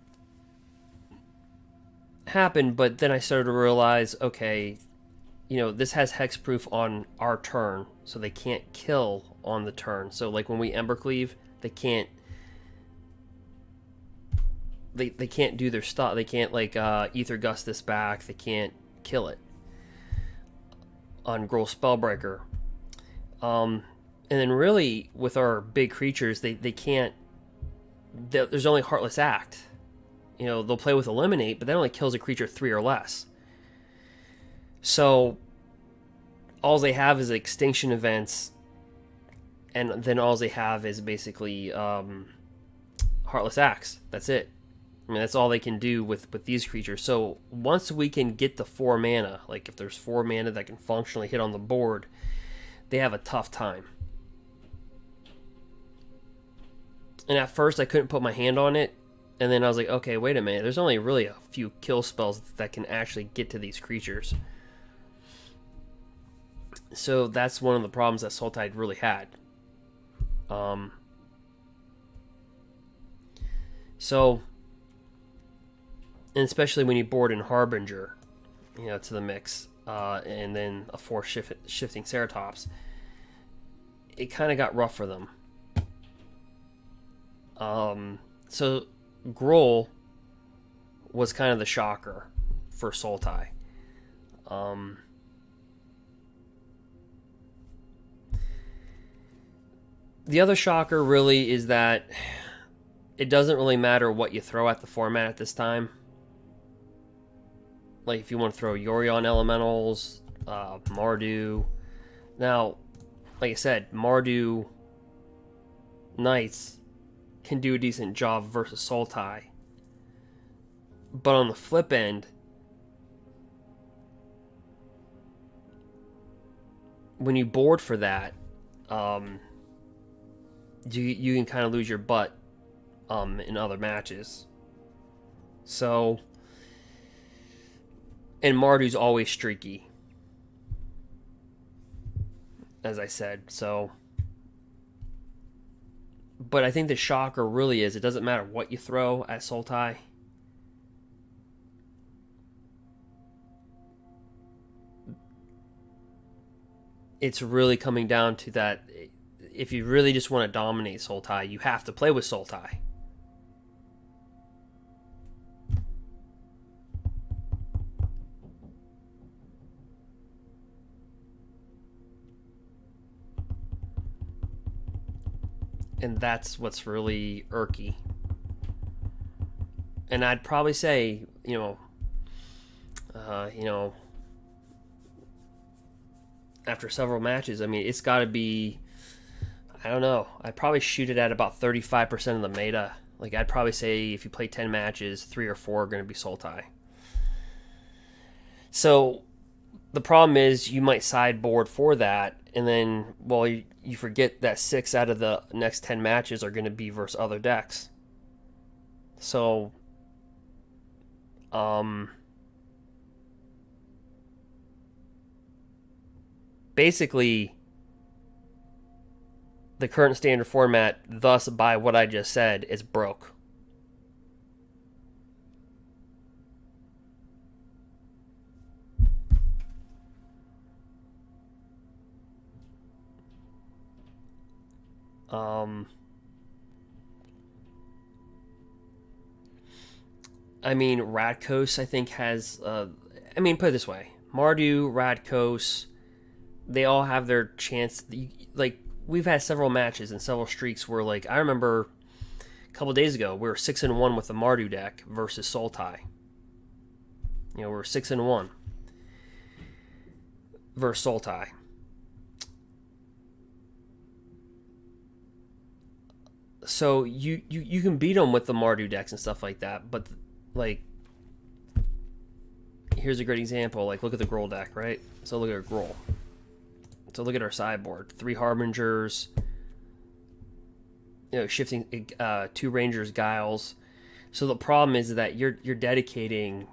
happen. But then I started to realize, okay, you know, this has hexproof on our turn, so they can't kill on the turn. So like when we Embercleave, they can't do their stuff. They can't like Ether Gust this back. They can't kill it on Gruul Spellbreaker. And then really, with our big creatures, they can't. There's only Heartless Act. You know, they'll play with Eliminate, but that only kills a creature 3 or less. So, all they have is Extinction Events, and then all they have is basically Heartless Acts. That's it. I mean, that's all they can do with these creatures. So, once we can get the 4 mana, like if there's 4 mana that can functionally hit on the board, they have a tough time. And at first, I couldn't put my hand on it And then I was like, okay, wait a minute. There's only really a few kill spells that can actually get to these creatures. So that's one of the problems that Sultai really had. So, and especially when you board in Harbinger, to the mix, and then a force shifting Ceratops, it kind of got rough for them. So Gruul was kind of the shocker for Sultai. The other shocker really is that it doesn't really matter what you throw at the format at this time. Like if you want to throw Yorion Elementals, Mardu. Now, like I said, Mardu Knights can do a decent job versus Sultai. But on the flip end, when you board for that, you can kind of lose your butt in other matches. So, and Mardu's always streaky, as I said. So, but I think the shocker really is it doesn't matter what you throw at Sultai. It's really coming down to that. If you really just want to dominate Sultai, you have to play with Sultai. And that's what's really irky. And I'd probably say, after several matches, I mean, it's got to be, I don't know, I'd probably shoot it at about 35% of the meta. Like, I'd probably say if you play 10 matches, 3 or 4 are going to be Sultai. So, the problem is you might sideboard for that, and then, well, you forget that 6 out of the next 10 matches are going to be versus other decks. So, basically, the current standard format, thus by what I just said, is broke. I mean, Radkos, I think, has... put it this way. Mardu, Radkos, they all have their chance. Like, we've had several matches and several streaks where, like, I remember a couple days ago, we were 6-1 with the Mardu deck versus Sultai. We were 6-1 versus Sultai. So you can beat them with the Mardu decks and stuff like that, but like, here's a great example. Like, look at the Gruul deck, right? So look at our Gruul. So look at our sideboard: 3 Harbingers, shifting 2 Rangers, Guiles. So the problem is that you're dedicating